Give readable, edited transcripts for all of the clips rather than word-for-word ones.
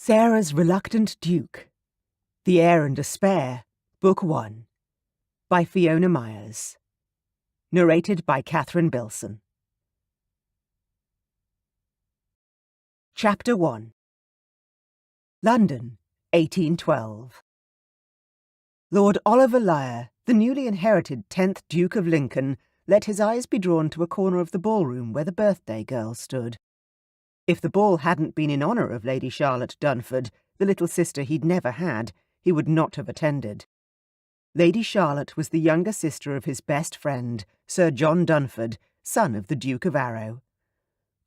Sarah's Reluctant Duke, The Heir and Despair, Book 1, by Fiona Myers. Narrated by Catherine Bilson. Chapter 1. London, 1812. Lord Oliver Lyre, the newly inherited 10th Duke of Lincoln, let his eyes be drawn to a corner of the ballroom where the birthday girl stood. If the ball hadn't been in honour of Lady Charlotte Dunford, the little sister he'd never had, he would not have attended. Lady Charlotte was the younger sister of his best friend, Sir John Dunford, son of the Duke of Arrow.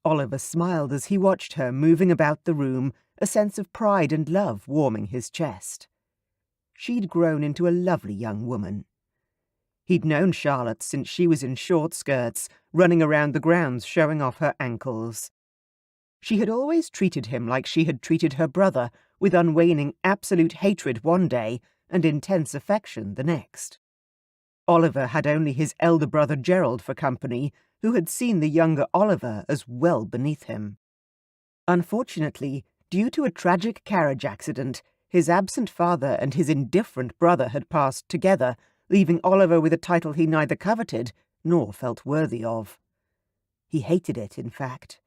Oliver smiled as he watched her moving about the room, a sense of pride and love warming his chest. She'd grown into a lovely young woman. He'd known Charlotte since she was in short skirts, running around the grounds showing off her ankles. She had always treated him like she had treated her brother, with unwaning absolute hatred one day and intense affection the next. Oliver had only his elder brother Gerald for company, who had seen the younger Oliver as well beneath him. Unfortunately, due to a tragic carriage accident, his absent father and his indifferent brother had passed together, leaving Oliver with a title he neither coveted nor felt worthy of. He hated it, in fact.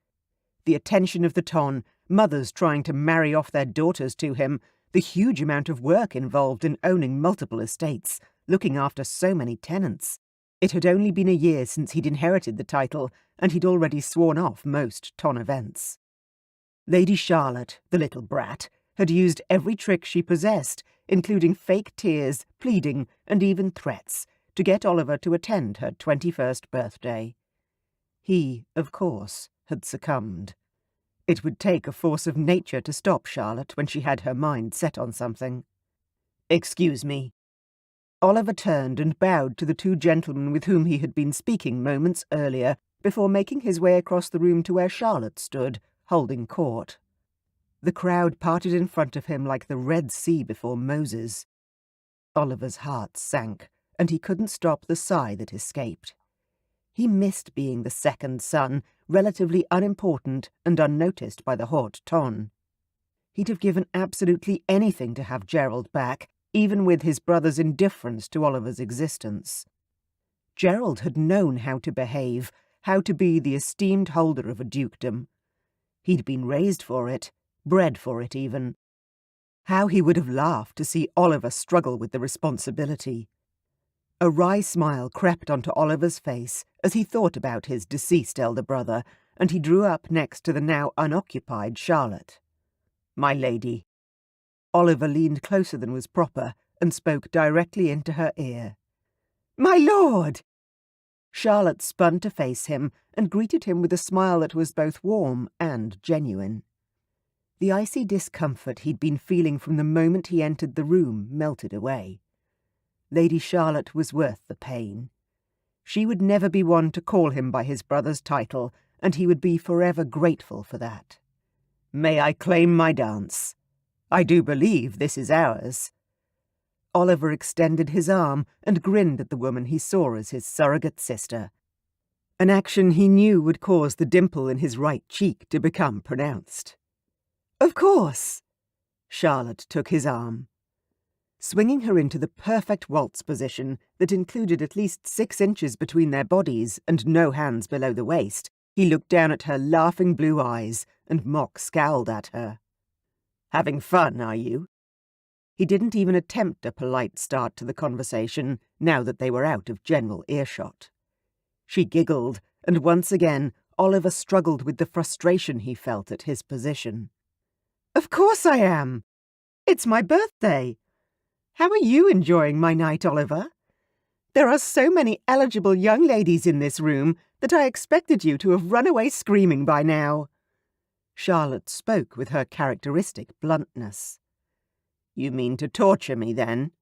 The attention of the ton, mothers trying to marry off their daughters to him, the huge amount of work involved in owning multiple estates, looking after so many tenants. It had only been a year since he'd inherited the title, and he'd already sworn off most ton events. Lady Charlotte, the little brat, had used every trick she possessed, including fake tears, pleading, and even threats, to get Oliver to attend her 21st birthday. He, of course, had succumbed. It would take a force of nature to stop Charlotte when she had her mind set on something. "Excuse me." Oliver turned and bowed to the two gentlemen with whom he had been speaking moments earlier, before making his way across the room to where Charlotte stood, holding court. The crowd parted in front of him like the Red Sea before Moses. Oliver's heart sank, and he couldn't stop the sigh that escaped. He missed being the second son, relatively unimportant and unnoticed by the haute ton. He'd have given absolutely anything to have Gerald back, even with his brother's indifference to Oliver's existence. Gerald had known how to behave, how to be the esteemed holder of a dukedom. He'd been raised for it, bred for it even. How he would have laughed to see Oliver struggle with the responsibility. A wry smile crept onto Oliver's face as he thought about his deceased elder brother, and he drew up next to the now unoccupied Charlotte. "My lady." Oliver leaned closer than was proper and spoke directly into her ear. "My lord!" Charlotte spun to face him and greeted him with a smile that was both warm and genuine. The icy discomfort he'd been feeling from the moment he entered the room melted away. Lady Charlotte was worth the pain. She would never be one to call him by his brother's title, and he would be forever grateful for that. "May I claim my dance? I do believe this is ours." Oliver extended his arm and grinned at the woman he saw as his surrogate sister. An action he knew would cause the dimple in his right cheek to become pronounced. "Of course." Charlotte took his arm. Swinging her into the perfect waltz position that included at least 6 inches between their bodies and no hands below the waist, he looked down at her laughing blue eyes and mock scowled at her. "Having fun, are you?" He didn't even attempt a polite start to the conversation, now that they were out of general earshot. She giggled, and once again Oliver struggled with the frustration he felt at his position. "Of course I am. It's my birthday. How are you enjoying my night, Oliver? There are so many eligible young ladies in this room that I expected you to have run away screaming by now." Charlotte spoke with her characteristic bluntness. "You mean to torture me, then?"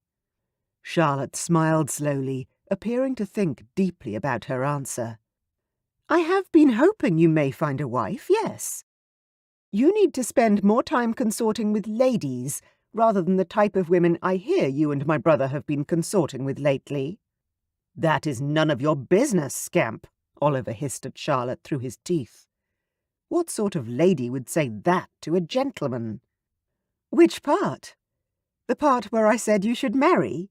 Charlotte smiled slowly, appearing to think deeply about her answer. "I have been hoping you may find a wife, yes. You need to spend more time consorting with ladies, rather than the type of women I hear you and my brother have been consorting with lately." "That is none of your business, scamp," Oliver hissed at Charlotte through his teeth. What sort of lady would say that to a gentleman? Which part? The part where I said you should marry?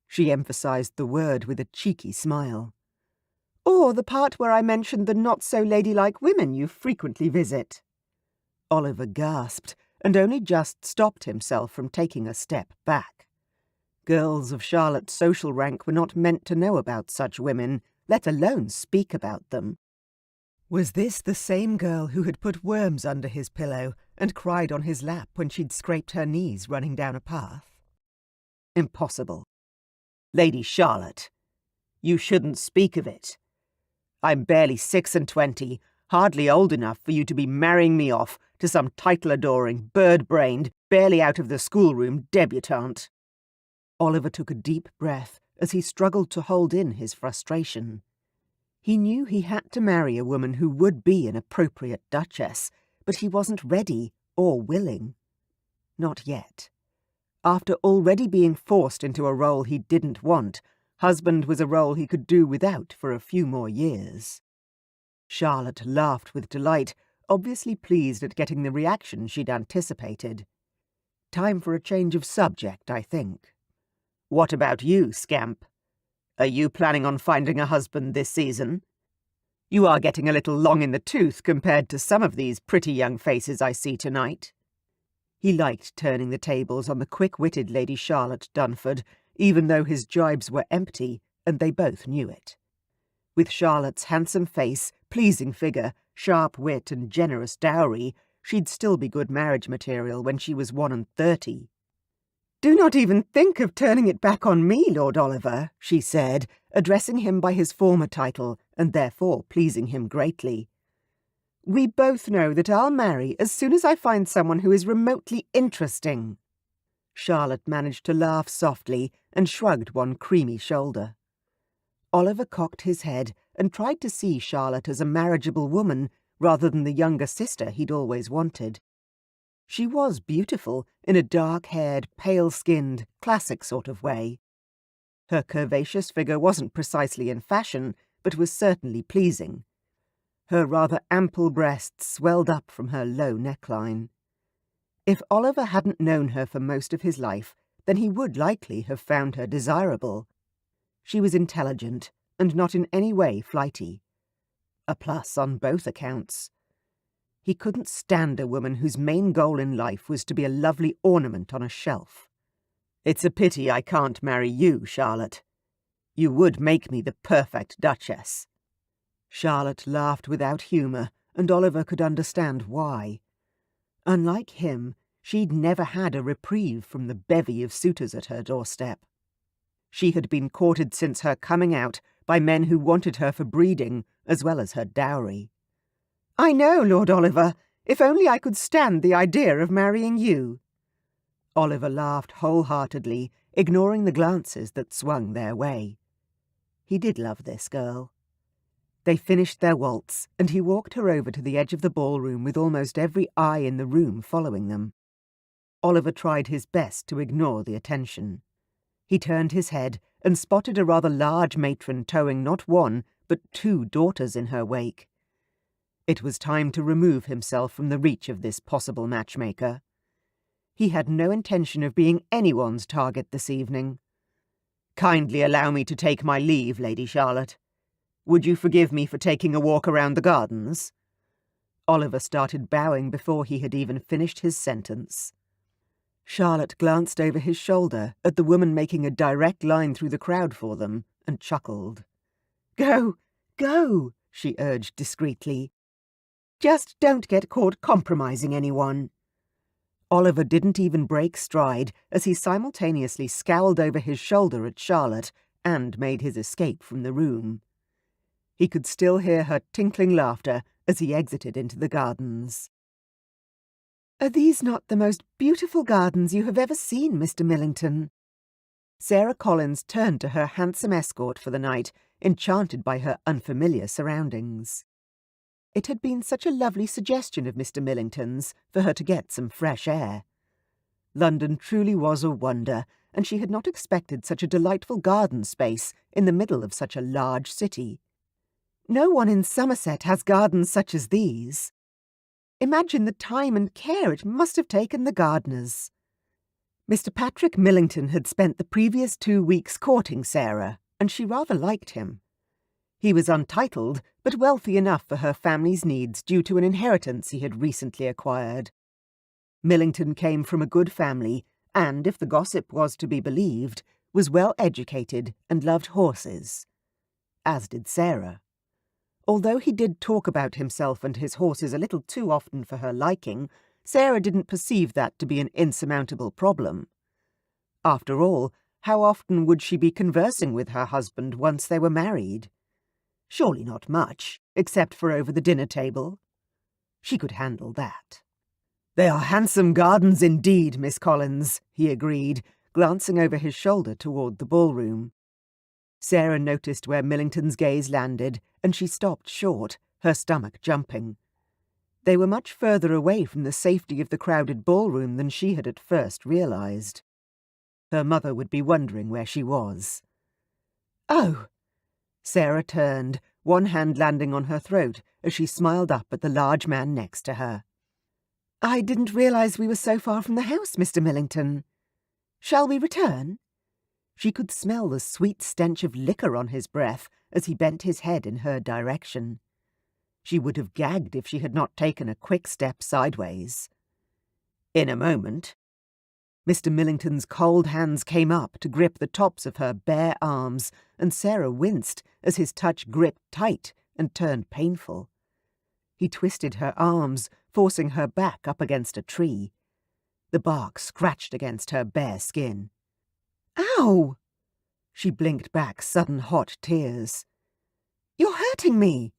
She emphasized the word with a cheeky smile. Or the part where I mentioned the not-so-ladylike women you frequently visit? Oliver gasped, and only just stopped himself from taking a step back. Girls of Charlotte's social rank were not meant to know about such women, let alone speak about them. Was this the same girl who had put worms under his pillow and cried on his lap when she'd scraped her knees running down a path? Impossible. Lady Charlotte, you shouldn't speak of it. I'm barely 26, hardly old enough for you to be marrying me off to some title-adoring, bird-brained, barely out of the schoolroom debutante. Oliver took a deep breath as he struggled to hold in his frustration. He knew he had to marry a woman who would be an appropriate duchess, but he wasn't ready or willing. Not yet. After already being forced into a role he didn't want, husband was a role he could do without for a few more years. Charlotte laughed with delight, obviously pleased at getting the reaction she'd anticipated. Time for a change of subject, I think. What about you, scamp? Are you planning on finding a husband this season? You are getting a little long in the tooth compared to some of these pretty young faces I see tonight. He liked turning the tables on the quick-witted Lady Charlotte Dunford, even though his jibes were empty, and they both knew it. With Charlotte's handsome face, pleasing figure, sharp wit and generous dowry, she'd still be good marriage material when she was 31. "Do not even think of turning it back on me, Lord Oliver," she said, addressing him by his former title, and therefore pleasing him greatly. "We both know that I'll marry as soon as I find someone who is remotely interesting." Charlotte managed to laugh softly and shrugged one creamy shoulder. Oliver cocked his head and tried to see Charlotte as a marriageable woman rather than the younger sister he'd always wanted. She was beautiful in a dark-haired, pale-skinned, classic sort of way. Her curvaceous figure wasn't precisely in fashion, but was certainly pleasing. Her rather ample breasts swelled up from her low neckline. If Oliver hadn't known her for most of his life, then he would likely have found her desirable. She was intelligent and not in any way flighty. A plus on both accounts. He couldn't stand a woman whose main goal in life was to be a lovely ornament on a shelf. "It's a pity I can't marry you, Charlotte. You would make me the perfect duchess." Charlotte laughed without humour, and Oliver could understand why. Unlike him, she'd never had a reprieve from the bevy of suitors at her doorstep. She had been courted since her coming out by men who wanted her for breeding as well as her dowry. "I know, Lord Oliver. If only I could stand the idea of marrying you." Oliver laughed wholeheartedly, ignoring the glances that swung their way. He did love this girl. They finished their waltz, and he walked her over to the edge of the ballroom with almost every eye in the room following them. Oliver tried his best to ignore the attention. He turned his head and spotted a rather large matron towing not one, but 2 daughters in her wake. It was time to remove himself from the reach of this possible matchmaker. He had no intention of being anyone's target this evening. "Kindly allow me to take my leave, Lady Charlotte. Would you forgive me for taking a walk around the gardens?" Oliver started bowing before he had even finished his sentence. Charlotte glanced over his shoulder at the woman making a direct line through the crowd for them and chuckled. "Go, go," she urged discreetly. "Just don't get caught compromising anyone." Oliver didn't even break stride as he simultaneously scowled over his shoulder at Charlotte and made his escape from the room. He could still hear her tinkling laughter as he exited into the gardens. "Are these not the most beautiful gardens you have ever seen, Mr. Millington?" Sarah Collins turned to her handsome escort for the night, enchanted by her unfamiliar surroundings. It had been such a lovely suggestion of Mr. Millington's for her to get some fresh air. London truly was a wonder, and she had not expected such a delightful garden space in the middle of such a large city. "No one in Somerset has gardens such as these." Imagine the time and care it must have taken the gardeners. Mr. Patrick Millington had spent the previous 2 weeks courting Sarah, and she rather liked him. He was untitled, but wealthy enough for her family's needs due to an inheritance he had recently acquired. Millington came from a good family and, if the gossip was to be believed, was well educated and loved horses. As did Sarah. Although he did talk about himself and his horses a little too often for her liking, Sarah didn't perceive that to be an insurmountable problem. After all, how often would she be conversing with her husband once they were married? Surely not much, except for over the dinner table. She could handle that. "They are handsome gardens indeed, Miss Collins," he agreed, glancing over his shoulder toward the ballroom. Sarah noticed where Millington's gaze landed, and she stopped short, her stomach jumping. They were much further away from the safety of the crowded ballroom than she had at first realized. Her mother would be wondering where she was. "Oh!" Sarah turned, one hand landing on her throat as she smiled up at the large man next to her. "I didn't realize we were so far from the house, Mr. Millington. Shall we return?" She could smell the sweet stench of liquor on his breath as he bent his head in her direction. She would have gagged if she had not taken a quick step sideways. In a moment. Mr. Millington's cold hands came up to grip the tops of her bare arms, and Sarah winced as his touch gripped tight and turned painful. He twisted her arms, forcing her back up against a tree. The bark scratched against her bare skin. "Ow!" She blinked back sudden hot tears. "You're hurting me!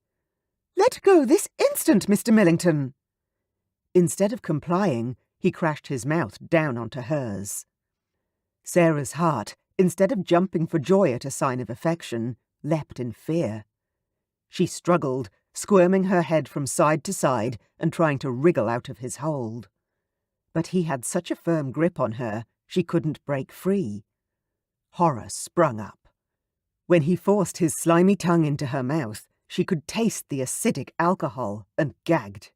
Let go this instant, Mr. Millington!" Instead of complying, he crashed his mouth down onto hers. Sarah's heart, instead of jumping for joy at a sign of affection, leapt in fear. She struggled, squirming her head from side to side and trying to wriggle out of his hold. But he had such a firm grip on her, she couldn't break free. Horror sprung up. When he forced his slimy tongue into her mouth, she could taste the acidic alcohol and gagged.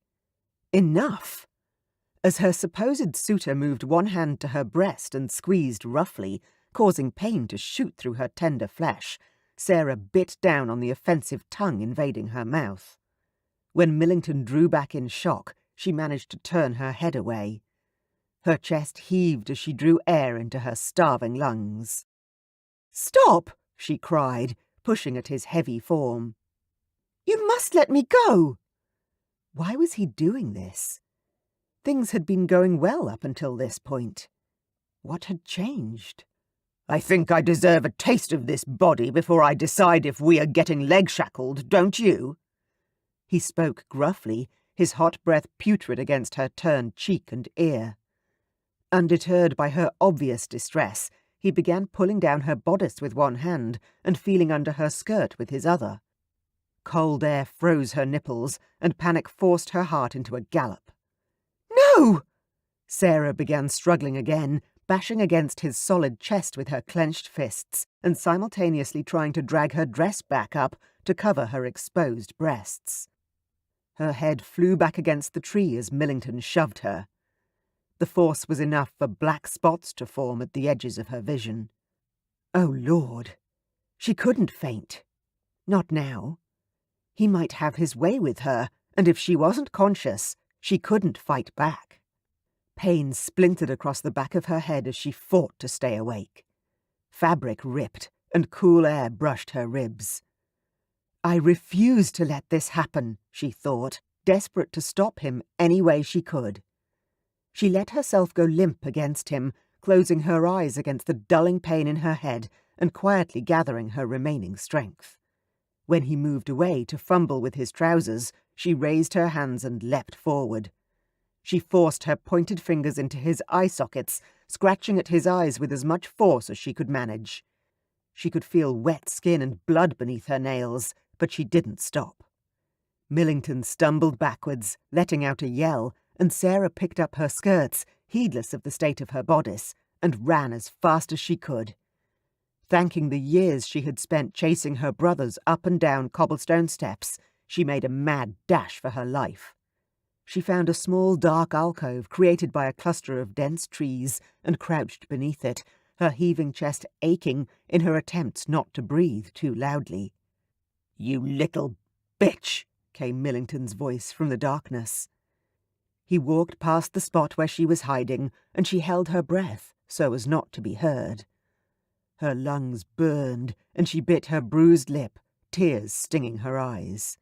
Enough! As her supposed suitor moved one hand to her breast and squeezed roughly, causing pain to shoot through her tender flesh, Sarah bit down on the offensive tongue invading her mouth. When Millington drew back in shock, she managed to turn her head away. Her chest heaved as she drew air into her starving lungs. "Stop!" she cried, pushing at his heavy form. "You must let me go!" Why was he doing this? Things had been going well up until this point. What had changed? "I think I deserve a taste of this body before I decide if we are getting leg-shackled, don't you?" He spoke gruffly, his hot breath putrid against her turned cheek and ear. Undeterred by her obvious distress, he began pulling down her bodice with one hand and feeling under her skirt with his other. Cold air froze her nipples, and panic forced her heart into a gallop. "No!" Sarah began struggling again, bashing against his solid chest with her clenched fists and simultaneously trying to drag her dress back up to cover her exposed breasts. Her head flew back against the tree as Millington shoved her. The force was enough for black spots to form at the edges of her vision. Oh, Lord! She couldn't faint. Not now. He might have his way with her, and if she wasn't conscious, she couldn't fight back. Pain splintered across the back of her head as she fought to stay awake. Fabric ripped, and cool air brushed her ribs. I refuse to let this happen, she thought, desperate to stop him any way she could. She let herself go limp against him, closing her eyes against the dulling pain in her head and quietly gathering her remaining strength. When he moved away to fumble with his trousers, she raised her hands and leapt forward. She forced her pointed fingers into his eye sockets, scratching at his eyes with as much force as she could manage. She could feel wet skin and blood beneath her nails, but she didn't stop. Millington stumbled backwards, letting out a yell, and Sarah picked up her skirts, heedless of the state of her bodice, and ran as fast as she could. Thanking the years she had spent chasing her brothers up and down cobblestone steps, she made a mad dash for her life. She found a small dark alcove created by a cluster of dense trees and crouched beneath it, her heaving chest aching in her attempts not to breathe too loudly. "You little bitch!" came Millington's voice from the darkness. He walked past the spot where she was hiding, and she held her breath so as not to be heard. Her lungs burned, and she bit her bruised lip, tears stinging her eyes.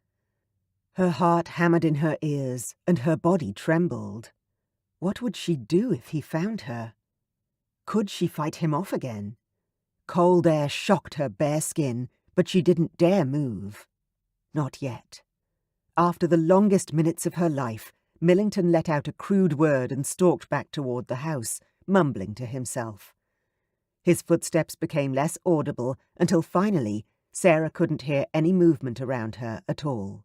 Her heart hammered in her ears, and her body trembled. What would she do if he found her? Could she fight him off again? Cold air shocked her bare skin, but she didn't dare move. Not yet. After the longest minutes of her life, Millington let out a crude word and stalked back toward the house, mumbling to himself. His footsteps became less audible until finally Sarah couldn't hear any movement around her at all.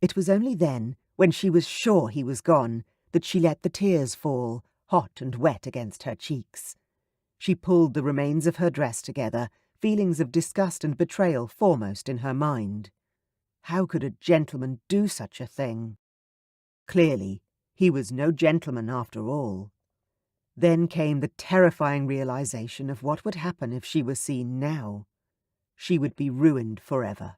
It was only then, when she was sure he was gone, that she let the tears fall, hot and wet against her cheeks. She pulled the remains of her dress together, feelings of disgust and betrayal foremost in her mind. How could a gentleman do such a thing? Clearly, he was no gentleman after all. Then came the terrifying realization of what would happen if she was seen now. She would be ruined forever.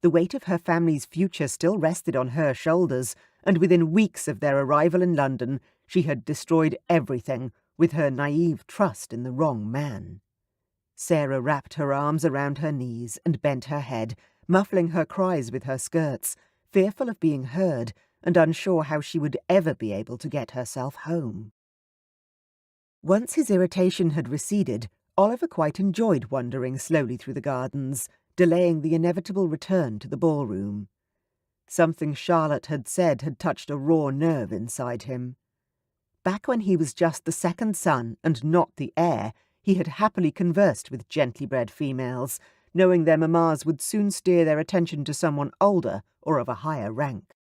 The weight of her family's future still rested on her shoulders, and within weeks of their arrival in London, she had destroyed everything with her naive trust in the wrong man. Sarah wrapped her arms around her knees and bent her head, muffling her cries with her skirts, fearful of being heard and unsure how she would ever be able to get herself home. Once his irritation had receded, Oliver quite enjoyed wandering slowly through the gardens, delaying the inevitable return to the ballroom. Something Charlotte had said had touched a raw nerve inside him. Back when he was just the second son and not the heir, he had happily conversed with gently bred females, knowing their mammas would soon steer their attention to someone older or of a higher rank.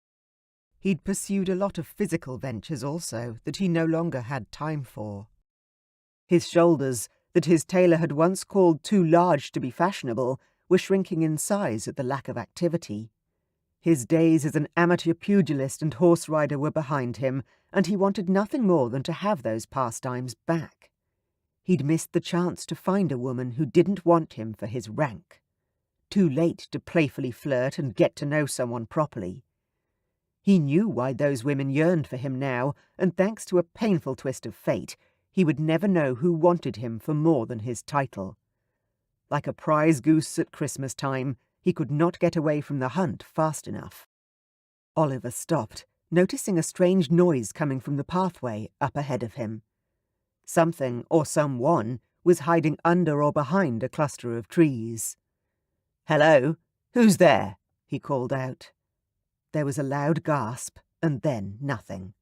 He'd pursued a lot of physical ventures also that he no longer had time for. His shoulders, that his tailor had once called too large to be fashionable, were shrinking in size at the lack of activity. His days as an amateur pugilist and horse rider were behind him, and he wanted nothing more than to have those pastimes back. He'd missed the chance to find a woman who didn't want him for his rank. Too late to playfully flirt and get to know someone properly. He knew why those women yearned for him now, and thanks to a painful twist of fate, he would never know who wanted him for more than his title. Like a prize goose at Christmas time, he could not get away from the hunt fast enough. Oliver stopped, noticing a strange noise coming from the pathway up ahead of him. Something, or someone, was hiding under or behind a cluster of trees. "Hello, who's there?" he called out. There was a loud gasp, and then nothing.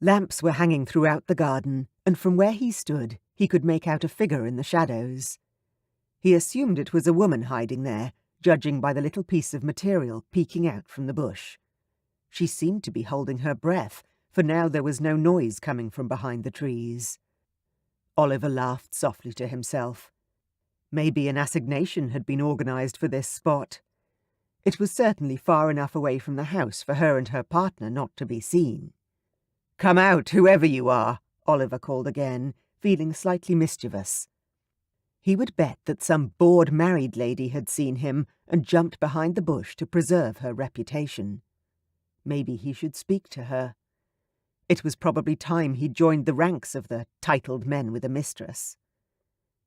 Lamps were hanging throughout the garden, and from where he stood, he could make out a figure in the shadows. He assumed it was a woman hiding there, judging by the little piece of material peeking out from the bush. She seemed to be holding her breath, for now there was no noise coming from behind the trees. Oliver laughed softly to himself. Maybe an assignation had been organised for this spot. It was certainly far enough away from the house for her and her partner not to be seen. "Come out, whoever you are," Oliver called again, feeling slightly mischievous. He would bet that some bored married lady had seen him and jumped behind the bush to preserve her reputation. Maybe he should speak to her. It was probably time he joined the ranks of the titled men with a mistress.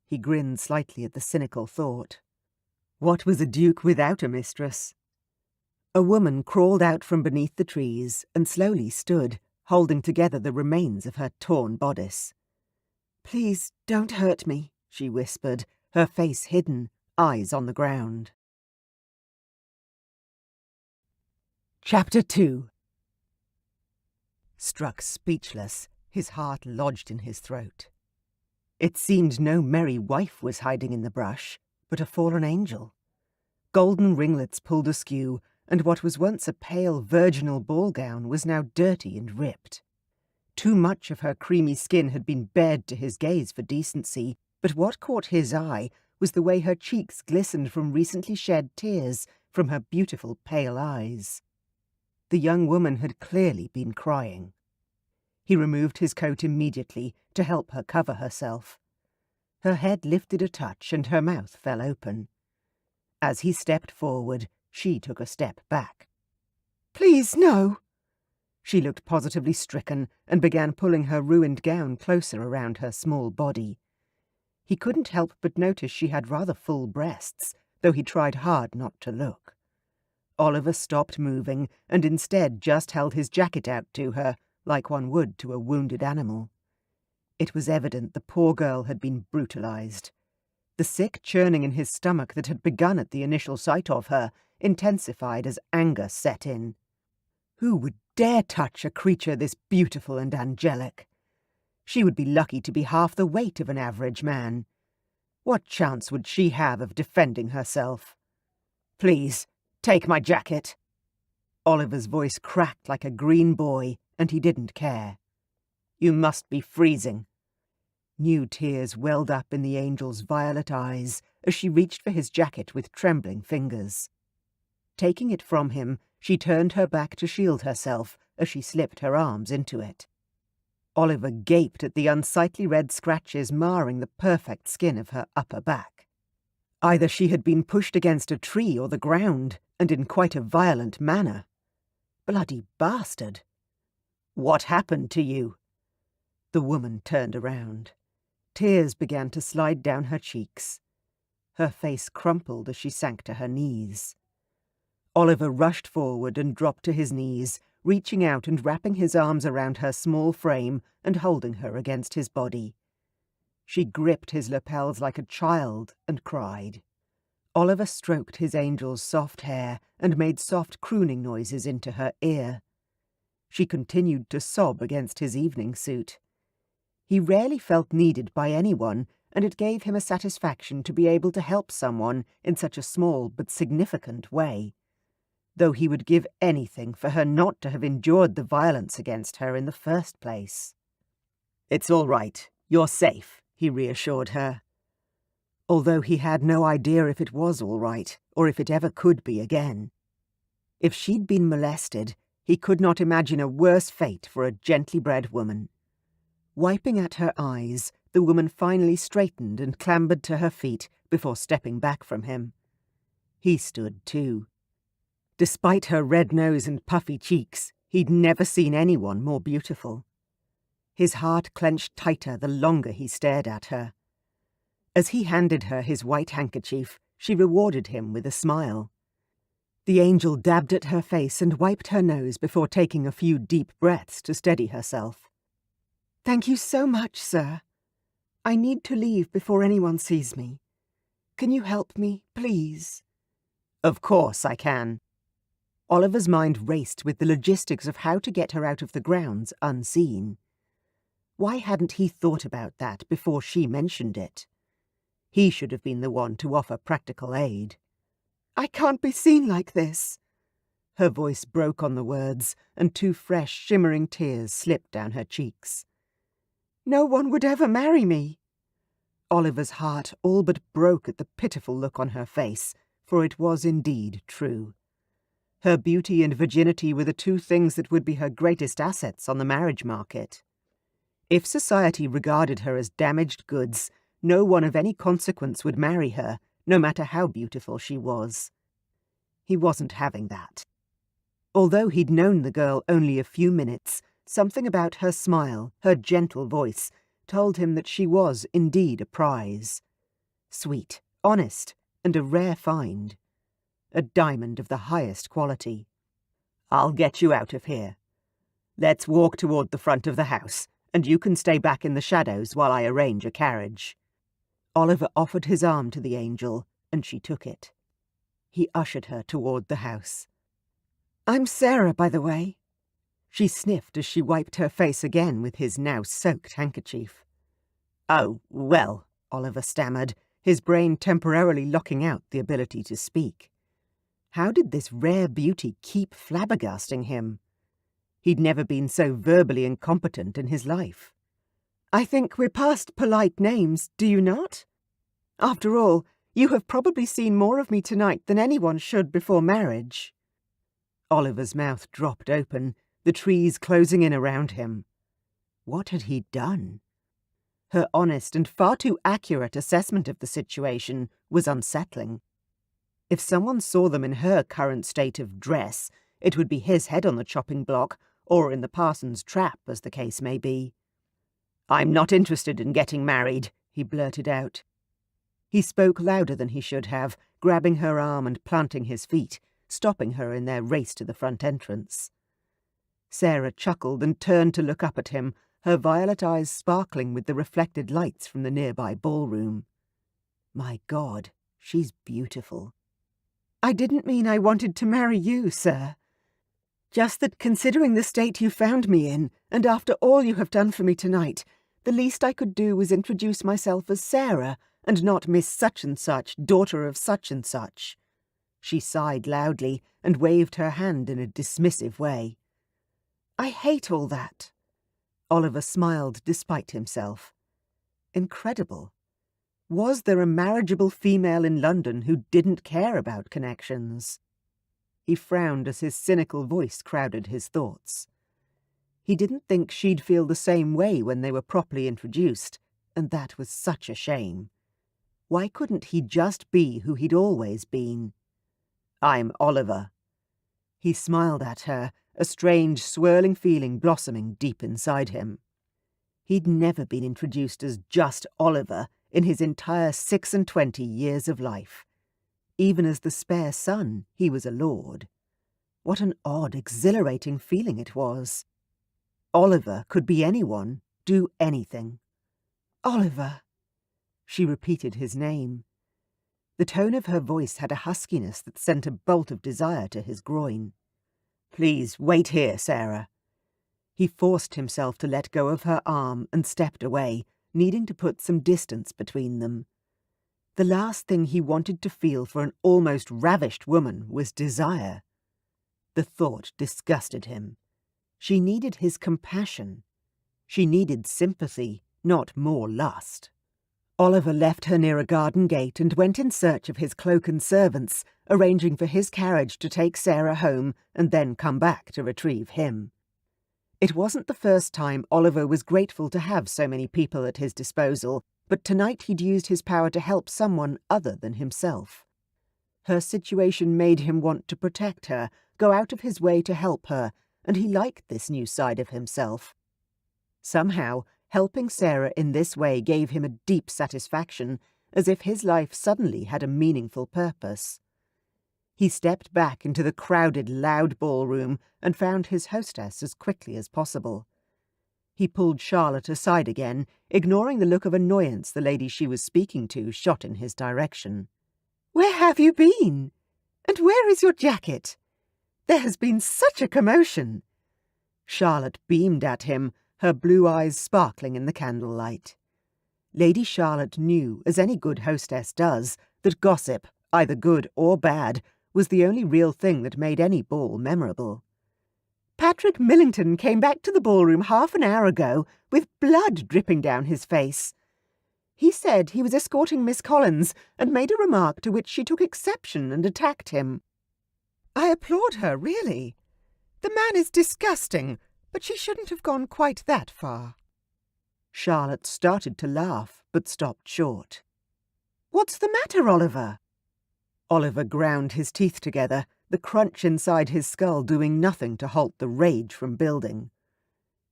He grinned slightly at the cynical thought. What was a duke without a mistress? A woman crawled out from beneath the trees and slowly stood, holding together the remains of her torn bodice. "Please don't hurt me," she whispered, her face hidden, eyes on the ground. Chapter 2. Struck speechless, his heart lodged in his throat. It seemed no merry wife was hiding in the brush, but a fallen angel. Golden ringlets pulled askew, and what was once a pale virginal ball gown was now dirty and ripped. Too much of her creamy skin had been bared to his gaze for decency, but what caught his eye was the way her cheeks glistened from recently shed tears from her beautiful pale eyes. The young woman had clearly been crying. He removed his coat immediately to help her cover herself. Her head lifted a touch and her mouth fell open. As he stepped forward, she took a step back. "Please, no!" She looked positively stricken and began pulling her ruined gown closer around her small body. He couldn't help but notice she had rather full breasts, though he tried hard not to look. Oliver stopped moving and instead just held his jacket out to her, like one would to a wounded animal. It was evident the poor girl had been brutalized. The sick churning in his stomach that had begun at the initial sight of her intensified as anger set in. Who would dare touch a creature this beautiful and angelic? She would be lucky to be half the weight of an average man. What chance would she have of defending herself? "Please, take my jacket." Oliver's voice cracked like a green boy, and he didn't care. "You must be freezing." New tears welled up in the angel's violet eyes as she reached for his jacket with trembling fingers. Taking it from him, she turned her back to shield herself as she slipped her arms into it. Oliver gaped at the unsightly red scratches marring the perfect skin of her upper back. Either she had been pushed against a tree or the ground, and in quite a violent manner. Bloody bastard! "What happened to you?" The woman turned around. Tears began to slide down her cheeks. Her face crumpled as she sank to her knees. Oliver rushed forward and dropped to his knees, reaching out and wrapping his arms around her small frame and holding her against his body. She gripped his lapels like a child and cried. Oliver stroked his angel's soft hair and made soft crooning noises into her ear. She continued to sob against his evening suit. He rarely felt needed by anyone, and it gave him a satisfaction to be able to help someone in such a small but significant way, though he would give anything for her not to have endured the violence against her in the first place. "It's all right. You're safe," he reassured her. Although he had no idea if it was all right, or if it ever could be again. If she'd been molested, he could not imagine a worse fate for a gently bred woman. Wiping at her eyes, the woman finally straightened and clambered to her feet before stepping back from him. He stood too. Despite her red nose and puffy cheeks, he'd never seen anyone more beautiful. His heart clenched tighter the longer he stared at her. As he handed her his white handkerchief, she rewarded him with a smile. The angel dabbed at her face and wiped her nose before taking a few deep breaths to steady herself. "Thank you so much, sir. I need to leave before anyone sees me. Can you help me, please?" "Of course I can." Oliver's mind raced with the logistics of how to get her out of the grounds unseen. Why hadn't he thought about that before she mentioned it? He should have been the one to offer practical aid. "I can't be seen like this." Her voice broke on the words, and two fresh, shimmering tears slipped down her cheeks. "No one would ever marry me." Oliver's heart all but broke at the pitiful look on her face, for it was indeed true. Her beauty and virginity were the two things that would be her greatest assets on the marriage market. If society regarded her as damaged goods, no one of any consequence would marry her, no matter how beautiful she was. He wasn't having that. Although he'd known the girl only a few minutes, something about her smile, her gentle voice, told him that she was indeed a prize. Sweet, honest, and a rare find. A diamond of the highest quality. "I'll get you out of here. Let's walk toward the front of the house, and you can stay back in the shadows while I arrange a carriage." Oliver offered his arm to the angel, and she took it. He ushered her toward the house. "I'm Sarah, by the way." She sniffed as she wiped her face again with his now soaked handkerchief. "Oh, well," Oliver stammered, his brain temporarily locking out the ability to speak. How did this rare beauty keep flabbergasting him? He'd never been so verbally incompetent in his life. "I think we're past polite names, do you not? After all, you have probably seen more of me tonight than anyone should before marriage." Oliver's mouth dropped open, the trees closing in around him. What had he done? Her honest and far too accurate assessment of the situation was unsettling. If someone saw them in her current state of dress, it would be his head on the chopping block, or in the parson's trap, as the case may be. "I'm not interested in getting married," he blurted out. He spoke louder than he should have, grabbing her arm and planting his feet, stopping her in their race to the front entrance. Sarah chuckled and turned to look up at him, her violet eyes sparkling with the reflected lights from the nearby ballroom. My God, she's beautiful. "I didn't mean I wanted to marry you, sir. Just that considering the state you found me in, and after all you have done for me tonight, the least I could do was introduce myself as Sarah, and not Miss Such-and-Such, daughter of such-and-such." She sighed loudly and waved her hand in a dismissive way. "I hate all that." Oliver smiled despite himself. Incredible. Was there a marriageable female in London who didn't care about connections? He frowned as his cynical voice crowded his thoughts. He didn't think she'd feel the same way when they were properly introduced, and that was such a shame. Why couldn't he just be who he'd always been? "I'm Oliver." He smiled at her, a strange, swirling feeling blossoming deep inside him. He'd never been introduced as just Oliver in his entire 26 years of life. Even as the spare son, he was a lord. What an odd, exhilarating feeling it was. Oliver could be anyone, do anything. "Oliver." She repeated his name. The tone of her voice had a huskiness that sent a bolt of desire to his groin. "Please wait here, Sarah." He forced himself to let go of her arm and stepped away, needing to put some distance between them. The last thing he wanted to feel for an almost ravished woman was desire. The thought disgusted him. She needed his compassion. She needed sympathy, not more lust. Oliver left her near a garden gate and went in search of his cloak and servants, arranging for his carriage to take Sarah home and then come back to retrieve him. It wasn't the first time Oliver was grateful to have so many people at his disposal, but tonight he'd used his power to help someone other than himself. Her situation made him want to protect her, go out of his way to help her, and he liked this new side of himself. Somehow, helping Sarah in this way gave him a deep satisfaction, as if his life suddenly had a meaningful purpose. He stepped back into the crowded, loud ballroom and found his hostess as quickly as possible. He pulled Charlotte aside again, ignoring the look of annoyance the lady she was speaking to shot in his direction. "Where have you been? And where is your jacket? There has been such a commotion." Charlotte beamed at him, her blue eyes sparkling in the candlelight. Lady Charlotte knew, as any good hostess does, that gossip, either good or bad, was the only real thing that made any ball memorable. "Patrick Millington came back to the ballroom half an hour ago with blood dripping down his face. He said he was escorting Miss Collins and made a remark to which she took exception and attacked him. I applaud her, really. The man is disgusting, but she shouldn't have gone quite that far." Charlotte started to laugh, but stopped short. "What's the matter, Oliver?" Oliver ground his teeth together, the crunch inside his skull doing nothing to halt the rage from building.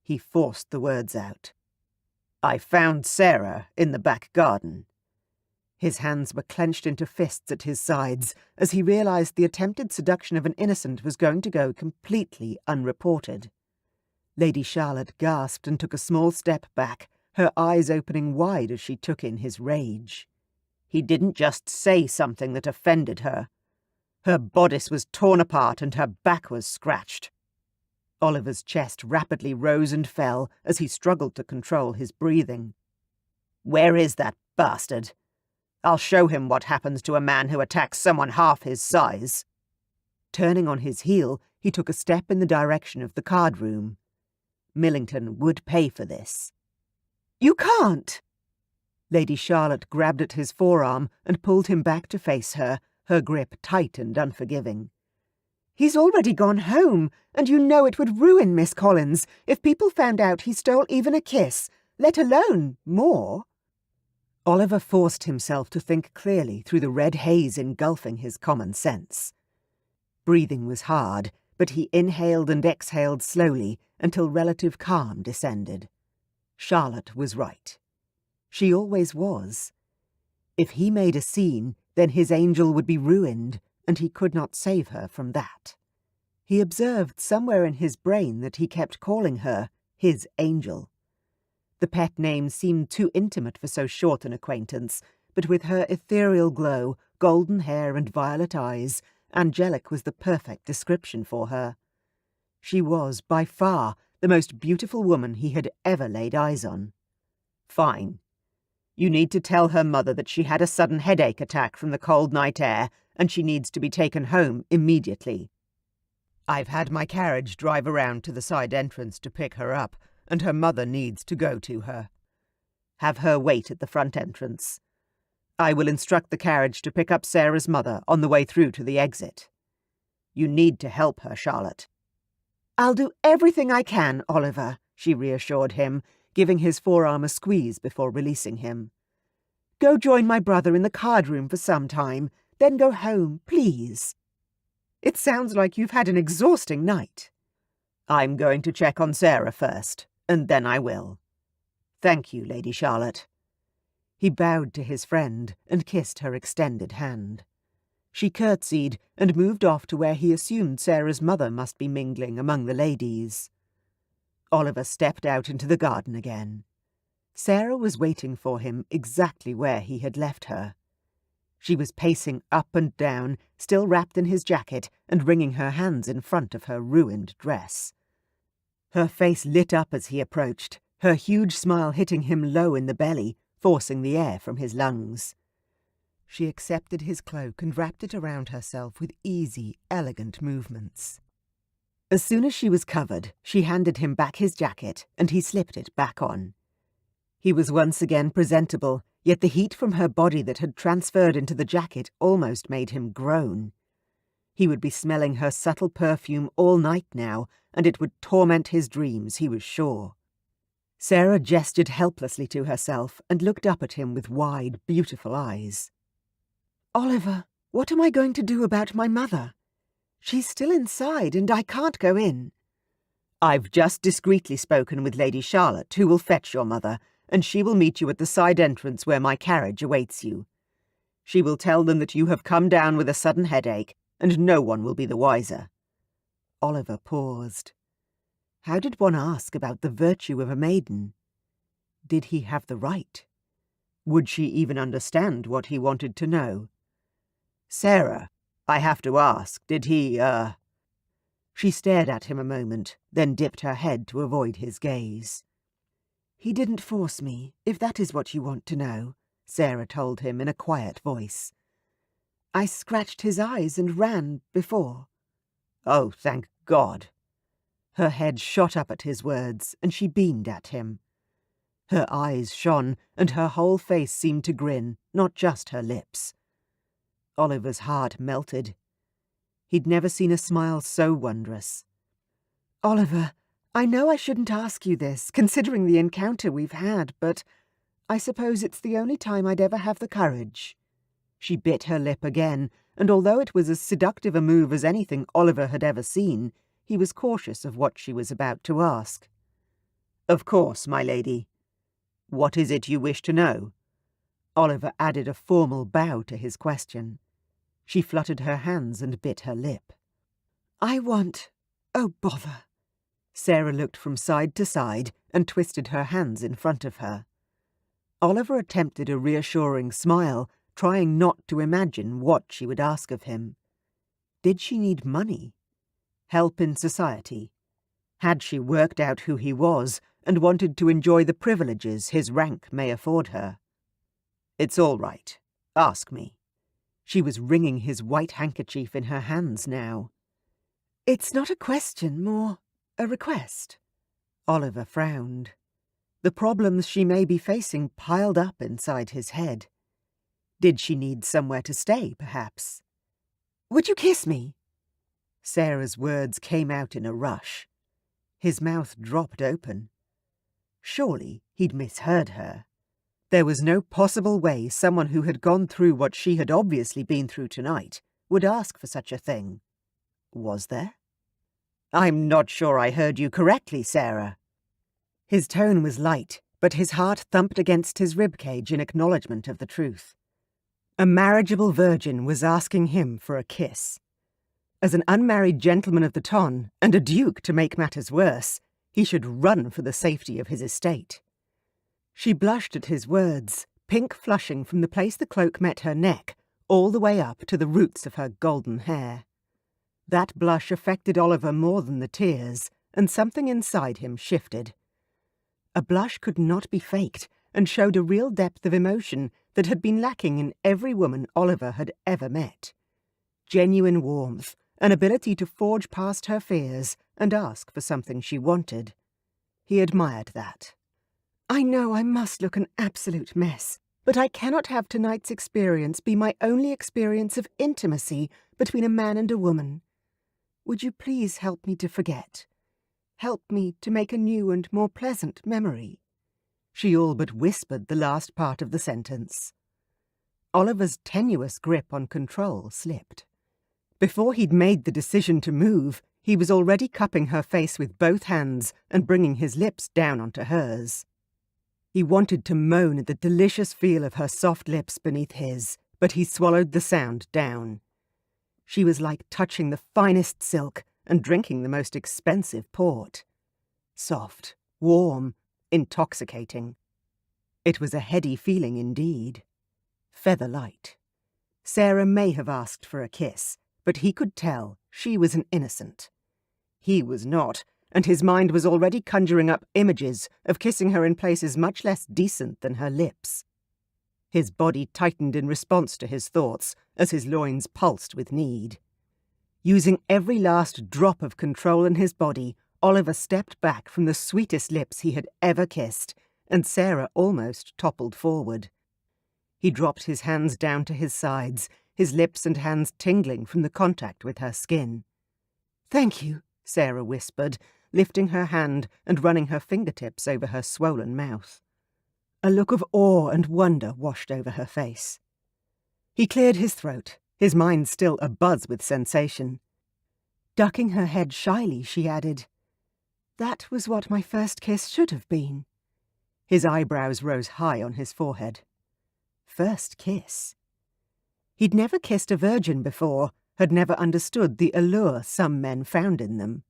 He forced the words out. "I found Sarah in the back garden." His hands were clenched into fists at his sides as he realized the attempted seduction of an innocent was going to go completely unreported. Lady Charlotte gasped and took a small step back, her eyes opening wide as she took in his rage. He didn't just say something that offended her. Her bodice was torn apart and her back was scratched. Oliver's chest rapidly rose and fell as he struggled to control his breathing. "Where is that bastard? I'll show him what happens to a man who attacks someone half his size." Turning on his heel, he took a step in the direction of the card room. Millington would pay for this. "You can't!" Lady Charlotte grabbed at his forearm and pulled him back to face her, her grip tight and unforgiving. He's already gone home, and you know it would ruin Miss Collins if people found out he stole even a kiss, let alone more." Oliver forced himself to think clearly through the red haze engulfing his common sense. Breathing was hard, but he inhaled and exhaled slowly until relative calm descended. Charlotte was right. She always was. If he made a scene, then his angel would be ruined, and he could not save her from that. He observed somewhere in his brain that he kept calling her his angel. The pet name seemed too intimate for so short an acquaintance, but with her ethereal glow, golden hair and violet eyes, angelic was the perfect description for her. She was, by far, the most beautiful woman he had ever laid eyes on. "Fine. You need to tell her mother that she had a sudden headache attack from the cold night air, and she needs to be taken home immediately. I've had my carriage drive around to the side entrance to pick her up, and her mother needs to go to her. Have her wait at the front entrance. I will instruct the carriage to pick up Sarah's mother on the way through to the exit. You need to help her, Charlotte." "I'll do everything I can, Oliver," she reassured him, giving his forearm a squeeze before releasing him. "Go join my brother in the card room for some time, then go home, please. It sounds like you've had an exhausting night." "I'm going to check on Sarah first, and then I will. Thank you, Lady Charlotte." He bowed to his friend and kissed her extended hand. She curtsied and moved off to where he assumed Sarah's mother must be mingling among the ladies. Oliver stepped out into the garden again. Sarah was waiting for him exactly where he had left her. She was pacing up and down, still wrapped in his jacket and wringing her hands in front of her ruined dress. Her face lit up as he approached, her huge smile hitting him low in the belly, forcing the air from his lungs. She accepted his cloak and wrapped it around herself with easy, elegant movements. As soon as she was covered, she handed him back his jacket, and he slipped it back on. He was once again presentable, yet the heat from her body that had transferred into the jacket almost made him groan. He would be smelling her subtle perfume all night now, and it would torment his dreams, he was sure. Sarah gestured helplessly to herself and looked up at him with wide, beautiful eyes. "Oliver, what am I going to do about my mother? She's still inside, and I can't go in." "I've just discreetly spoken with Lady Charlotte, who will fetch your mother, and she will meet you at the side entrance where my carriage awaits you. She will tell them that you have come down with a sudden headache, and no one will be the wiser." Oliver paused. How did one ask about the virtue of a maiden? Did he have the right? Would she even understand what he wanted to know? "Sarah, I have to ask, did he, She stared at him a moment, then dipped her head to avoid his gaze. "He didn't force me, if that is what you want to know," Sarah told him in a quiet voice. "I scratched his eyes and ran before." "Oh, thank God." Her head shot up at his words, and she beamed at him. Her eyes shone, and her whole face seemed to grin, not just her lips. Oliver's heart melted. He'd never seen a smile so wondrous. "Oliver, I know I shouldn't ask you this, considering the encounter we've had, but I suppose it's the only time I'd ever have the courage." She bit her lip again, and although it was as seductive a move as anything Oliver had ever seen, he was cautious of what she was about to ask. "Of course, my lady. What is it you wish to know?" Oliver added a formal bow to his question. She fluttered her hands and bit her lip. "I want— oh, bother." Sarah looked from side to side and twisted her hands in front of her. Oliver attempted a reassuring smile, trying not to imagine what she would ask of him. Did she need money? Help in society? Had she worked out who he was and wanted to enjoy the privileges his rank may afford her? "It's all right. Ask me." She was wringing his white handkerchief in her hands now. "It's not a question, more a request." Oliver frowned. The problems she may be facing piled up inside his head. Did she need somewhere to stay, perhaps? "Would you kiss me?" Sarah's words came out in a rush. His mouth dropped open. Surely he'd misheard her. There was no possible way someone who had gone through what she had obviously been through tonight would ask for such a thing. Was there? "I'm not sure I heard you correctly, Sarah." His tone was light, but his heart thumped against his ribcage in acknowledgement of the truth. A marriageable virgin was asking him for a kiss. As an unmarried gentleman of the ton, and a duke to make matters worse, he should run for the safety of his estate. She blushed at his words, pink flushing from the place the cloak met her neck, all the way up to the roots of her golden hair. That blush affected Oliver more than the tears, and something inside him shifted. A blush could not be faked, and showed a real depth of emotion that had been lacking in every woman Oliver had ever met. Genuine warmth, an ability to forge past her fears and ask for something she wanted. He admired that. "I know I must look an absolute mess, but I cannot have tonight's experience be my only experience of intimacy between a man and a woman. Would you please help me to forget? Help me to make a new and more pleasant memory?" She all but whispered the last part of the sentence. Oliver's tenuous grip on control slipped. Before he'd made the decision to move, he was already cupping her face with both hands and bringing his lips down onto hers. He wanted to moan at the delicious feel of her soft lips beneath his, but he swallowed the sound down. She was like touching the finest silk and drinking the most expensive port. Soft, warm, intoxicating. It was a heady feeling indeed. Feather-light. Sarah may have asked for a kiss, but he could tell she was an innocent. He was not, and his mind was already conjuring up images of kissing her in places much less decent than her lips. His body tightened in response to his thoughts as his loins pulsed with need. Using every last drop of control in his body, Oliver stepped back from the sweetest lips he had ever kissed, and Sarah almost toppled forward. He dropped his hands down to his sides, his lips and hands tingling from the contact with her skin. "Thank you," Sarah whispered, lifting her hand and running her fingertips over her swollen mouth. A look of awe and wonder washed over her face. He cleared his throat, his mind still abuzz with sensation. Ducking her head shyly, she added, "That was what my first kiss should have been." His eyebrows rose high on his forehead. First kiss. He'd never kissed a virgin before, had never understood the allure some men found in them.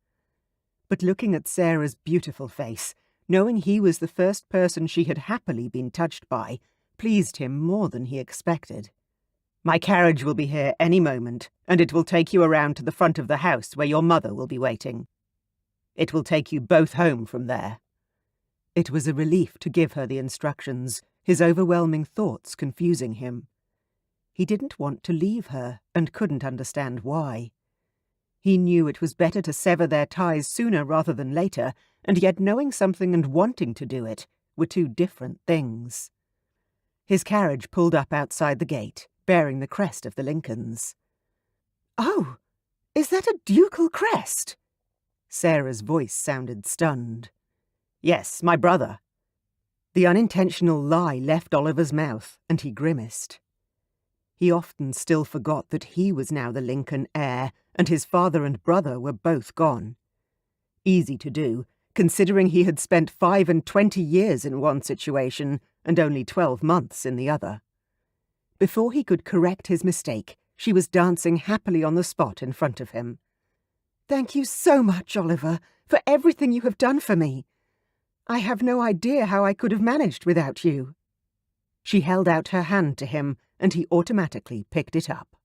But looking at Sarah's beautiful face, knowing he was the first person she had happily been touched by, pleased him more than he expected. "My carriage will be here any moment, and it will take you around to the front of the house where your mother will be waiting. It will take you both home from there." It was a relief to give her the instructions, his overwhelming thoughts confusing him. He didn't want to leave her, and couldn't understand why. He knew it was better to sever their ties sooner rather than later, and yet knowing something and wanting to do it were two different things. His carriage pulled up outside the gate, bearing the crest of the Lincolns. "Oh, is that a ducal crest?" Sarah's voice sounded stunned. "Yes, my brother." The unintentional lie left Oliver's mouth, and he grimaced. He often still forgot that he was now the Lincoln heir, and his father and brother were both gone. Easy to do, considering he had spent 25 years in one situation and only 12 months in the other. Before he could correct his mistake, she was dancing happily on the spot in front of him. "Thank you so much, Oliver, for everything you have done for me. I have no idea how I could have managed without you." She held out her hand to him, and he automatically picked it up.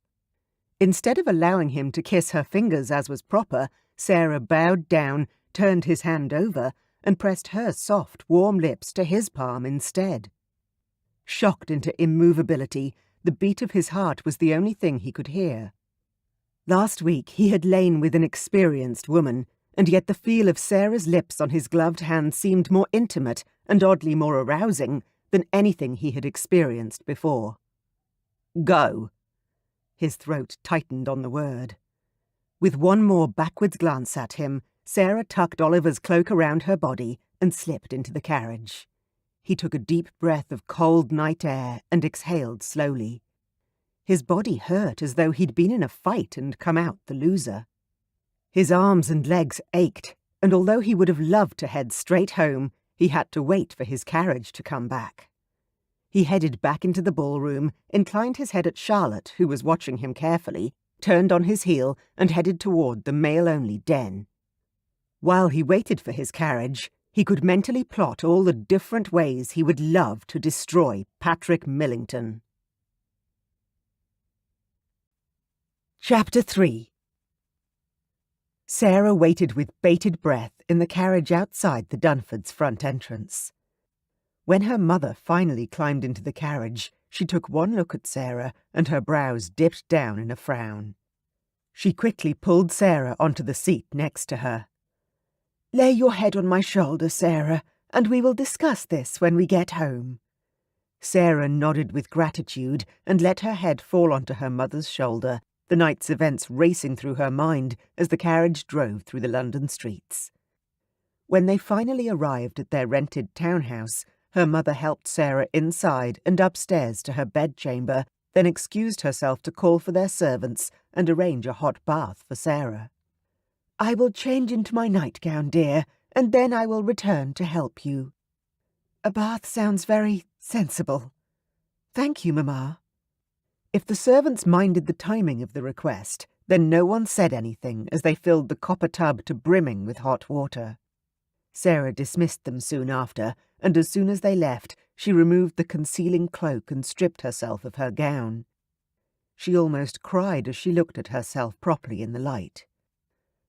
Instead of allowing him to kiss her fingers as was proper, Sarah bowed down, turned his hand over, and pressed her soft, warm lips to his palm instead. Shocked into immovability, the beat of his heart was the only thing he could hear. Last week he had lain with an experienced woman, and yet the feel of Sarah's lips on his gloved hand seemed more intimate and oddly more arousing than anything he had experienced before. "Go." His throat tightened on the word. With one more backwards glance at him, Sarah tucked Oliver's cloak around her body and slipped into the carriage. He took a deep breath of cold night air and exhaled slowly. His body hurt as though he'd been in a fight and come out the loser. His arms and legs ached, and although he would have loved to head straight home, he had to wait for his carriage to come back. He headed back into the ballroom, inclined his head at Charlotte, who was watching him carefully, turned on his heel and headed toward the male-only den. While he waited for his carriage, he could mentally plot all the different ways he would love to destroy Patrick Millington. Chapter 3. Sarah waited with bated breath in the carriage outside the Dunfords' front entrance. When her mother finally climbed into the carriage, she took one look at Sarah and her brows dipped down in a frown. She quickly pulled Sarah onto the seat next to her. "Lay your head on my shoulder, Sarah, and we will discuss this when we get home." Sarah nodded with gratitude and let her head fall onto her mother's shoulder, the night's events racing through her mind as the carriage drove through the London streets. When they finally arrived at their rented townhouse, her mother helped Sarah inside and upstairs to her bedchamber, then excused herself to call for their servants and arrange a hot bath for Sarah. "I will change into my nightgown, dear, and then I will return to help you." "A bath sounds very sensible. Thank you, Mamma." If the servants minded the timing of the request, then no one said anything as they filled the copper tub to brimming with hot water. Sarah dismissed them soon after, and as soon as they left, she removed the concealing cloak and stripped herself of her gown. She almost cried as she looked at herself properly in the light.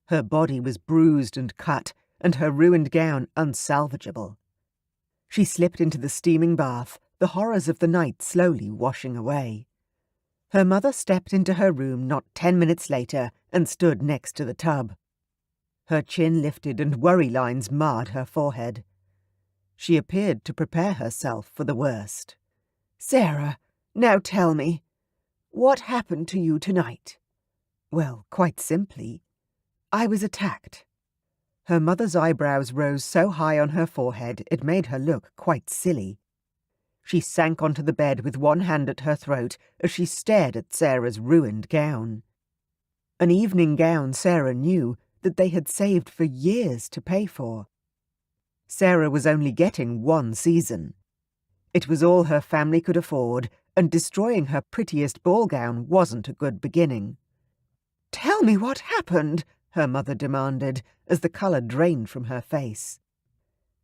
Her body was bruised and cut, and her ruined gown unsalvageable. She slipped into the steaming bath, the horrors of the night slowly washing away. Her mother stepped into her room not 10 minutes later and stood next to the tub. Her chin lifted and worry lines marred her forehead. She appeared to prepare herself for the worst. "Sarah, now tell me, what happened to you tonight?" "Well, quite simply, I was attacked." Her mother's eyebrows rose so high on her forehead it made her look quite silly. She sank onto the bed with one hand at her throat as she stared at Sarah's ruined gown. An evening gown Sarah knew that they had saved for years to pay for. Sarah was only getting one season. It was all her family could afford, and destroying her prettiest ball gown wasn't a good beginning. "Tell me what happened," her mother demanded, as the colour drained from her face.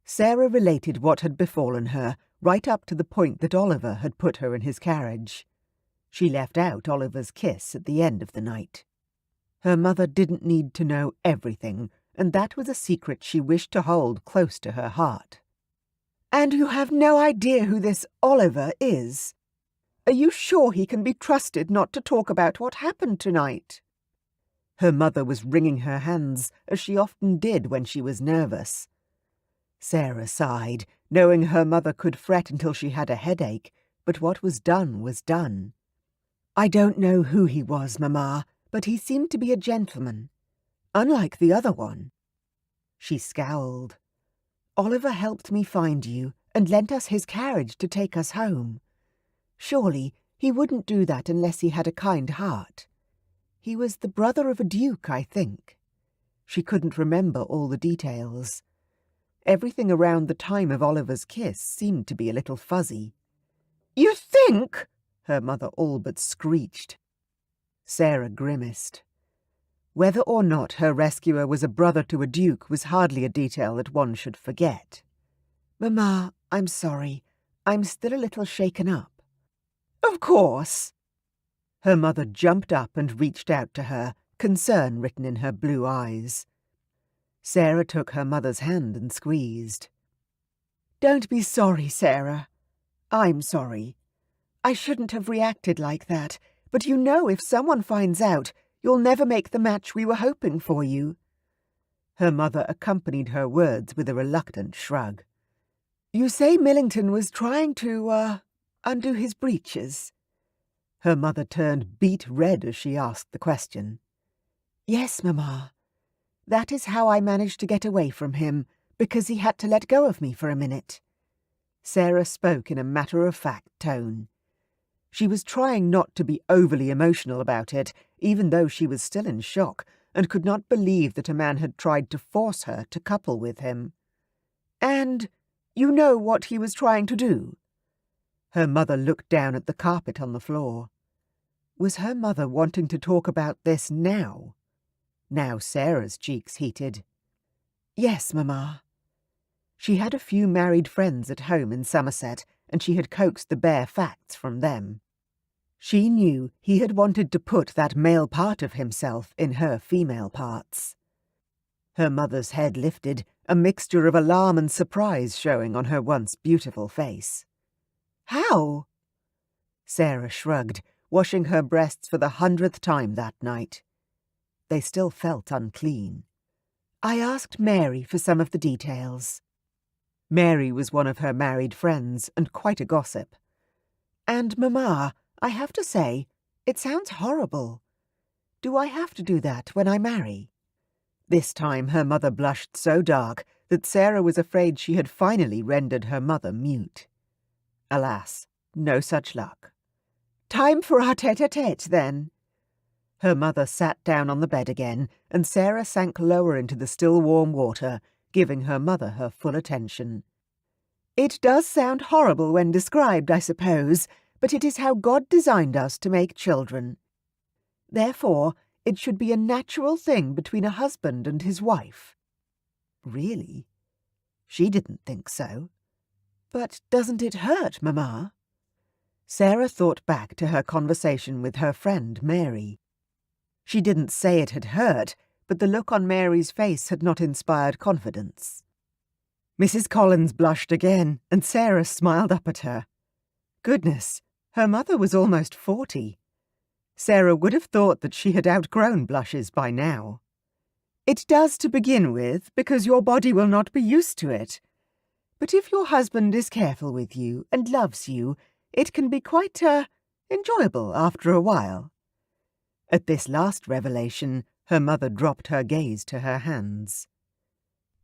Sarah related what had befallen her, right up to the point that Oliver had put her in his carriage. She left out Oliver's kiss at the end of the night. Her mother didn't need to know everything, and that was a secret she wished to hold close to her heart. "And you have no idea who this Oliver is? Are you sure he can be trusted not to talk about what happened tonight?" Her mother was wringing her hands, as she often did when she was nervous. Sarah sighed, knowing her mother could fret until she had a headache, but what was done was done. "I don't know who he was, Mamma, but he seemed to be a gentleman, unlike the other one." She scowled. "Oliver helped me find you and lent us his carriage to take us home. Surely he wouldn't do that unless he had a kind heart. He was the brother of a duke, I think." She couldn't remember all the details. Everything around the time of Oliver's kiss seemed to be a little fuzzy. "You think?" her mother all but screeched. Sarah grimaced. Whether or not her rescuer was a brother to a duke was hardly a detail that one should forget. "Mamma, I'm sorry. I'm still a little shaken up." "Of course." Her mother jumped up and reached out to her, concern written in her blue eyes. Sarah took her mother's hand and squeezed. "Don't be sorry, Sarah. I'm sorry. I shouldn't have reacted like that, but you know if someone finds out, you'll never make the match we were hoping for you." Her mother accompanied her words with a reluctant shrug. "You say Millington was trying to, undo his breeches?" Her mother turned beet red as she asked the question. Yes, Mamma. That is how I managed to get away from him, because he had to let go of me for a minute. Sarah spoke in a matter-of-fact tone. She was trying not to be overly emotional about it, even though she was still in shock and could not believe that a man had tried to force her to couple with him. And you know what he was trying to do? Her mother looked down at the carpet on the floor. Was her mother wanting to talk about this now? Now Sarah's cheeks heated. Yes, Mamma. She had a few married friends at home in Somerset, and she had coaxed the bare facts from them. She knew he had wanted to put that male part of himself in her female parts. Her mother's head lifted, a mixture of alarm and surprise showing on her once beautiful face. How? Sarah shrugged, washing her breasts for the 100th time that night. They still felt unclean. I asked Mary for some of the details. Mary was one of her married friends and quite a gossip. And, Mamma, I have to say, it sounds horrible. Do I have to do that when I marry? This time her mother blushed so dark that Sarah was afraid she had finally rendered her mother mute. Alas, no such luck. Time for our tête-à-tête, then. Her mother sat down on the bed again, and Sarah sank lower into the still warm water, giving her mother her full attention. It does sound horrible when described, I suppose, but it is how God designed us to make children. Therefore, it should be a natural thing between a husband and his wife. Really? She didn't think so. But doesn't it hurt, Mamma? Sarah thought back to her conversation with her friend Mary. She didn't say it had hurt, but the look on Mary's face had not inspired confidence. Mrs. Collins blushed again, and Sarah smiled up at her. Goodness, her mother was almost 40. Sarah would have thought that she had outgrown blushes by now. It does to begin with, because your body will not be used to it. But if your husband is careful with you and loves you, it can be quite, enjoyable after a while. At this last revelation, her mother dropped her gaze to her hands.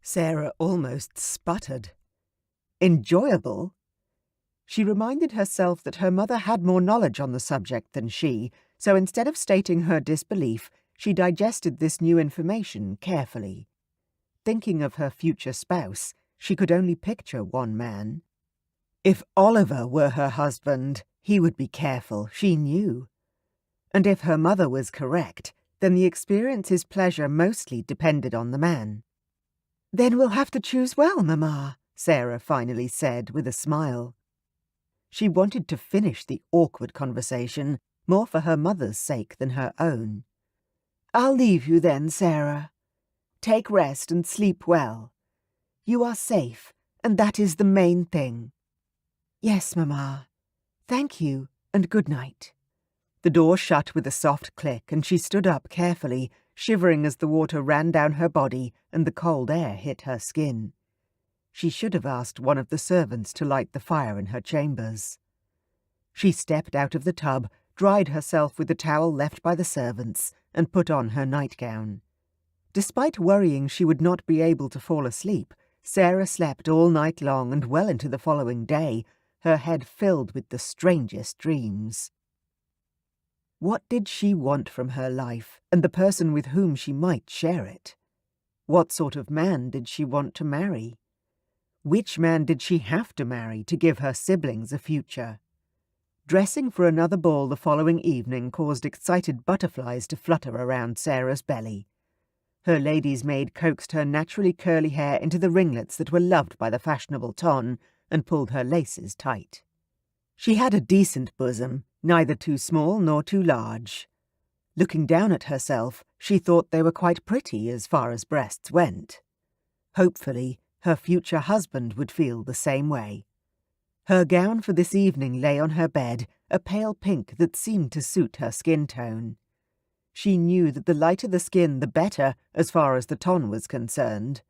Sarah almost sputtered. Enjoyable? She reminded herself that her mother had more knowledge on the subject than she, so instead of stating her disbelief, she digested this new information carefully. Thinking of her future spouse, she could only picture one man. If Oliver were her husband, he would be careful, she knew. And if her mother was correct, then the experience's pleasure mostly depended on the man. Then we'll have to choose well, Mamma, Sarah finally said with a smile. She wanted to finish the awkward conversation, more for her mother's sake than her own. I'll leave you then, Sarah. Take rest and sleep well. You are safe, and that is the main thing. Yes, Mamma. Thank you, and good night. The door shut with a soft click, and she stood up carefully, shivering as the water ran down her body and the cold air hit her skin. She should have asked one of the servants to light the fire in her chambers. She stepped out of the tub, dried herself with the towel left by the servants, and put on her nightgown. Despite worrying she would not be able to fall asleep, Sarah slept all night long and well into the following day, her head filled with the strangest dreams. What did she want from her life, and the person with whom she might share it? What sort of man did she want to marry? Which man did she have to marry to give her siblings a future? Dressing for another ball the following evening caused excited butterflies to flutter around Sarah's belly. Her lady's maid coaxed her naturally curly hair into the ringlets that were loved by the fashionable ton and pulled her laces tight. She had a decent bosom, neither too small nor too large. Looking down at herself, she thought they were quite pretty as far as breasts went. Hopefully, her future husband would feel the same way. Her gown for this evening lay on her bed, a pale pink that seemed to suit her skin tone. She knew that the lighter the skin, the better, as far as the ton was concerned.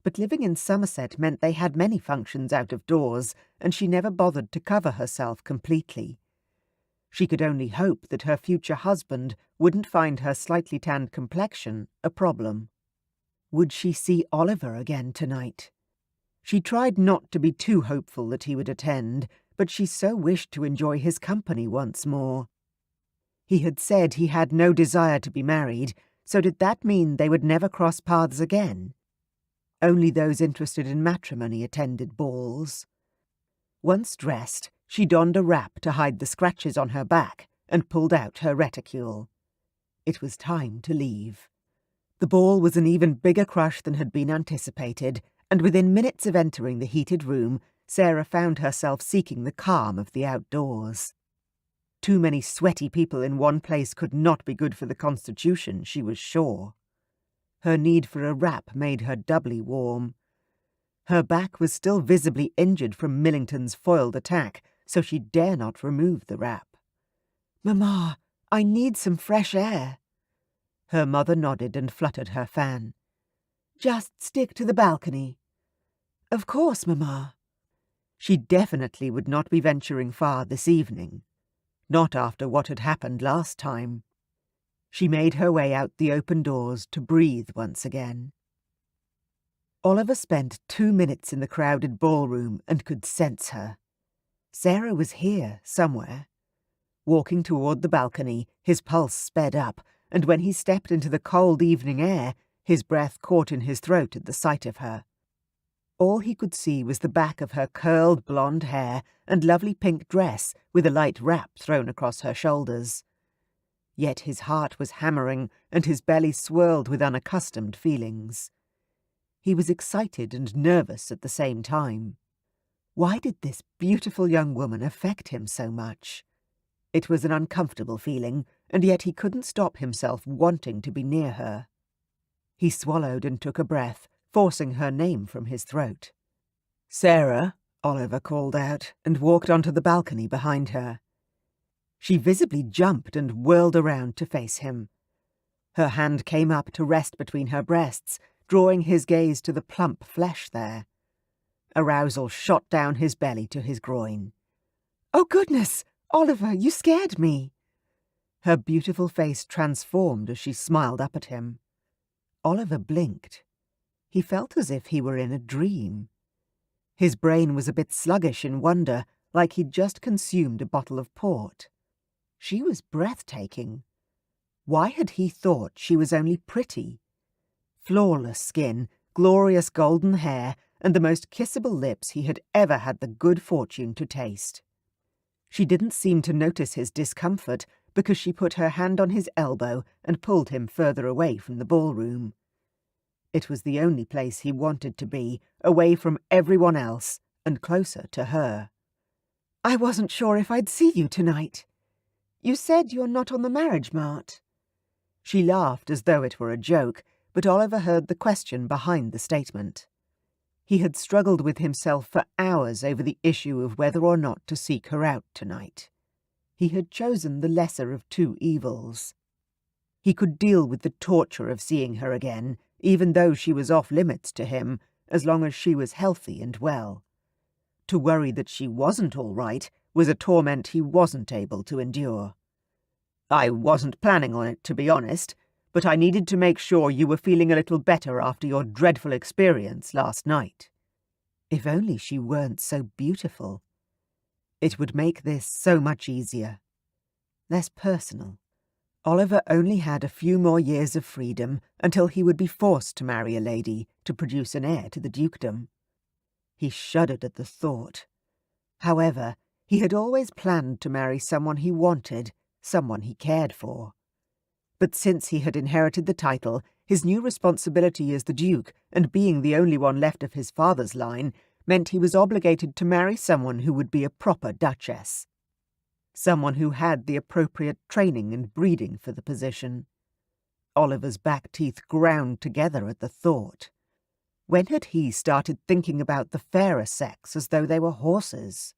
But living in Somerset meant they had many functions out of doors, and she never bothered to cover herself completely. She could only hope that her future husband wouldn't find her slightly tanned complexion a problem. Would she see Oliver again tonight? She tried not to be too hopeful that he would attend, but she so wished to enjoy his company once more. He had said he had no desire to be married, so did that mean they would never cross paths again? Only those interested in matrimony attended balls. Once dressed, she donned a wrap to hide the scratches on her back and pulled out her reticule. It was time to leave. The ball was an even bigger crush than had been anticipated, and within minutes of entering the heated room, Sarah found herself seeking the calm of the outdoors. Too many sweaty people in one place could not be good for the constitution, she was sure. Her need for a wrap made her doubly warm. Her back was still visibly injured from Millington's foiled attack, so she dare not remove the wrap. "Mamma, I need some fresh air." Her mother nodded and fluttered her fan. "Just stick to the balcony." "Of course, Mamma." She definitely would not be venturing far this evening. Not after what had happened last time. She made her way out the open doors to breathe once again. Oliver spent 2 minutes in the crowded ballroom and could sense her. Sarah was here somewhere. Walking toward the balcony, his pulse sped up, and when he stepped into the cold evening air, his breath caught in his throat at the sight of her. All he could see was the back of her curled blonde hair and lovely pink dress with a light wrap thrown across her shoulders. Yet his heart was hammering and his belly swirled with unaccustomed feelings. He was excited and nervous at the same time. Why did this beautiful young woman affect him so much? It was an uncomfortable feeling, and yet he couldn't stop himself wanting to be near her. He swallowed and took a breath, forcing her name from his throat. "Sarah," Oliver called out, and walked onto the balcony behind her. She visibly jumped and whirled around to face him. Her hand came up to rest between her breasts, drawing his gaze to the plump flesh there. Arousal shot down his belly to his groin. "Oh, goodness! Oliver, you scared me!" Her beautiful face transformed as she smiled up at him. Oliver blinked. He felt as if he were in a dream. His brain was a bit sluggish in wonder, like he'd just consumed a bottle of port. She was breathtaking. Why had he thought she was only pretty? Flawless skin, glorious golden hair, and the most kissable lips he had ever had the good fortune to taste. She didn't seem to notice his discomfort because she put her hand on his elbow and pulled him further away from the ballroom. It was the only place he wanted to be, away from everyone else and closer to her. "I wasn't sure if I'd see you tonight. You said you're not on the marriage mart." She laughed as though it were a joke, but Oliver heard the question behind the statement. He had struggled with himself for hours over the issue of whether or not to seek her out tonight. He had chosen the lesser of two evils. He could deal with the torture of seeing her again, even though she was off limits to him, as long as she was healthy and well. To worry that she wasn't all right was a torment he wasn't able to endure. "I wasn't planning on it, to be honest, but I needed to make sure you were feeling a little better after your dreadful experience last night." If only she weren't so beautiful. It would make this so much easier. Less personal. Oliver only had a few more years of freedom until he would be forced to marry a lady to produce an heir to the dukedom. He shuddered at the thought. However, he had always planned to marry someone he wanted, someone he cared for. But since he had inherited the title, his new responsibility as the Duke, and being the only one left of his father's line, meant he was obligated to marry someone who would be a proper duchess. Someone who had the appropriate training and breeding for the position. Oliver's back teeth ground together at the thought. When had he started thinking about the fairer sex as though they were horses?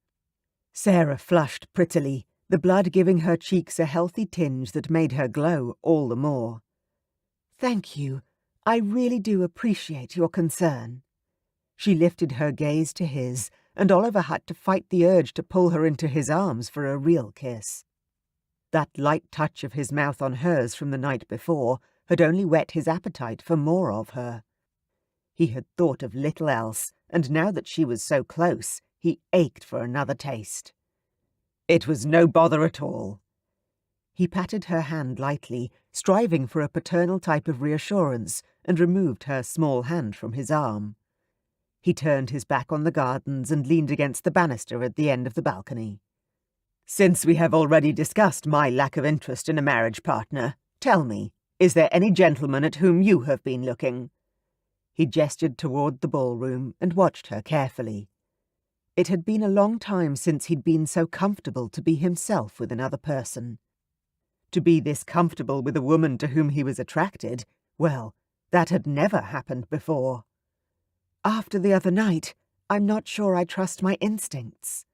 Sarah flushed prettily, the blood giving her cheeks a healthy tinge that made her glow all the more. "Thank you. I really do appreciate your concern." She lifted her gaze to his, and Oliver had to fight the urge to pull her into his arms for a real kiss. That light touch of his mouth on hers from the night before had only whet his appetite for more of her. He had thought of little else, and now that she was so close, he ached for another taste. It was no bother at all. He patted her hand lightly, striving for a paternal type of reassurance, and removed her small hand from his arm. He turned his back on the gardens and leaned against the banister at the end of the balcony. "Since we have already discussed my lack of interest in a marriage partner, tell me, is there any gentleman at whom you have been looking?" He gestured toward the ballroom and watched her carefully. It had been a long time since he'd been so comfortable to be himself with another person. To be this comfortable with a woman to whom he was attracted, well, that had never happened before. "After the other night, I'm not sure I trust my instincts."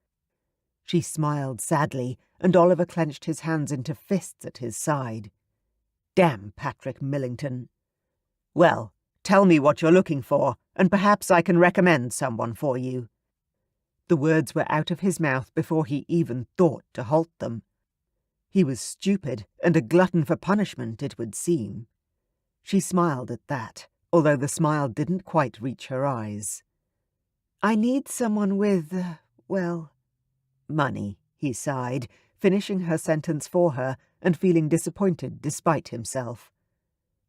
She smiled sadly, and Oliver clenched his hands into fists at his side. Damn Patrick Millington. "Well, tell me what you're looking for, and perhaps I can recommend someone for you." The words were out of his mouth before he even thought to halt them. He was stupid, and a glutton for punishment, it would seem. She smiled at that, although the smile didn't quite reach her eyes. "I need someone with, money," he sighed, finishing her sentence for her and feeling disappointed despite himself.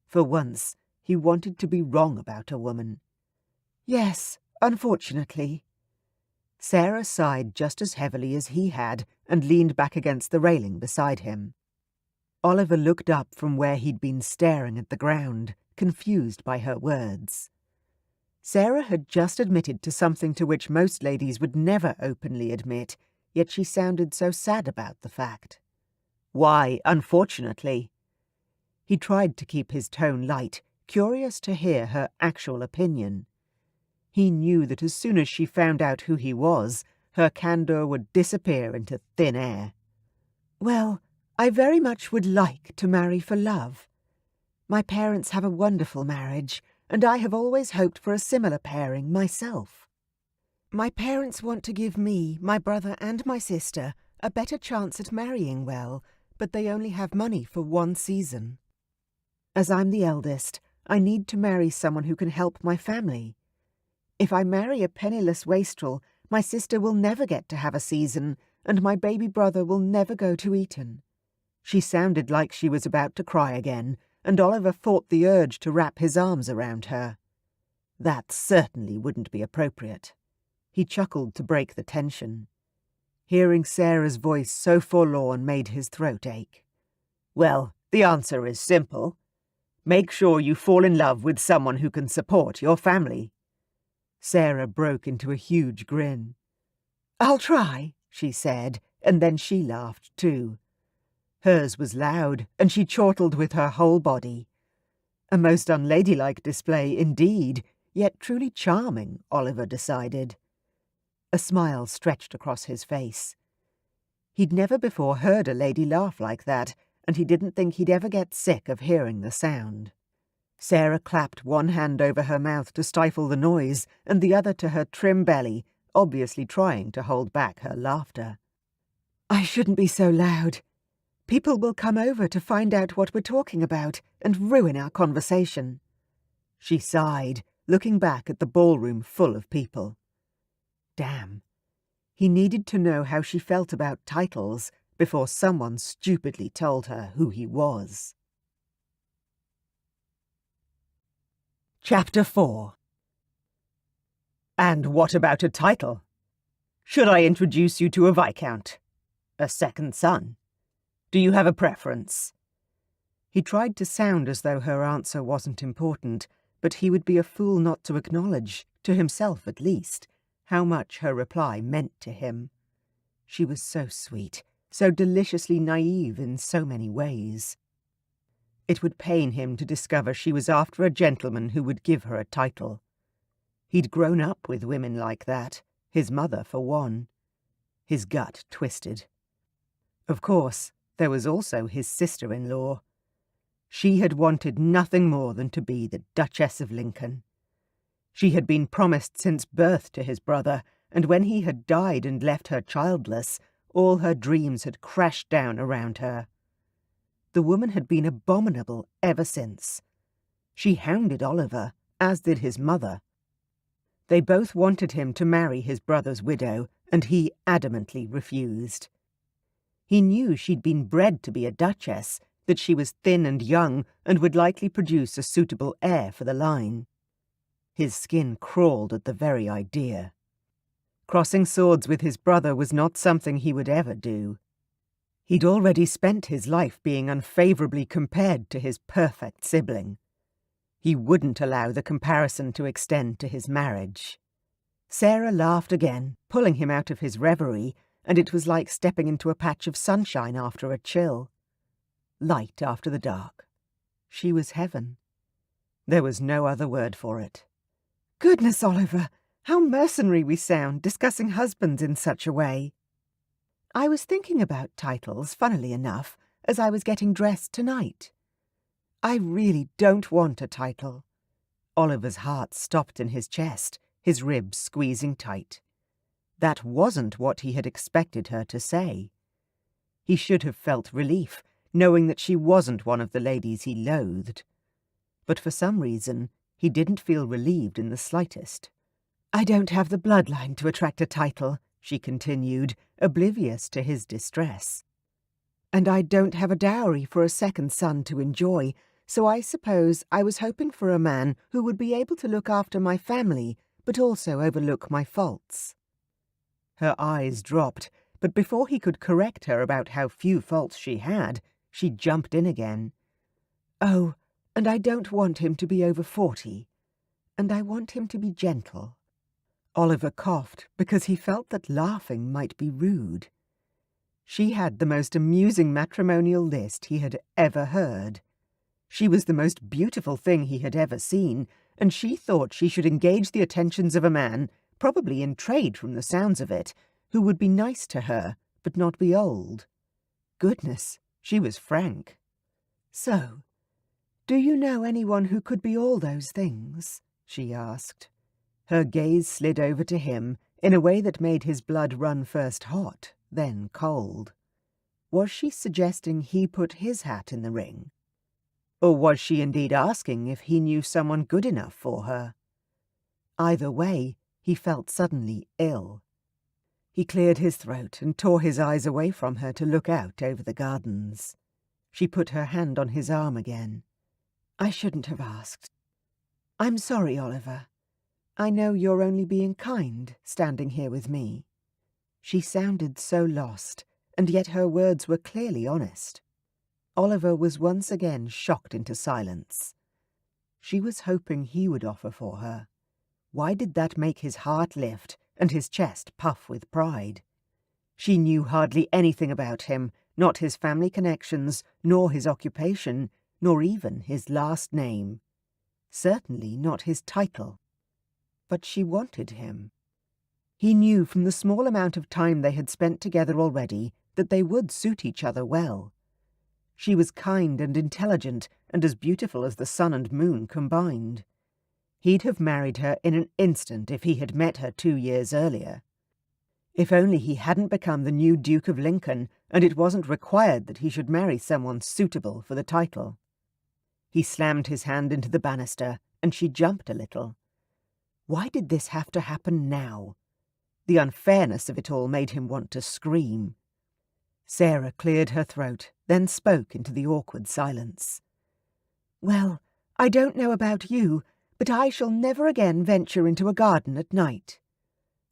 For once, he wanted to be wrong about a woman. "Yes, unfortunately." Sarah sighed just as heavily as he had and leaned back against the railing beside him. Oliver looked up from where he'd been staring at the ground, confused by her words. Sarah had just admitted to something to which most ladies would never openly admit, yet she sounded so sad about the fact. "Why, unfortunately?" He tried to keep his tone light, curious to hear her actual opinion. He knew that as soon as she found out who he was, her candour would disappear into thin air. "Well, I very much would like to marry for love. My parents have a wonderful marriage, and I have always hoped for a similar pairing myself. My parents want to give me, my brother and my sister, a better chance at marrying well, but they only have money for one season. As I'm the eldest, I need to marry someone who can help my family. If I marry a penniless wastrel, my sister will never get to have a season, and my baby brother will never go to Eton." She sounded like she was about to cry again, and Oliver fought the urge to wrap his arms around her. That certainly wouldn't be appropriate. He chuckled to break the tension. Hearing Sarah's voice so forlorn made his throat ache. "Well, the answer is simple. Make sure you fall in love with someone who can support your family." Sarah broke into a huge grin. "I'll try," she said, and then she laughed too. Hers was loud, and she chortled with her whole body. A most unladylike display indeed, yet truly charming, Oliver decided. A smile stretched across his face. He'd never before heard a lady laugh like that, and he didn't think he'd ever get sick of hearing the sound. Sarah clapped one hand over her mouth to stifle the noise, and the other to her trim belly, obviously trying to hold back her laughter. "I shouldn't be so loud. People will come over to find out what we're talking about and ruin our conversation." She sighed, looking back at the ballroom full of people. Damn. He needed to know how she felt about titles before someone stupidly told her who he was. Chapter 4. "And what about a title? Should I introduce you to a viscount? A second son? Do you have a preference?" He tried to sound as though her answer wasn't important, but he would be a fool not to acknowledge, to himself at least, how much her reply meant to him. She was so sweet, so deliciously naive in so many ways. It would pain him to discover she was after a gentleman who would give her a title. He'd grown up with women like that, his mother for one. His gut twisted. Of course, there was also his sister-in-law. She had wanted nothing more than to be the Duchess of Lincoln. She had been promised since birth to his brother, and when he had died and left her childless, all her dreams had crashed down around her. the woman had been abominable ever since. She hounded Oliver, as did his mother. They both wanted him to marry his brother's widow, and he adamantly refused. He knew she'd been bred to be a duchess, that she was thin and young and would likely produce a suitable heir for the line. His skin crawled at the very idea. Crossing swords with his brother was not something he would ever do. He'd already spent his life being unfavourably compared to his perfect sibling. He wouldn't allow the comparison to extend to his marriage. Sarah laughed again, pulling him out of his reverie, and it was like stepping into a patch of sunshine after a chill. Light after the dark. She was heaven. There was no other word for it. "Goodness, Oliver, how mercenary we sound, discussing husbands in such a way." "I was thinking about titles, funnily enough, as I was getting dressed tonight. I really don't want a title." Oliver's heart stopped in his chest, his ribs squeezing tight. That wasn't what he had expected her to say. He should have felt relief, knowing that she wasn't one of the ladies he loathed. But for some reason, he didn't feel relieved in the slightest. "I don't have the bloodline to attract a title," she continued, oblivious to his distress. "And I don't have a dowry for a second son to enjoy, so I suppose I was hoping for a man who would be able to look after my family, but also overlook my faults." Her eyes dropped, but before he could correct her about how few faults she had, she jumped in again. "Oh, and I don't want him to be over 40. And I want him to be gentle." Oliver coughed because he felt that laughing might be rude. She had the most amusing matrimonial list he had ever heard. She was the most beautiful thing he had ever seen, and she thought she should engage the attentions of a man, probably in trade from the sounds of it, who would be nice to her, but not be old. Goodness, she was frank. "So, do you know anyone who could be all those things?" she asked. Her gaze slid over to him in a way that made his blood run first hot, then cold. Was she suggesting he put his hat in the ring? Or was she indeed asking if he knew someone good enough for her? Either way, he felt suddenly ill. He cleared his throat and tore his eyes away from her to look out over the gardens. She put her hand on his arm again. "I shouldn't have asked. I'm sorry, Oliver. I know you're only being kind, standing here with me." She sounded so lost, and yet her words were clearly honest. Oliver was once again shocked into silence. She was hoping he would offer for her. Why did that make his heart lift and his chest puff with pride? She knew hardly anything about him, not his family connections, nor his occupation, nor even his last name. Certainly not his title. But she wanted him. He knew from the small amount of time they had spent together already that they would suit each other well. She was kind and intelligent and as beautiful as the sun and moon combined. He'd have married her in an instant if he had met her 2 years earlier. If only he hadn't become the new Duke of Lincoln and it wasn't required that he should marry someone suitable for the title. He slammed his hand into the banister and she jumped a little. Why did this have to happen now? The unfairness of it all made him want to scream. Sarah cleared her throat, then spoke into the awkward silence. "Well, I don't know about you, but I shall never again venture into a garden at night."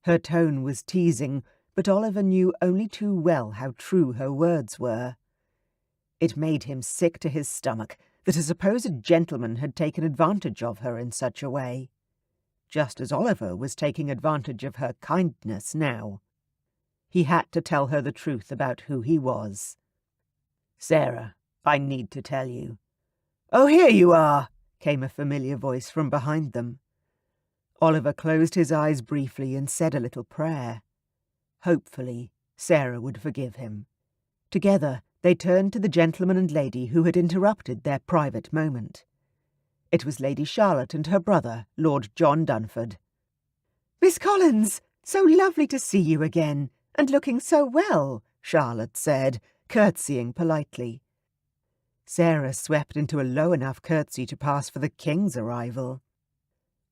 Her tone was teasing, but Oliver knew only too well how true her words were. It made him sick to his stomach that a supposed gentleman had taken advantage of her in such a way. Just as Oliver was taking advantage of her kindness now. He had to tell her the truth about who he was. "Sarah, I need to tell you." "Oh, here you are," came a familiar voice from behind them. Oliver closed his eyes briefly and said a little prayer. Hopefully, Sarah would forgive him. Together, they turned to the gentleman and lady who had interrupted their private moment. It was Lady Charlotte and her brother, Lord John Dunford. "Miss Collins, so lovely to see you again, and looking so well," Charlotte said, curtsying politely. Sarah swept into a low enough curtsy to pass for the king's arrival.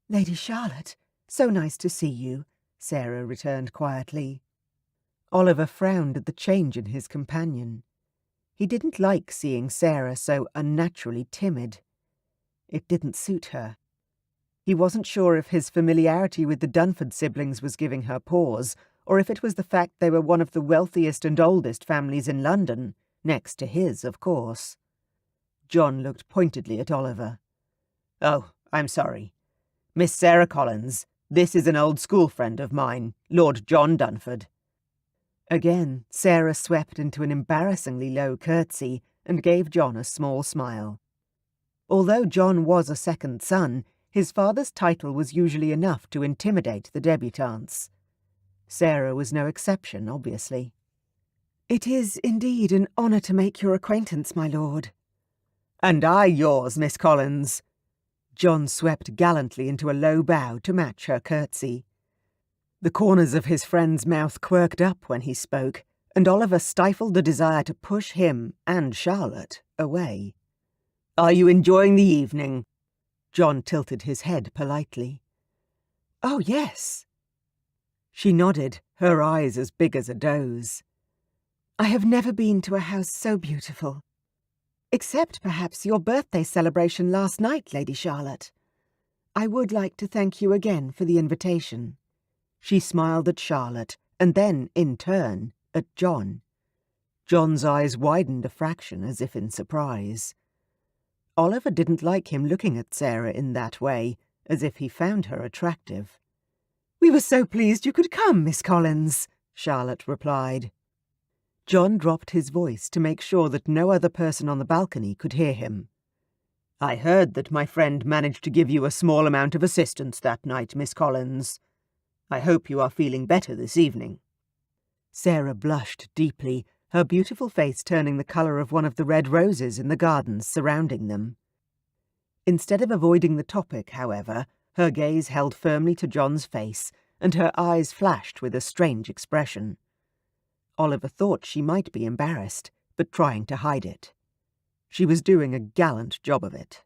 "Lady Charlotte, so nice to see you," Sarah returned quietly. Oliver frowned at the change in his companion. He didn't like seeing Sarah so unnaturally timid. It didn't suit her. He wasn't sure if his familiarity with the Dunford siblings was giving her pause, or if it was the fact they were one of the wealthiest and oldest families in London, next to his, of course. John looked pointedly at Oliver. "Oh, I'm sorry. Miss Sarah Collins, this is an old school friend of mine, Lord John Dunford." Again, Sarah swept into an embarrassingly low curtsy and gave John a small smile. Although John was a second son, his father's title was usually enough to intimidate the debutantes. Sarah was no exception, obviously. "It is indeed an honour to make your acquaintance, my lord." "And I yours, Miss Collins." John swept gallantly into a low bow to match her curtsy. The corners of his friend's mouth quirked up when he spoke, and Oliver stifled the desire to push him and Charlotte away. "Are you enjoying the evening?" John tilted his head politely. "Oh, yes." She nodded, her eyes as big as a doe's. "I have never been to a house so beautiful. Except, perhaps, your birthday celebration last night, Lady Charlotte. I would like to thank you again for the invitation." She smiled at Charlotte, and then, in turn, at John. John's eyes widened a fraction, as if in surprise. Oliver didn't like him looking at Sarah in that way, as if he found her attractive. "We were so pleased you could come, Miss Collins," Charlotte replied. John dropped his voice to make sure that no other person on the balcony could hear him. "I heard that my friend managed to give you a small amount of assistance that night, Miss Collins. I hope you are feeling better this evening." Sarah blushed deeply, her beautiful face turning the colour of one of the red roses in the gardens surrounding them. Instead of avoiding the topic, however, her gaze held firmly to John's face, and her eyes flashed with a strange expression. Oliver thought she might be embarrassed, but trying to hide it. She was doing a gallant job of it.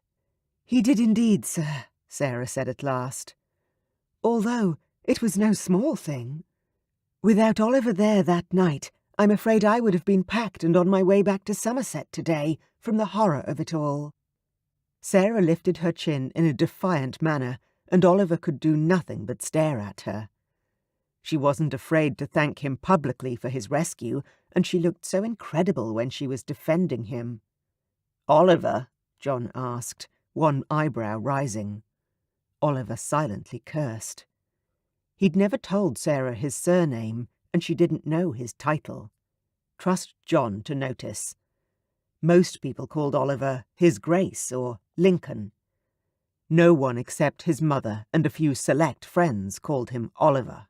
"He did indeed, sir," Sarah said at last. "Although it was no small thing. Without Oliver there that night, I'm afraid I would have been packed and on my way back to Somerset today from the horror of it all." Sarah lifted her chin in a defiant manner, and Oliver could do nothing but stare at her. She wasn't afraid to thank him publicly for his rescue, and she looked so incredible when she was defending him. "Oliver?" John asked, one eyebrow rising. Oliver silently cursed. He'd never told Sarah his surname, and she didn't know his title. Trust John to notice. Most people called Oliver His Grace or Lincoln. No one except his mother and a few select friends called him Oliver.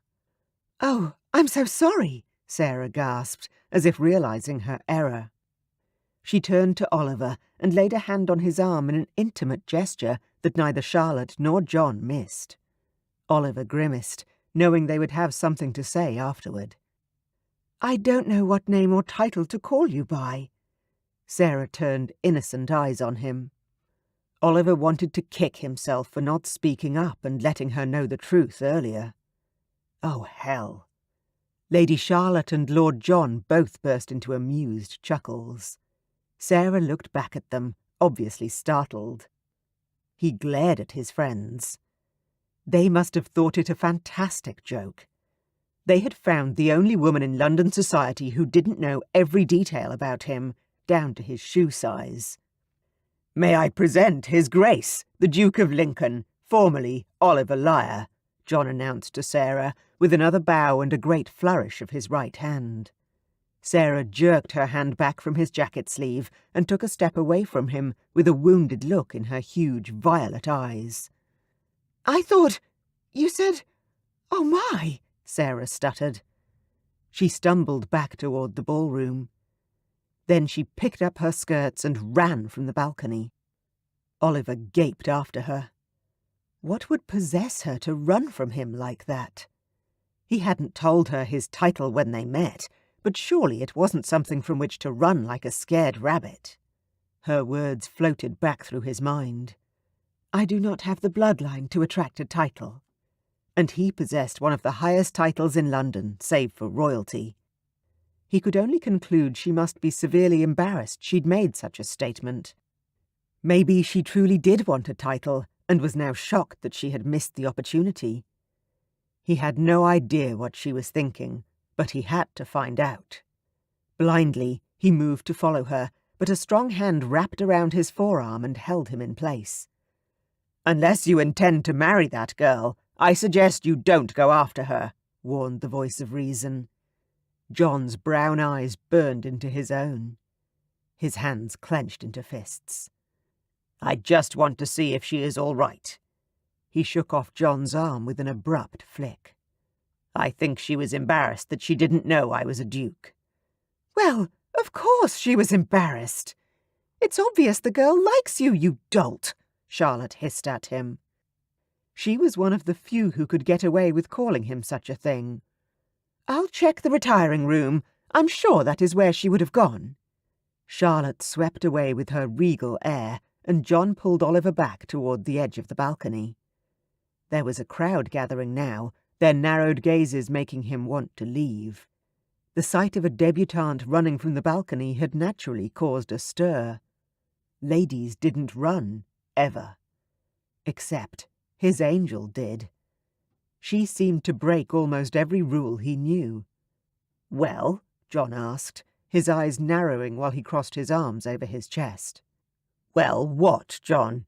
"Oh, I'm so sorry," Sarah gasped, as if realizing her error. She turned to Oliver and laid a hand on his arm in an intimate gesture that neither Charlotte nor John missed. Oliver grimaced, knowing they would have something to say afterward. "I don't know what name or title to call you by." Sarah turned innocent eyes on him. Oliver wanted to kick himself for not speaking up and letting her know the truth earlier. Oh, hell. Lady Charlotte and Lord John both burst into amused chuckles. Sarah looked back at them, obviously startled. He glared at his friends. They must have thought it a fantastic joke. They had found the only woman in London society who didn't know every detail about him, down to his shoe size. "May I present His Grace, the Duke of Lincoln, formerly Oliver Lyre," John announced to Sarah, with another bow and a great flourish of his right hand. Sarah jerked her hand back from his jacket sleeve and took a step away from him with a wounded look in her huge violet eyes. "I thought you said, oh my," Sarah stuttered. She stumbled back toward the ballroom. Then she picked up her skirts and ran from the balcony. Oliver gaped after her. What would possess her to run from him like that? He hadn't told her his title when they met, but surely it wasn't something from which to run like a scared rabbit. Her words floated back through his mind. I do not have the bloodline to attract a title. And he possessed one of the highest titles in London, save for royalty. He could only conclude she must be severely embarrassed she'd made such a statement. Maybe she truly did want a title, and was now shocked that she had missed the opportunity. He had no idea what she was thinking, but he had to find out. Blindly, he moved to follow her, but a strong hand wrapped around his forearm and held him in place. "Unless you intend to marry that girl, I suggest you don't go after her," warned the voice of reason. John's brown eyes burned into his own. His hands clenched into fists. "I just want to see if she is all right." He shook off John's arm with an abrupt flick. "I think she was embarrassed that she didn't know I was a duke." "Well, of course she was embarrassed. It's obvious the girl likes you, you dolt," Charlotte hissed at him. She was one of the few who could get away with calling him such a thing. "I'll check the retiring room. I'm sure that is where she would have gone." Charlotte swept away with her regal air, and John pulled Oliver back toward the edge of the balcony. There was a crowd gathering now, their narrowed gazes making him want to leave. The sight of a debutante running from the balcony had naturally caused a stir. Ladies didn't run, ever. Except his angel did. She seemed to break almost every rule he knew. "Well?" John asked, his eyes narrowing while he crossed his arms over his chest. "Well, what, John?"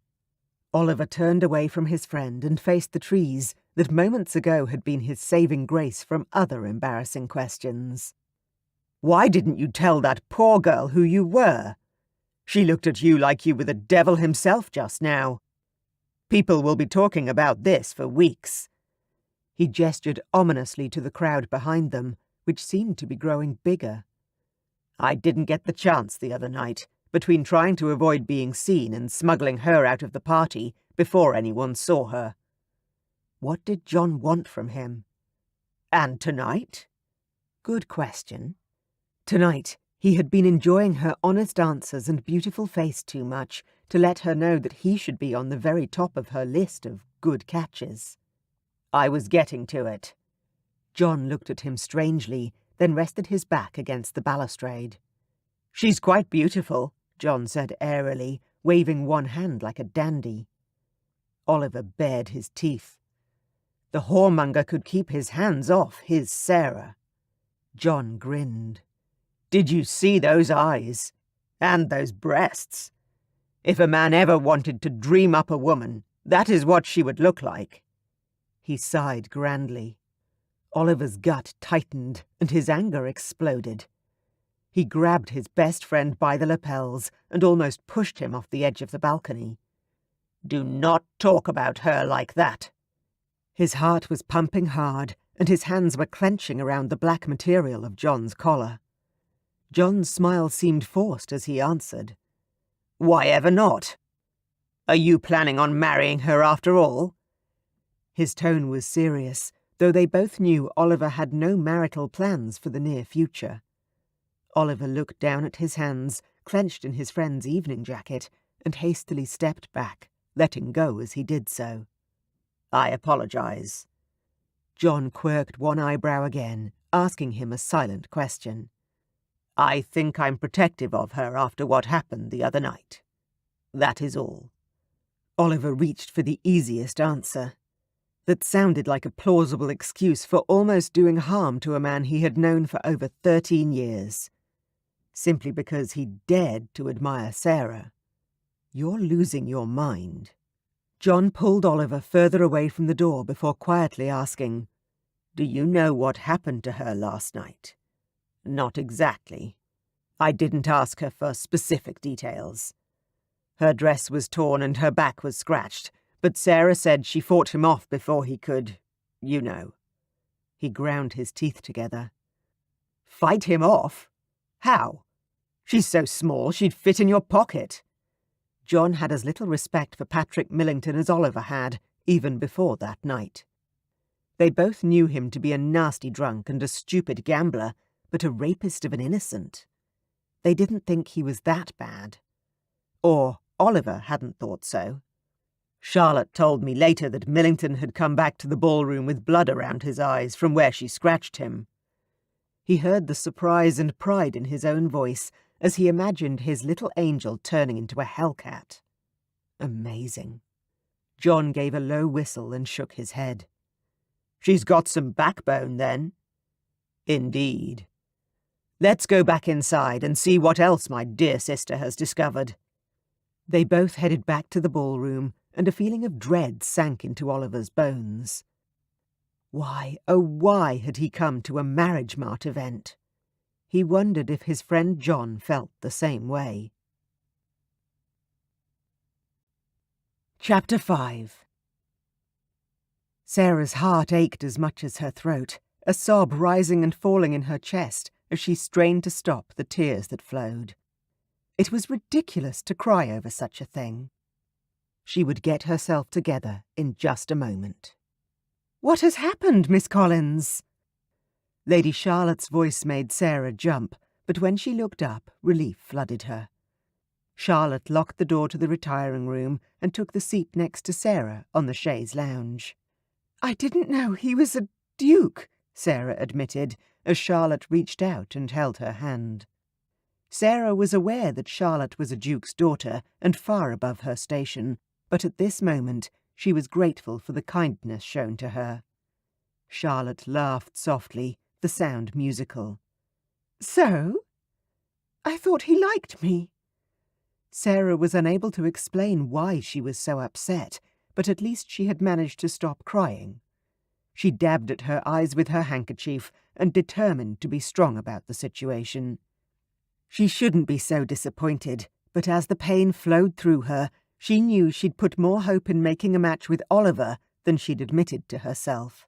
Oliver turned away from his friend and faced the trees that moments ago had been his saving grace from other embarrassing questions. "Why didn't you tell that poor girl who you were? She looked at you like you were the devil himself just now. People will be talking about this for weeks." He gestured ominously to the crowd behind them, which seemed to be growing bigger. "I didn't get the chance the other night, between trying to avoid being seen and smuggling her out of the party before anyone saw her." What did John want from him? "And tonight?" Good question. Tonight, he had been enjoying her honest answers and beautiful face too much to let her know that he should be on the very top of her list of good catches. "I was getting to it." John looked at him strangely, then rested his back against the balustrade. "She's quite beautiful," John said airily, waving one hand like a dandy. Oliver bared his teeth. The whoremonger could keep his hands off his Sarah. John grinned. "Did you see those eyes? And those breasts? If a man ever wanted to dream up a woman, that is what she would look like." He sighed grandly. Oliver's gut tightened and his anger exploded. He grabbed his best friend by the lapels and almost pushed him off the edge of the balcony. "Do not talk about her like that." His heart was pumping hard, and his hands were clenching around the black material of John's collar. John's smile seemed forced as he answered. "Why ever not? Are you planning on marrying her after all?" His tone was serious, though they both knew Oliver had no marital plans for the near future. Oliver looked down at his hands, clenched in his friend's evening jacket, and hastily stepped back, letting go as he did so. "I apologize." John quirked one eyebrow again, asking him a silent question. "I think I'm protective of her after what happened the other night. That is all." Oliver reached for the easiest answer. That sounded like a plausible excuse for almost doing harm to a man he had known for over 13 years. Simply because he dared to admire Sarah. You're losing your mind. John pulled Oliver further away from the door before quietly asking, "Do you know what happened to her last night?" "Not exactly. I didn't ask her for specific details. Her dress was torn and her back was scratched, but Sarah said she fought him off before he could, you know." He ground his teeth together. "Fight him off? How? She's so small she'd fit in your pocket." John had as little respect for Patrick Millington as Oliver had, even before that night. They both knew him to be a nasty drunk and a stupid gambler, but a rapist of an innocent. They didn't think he was that bad. Or Oliver hadn't thought so. Charlotte told me later that Millington had come back to the ballroom with blood around his eyes from where she scratched him. He heard the surprise and pride in his own voice as he imagined his little angel turning into a hellcat. Amazing. John gave a low whistle and shook his head. She's got some backbone, then. Indeed. Let's go back inside and see what else my dear sister has discovered. They both headed back to the ballroom, and a feeling of dread sank into Oliver's bones. Why, oh why had he come to a marriage mart event? He wondered if his friend John felt the same way. Chapter 5. Sarah's heart ached as much as her throat, a sob rising and falling in her chest as she strained to stop the tears that flowed. It was ridiculous to cry over such a thing. She would get herself together in just a moment. "What has happened, Miss Collins?" Lady Charlotte's voice made Sarah jump, but when she looked up, relief flooded her. Charlotte locked the door to the retiring room and took the seat next to Sarah on the chaise lounge. "I didn't know he was a duke," Sarah admitted, as Charlotte reached out and held her hand. Sarah was aware that Charlotte was a duke's daughter and far above her station, but at this moment she was grateful for the kindness shown to her. Charlotte laughed softly, the sound musical. "So? I thought he liked me." Sarah was unable to explain why she was so upset, but at least she had managed to stop crying. She dabbed at her eyes with her handkerchief and determined to be strong about the situation. She shouldn't be so disappointed, but as the pain flowed through her, she knew she'd put more hope in making a match with Oliver than she'd admitted to herself.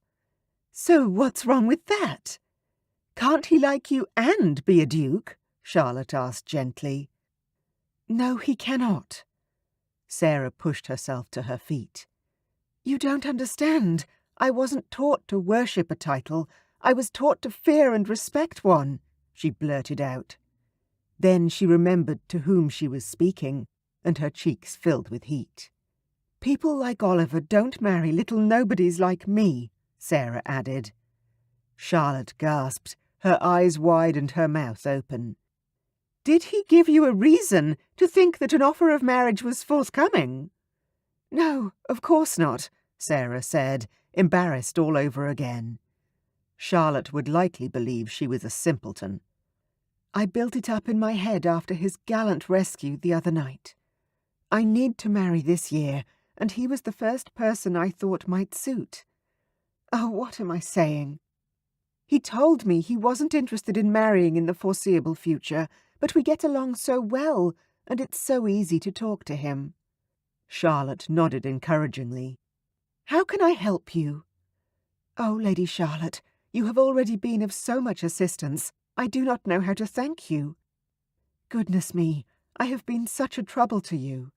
"So what's wrong with that? Can't he like you and be a duke?" Charlotte asked gently. "No, he cannot." Sarah pushed herself to her feet. "You don't understand. I wasn't taught to worship a title. I was taught to fear and respect one," she blurted out. Then she remembered to whom she was speaking, and her cheeks filled with heat. "People like Oliver don't marry little nobodies like me," Sarah added. Charlotte gasped, her eyes wide and her mouth open. "Did he give you a reason to think that an offer of marriage was forthcoming?" "No, of course not," Sarah said, embarrassed all over again. Charlotte would likely believe she was a simpleton. "I built it up in my head after his gallant rescue the other night. I need to marry this year, and he was the first person I thought might suit. Oh, what am I saying? He told me he wasn't interested in marrying in the foreseeable future, but we get along so well, and it's so easy to talk to him." Charlotte nodded encouragingly. "How can I help you?" "Oh, Lady Charlotte, you have already been of so much assistance. I do not know how to thank you." "Goodness me, I have been such a trouble to you."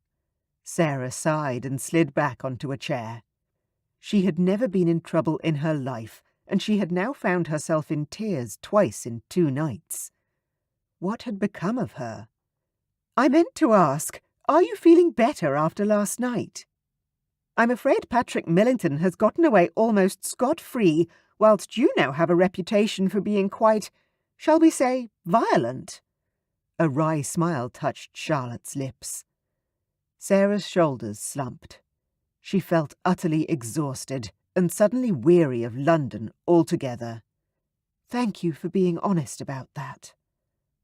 Sarah sighed and slid back onto a chair. She had never been in trouble in her life, and she had now found herself in tears twice in 2 nights. What had become of her? "I meant to ask, are you feeling better after last night? I'm afraid Patrick Millington has gotten away almost scot-free, whilst you now have a reputation for being quite, shall we say, violent." A wry smile touched Charlotte's lips. Sarah's shoulders slumped. She felt utterly exhausted and suddenly weary of London altogether. "Thank you for being honest about that.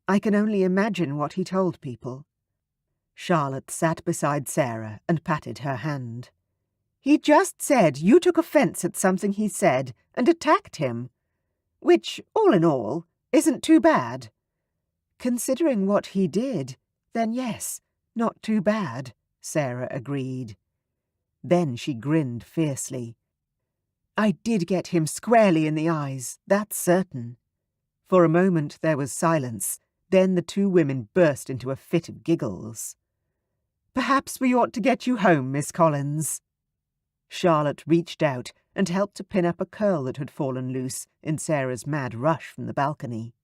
I can only imagine what he told people." Charlotte sat beside Sarah and patted her hand. "He just said you took offence at something he said and attacked him, which, all in all, isn't too bad. Considering what he did, then yes, not too bad," Sarah agreed. Then she grinned fiercely. "I did get him squarely in the eyes, that's certain." For a moment there was silence, then the 2 women burst into a fit of giggles. "Perhaps we ought to get you home, Miss Collins." Charlotte reached out and helped to pin up a curl that had fallen loose in Sarah's mad rush from the balcony.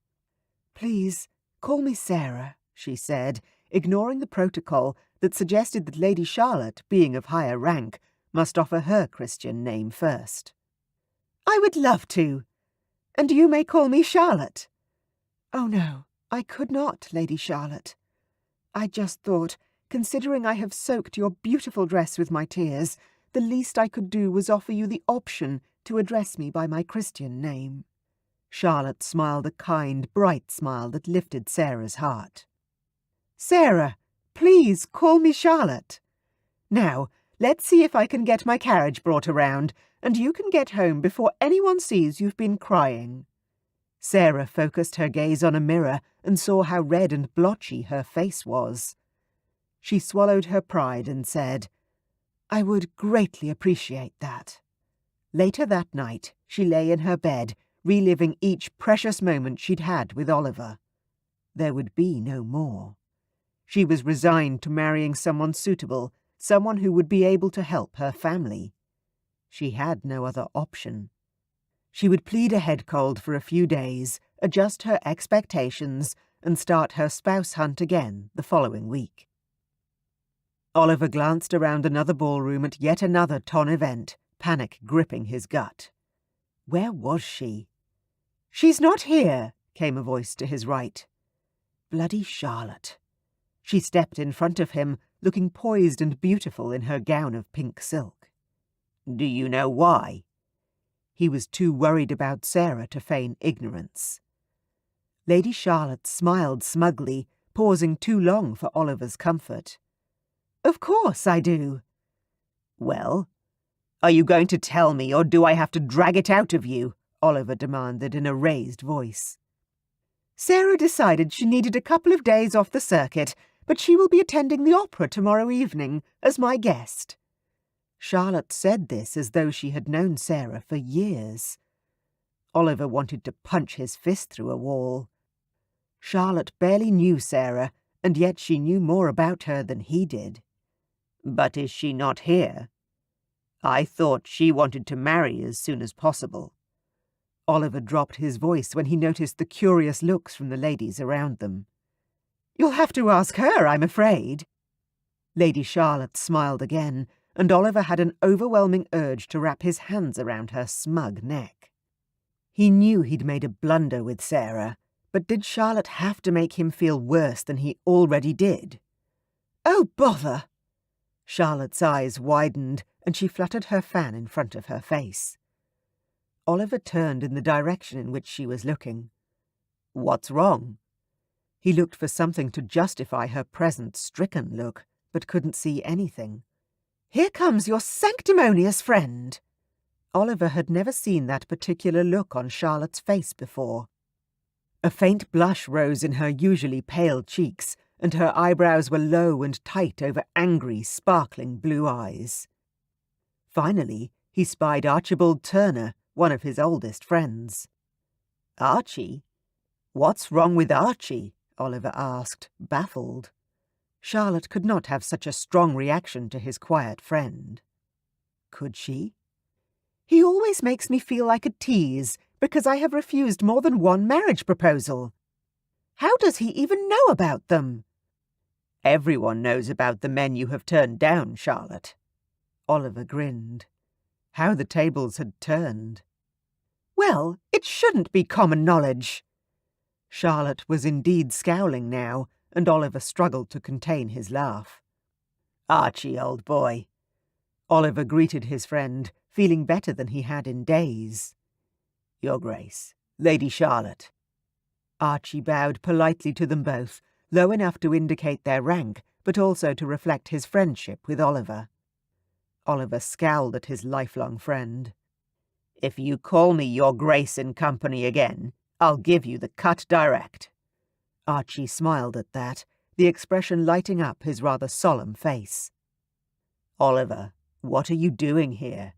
"Please, call me Sarah," she said, ignoring the protocol that suggested that Lady Charlotte, being of higher rank, must offer her Christian name first. "I would love to. And you may call me Charlotte." "Oh no, I could not, Lady Charlotte. I just thought, considering I have soaked your beautiful dress with my tears, the least I could do was offer you the option to address me by my Christian name." Charlotte smiled a kind, bright smile that lifted Sarah's heart. "Sarah, please call me Charlotte. Now, let's see if I can get my carriage brought around, and you can get home before anyone sees you've been crying." Sarah focused her gaze on a mirror and saw how red and blotchy her face was. She swallowed her pride and said, "I would greatly appreciate that." Later that night, she lay in her bed, reliving each precious moment she'd had with Oliver. There would be no more. She was resigned to marrying someone suitable, someone who would be able to help her family. She had no other option. She would plead a head cold for a few days, adjust her expectations, and start her spouse hunt again the following week. Oliver glanced around another ballroom at yet another Ton event, panic gripping his gut. Where was she? "She's not here," came a voice to his right. Bloody Charlotte. She stepped in front of him, looking poised and beautiful in her gown of pink silk. "Do you know why?" He was too worried about Sarah to feign ignorance. Lady Charlotte smiled smugly, pausing too long for Oliver's comfort. "Of course I do." "Well, are you going to tell me, or do I have to drag it out of you?" Oliver demanded in a raised voice. "Sarah decided she needed a couple of days off the circuit, but she will be attending the opera tomorrow evening as my guest." Charlotte said this as though she had known Sarah for years. Oliver wanted to punch his fist through a wall. Charlotte barely knew Sarah, and yet she knew more about her than he did. "But is she not here? I thought she wanted to marry as soon as possible." Oliver dropped his voice when he noticed the curious looks from the ladies around them. "You'll have to ask her, I'm afraid." Lady Charlotte smiled again, and Oliver had an overwhelming urge to wrap his hands around her smug neck. He knew he'd made a blunder with Sarah, but did Charlotte have to make him feel worse than he already did? "Oh, bother!" Charlotte's eyes widened, and she fluttered her fan in front of her face. Oliver turned in the direction in which she was looking. "What's wrong?" He looked for something to justify her present stricken look, but couldn't see anything. "Here comes your sanctimonious friend." Oliver had never seen that particular look on Charlotte's face before. A faint blush rose in her usually pale cheeks, and her eyebrows were low and tight over angry, sparkling blue eyes. Finally, he spied Archibald Turner, one of his oldest friends. "Archie? What's wrong with Archie?" Oliver asked, baffled. Charlotte could not have such a strong reaction to his quiet friend. Could she? "He always makes me feel like a tease, because I have refused more than one marriage proposal. How does he even know about them?" "Everyone knows about the men you have turned down, Charlotte." Oliver grinned. How the tables had turned. "Well, it shouldn't be common knowledge." Charlotte was indeed scowling now, and Oliver struggled to contain his laugh. "Archie, old boy." Oliver greeted his friend, feeling better than he had in days. "Your Grace, Lady Charlotte." Archie bowed politely to them both, low enough to indicate their rank, but also to reflect his friendship with Oliver. Oliver scowled at his lifelong friend. "If you call me Your Grace in company again, I'll give you the cut direct." Archie smiled at that, the expression lighting up his rather solemn face. "Oliver, what are you doing here?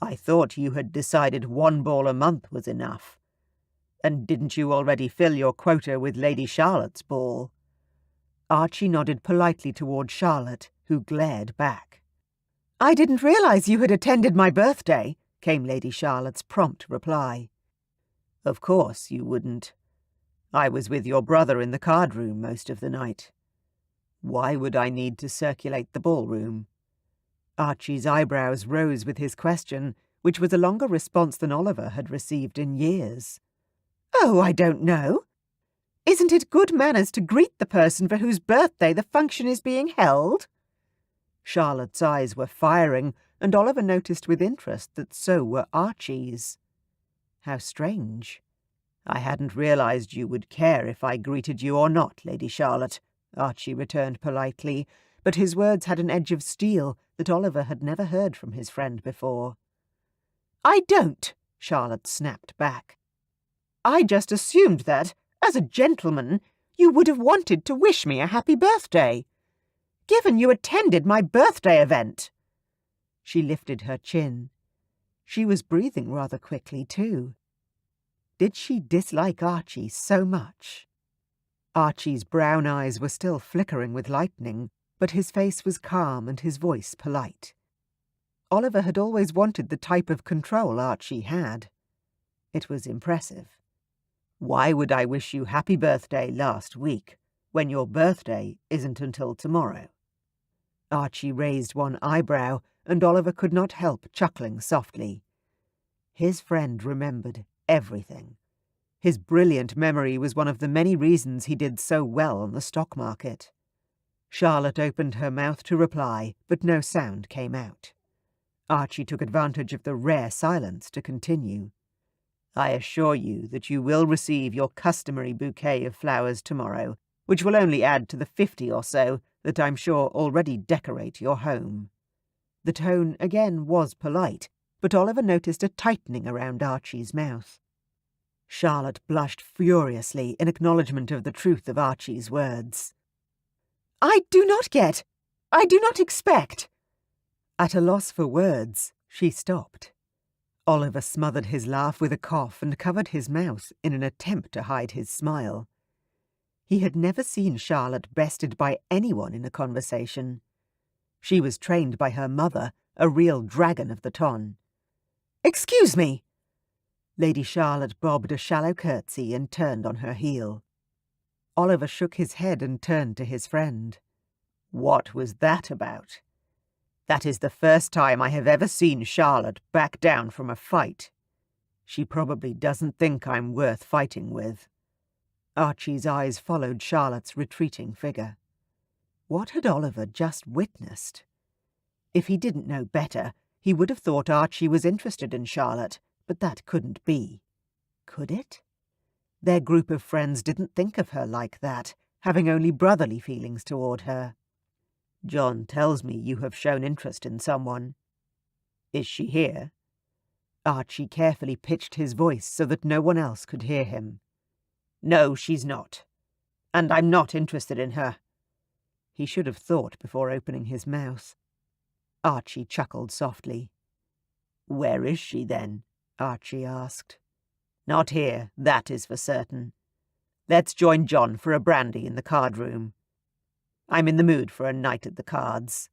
I thought you had decided one ball a month was enough. And didn't you already fill your quota with Lady Charlotte's ball?" Archie nodded politely toward Charlotte, who glared back. "I didn't realize you had attended my birthday," came Lady Charlotte's prompt reply. "Of course you wouldn't. I was with your brother in the card room most of the night." Why would I need to circulate the ballroom? Archie's eyebrows rose with his question, which was a longer response than Oliver had received in years. Oh, I don't know. Isn't it good manners to greet the person for whose birthday the function is being held? Charlotte's eyes were firing, and Oliver noticed with interest that so were Archie's. How strange. I hadn't realized you would care if I greeted you or not, Lady Charlotte, Archie returned politely, but his words had an edge of steel that Oliver had never heard from his friend before. I don't, Charlotte snapped back. I just assumed that, as a gentleman, you would have wanted to wish me a happy birthday, given you attended my birthday event. She lifted her chin. She was breathing rather quickly, too. Did she dislike Archie so much? Archie's brown eyes were still flickering with lightning, but his face was calm and his voice polite. Oliver had always wanted the type of control Archie had. It was impressive. Why would I wish you happy birthday last week, when your birthday isn't until tomorrow? Archie raised one eyebrow, and Oliver could not help chuckling softly. His friend remembered everything. His brilliant memory was one of the many reasons he did so well on the stock market. Charlotte opened her mouth to reply, but no sound came out. Archie took advantage of the rare silence to continue. I assure you that you will receive your customary bouquet of flowers tomorrow, which will only add to the 50 or so that I'm sure already decorate your home. The tone again was polite, but Oliver noticed a tightening around Archie's mouth. Charlotte blushed furiously in acknowledgement of the truth of Archie's words. I do not expect. At a loss for words, she stopped. Oliver smothered his laugh with a cough and covered his mouth in an attempt to hide his smile. He had never seen Charlotte bested by anyone in a conversation. She was trained by her mother, a real dragon of the ton. Excuse me. Lady Charlotte bobbed a shallow curtsy and turned on her heel. Oliver shook his head and turned to his friend. What was that about? That is the first time I have ever seen Charlotte back down from a fight. She probably doesn't think I'm worth fighting with. Archie's eyes followed Charlotte's retreating figure. What had Oliver just witnessed? If he didn't know better, he would have thought Archie was interested in Charlotte, but that couldn't be. Could it? Their group of friends didn't think of her like that, having only brotherly feelings toward her. John tells me you have shown interest in someone. Is she here? Archie carefully pitched his voice so that no one else could hear him. No, she's not. And I'm not interested in her. He should have thought before opening his mouth. Archie chuckled softly. Where is she, then? Archie asked. Not here, that is for certain. Let's join John for a brandy in the card room. I'm in the mood for a night at the cards.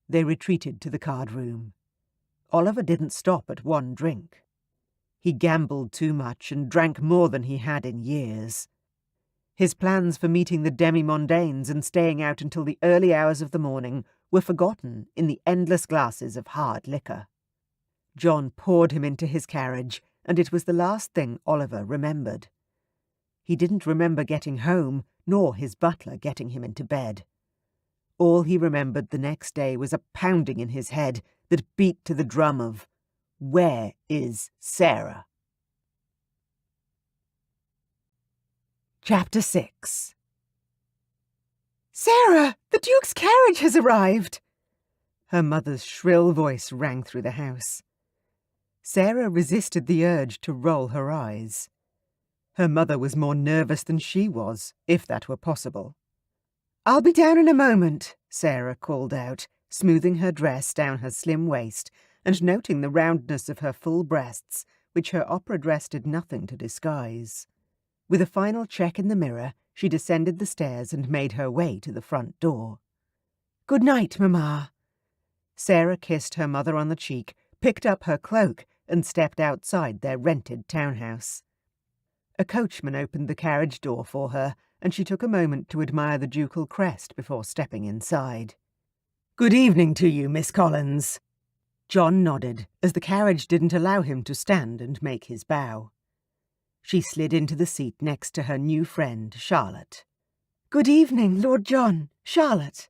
They retreated to the card room. Oliver didn't stop at one drink. He gambled too much and drank more than he had in years. His plans for meeting the demi-mondaines and staying out until the early hours of the morning were forgotten in the endless glasses of hard liquor. John poured him into his carriage, and it was the last thing Oliver remembered. He didn't remember getting home, nor his butler getting him into bed. All he remembered the next day was a pounding in his head that beat to the drum of, Where is Sarah? Chapter 6. Sarah, the Duke's carriage has arrived! Her mother's shrill voice rang through the house. Sarah resisted the urge to roll her eyes. Her mother was more nervous than she was, if that were possible. I'll be down in a moment, Sarah called out, smoothing her dress down her slim waist and noting the roundness of her full breasts, which her opera dress did nothing to disguise. With a final check in the mirror, she descended the stairs and made her way to the front door. Good night, Mamma. Sarah kissed her mother on the cheek, picked up her cloak, and stepped outside their rented townhouse. A coachman opened the carriage door for her, and she took a moment to admire the ducal crest before stepping inside. "Good evening to you, Miss Collins." John nodded, as the carriage didn't allow him to stand and make his bow. She slid into the seat next to her new friend, Charlotte. "Good evening, Lord John, Charlotte."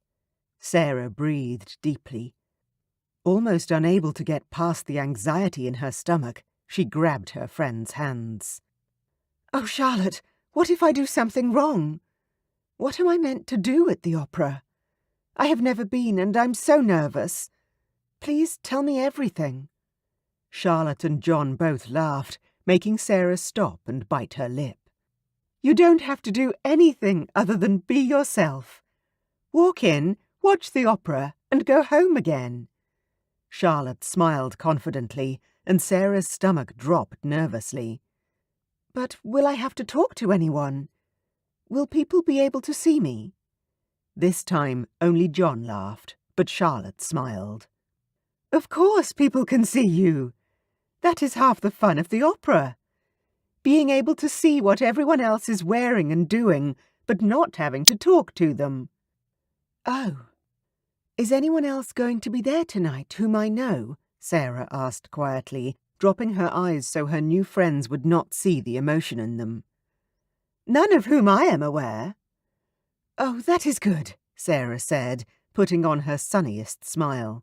Sarah breathed deeply. Almost unable to get past the anxiety in her stomach, she grabbed her friend's hands. "Oh, Charlotte, what if I do something wrong? What am I meant to do at the opera? I have never been, and I'm so nervous. Please tell me everything." Charlotte and John both laughed, making Sarah stop and bite her lip. "You don't have to do anything other than be yourself. Walk in, watch the opera, and go home again." Charlotte smiled confidently, and Sarah's stomach dropped nervously. "But will I have to talk to anyone? Will people be able to see me?" This time only John laughed, but Charlotte smiled. "Of course people can see you. That is half the fun of the opera. Being able to see what everyone else is wearing and doing, but not having to talk to them." "Oh. Is anyone else going to be there tonight whom I know?" Sarah asked quietly, dropping her eyes so her new friends would not see the emotion in them. "None of whom I am aware." "Oh, that is good," Sarah said, putting on her sunniest smile.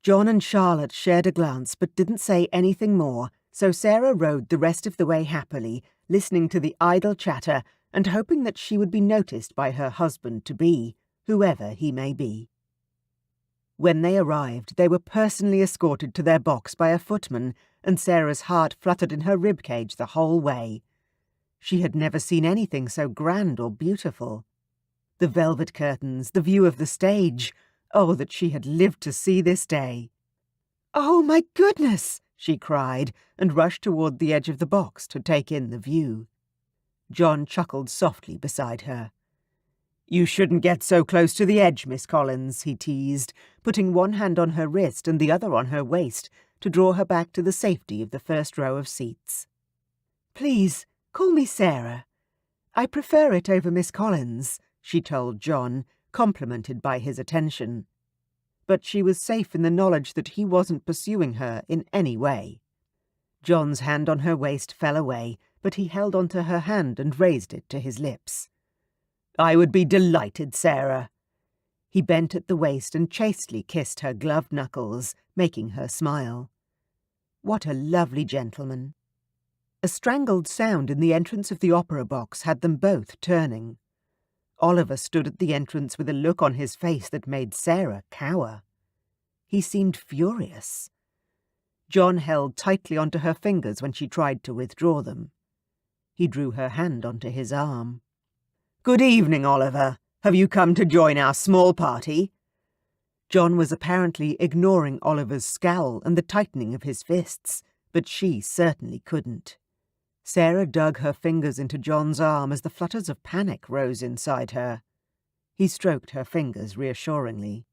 John and Charlotte shared a glance but didn't say anything more, so Sarah rode the rest of the way happily, listening to the idle chatter and hoping that she would be noticed by her husband-to-be, whoever he may be. When they arrived, they were personally escorted to their box by a footman, and Sarah's heart fluttered in her ribcage the whole way. She had never seen anything so grand or beautiful. The velvet curtains, the view of the stage. Oh, that she had lived to see this day. "Oh, my goodness!" she cried, and rushed toward the edge of the box to take in the view. John chuckled softly beside her. "You shouldn't get so close to the edge, Miss Collins," he teased, putting one hand on her wrist and the other on her waist to draw her back to the safety of the first row of seats. "Please, call me Sarah. I prefer it over Miss Collins," she told John, complimented by his attention. But she was safe in the knowledge that he wasn't pursuing her in any way. John's hand on her waist fell away, but he held onto her hand and raised it to his lips. "I would be delighted, Sarah." He bent at the waist and chastely kissed her gloved knuckles, making her smile. What a lovely gentleman. A strangled sound in the entrance of the opera box had them both turning. Oliver stood at the entrance with a look on his face that made Sarah cower. He seemed furious. John held tightly onto her fingers when she tried to withdraw them. He drew her hand onto his arm. "Good evening, Oliver. Have you come to join our small party?" John was apparently ignoring Oliver's scowl and the tightening of his fists, but she certainly couldn't. Sarah dug her fingers into John's arm as the flutters of panic rose inside her. He stroked her fingers reassuringly.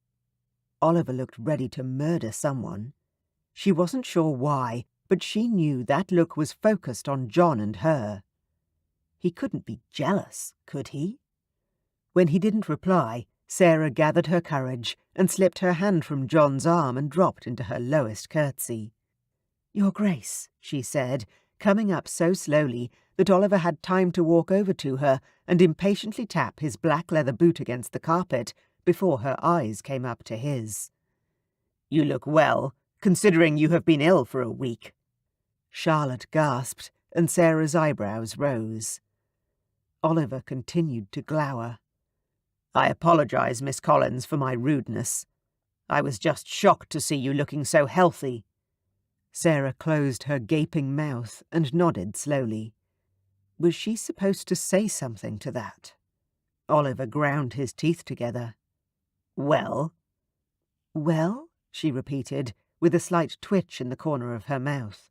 Oliver looked ready to murder someone. She wasn't sure why, but she knew that look was focused on John and her. He couldn't be jealous, could he? When he didn't reply, Sarah gathered her courage and slipped her hand from John's arm and dropped into her lowest curtsy. "Your Grace," she said, coming up so slowly that Oliver had time to walk over to her and impatiently tap his black leather boot against the carpet before her eyes came up to his. "You look well, considering you have been ill for a week." Charlotte gasped, and Sarah's eyebrows rose. Oliver continued to glower. "I apologize, Miss Collins, for my rudeness. I was just shocked to see you looking so healthy." Sarah closed her gaping mouth and nodded slowly. Was she supposed to say something to that? Oliver ground his teeth together. "Well?" "Well?" she repeated, with a slight twitch in the corner of her mouth.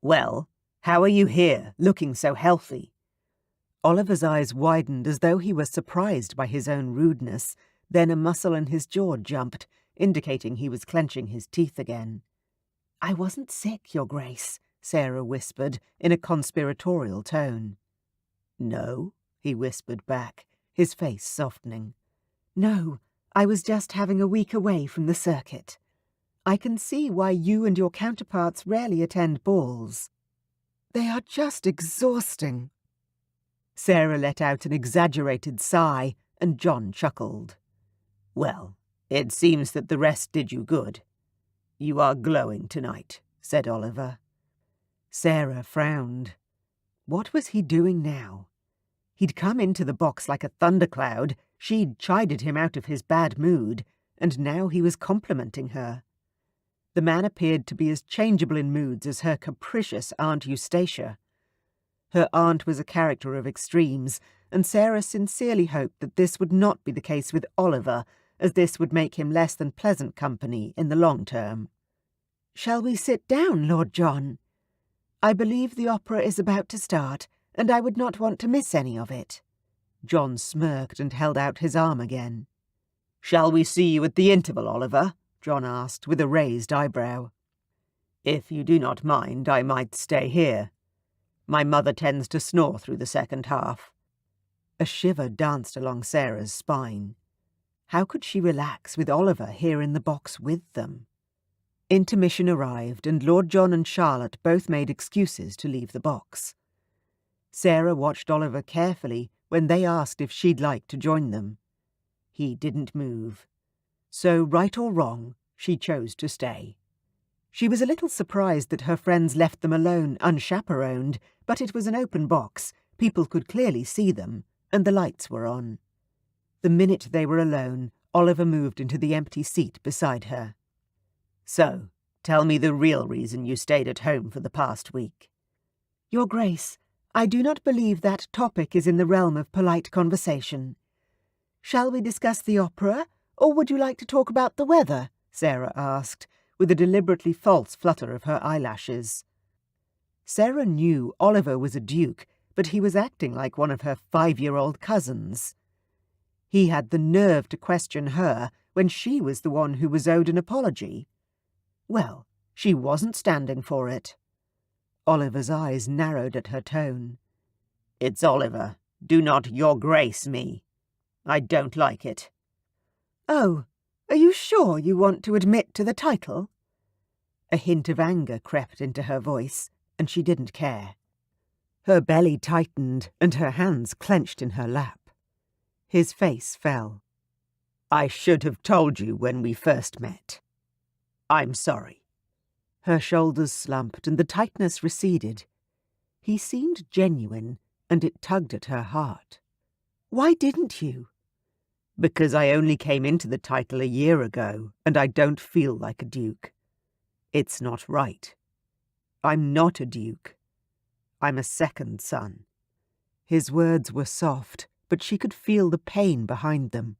"Well, how are you here, looking so healthy?" Oliver's eyes widened as though he were surprised by his own rudeness, then a muscle in his jaw jumped, indicating he was clenching his teeth again. "I wasn't sick, Your Grace," Sarah whispered in a conspiratorial tone. "No?" he whispered back, his face softening. "No, I was just having a week away from the circuit. I can see why you and your counterparts rarely attend balls. They are just exhausting." Sarah let out an exaggerated sigh, and John chuckled. "Well, it seems that the rest did you good. You are glowing tonight," said Oliver. Sarah frowned. What was he doing now? He'd come into the box like a thundercloud, she'd chided him out of his bad mood, and now he was complimenting her. The man appeared to be as changeable in moods as her capricious Aunt Eustacia. Her aunt was a character of extremes, and Sarah sincerely hoped that this would not be the case with Oliver, as this would make him less than pleasant company in the long term. "Shall we sit down, Lord John? I believe the opera is about to start, and I would not want to miss any of it." John smirked and held out his arm again. "Shall we see you at the interval, Oliver?" John asked, with a raised eyebrow. "If you do not mind, I might stay here. My mother tends to snore through the second half." A shiver danced along Sarah's spine. How could she relax with Oliver here in the box with them? Intermission arrived, and Lord John and Charlotte both made excuses to leave the box. Sarah watched Oliver carefully when they asked if she'd like to join them. He didn't move. So, right or wrong, she chose to stay. She was a little surprised that her friends left them alone, unchaperoned, but it was an open box, people could clearly see them, and the lights were on. The minute they were alone, Oliver moved into the empty seat beside her. "So, tell me the real reason you stayed at home for the past week." "Your Grace, I do not believe that topic is in the realm of polite conversation. Shall we discuss the opera, or would you like to talk about the weather?" Sarah asked, with a deliberately false flutter of her eyelashes. Sarah knew Oliver was a duke, but he was acting like one of her 5-year-old cousins. He had the nerve to question her when she was the one who was owed an apology. Well, she wasn't standing for it. Oliver's eyes narrowed at her tone. "It's Oliver. Do not your grace me. I don't like it." "Oh, are you sure you want to admit to the title?" A hint of anger crept into her voice, and she didn't care. Her belly tightened, and her hands clenched in her lap. His face fell. "I should have told you when we first met. I'm sorry." Her shoulders slumped, and the tightness receded. He seemed genuine, and it tugged at her heart. "Why didn't you?" "Because I only came into the title a year ago, and I don't feel like a duke. It's not right. I'm not a duke. I'm a second son." His words were soft, but she could feel the pain behind them.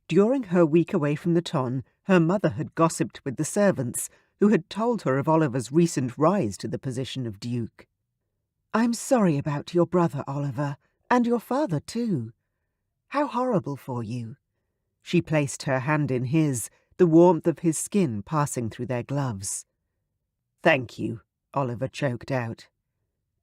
During her week away from the ton, her mother had gossiped with the servants, who had told her of Oliver's recent rise to the position of duke. "I'm sorry about your brother, Oliver, and your father too. How horrible for you." She placed her hand in his, the warmth of his skin passing through their gloves. "Thank you," Oliver choked out.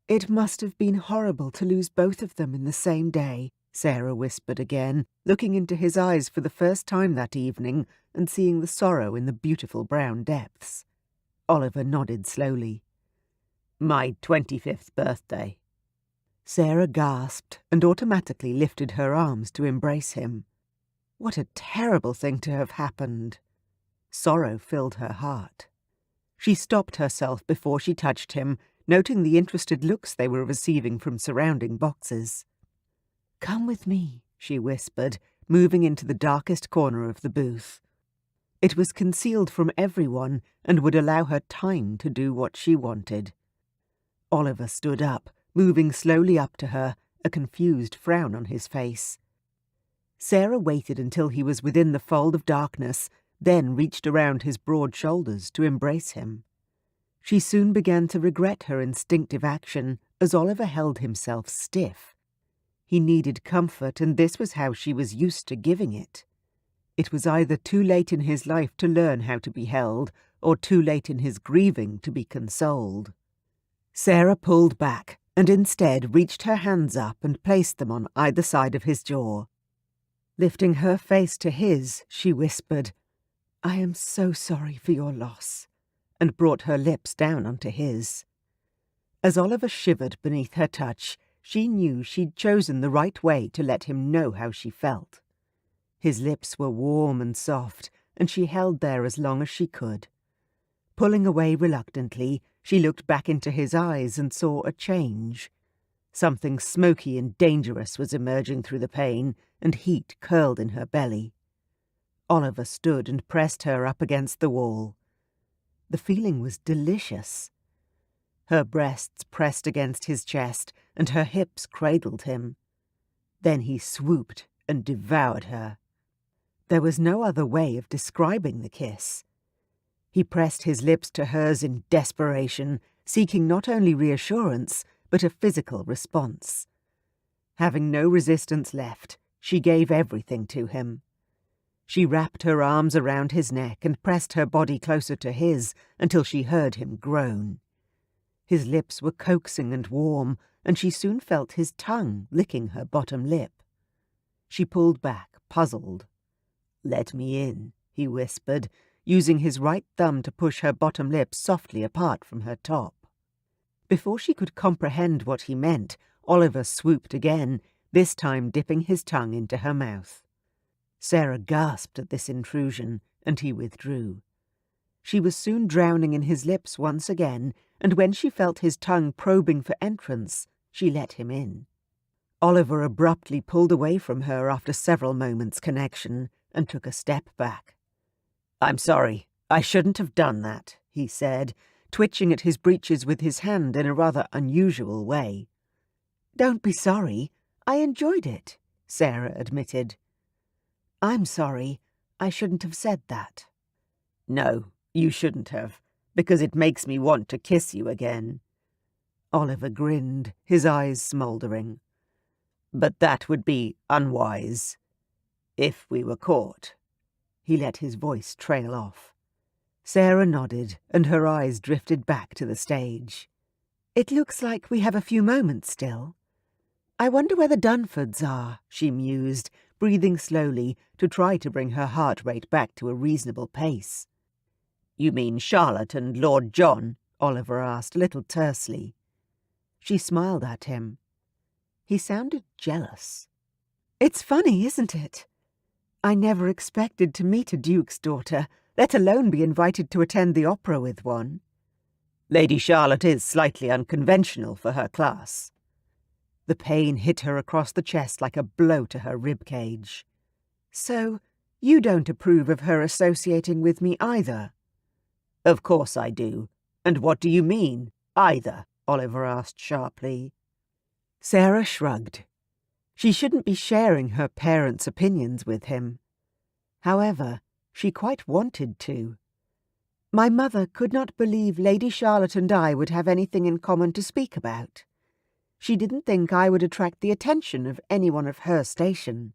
"It must have been horrible to lose both of them in the same day," Sarah whispered again, looking into his eyes for the first time that evening and seeing the sorrow in the beautiful brown depths. Oliver nodded slowly. "My 25th birthday." Sarah gasped and automatically lifted her arms to embrace him. What a terrible thing to have happened. Sorrow filled her heart. She stopped herself before she touched him, noting the interested looks they were receiving from surrounding boxes. "Come with me," she whispered, moving into the darkest corner of the booth. It was concealed from everyone and would allow her time to do what she wanted. Oliver stood up, moving slowly up to her, a confused frown on his face. Sarah waited until he was within the fold of darkness, then reached around his broad shoulders to embrace him. She soon began to regret her instinctive action as Oliver held himself stiff. He needed comfort, and this was how she was used to giving it. It was either too late in his life to learn how to be held, or too late in his grieving to be consoled. Sarah pulled back, and instead reached her hands up and placed them on either side of his jaw. Lifting her face to his, she whispered, "I am so sorry for your loss," and brought her lips down onto his. As Oliver shivered beneath her touch, she knew she'd chosen the right way to let him know how she felt. His lips were warm and soft, and she held there as long as she could. Pulling away reluctantly, she looked back into his eyes and saw a change. Something smoky and dangerous was emerging through the pain, and heat curled in her belly. Oliver stood and pressed her up against the wall. The feeling was delicious. Her breasts pressed against his chest, and her hips cradled him. Then he swooped and devoured her. There was no other way of describing the kiss. He pressed his lips to hers in desperation, seeking not only reassurance, but a physical response. Having no resistance left, she gave everything to him. She wrapped her arms around his neck and pressed her body closer to his until she heard him groan. His lips were coaxing and warm, and she soon felt his tongue licking her bottom lip. She pulled back, puzzled. "Let me in," he whispered, using his right thumb to push her bottom lip softly apart from her top. Before she could comprehend what he meant, Oliver swooped again, this time dipping his tongue into her mouth. Sarah gasped at this intrusion, and he withdrew. She was soon drowning in his lips once again, and when she felt his tongue probing for entrance, she let him in. Oliver abruptly pulled away from her after several moments' connection and took a step back. "I'm sorry, I shouldn't have done that," he said, twitching at his breeches with his hand in a rather unusual way. "Don't be sorry. I enjoyed it," Sarah admitted. "I'm sorry. I shouldn't have said that." "No, you shouldn't have, because it makes me want to kiss you again." Oliver grinned, his eyes smouldering. "But that would be unwise. If we were caught." He let his voice trail off. Sarah nodded, and her eyes drifted back to the stage. "It looks like we have a few moments still. I wonder where the Dunfords are," she mused, breathing slowly to try to bring her heart rate back to a reasonable pace. "You mean Charlotte and Lord John?" Oliver asked, a little tersely. She smiled at him. He sounded jealous. "It's funny, isn't it? I never expected to meet a duke's daughter, let alone be invited to attend the opera with one." "Lady Charlotte is slightly unconventional for her class." The pain hit her across the chest like a blow to her rib cage. "So, you don't approve of her associating with me either?" "Of course I do. And what do you mean, either?" Oliver asked sharply. Sarah shrugged. She shouldn't be sharing her parents' opinions with him. However, she quite wanted to. "My mother could not believe Lady Charlotte and I would have anything in common to speak about. She didn't think I would attract the attention of anyone of her station."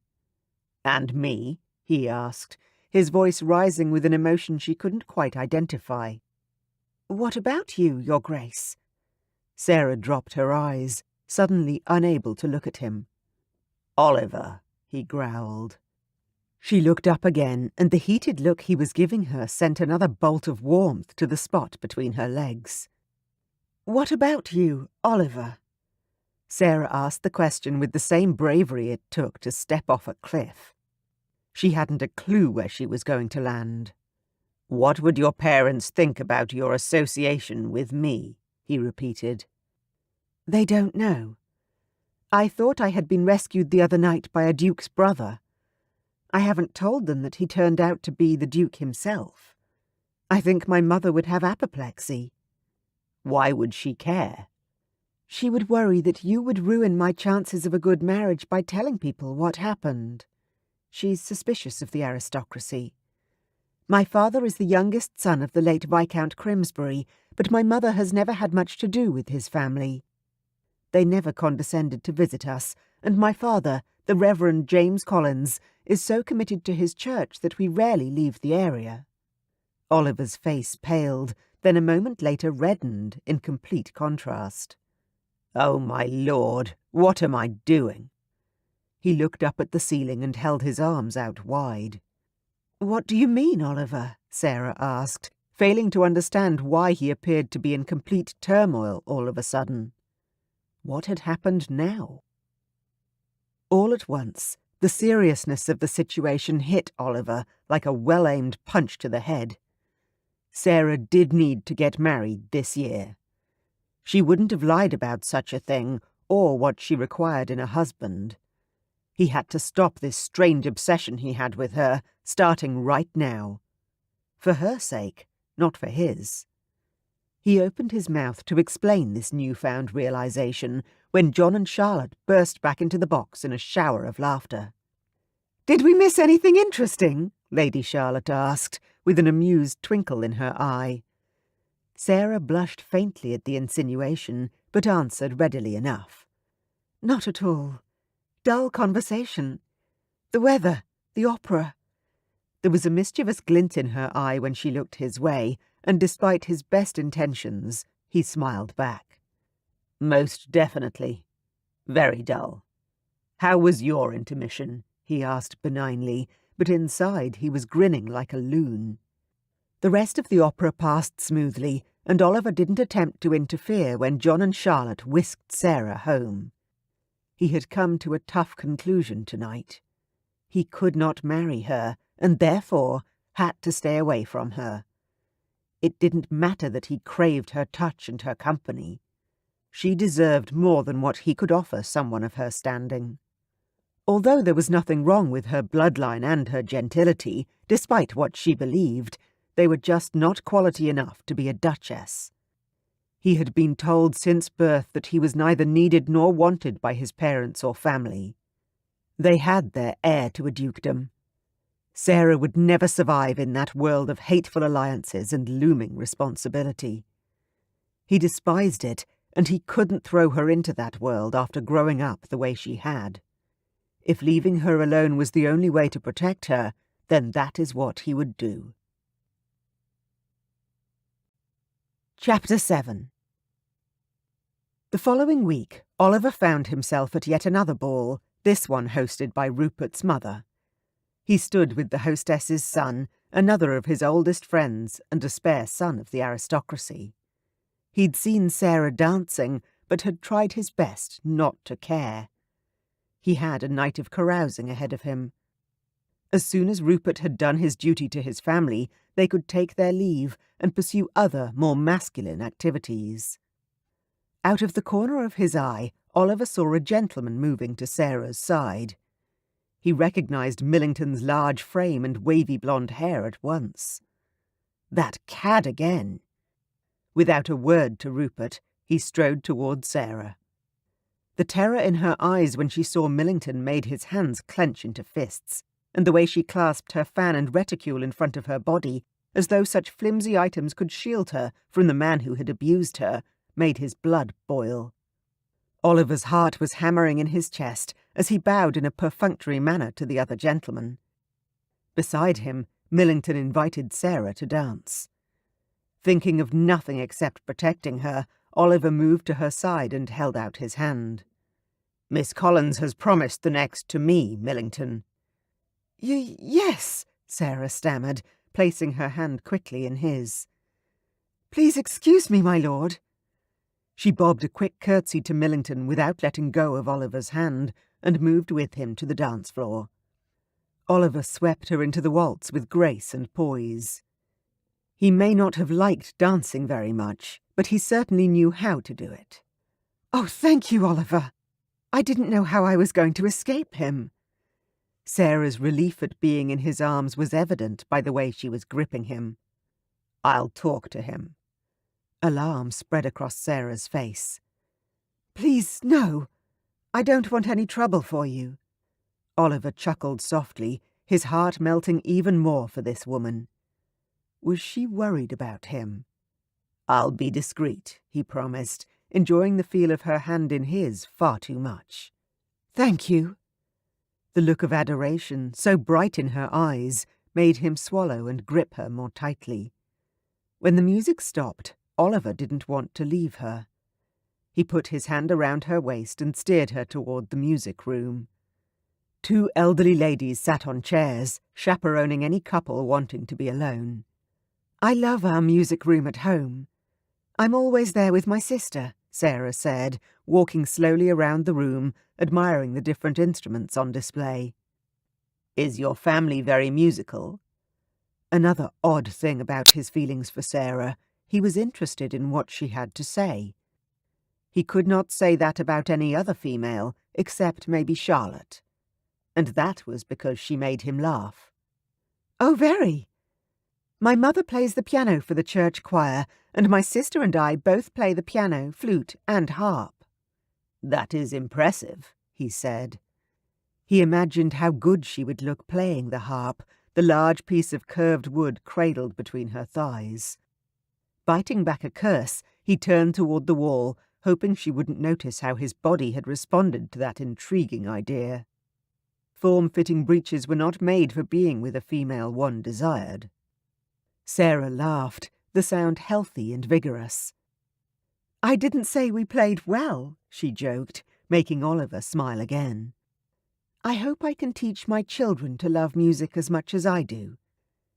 "And me?" he asked, his voice rising with an emotion she couldn't quite identify. "What about you, Your Grace?" Sarah dropped her eyes, suddenly unable to look at him. "Oliver," he growled. She looked up again, and the heated look he was giving her sent another bolt of warmth to the spot between her legs. "What about you, Oliver?" Sarah asked the question with the same bravery it took to step off a cliff. She hadn't a clue where she was going to land. "What would your parents think about your association with me?" he repeated. "They don't know. I thought I had been rescued the other night by a duke's brother. I haven't told them that he turned out to be the duke himself. I think my mother would have apoplexy." "Why would she care?" "She would worry that you would ruin my chances of a good marriage by telling people what happened. She's suspicious of the aristocracy. My father is the youngest son of the late Viscount Crimsbury, but my mother has never had much to do with his family. They never condescended to visit us, and my father, the Reverend James Collins, is so committed to his church that we rarely leave the area." Oliver's face paled, then a moment later reddened in complete contrast. "Oh, my lord, what am I doing?" He looked up at the ceiling and held his arms out wide. "What do you mean, Oliver?" Sarah asked, failing to understand why he appeared to be in complete turmoil all of a sudden. What had happened now? All at once, the seriousness of the situation hit Oliver like a well-aimed punch to the head. Sarah did need to get married this year. She wouldn't have lied about such a thing, or what she required in a husband. He had to stop this strange obsession he had with her, starting right now. For her sake, not for his. He opened his mouth to explain this newfound realization when John and Charlotte burst back into the box in a shower of laughter. "Did we miss anything interesting?" Lady Charlotte asked, with an amused twinkle in her eye. Sarah blushed faintly at the insinuation, but answered readily enough. "Not at all. Dull conversation. The weather, the opera." There was a mischievous glint in her eye when she looked his way, and despite his best intentions, he smiled back. "Most definitely. Very dull. How was your intermission?" he asked benignly, but inside he was grinning like a loon. The rest of the opera passed smoothly, and Oliver didn't attempt to interfere when John and Charlotte whisked Sarah home. He had come to a tough conclusion tonight. He could not marry her, and therefore had to stay away from her. It didn't matter that he craved her touch and her company. She deserved more than what he could offer someone of her standing. Although there was nothing wrong with her bloodline and her gentility, despite what she believed, they were just not quality enough to be a duchess. He had been told since birth that he was neither needed nor wanted by his parents or family. They had their heir to a dukedom. Sarah would never survive in that world of hateful alliances and looming responsibility. He despised it, and he couldn't throw her into that world after growing up the way she had. If leaving her alone was the only way to protect her, then that is what he would do. Chapter 7. The following week, Oliver found himself at yet another ball, this one hosted by Rupert's mother. He stood with the hostess's son, another of his oldest friends, and a spare son of the aristocracy. He'd seen Sarah dancing, but had tried his best not to care. He had a night of carousing ahead of him. As soon as Rupert had done his duty to his family, they could take their leave and pursue other, more masculine activities. Out of the corner of his eye, Oliver saw a gentleman moving to Sarah's side. He recognized Millington's large frame and wavy blonde hair at once. That cad again! Without a word to Rupert, he strode toward Sarah. The terror in her eyes when she saw Millington made his hands clench into fists, and the way she clasped her fan and reticule in front of her body, as though such flimsy items could shield her from the man who had abused her, made his blood boil. Oliver's heart was hammering in his chest as he bowed in a perfunctory manner to the other gentleman. Beside him, Millington invited Sarah to dance. Thinking of nothing except protecting her, Oliver moved to her side and held out his hand. "Miss Collins has promised the next to me, Millington." Yes," Sarah stammered, placing her hand quickly in his. "Please excuse me, my lord." She bobbed a quick curtsy to Millington without letting go of Oliver's hand, and moved with him to the dance floor. Oliver swept her into the waltz with grace and poise. He may not have liked dancing very much, but he certainly knew how to do it. "Oh, thank you, Oliver. I didn't know how I was going to escape him." Sarah's relief at being in his arms was evident by the way she was gripping him. "I'll talk to him." Alarm spread across Sarah's face. "Please, no. I don't want any trouble for you." Oliver chuckled softly, his heart melting even more for this woman. Was she worried about him? "I'll be discreet," he promised, enjoying the feel of her hand in his far too much. "Thank you." The look of adoration, so bright in her eyes, made him swallow and grip her more tightly. When the music stopped, Oliver didn't want to leave her. He put his hand around her waist and steered her toward the music room. 2 elderly ladies sat on chairs, chaperoning any couple wanting to be alone. "I love our music room at home. I'm always there with my sister," Sarah said, walking slowly around the room, admiring the different instruments on display. "Is your family very musical?" Another odd thing about his feelings for Sarah, he was interested in what she had to say. He could not say that about any other female, except maybe Charlotte. And that was because she made him laugh. "Oh, very. My mother plays the piano for the church choir, and my sister and I both play the piano, flute, and harp." "That is impressive," he said. He imagined how good she would look playing the harp, the large piece of curved wood cradled between her thighs. Biting back a curse, he turned toward the wall, hoping she wouldn't notice how his body had responded to that intriguing idea. Form-fitting breeches were not made for being with a female one desired. Sarah laughed, the sound healthy and vigorous. "I didn't say we played well," she joked, making Oliver smile again. "I hope I can teach my children to love music as much as I do."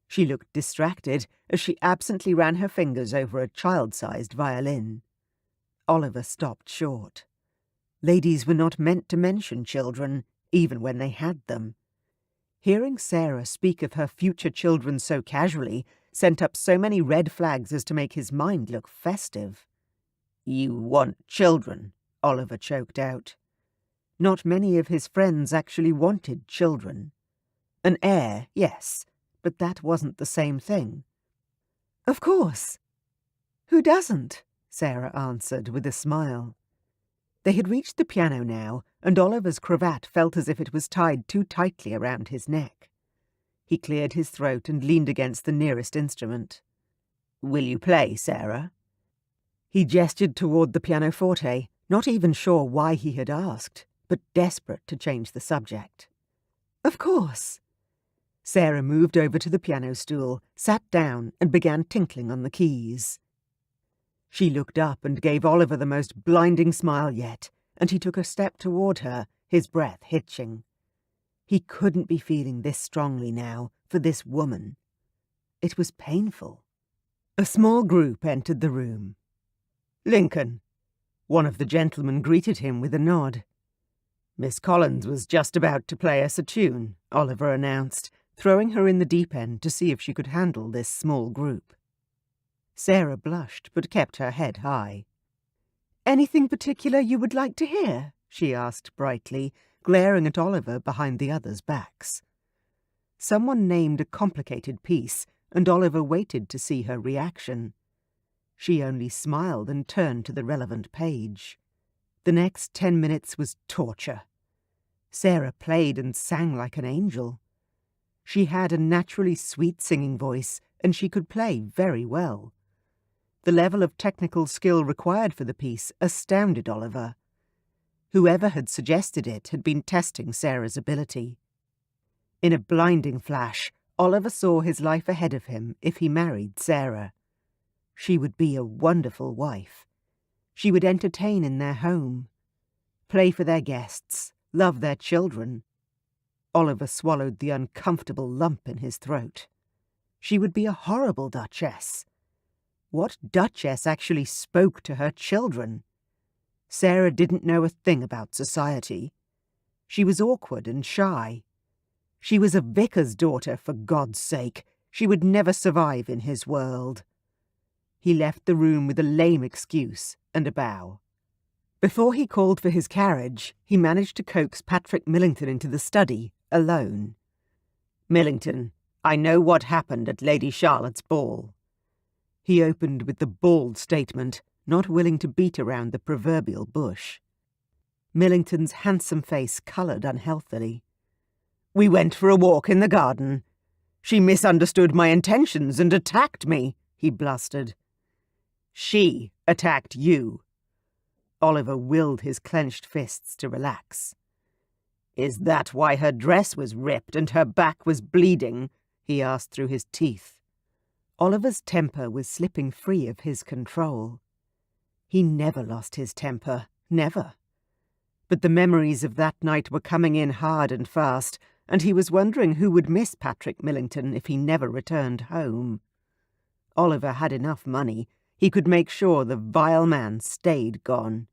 She looked distracted as she absently ran her fingers over a child-sized violin. Oliver stopped short. Ladies were not meant to mention children, even when they had them. Hearing Sarah speak of her future children so casually sent up so many red flags as to make his mind look festive. "You want children," Oliver choked out. Not many of his friends actually wanted children. An heir, yes, but that wasn't the same thing. "Of course. Who doesn't?" Sarah answered with a smile. They had reached the piano now, and Oliver's cravat felt as if it was tied too tightly around his neck. He cleared his throat and leaned against the nearest instrument. "Will you play, Sarah?" He gestured toward the pianoforte, not even sure why he had asked, but desperate to change the subject. "Of course." Sarah moved over to the piano stool, sat down, and began tinkling on the keys. She looked up and gave Oliver the most blinding smile yet, and he took a step toward her, his breath hitching. He couldn't be feeling this strongly now, for this woman. It was painful. A small group entered the room. "Lincoln." One of the gentlemen greeted him with a nod. "Miss Collins was just about to play us a tune," Oliver announced, throwing her in the deep end to see if she could handle this small group. Sarah blushed, but kept her head high. "Anything particular you would like to hear?" she asked brightly, glaring at Oliver behind the others' backs. Someone named a complicated piece, and Oliver waited to see her reaction. She only smiled and turned to the relevant page. The next 10 minutes was torture. Sarah played and sang like an angel. She had a naturally sweet singing voice, and she could play very well. The level of technical skill required for the piece astounded Oliver. Whoever had suggested it had been testing Sarah's ability. In a blinding flash, Oliver saw his life ahead of him if he married Sarah. She would be a wonderful wife. She would entertain in their home, play for their guests, love their children. Oliver swallowed the uncomfortable lump in his throat. She would be a horrible duchess. What duchess actually spoke to her children? Sarah didn't know a thing about society. She was awkward and shy. She was a vicar's daughter, for God's sake. She would never survive in his world. He left the room with a lame excuse and a bow. Before he called for his carriage, he managed to coax Patrick Millington into the study, alone. "Millington, I know what happened at Lady Charlotte's ball." He opened with the bald statement, not willing to beat around the proverbial bush. Millington's handsome face coloured unhealthily. "We went for a walk in the garden. She misunderstood my intentions and attacked me," he blustered. "She attacked you." Oliver willed his clenched fists to relax. "Is that why her dress was ripped and her back was bleeding?" he asked through his teeth. Oliver's temper was slipping free of his control. He never lost his temper, never. But the memories of that night were coming in hard and fast, and he was wondering who would miss Patrick Millington if he never returned home. Oliver had enough money. He could make sure the vile man stayed gone.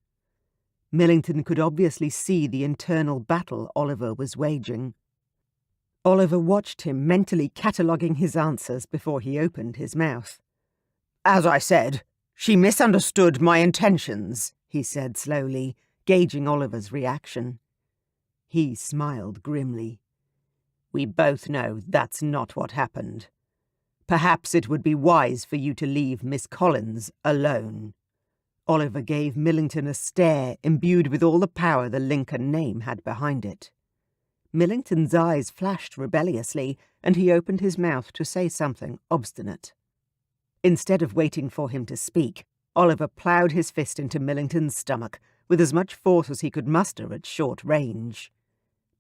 Millington could obviously see the internal battle Oliver was waging. Oliver watched him mentally cataloguing his answers before he opened his mouth. "As I said, she misunderstood my intentions," he said slowly, gauging Oliver's reaction. He smiled grimly. "We both know that's not what happened. Perhaps it would be wise for you to leave Miss Collins alone." Oliver gave Millington a stare imbued with all the power the Lincoln name had behind it. Millington's eyes flashed rebelliously, and he opened his mouth to say something obstinate. Instead of waiting for him to speak, Oliver ploughed his fist into Millington's stomach with as much force as he could muster at short range.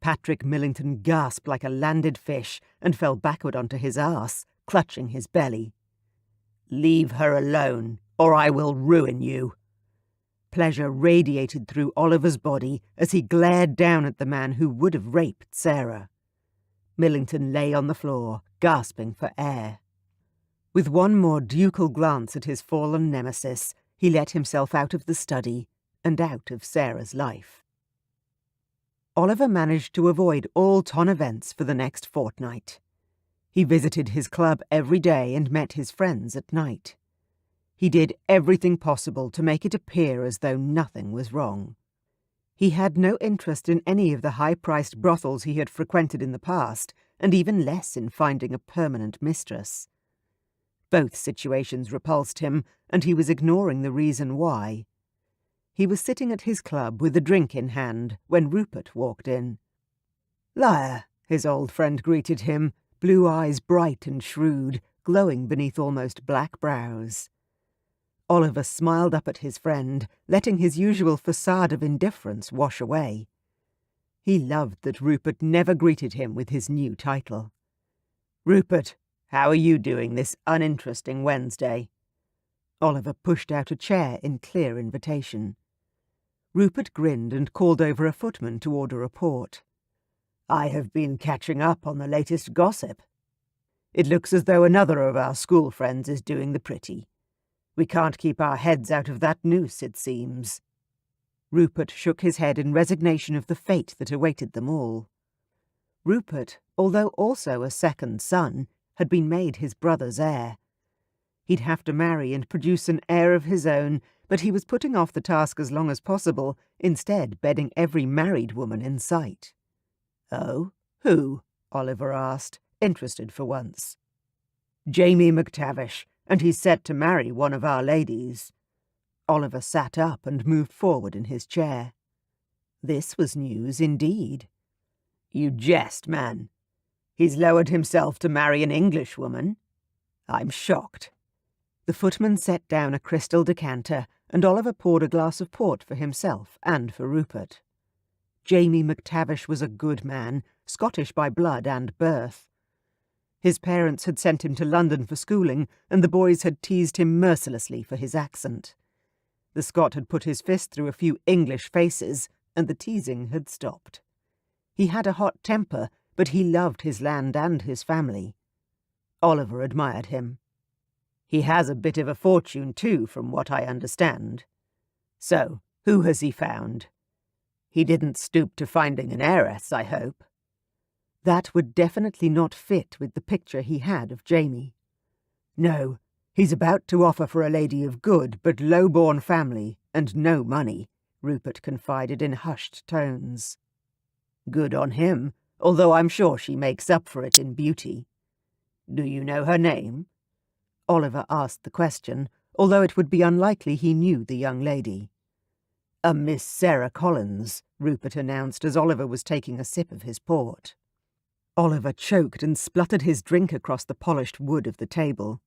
Patrick Millington gasped like a landed fish and fell backward onto his arse, clutching his belly. "Leave her alone, or I will ruin you." Pleasure radiated through Oliver's body as he glared down at the man who would have raped Sarah. Millington lay on the floor, gasping for air. With one more ducal glance at his fallen nemesis, he let himself out of the study and out of Sarah's life. Oliver managed to avoid all ton events for the next fortnight. He visited his club every day and met his friends at night. He did everything possible to make it appear as though nothing was wrong. He had no interest in any of the high-priced brothels he had frequented in the past, and even less in finding a permanent mistress. Both situations repulsed him, and he was ignoring the reason why. He was sitting at his club with a drink in hand when Rupert walked in. "Liar," his old friend greeted him, blue eyes bright and shrewd, glowing beneath almost black brows. Oliver smiled up at his friend, letting his usual facade of indifference wash away. He loved that Rupert never greeted him with his new title. "Rupert, how are you doing this uninteresting Wednesday?" Oliver pushed out a chair in clear invitation. Rupert grinned and called over a footman to order a port. "I have been catching up on the latest gossip. It looks as though another of our school friends is doing the pretty. We can't keep our heads out of that noose, it seems." Rupert shook his head in resignation of the fate that awaited them all. Rupert, although also a second son, had been made his brother's heir. He'd have to marry and produce an heir of his own, but he was putting off the task as long as possible, instead bedding every married woman in sight. "Oh, who?" Oliver asked, interested for once. "Jamie McTavish, and he's set to marry one of our ladies." Oliver sat up and moved forward in his chair. This was news indeed. "You jest, man. He's lowered himself to marry an Englishwoman? I'm shocked." The footman set down a crystal decanter, and Oliver poured a glass of port for himself and for Rupert. Jamie McTavish was a good man, Scottish by blood and birth. His parents had sent him to London for schooling, and the boys had teased him mercilessly for his accent. The Scot had put his fist through a few English faces, and the teasing had stopped. He had a hot temper, but he loved his land and his family. Oliver admired him. "He has a bit of a fortune, too, from what I understand. So, who has he found? He didn't stoop to finding an heiress, I hope." That would definitely not fit with the picture he had of Jamie. "No, he's about to offer for a lady of good but low-born family and no money," Rupert confided in hushed tones. "Good on him, although I'm sure she makes up for it in beauty. Do you know her name?" Oliver asked the question, although it would be unlikely he knew the young lady. "A Miss Sarah Collins," Rupert announced as Oliver was taking a sip of his port. Oliver choked and spluttered his drink across the polished wood of the table.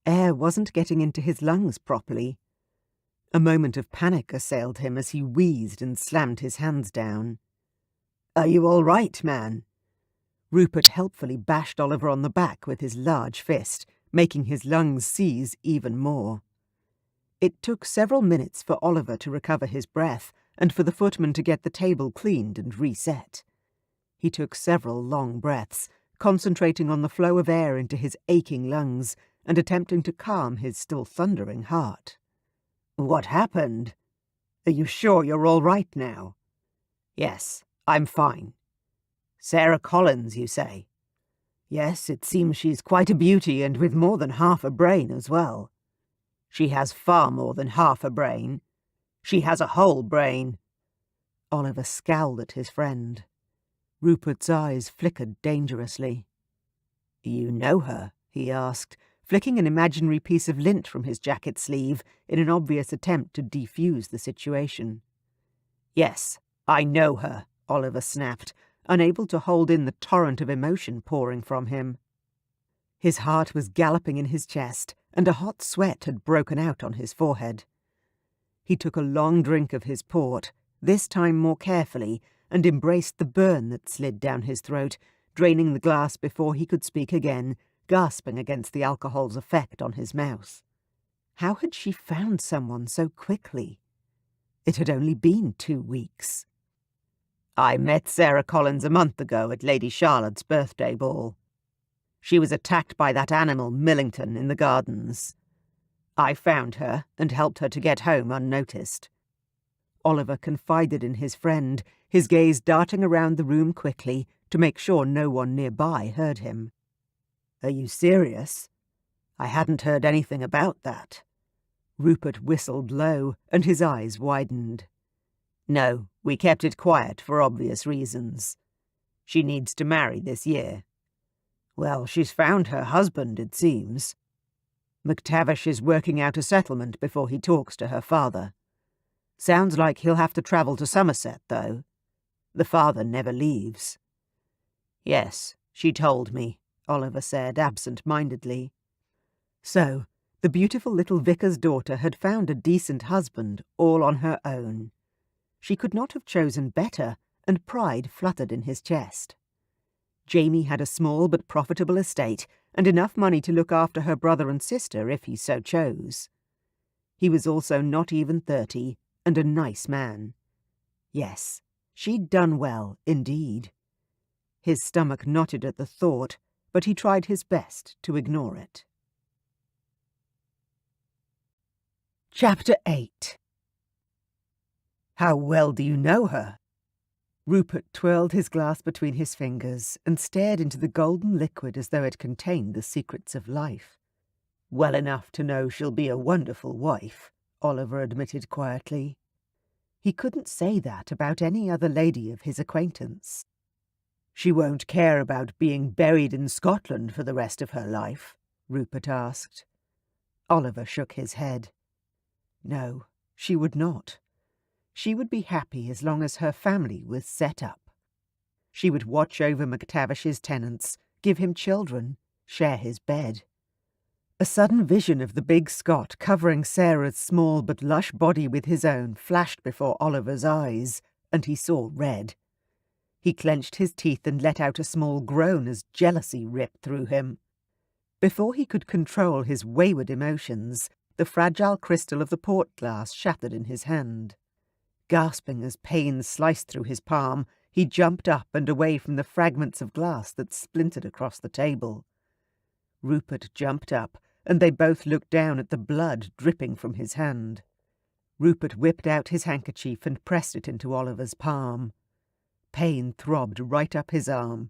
Air wasn't getting into his lungs properly. A moment of panic assailed him as he wheezed and slammed his hands down. "Are you all right, man?" Rupert helpfully bashed Oliver on the back with his large fist, making his lungs seize even more. It took several minutes for Oliver to recover his breath and for the footman to get the table cleaned and reset. He took several long breaths, concentrating on the flow of air into his aching lungs and attempting to calm his still thundering heart. "What happened? Are you sure you're all right now?" "Yes, I'm fine." "Sarah Collins, you say?" "Yes, it seems she's quite a beauty and with more than half a brain as well." "She has far more than half a brain. She has a whole brain." Oliver scowled at his friend. Rupert's eyes flickered dangerously. "You know her?" he asked, flicking an imaginary piece of lint from his jacket sleeve in an obvious attempt to defuse the situation. "Yes, I know her," Oliver snapped, unable to hold in the torrent of emotion pouring from him. His heart was galloping in his chest, and a hot sweat had broken out on his forehead. He took a long drink of his port, this time more carefully, and embraced the burn that slid down his throat, draining the glass before he could speak again, gasping against the alcohol's effect on his mouth. How had she found someone so quickly? It had only been 2 weeks. "I met Sarah Collins a month ago at Lady Charlotte's birthday ball. She was attacked by that animal Millington in the gardens. I found her and helped her to get home unnoticed." Oliver confided in his friend, his gaze darting around the room quickly to make sure no one nearby heard him. "Are you serious? I hadn't heard anything about that." Rupert whistled low, and his eyes widened. "No, we kept it quiet for obvious reasons. She needs to marry this year." "Well, she's found her husband, it seems. McTavish is working out a settlement before he talks to her father. Sounds like he'll have to travel to Somerset, though. The father never leaves." "Yes, she told me," Oliver said absent-mindedly. So, the beautiful little vicar's daughter had found a decent husband all on her own. She could not have chosen better, and pride fluttered in his chest. Jamie had a small but profitable estate, and enough money to look after her brother and sister if he so chose. He was also not even 30, and a nice man. Yes, she'd done well, indeed. His stomach knotted at the thought, but he tried his best to ignore it. Chapter 8. "How well do you know her?" Rupert twirled his glass between his fingers and stared into the golden liquid as though it contained the secrets of life. "Well enough to know she'll be a wonderful wife," Oliver admitted quietly. He couldn't say that about any other lady of his acquaintance. "She won't care about being buried in Scotland for the rest of her life?" Rupert asked. Oliver shook his head. No, she would not. She would be happy as long as her family was set up. She would watch over McTavish's tenants, give him children, share his bed. A sudden vision of the big Scot covering Sarah's small but lush body with his own flashed before Oliver's eyes, and he saw red. He clenched his teeth and let out a small groan as jealousy ripped through him. Before he could control his wayward emotions, the fragile crystal of the port glass shattered in his hand. Gasping as pain sliced through his palm, he jumped up and away from the fragments of glass that splintered across the table. Rupert jumped up, and they both looked down at the blood dripping from his hand. Rupert whipped out his handkerchief and pressed it into Oliver's palm. Pain throbbed right up his arm.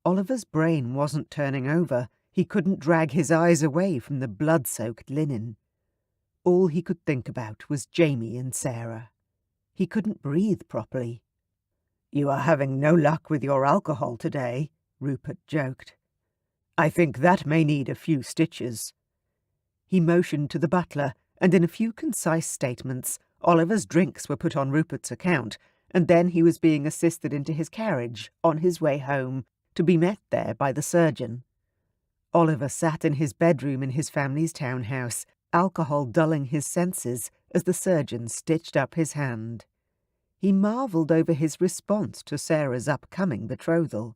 Oliver's brain wasn't turning over. He couldn't drag his eyes away from the blood-soaked linen. All he could think about was Jamie and Sarah. He couldn't breathe properly. "You are having no luck with your alcohol today," Rupert joked. "I think that may need a few stitches." He motioned to the butler, and in a few concise statements, Oliver's drinks were put on Rupert's account, and then he was being assisted into his carriage, on his way home, to be met there by the surgeon. Oliver sat in his bedroom in his family's townhouse, alcohol dulling his senses as the surgeon stitched up his hand. He marvelled over his response to Sarah's upcoming betrothal.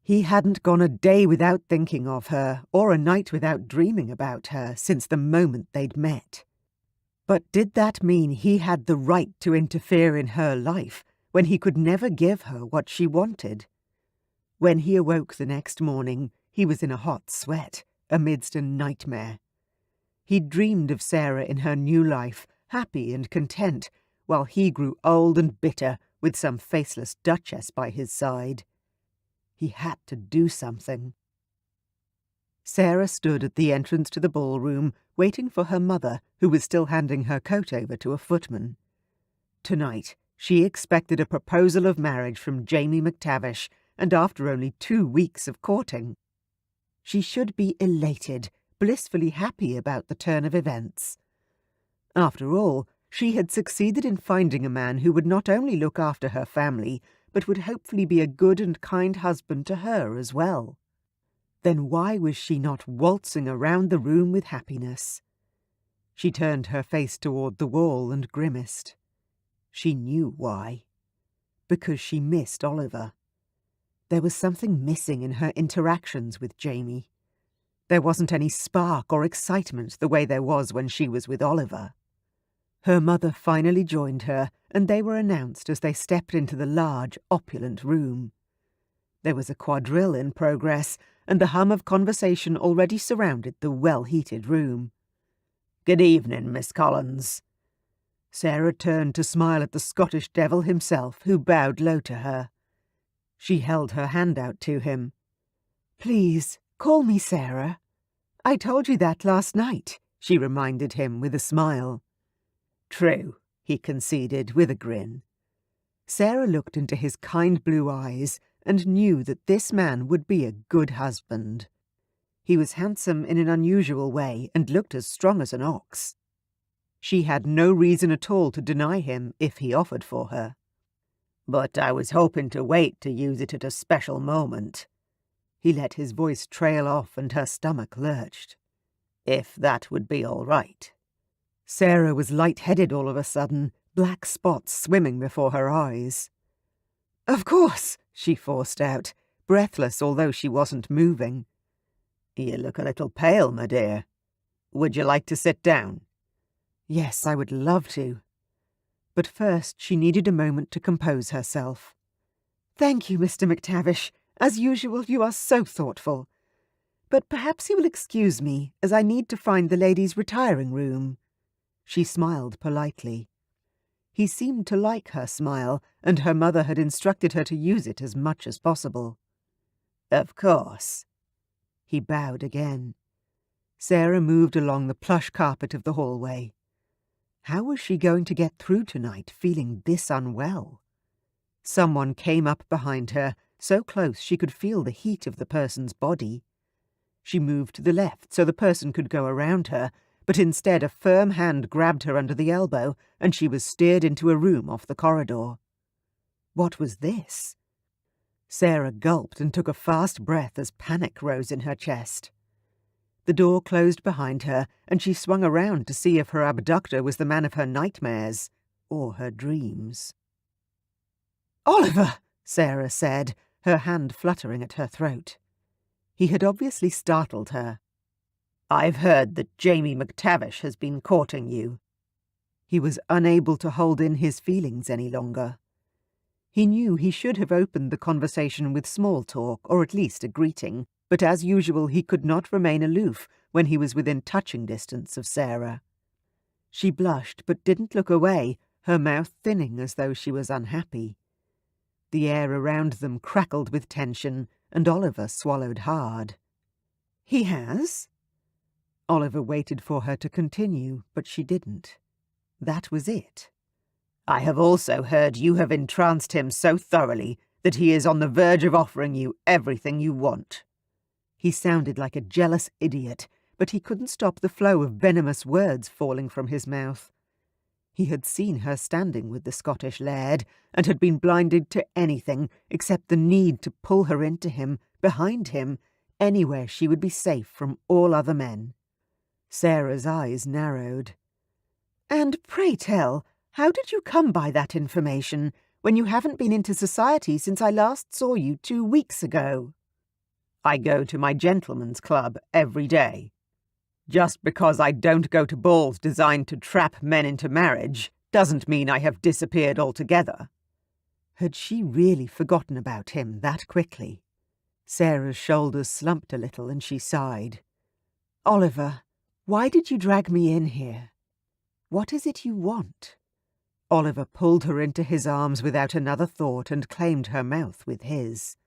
He hadn't gone a day without thinking of her, or a night without dreaming about her, since the moment they'd met. But did that mean he had the right to interfere in her life when he could never give her what she wanted? When he awoke the next morning, he was in a hot sweat, amidst a nightmare. He dreamed of Sarah in her new life, happy and content, while he grew old and bitter with some faceless duchess by his side. He had to do something. Sarah stood at the entrance to the ballroom, waiting for her mother, who was still handing her coat over to a footman. Tonight, she expected a proposal of marriage from Jamie McTavish, and after only 2 weeks of courting. She should be elated, blissfully happy about the turn of events. After all, she had succeeded in finding a man who would not only look after her family, but would hopefully be a good and kind husband to her as well. Then why was she not waltzing around the room with happiness? She turned her face toward the wall and grimaced. She knew why. Because she missed Oliver. There was something missing in her interactions with Jamie. There wasn't any spark or excitement the way there was when she was with Oliver. Her mother finally joined her, and they were announced as they stepped into the large, opulent room. There was a quadrille in progress, and the hum of conversation already surrounded the well-heated room. "Good evening, Miss Collins." Sarah turned to smile at the Scottish devil himself, who bowed low to her. She held her hand out to him. "Please, call me Sarah. I told you that last night," she reminded him with a smile. "True," he conceded with a grin. Sarah looked into his kind blue eyes and knew that this man would be a good husband. He was handsome in an unusual way and looked as strong as an ox. She had no reason at all to deny him if he offered for her. "But I was hoping to wait to use it at a special moment." He let his voice trail off and her stomach lurched. "If that would be all right." Sarah was light-headed all of a sudden, black spots swimming before her eyes. "Of course," she forced out, breathless although she wasn't moving. "You look a little pale, my dear. Would you like to sit down?" Yes, I would love to. But first she needed a moment to compose herself. "Thank you, Mr. McTavish. As usual, you are so thoughtful. But perhaps you will excuse me, as I need to find the ladies' retiring room." She smiled politely. He seemed to like her smile, and her mother had instructed her to use it as much as possible. "Of course." He bowed again. Sarah moved along the plush carpet of the hallway. How was she going to get through tonight feeling this unwell? Someone came up behind her, so close she could feel the heat of the person's body. She moved to the left so the person could go around her, but instead a firm hand grabbed her under the elbow, and she was steered into a room off the corridor. What was this? Sarah gulped and took a fast breath as panic rose in her chest. The door closed behind her, and she swung around to see if her abductor was the man of her nightmares, or her dreams. "Oliver!" Sarah said, her hand fluttering at her throat. He had obviously startled her. "I've heard that Jamie McTavish has been courting you." He was unable to hold in his feelings any longer. He knew he should have opened the conversation with small talk, or at least a greeting, but as usual he could not remain aloof when he was within touching distance of Sarah. She blushed but didn't look away, her mouth thinning as though she was unhappy. The air around them crackled with tension, and Oliver swallowed hard. "He has?" Oliver waited for her to continue, but she didn't. That was it. "I have also heard you have entranced him so thoroughly that he is on the verge of offering you everything you want." He sounded like a jealous idiot, but he couldn't stop the flow of venomous words falling from his mouth. He had seen her standing with the Scottish laird, and had been blinded to anything except the need to pull her into him, behind him, anywhere she would be safe from all other men. Sarah's eyes narrowed. "And pray tell, how did you come by that information, when you haven't been into society since I last saw you 2 weeks ago?" "I go to my gentleman's club every day." Just because I don't go to balls designed to trap men into marriage doesn't mean I have disappeared altogether." Had she really forgotten about him that quickly? Sarah's shoulders slumped a little and she sighed. "Oliver, why did you drag me in here? What is it you want?" Oliver pulled her into his arms without another thought and claimed her mouth with his.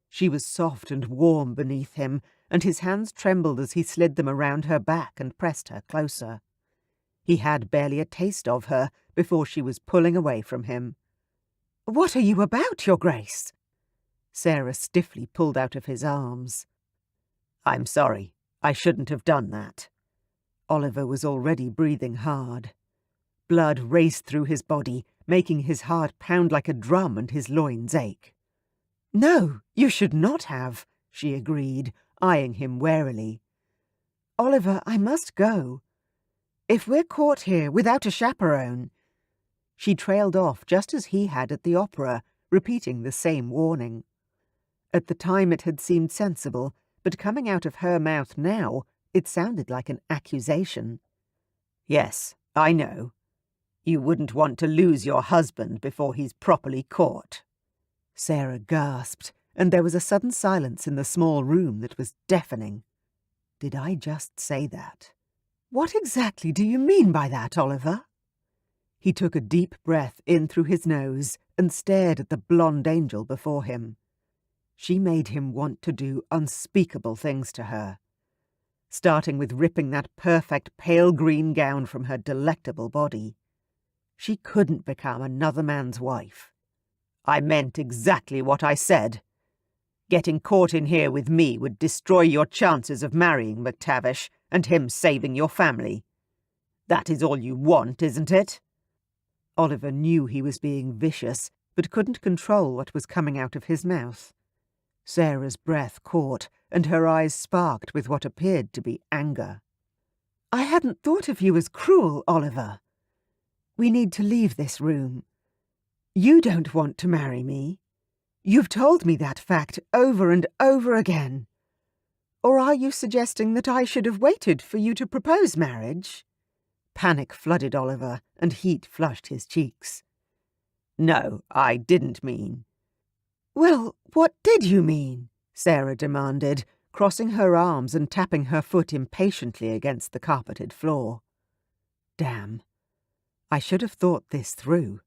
She was soft and warm beneath him, and his hands trembled as he slid them around her back and pressed her closer. He had barely a taste of her before she was pulling away from him. "What are you about, Your Grace?" Sarah stiffly pulled out of his arms. "I'm sorry. I shouldn't have done that." Oliver was already breathing hard. Blood raced through his body, making his heart pound like a drum and his loins ache. "No, you should not have," she agreed, eyeing him warily. "Oliver, I must go. If we're caught here without a chaperone—" She trailed off just as he had at the opera, repeating the same warning. At the time it had seemed sensible, but coming out of her mouth now, it sounded like an accusation. "Yes, I know. You wouldn't want to lose your husband before he's properly caught." Sarah gasped, and there was a sudden silence in the small room that was deafening. Did I just say that? "What exactly do you mean by that, Oliver?" He took a deep breath in through his nose and stared at the blonde angel before him. She made him want to do unspeakable things to her, starting with ripping that perfect pale green gown from her delectable body. She couldn't become another man's wife. "I meant exactly what I said. Getting caught in here with me would destroy your chances of marrying McTavish and him saving your family. That is all you want, isn't it?" Oliver knew he was being vicious, but couldn't control what was coming out of his mouth. Sarah's breath caught, and her eyes sparked with what appeared to be anger. "I hadn't thought of you as cruel, Oliver. We need to leave this room. You don't want to marry me. You've told me that fact over and over again. Or are you suggesting that I should have waited for you to propose marriage?" Panic flooded Oliver, and heat flushed his cheeks. "No, I didn't mean—" "Well, what did you mean?" Sarah demanded, crossing her arms and tapping her foot impatiently against the carpeted floor. Damn. I should have thought this through.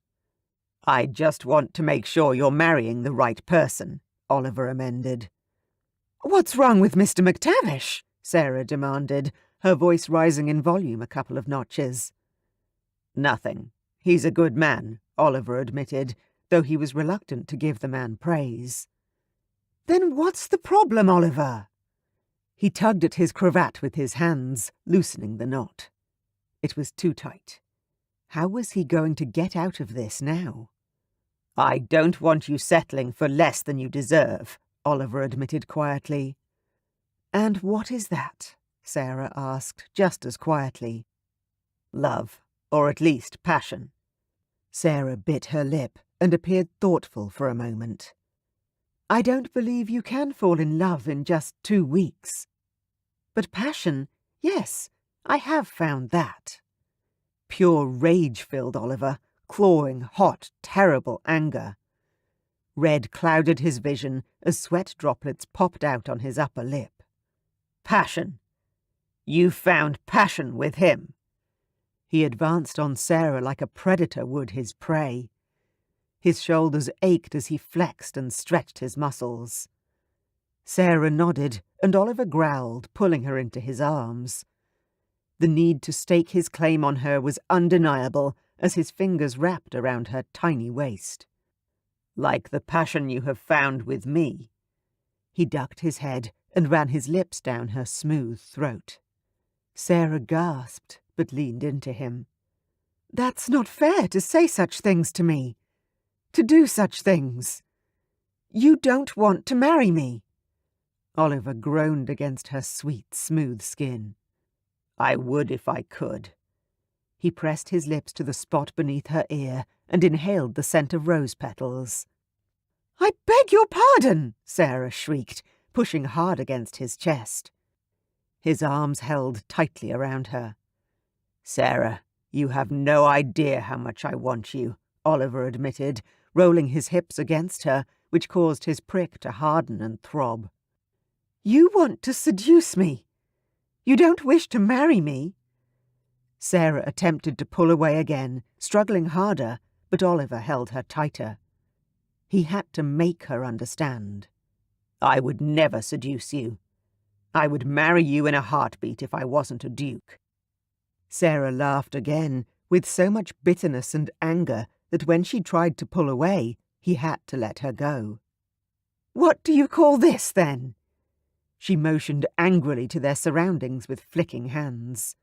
"I just want to make sure you're marrying the right person," Oliver amended. "What's wrong with Mr. McTavish?" Sarah demanded, her voice rising in volume a couple of notches. "Nothing. He's a good man," Oliver admitted, though he was reluctant to give the man praise. "Then what's the problem, Oliver?" He tugged at his cravat with his hands, loosening the knot. It was too tight. How was he going to get out of this now? "I don't want you settling for less than you deserve," Oliver admitted quietly. "And what is that?" Sarah asked, just as quietly. "Love, or at least passion." Sarah bit her lip and appeared thoughtful for a moment. "I don't believe you can fall in love in just 2 weeks. But passion, yes, I have found that." Pure rage filled Oliver, clawing hot, terrible anger. Red clouded his vision as sweat droplets popped out on his upper lip. "Passion? You found passion with him?" He advanced on Sarah like a predator would his prey. His shoulders ached as he flexed and stretched his muscles. Sarah nodded, and Oliver growled, pulling her into his arms. The need to stake his claim on her was undeniable as his fingers wrapped around her tiny waist. "Like the passion you have found with me." He ducked his head and ran his lips down her smooth throat. Sarah gasped, but leaned into him. "That's not fair to say such things to me. To do such things. You don't want to marry me." Oliver groaned against her sweet, smooth skin. "I would if I could." He pressed his lips to the spot beneath her ear and inhaled the scent of rose petals. "I beg your pardon!" Sarah shrieked, pushing hard against his chest. his arms held tightly around her. "Sarah, you have no idea how much I want you," Oliver admitted, rolling his hips against her, which caused his prick to harden and throb. "You want to seduce me? You don't wish to marry me?" Sarah attempted to pull away again, struggling harder, but Oliver held her tighter. He had to make her understand. "I would never seduce you. I would marry you in a heartbeat if I wasn't a duke." Sarah laughed again, with so much bitterness and anger that when she tried to pull away, he had to let her go. "What do you call this, then?" She motioned angrily to their surroundings with flicking hands.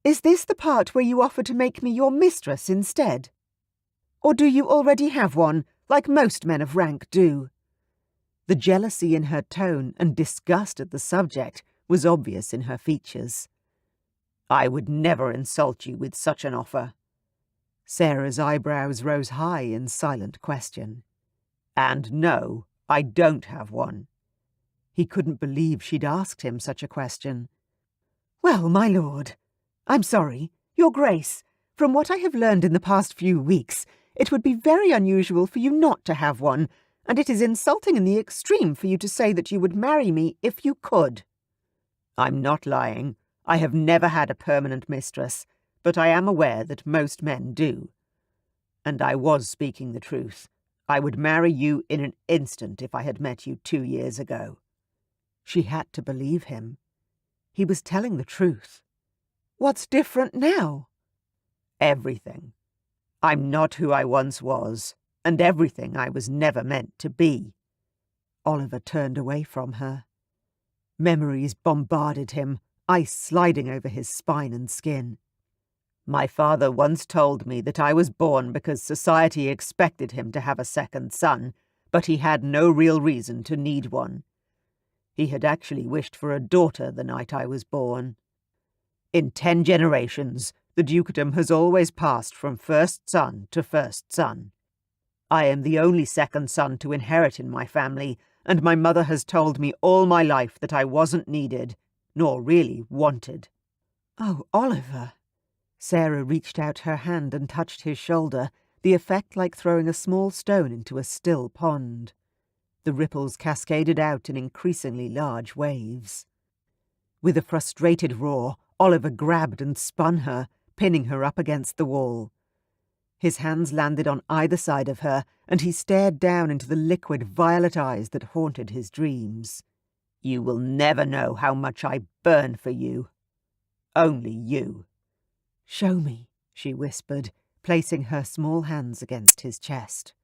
"Is this the part where you offer to make me your mistress instead? Or do you already have one, like most men of rank do?" The jealousy in her tone and disgust at the subject was obvious in her features. "I would never insult you with such an offer." Sarah's eyebrows rose high in silent question. "And no, I don't have one." He couldn't believe she'd asked him such a question. "Well, my lord, I'm sorry, Your Grace, from what I have learned in the past few weeks, it would be very unusual for you not to have one, and it is insulting in the extreme for you to say that you would marry me if you could." "I'm not lying. I have never had a permanent mistress, but I am aware that most men do. And I was speaking the truth. I would marry you in an instant if I had met you 2 years ago." She had to believe him. He was telling the truth. "What's different now?" "Everything. I'm not who I once was, and everything I was never meant to be." Oliver turned away from her. Memories bombarded him, ice sliding over his spine and skin. "My father once told me that I was born because society expected him to have a second son, but he had no real reason to need one. He had actually wished for a daughter the night I was born. In 10 generations, the dukedom has always passed from first son to first son. I am the only second son to inherit in my family, and my mother has told me all my life that I wasn't needed, nor really wanted." "Oh, Oliver!" Sarah reached out her hand and touched his shoulder, the effect like throwing a small stone into a still pond. The ripples cascaded out in increasingly large waves. With a frustrated roar, Oliver grabbed and spun her, pinning her up against the wall. His hands landed on either side of her, and he stared down into the liquid violet eyes that haunted his dreams. "You will never know how much I burn for you. Only you." "Show me," she whispered, placing her small hands against his chest.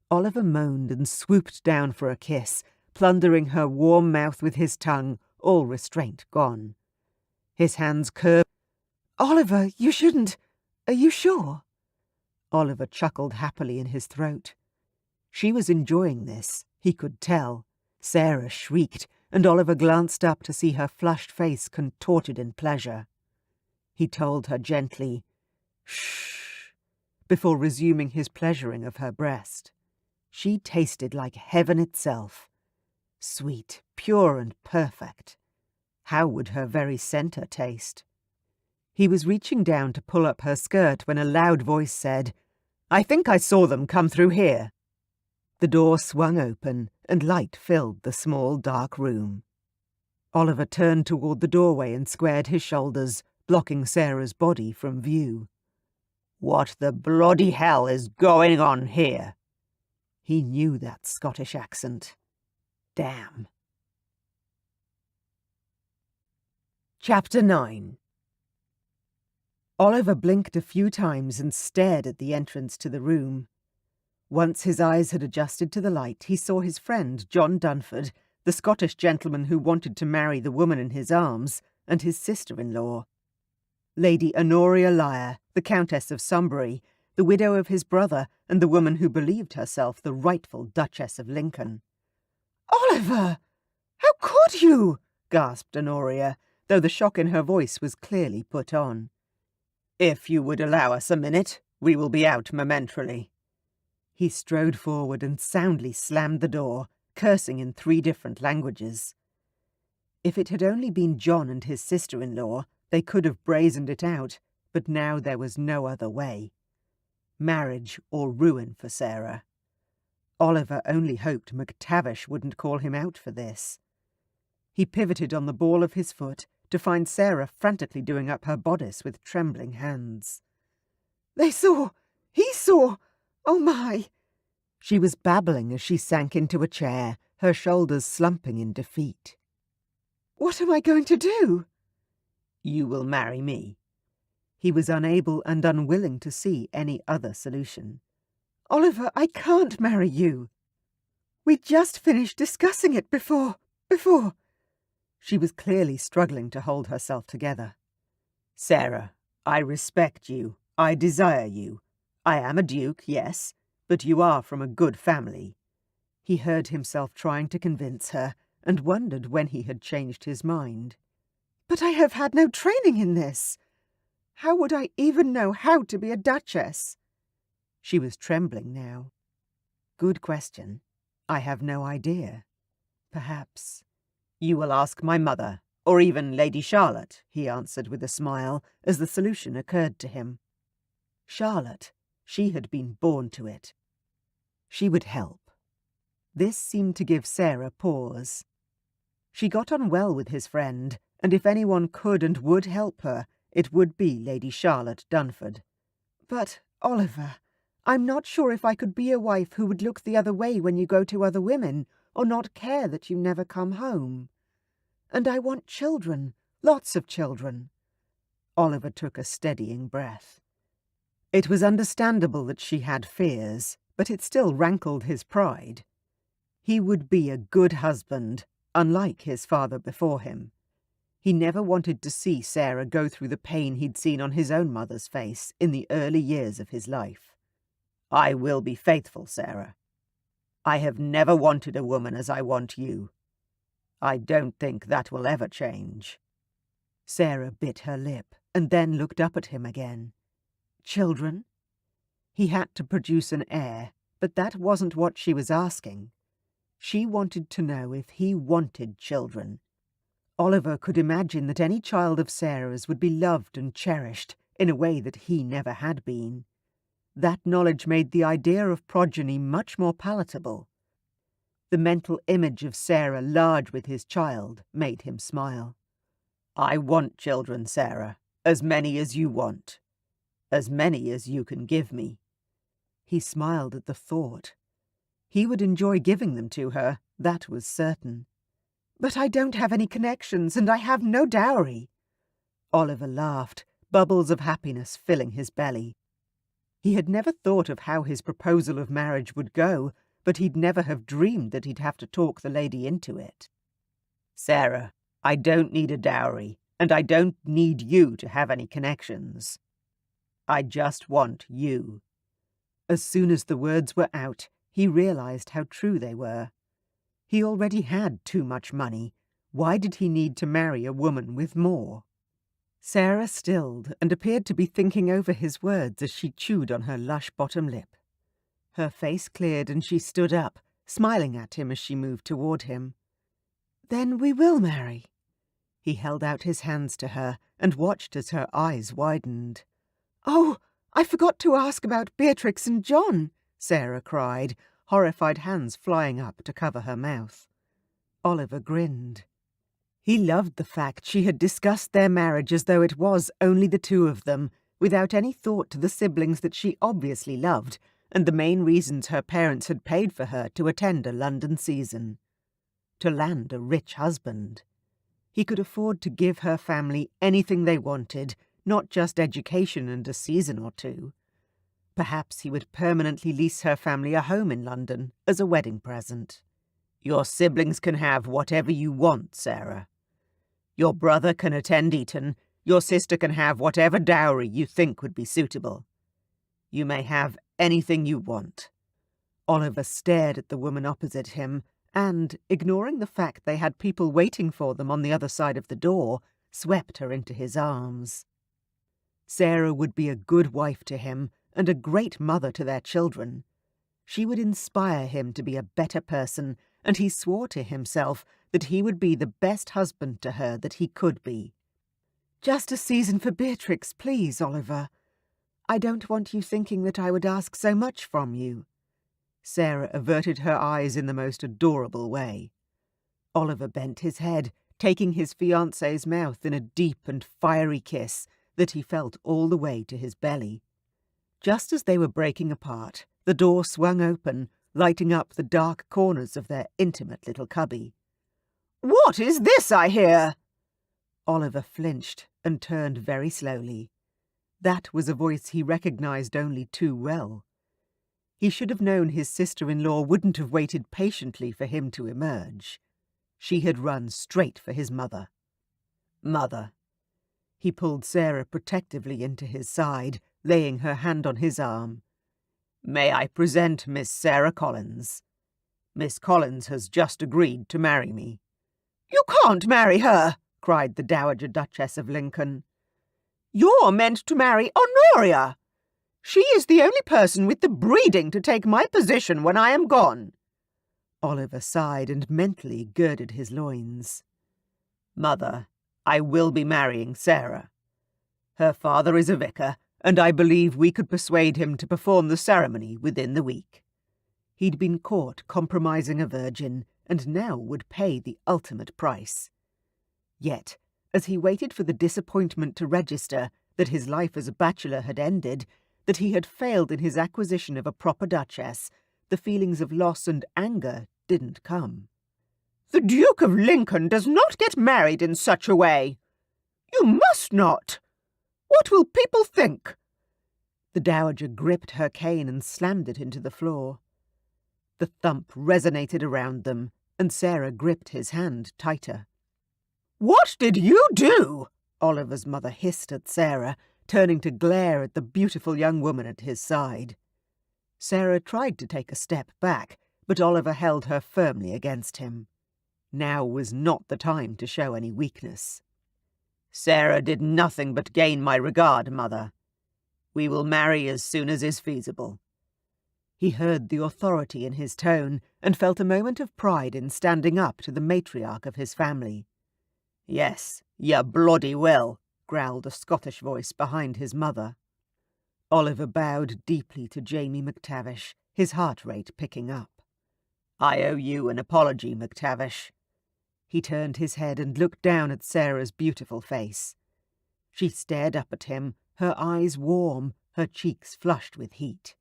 Oliver moaned and swooped down for a kiss, plundering her warm mouth with his tongue, all restraint gone. His hands curved. "Oliver, you shouldn't. Are you sure?" Oliver chuckled happily in his throat. She was enjoying this, he could tell. Sarah shrieked, and Oliver glanced up to see her flushed face contorted in pleasure. He told her gently, "Shh," before resuming his pleasuring of her breast. She tasted like heaven itself. Sweet, pure and perfect. How would her very centre taste? He was reaching down to pull up her skirt when a loud voice said, "I think I saw them come through here." The door swung open, and light filled the small, dark room. Oliver turned toward the doorway and squared his shoulders, blocking Sarah's body from view. "What the bloody hell is going on here?" He knew that Scottish accent. Damn. Chapter 9. Oliver blinked a few times and stared at the entrance to the room. Once his eyes had adjusted to the light, he saw his friend, John Dunford, the Scottish gentleman who wanted to marry the woman in his arms, and his sister-in-law. Lady Honoria Lyre, the Countess of Sunbury, the widow of his brother, and the woman who believed herself the rightful Duchess of Lincoln. "Oliver! How could you?" gasped Honoria, though the shock in her voice was clearly put on. "If you would allow us a minute, we will be out momentarily." He strode forward and soundly slammed the door, cursing in 3 different languages. If it had only been John and his sister-in-law, they could have brazened it out, but now there was no other way. Marriage or ruin for Sarah. Oliver only hoped McTavish wouldn't call him out for this. He pivoted on the ball of his foot to find Sarah frantically doing up her bodice with trembling hands. "They saw! He saw! Oh my!" She was babbling as she sank into a chair, her shoulders slumping in defeat. "What am I going to do?" "You will marry me." He was unable and unwilling to see any other solution. "Oliver, I can't marry you. We just finished discussing it before. She was clearly struggling to hold herself together. "Sarah, I respect you. I desire you. I am a duke, yes, but you are from a good family." He heard himself trying to convince her, and wondered when he had changed his mind. "But I have had no training in this. How would I even know how to be a duchess?" She was trembling now. "Good question. I have no idea. Perhaps—" "You will ask my mother, or even Lady Charlotte," he answered with a smile, as the solution occurred to him. Charlotte, she had been born to it. She would help. This seemed to give Sarah pause. She got on well with his friend, and if anyone could and would help her, it would be Lady Charlotte Dunford. "But, Oliver, I'm not sure if I could be a wife who would look the other way when you go to other women, or not care that you never come home. And I want children, lots of children." Oliver took a steadying breath. It was understandable that she had fears, but it still rankled his pride. He would be a good husband, unlike his father before him. He never wanted to see Sarah go through the pain he'd seen on his own mother's face in the early years of his life. "I will be faithful, Sarah. I have never wanted a woman as I want you. I don't think that will ever change." Sarah bit her lip and then looked up at him again. "Children?" He had to produce an heir, but that wasn't what she was asking. She wanted to know if he wanted children. Oliver could imagine that any child of Sarah's would be loved and cherished in a way that he never had been. That knowledge made the idea of progeny much more palatable. The mental image of Sarah large with his child made him smile. "I want children, Sarah, as many as you want. As many as you can give me." He smiled at the thought. He would enjoy giving them to her, that was certain. "But I don't have any connections, and I have no dowry." Oliver laughed, bubbles of happiness filling his belly. He had never thought of how his proposal of marriage would go, but he'd never have dreamed that he'd have to talk the lady into it. "Sarah, I don't need a dowry, and I don't need you to have any connections. I just want you." As soon as the words were out, he realized how true they were. He already had too much money. Why did he need to marry a woman with more? Sarah stilled and appeared to be thinking over his words as she chewed on her lush bottom lip. Her face cleared and she stood up, smiling at him as she moved toward him. "Then we will marry." He held out his hands to her and watched as her eyes widened. "Oh, I forgot to ask about Beatrix and John," Sarah cried, horrified hands flying up to cover her mouth. Oliver grinned. He loved the fact she had discussed their marriage as though it was only the two of them, without any thought to the siblings that she obviously loved, and the main reasons her parents had paid for her to attend a London season. To land a rich husband. He could afford to give her family anything they wanted, not just education and a season or two. Perhaps he would permanently lease her family a home in London as a wedding present. "Your siblings can have whatever you want, Sarah. Your brother can attend Eton. Your sister can have whatever dowry you think would be suitable. You may have anything you want." Oliver stared at the woman opposite him and, ignoring the fact they had people waiting for them on the other side of the door, swept her into his arms. Sarah would be a good wife to him and a great mother to their children. She would inspire him to be a better person, and he swore to himself that he would be the best husband to her that he could be. "Just a season for Beatrix, please, Oliver. I don't want you thinking that I would ask so much from you." Sarah averted her eyes in the most adorable way. Oliver bent his head, taking his fiancée's mouth in a deep and fiery kiss that he felt all the way to his belly. Just as they were breaking apart, the door swung open, lighting up the dark corners of their intimate little cubby. "What is this I hear?" Oliver flinched and turned very slowly. That was a voice he recognized only too well. He should have known his sister-in-law wouldn't have waited patiently for him to emerge. She had run straight for his mother. "Mother." He pulled Sarah protectively into his side, laying her hand on his arm. "May I present Miss Sarah Collins? Miss Collins has just agreed to marry me." "You can't marry her!" cried the Dowager Duchess of Lincoln. "You're meant to marry Honoria. She is the only person with the breeding to take my position when I am gone." Oliver sighed and mentally girded his loins. "Mother, I will be marrying Sarah. Her father is a vicar, and I believe we could persuade him to perform the ceremony within the week." He'd been caught compromising a virgin, and now would pay the ultimate price. Yet, as he waited for the disappointment to register that his life as a bachelor had ended, that he had failed in his acquisition of a proper duchess, the feelings of loss and anger didn't come. "The Duke of Lincoln does not get married in such a way. You must not. What will people think?" The Dowager gripped her cane and slammed it into the floor. The thump resonated around them, and Sarah gripped his hand tighter. "What did you do?" Oliver's mother hissed at Sarah, turning to glare at the beautiful young woman at his side. Sarah tried to take a step back, but Oliver held her firmly against him. Now was not the time to show any weakness. "Sarah did nothing but gain my regard, Mother. We will marry as soon as is feasible." He heard the authority in his tone and felt a moment of pride in standing up to the matriarch of his family. "Yes, you bloody will," growled a Scottish voice behind his mother. Oliver bowed deeply to Jamie McTavish, his heart rate picking up. "I owe you an apology, McTavish." He turned his head and looked down at Sarah's beautiful face. She stared up at him, her eyes warm, her cheeks flushed with heat.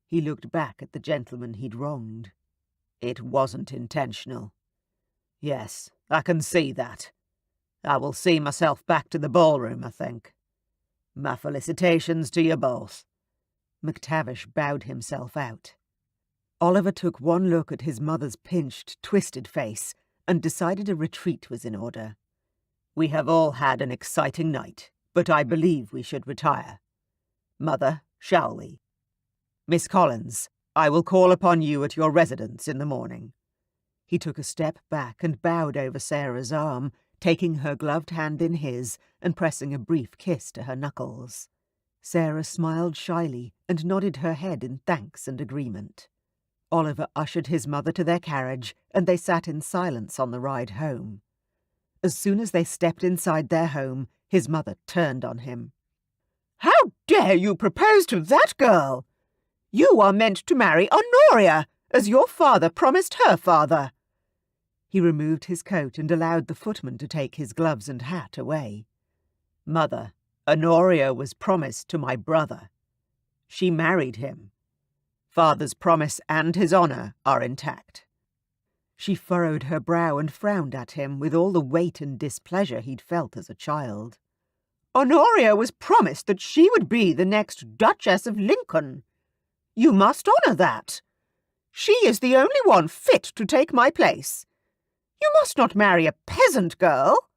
He looked back at the gentleman he'd wronged. "It wasn't intentional." "Yes, I can see that. I will see myself back to the ballroom, I think. My felicitations to you both." McTavish bowed himself out. Oliver took one look at his mother's pinched, twisted face and decided a retreat was in order. "We have all had an exciting night, but I believe we should retire. Mother, shall we? Miss Collins, I will call upon you at your residence in the morning." He took a step back and bowed over Sarah's arm, taking her gloved hand in his and pressing a brief kiss to her knuckles. Sarah smiled shyly and nodded her head in thanks and agreement. Oliver ushered his mother to their carriage, and they sat in silence on the ride home. As soon as they stepped inside their home, his mother turned on him. "How dare you propose to that girl? You are meant to marry Honoria, as your father promised her father." He removed his coat and allowed the footman to take his gloves and hat away. "Mother, Honoria was promised to my brother. She married him. Father's promise and his honour are intact." She furrowed her brow and frowned at him with all the weight and displeasure he'd felt as a child. "Honoria was promised that she would be the next Duchess of Lincoln. You must honour that. She is the only one fit to take my place. You must not marry a peasant girl."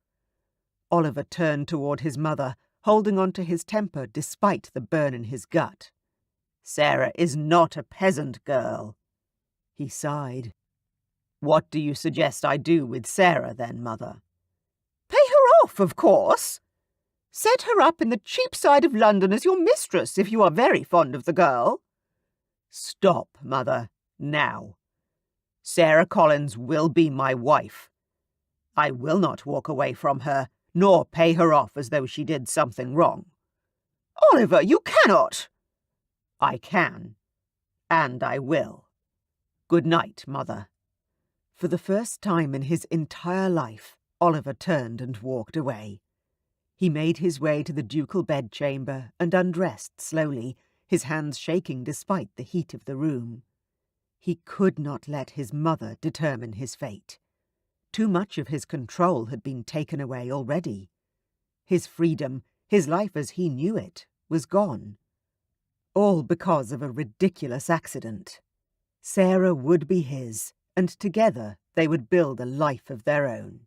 Oliver turned toward his mother, holding on to his temper despite the burn in his gut. "Sarah is not a peasant girl." He sighed. "What do you suggest I do with Sarah, then, Mother?" "Pay her off, of course. Set her up in the cheap side of London as your mistress if you are very fond of the girl." "Stop, Mother, now. Sarah Collins will be my wife. I will not walk away from her, nor pay her off as though she did something wrong. Oliver, you cannot! I can, and I will. Good night, Mother. For the first time in his entire life, Oliver turned and walked away. He made his way to the ducal bedchamber and undressed slowly, his hands shaking despite the heat of the room. He could not let his mother determine his fate. Too much of his control had been taken away already. His freedom, his life as he knew it, was gone. All because of a ridiculous accident. Sarah would be his, and together they would build a life of their own.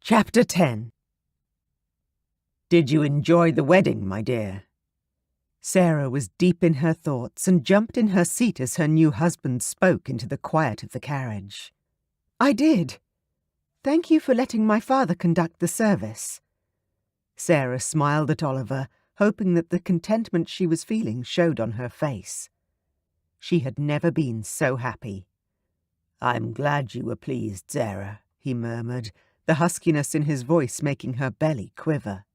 Chapter 10. Did you enjoy the wedding, my dear? Sarah was deep in her thoughts and jumped in her seat as her new husband spoke into the quiet of the carriage. I did. Thank you for letting my father conduct the service. Sarah smiled at Oliver, hoping that the contentment she was feeling showed on her face. She had never been so happy. I'm glad you were pleased, Sarah, he murmured, the huskiness in his voice making her belly quiver.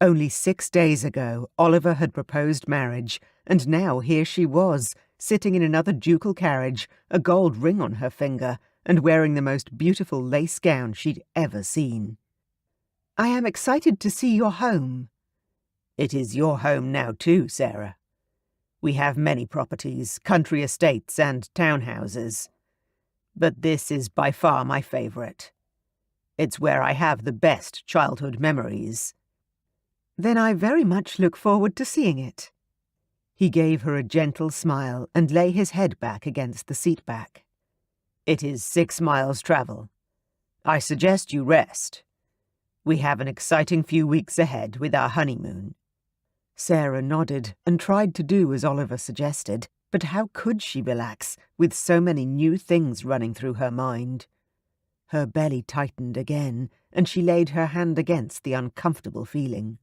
Only 6 days ago, Oliver had proposed marriage, and now here she was, sitting in another ducal carriage, a gold ring on her finger, and wearing the most beautiful lace gown she'd ever seen. I am excited to see your home. It is your home now too, Sarah. We have many properties, country estates and townhouses. But this is by far my favourite. It's where I have the best childhood memories. Then I very much look forward to seeing it. He gave her a gentle smile and lay his head back against the seat back. It is 6 miles travel. I suggest you rest. We have an exciting few weeks ahead with our honeymoon. Sarah nodded and tried to do as Oliver suggested, but how could she relax with so many new things running through her mind? Her belly tightened again, and she laid her hand against the uncomfortable feeling.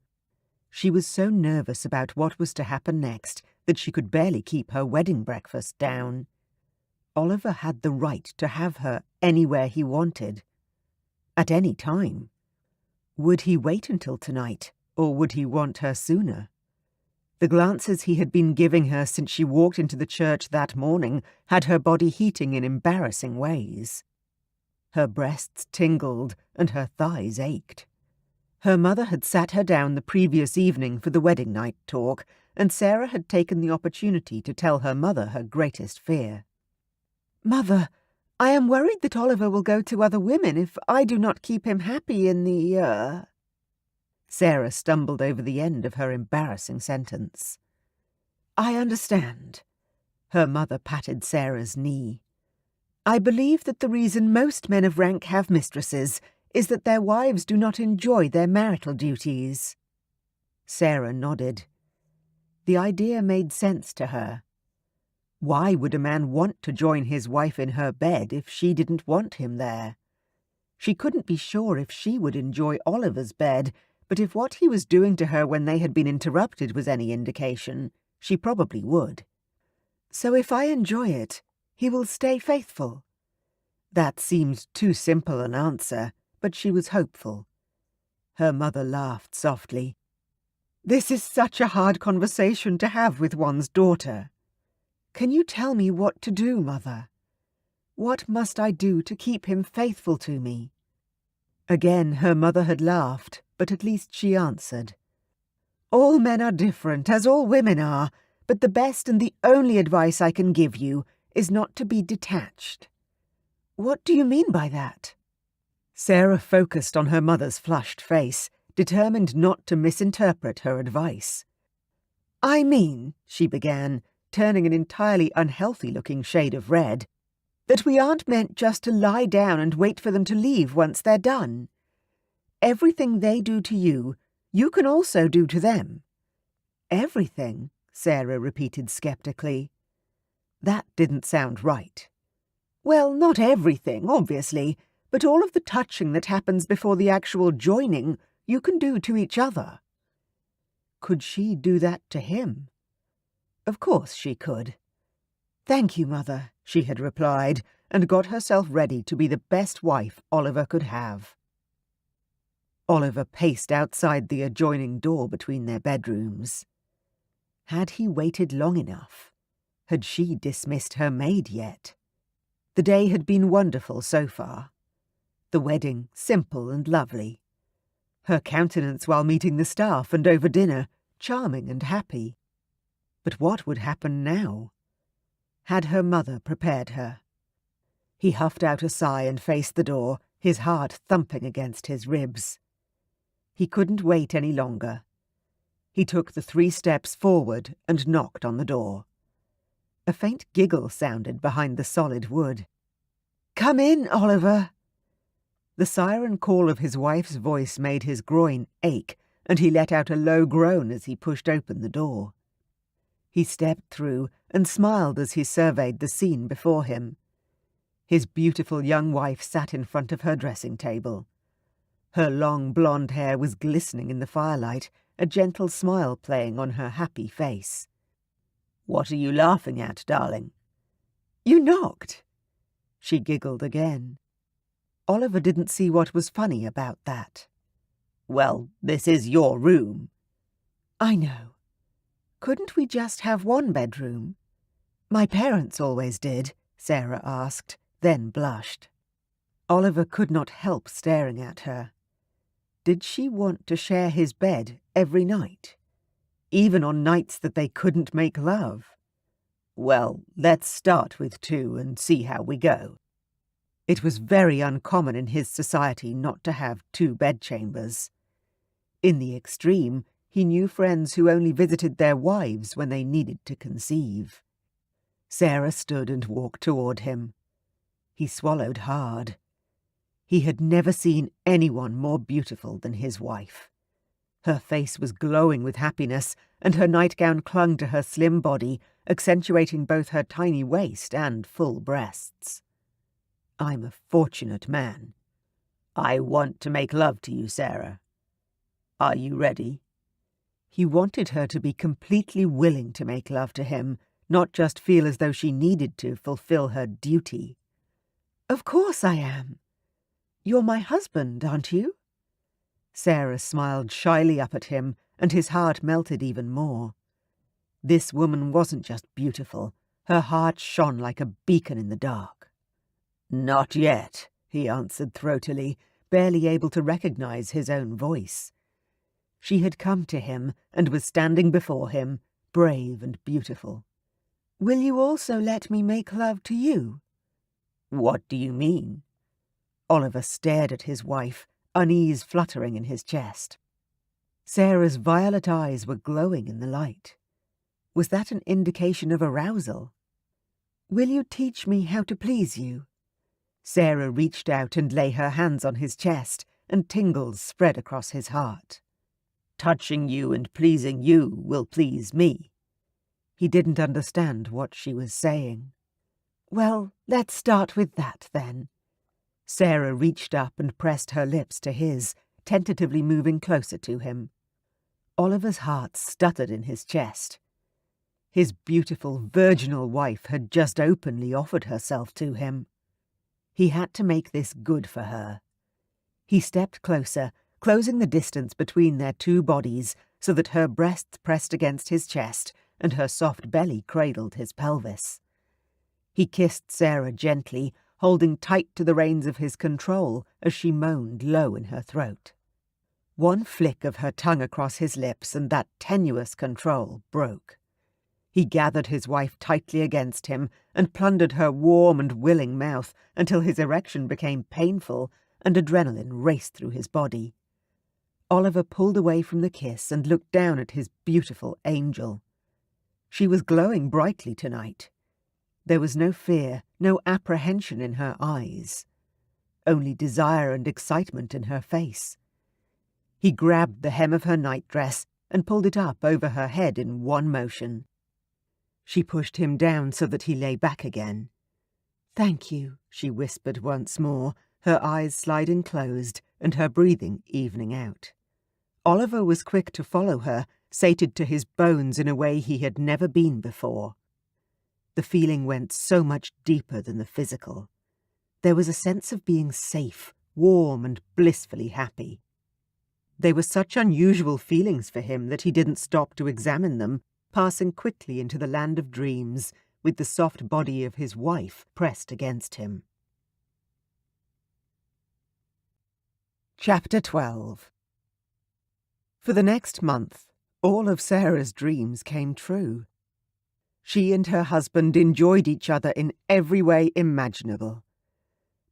She was so nervous about what was to happen next that she could barely keep her wedding breakfast down. Oliver had the right to have her anywhere he wanted. At any time. Would he wait until tonight, or would he want her sooner? The glances he had been giving her since she walked into the church that morning had her body heating in embarrassing ways. Her breasts tingled and her thighs ached. Her mother had sat her down the previous evening for the wedding night talk, and Sarah had taken the opportunity to tell her mother her greatest fear. Mother, I am worried that Oliver will go to other women if I do not keep him happy in the, Sarah stumbled over the end of her embarrassing sentence. I understand. Her mother patted Sarah's knee. I believe that the reason most men of rank have mistresses is that their wives do not enjoy their marital duties. Sarah nodded. The idea made sense to her. Why would a man want to join his wife in her bed if she didn't want him there? She couldn't be sure if she would enjoy Oliver's bed, but if what he was doing to her when they had been interrupted was any indication, she probably would. So if I enjoy it, he will stay faithful. That seemed too simple an answer, but she was hopeful. Her mother laughed softly. This is such a hard conversation to have with one's daughter. Can you tell me what to do, Mother? What must I do to keep him faithful to me? Again her mother had laughed, but at least she answered. All men are different, as all women are, but the best and the only advice I can give you is not to be detached. What do you mean by that? Sarah focused on her mother's flushed face, determined not to misinterpret her advice. I mean, she began, turning an entirely unhealthy-looking shade of red, that we aren't meant just to lie down and wait for them to leave once they're done. Everything they do to you, you can also do to them. Everything, Sarah repeated skeptically. That didn't sound right. Well, not everything, obviously, but all of the touching that happens before the actual joining, you can do to each other. Could she do that to him? Of course she could. Thank you, Mother, she had replied, and got herself ready to be the best wife Oliver could have. Oliver paced outside the adjoining door between their bedrooms. Had he waited long enough? Had she dismissed her maid yet? The day had been wonderful so far. The wedding simple and lovely. Her countenance while meeting the staff and over dinner, charming and happy. But what would happen now? Had her mother prepared her? He huffed out a sigh and faced the door, his heart thumping against his ribs. He couldn't wait any longer. He took the 3 steps forward and knocked on the door. A faint giggle sounded behind the solid wood. "Come in, Oliver!" The siren call of his wife's voice made his groin ache, and he let out a low groan as he pushed open the door. He stepped through and smiled as he surveyed the scene before him. His beautiful young wife sat in front of her dressing table. Her long blonde hair was glistening in the firelight, a gentle smile playing on her happy face. "What are you laughing at, darling?" "You knocked." She giggled again. Oliver didn't see what was funny about that. "Well, this is your room." "I know. Couldn't we just have 1 bedroom? My parents always did," Sarah asked, then blushed. Oliver could not help staring at her. Did she want to share his bed every night? Even on nights that they couldn't make love? "Well, let's start with 2 and see how we go." It was very uncommon in his society not to have 2 bedchambers. In the extreme, he knew friends who only visited their wives when they needed to conceive. Sarah stood and walked toward him. He swallowed hard. He had never seen anyone more beautiful than his wife. Her face was glowing with happiness, and her nightgown clung to her slim body, accentuating both her tiny waist and full breasts. "I'm a fortunate man. I want to make love to you, Sarah. Are you ready?" He wanted her to be completely willing to make love to him, not just feel as though she needed to fulfill her duty. "Of course I am. You're my husband, aren't you?" Sarah smiled shyly up at him, and his heart melted even more. This woman wasn't just beautiful. Her heart shone like a beacon in the dark. "Not yet," he answered throatily, barely able to recognize his own voice. She had come to him and was standing before him, brave and beautiful. "Will you also let me make love to you?" "What do you mean?" Oliver stared at his wife, unease fluttering in his chest. Sarah's violet eyes were glowing in the light. Was that an indication of arousal? "Will you teach me how to please you?" Sarah reached out and lay her hands on his chest, and tingles spread across his heart. "Touching you and pleasing you will please me." He didn't understand what she was saying. "Well, let's start with that, then." Sarah reached up and pressed her lips to his, tentatively moving closer to him. Oliver's heart stuttered in his chest. His beautiful, virginal wife had just openly offered herself to him. He had to make this good for her. He stepped closer, closing the distance between their 2 bodies so that her breasts pressed against his chest and her soft belly cradled his pelvis. He kissed Sarah gently, holding tight to the reins of his control as she moaned low in her throat. One flick of her tongue across his lips and that tenuous control broke. He gathered his wife tightly against him and plundered her warm and willing mouth until his erection became painful and adrenaline raced through his body. Oliver pulled away from the kiss and looked down at his beautiful angel. She was glowing brightly tonight. There was no fear, no apprehension in her eyes. Only desire and excitement in her face. He grabbed the hem of her nightdress and pulled it up over her head in one motion. She pushed him down so that he lay back again. "Thank you," she whispered once more, her eyes sliding closed and her breathing evening out. Oliver was quick to follow her, sated to his bones in a way he had never been before. The feeling went so much deeper than the physical. There was a sense of being safe, warm and blissfully happy. They were such unusual feelings for him that he didn't stop to examine them, passing quickly into the land of dreams, with the soft body of his wife pressed against him. Chapter 12. For the next month, all of Sarah's dreams came true. She and her husband enjoyed each other in every way imaginable.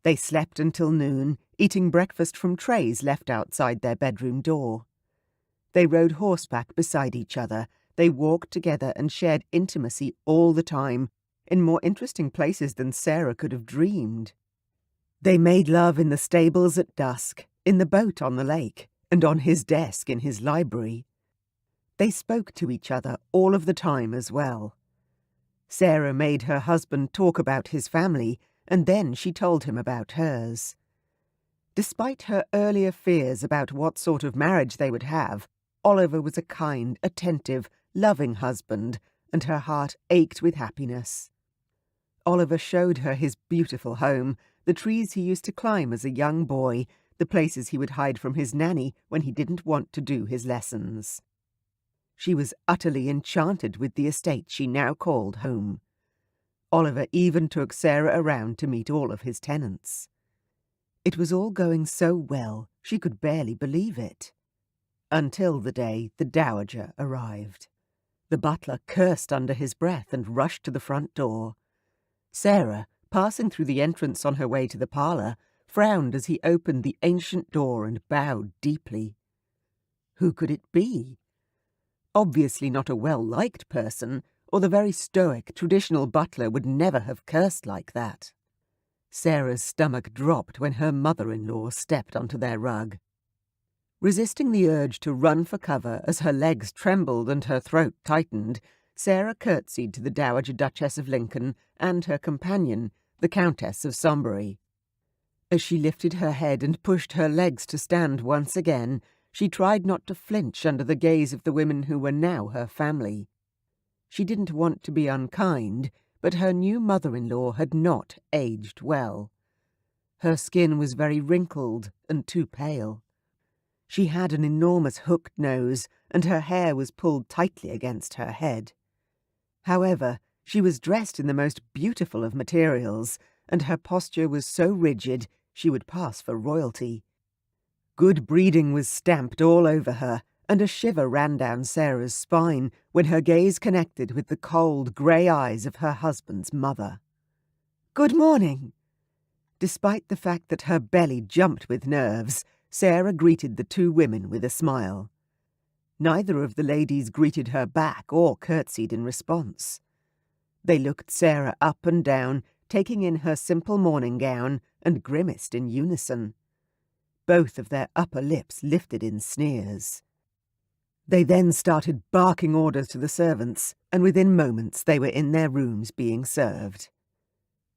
They slept until noon, eating breakfast from trays left outside their bedroom door. They rode horseback beside each other. They walked together and shared intimacy all the time, in more interesting places than Sarah could have dreamed. They made love in the stables at dusk, in the boat on the lake, and on his desk in his library. They spoke to each other all of the time as well. Sarah made her husband talk about his family, and then she told him about hers. Despite her earlier fears about what sort of marriage they would have, Oliver was a kind, attentive, loving husband, and her heart ached with happiness. Oliver showed her his beautiful home, the trees he used to climb as a young boy, the places he would hide from his nanny when he didn't want to do his lessons. She was utterly enchanted with the estate she now called home. Oliver even took Sarah around to meet all of his tenants. It was all going so well, she could barely believe it. Until the day the dowager arrived. The butler cursed under his breath and rushed to the front door. Sarah, passing through the entrance on her way to the parlour, frowned as he opened the ancient door and bowed deeply. Who could it be? Obviously not a well-liked person, or the very stoic, traditional butler would never have cursed like that. Sarah's stomach dropped when her mother-in-law stepped onto their rug. Resisting the urge to run for cover as her legs trembled and her throat tightened, Sarah curtsied to the Dowager Duchess of Lincoln and her companion, the Countess of Sombury. As she lifted her head and pushed her legs to stand once again, she tried not to flinch under the gaze of the women who were now her family. She didn't want to be unkind, but her new mother-in-law had not aged well. Her skin was very wrinkled and too pale. She had an enormous hooked nose, and her hair was pulled tightly against her head. However, she was dressed in the most beautiful of materials, and her posture was so rigid she would pass for royalty. Good breeding was stamped all over her, and a shiver ran down Sarah's spine when her gaze connected with the cold, grey eyes of her husband's mother. "Good morning." Despite the fact that her belly jumped with nerves, Sarah greeted the two women with a smile. Neither of the ladies greeted her back or curtsied in response. They looked Sarah up and down, taking in her simple morning gown, and grimaced in unison. Both of their upper lips lifted in sneers. They then started barking orders to the servants, and within moments they were in their rooms being served.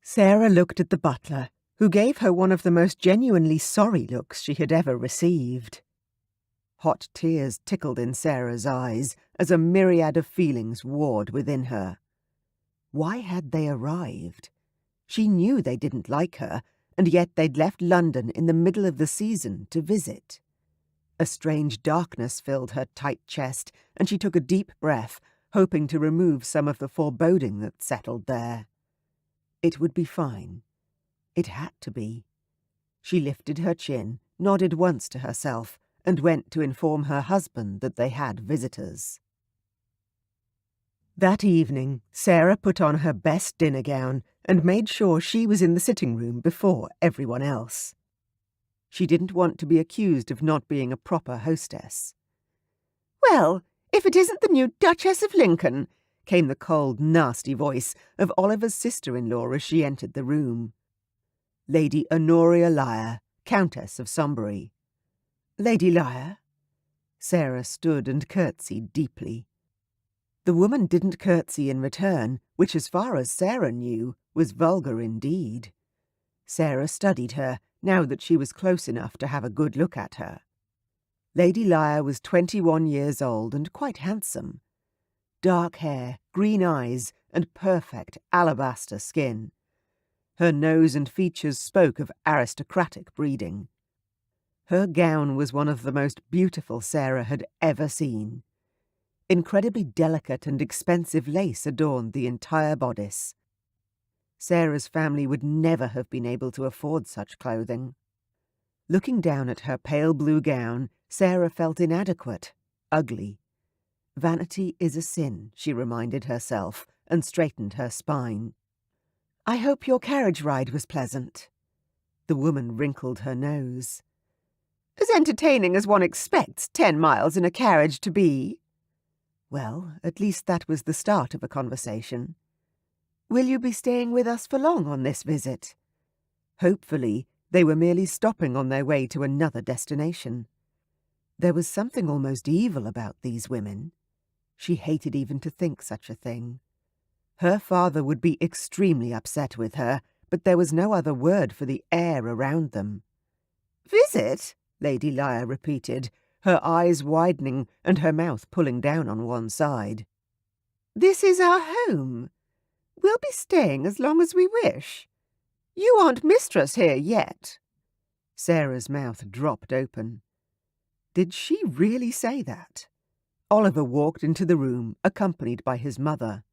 Sarah looked at the butler, who gave her one of the most genuinely sorry looks she had ever received. Hot tears tickled in Sarah's eyes as a myriad of feelings warred within her. Why had they arrived? She knew they didn't like her, and yet they'd left London in the middle of the season to visit. A strange darkness filled her tight chest, and she took a deep breath, hoping to remove some of the foreboding that settled there. It would be fine. It had to be. She lifted her chin, nodded once to herself, and went to inform her husband that they had visitors. That evening, Sarah put on her best dinner gown and made sure she was in the sitting room before everyone else. She didn't want to be accused of not being a proper hostess. "Well, if it isn't the new Duchess of Lincoln," came the cold, nasty voice of Oliver's sister-in-law as she entered the room. Lady Honoria Lyre, Countess of Sombury. "Lady Lyre?" Sarah stood and curtsied deeply. The woman didn't curtsy in return, which as far as Sarah knew was vulgar indeed. Sarah studied her, now that she was close enough to have a good look at her. Lady Lyre was 21 years old and quite handsome. Dark hair, green eyes, and perfect alabaster skin. Her nose and features spoke of aristocratic breeding. Her gown was one of the most beautiful Sarah had ever seen. Incredibly delicate and expensive lace adorned the entire bodice. Sarah's family would never have been able to afford such clothing. Looking down at her pale blue gown, Sarah felt inadequate, ugly. Vanity is a sin, she reminded herself, and straightened her spine. "I hope your carriage ride was pleasant." The woman wrinkled her nose. "As entertaining as one expects 10 miles in a carriage to be." Well, at least that was the start of a conversation. "Will you be staying with us for long on this visit?" Hopefully, they were merely stopping on their way to another destination. There was something almost evil about these women. She hated even to think such a thing. Her father would be extremely upset with her, but there was no other word for the air around them. "Visit?" Lady Lyre repeated, her eyes widening and her mouth pulling down on one side. "This is our home. We'll be staying as long as we wish. You aren't mistress here yet." Sarah's mouth dropped open. Did she really say that? Oliver walked into the room, accompanied by his mother.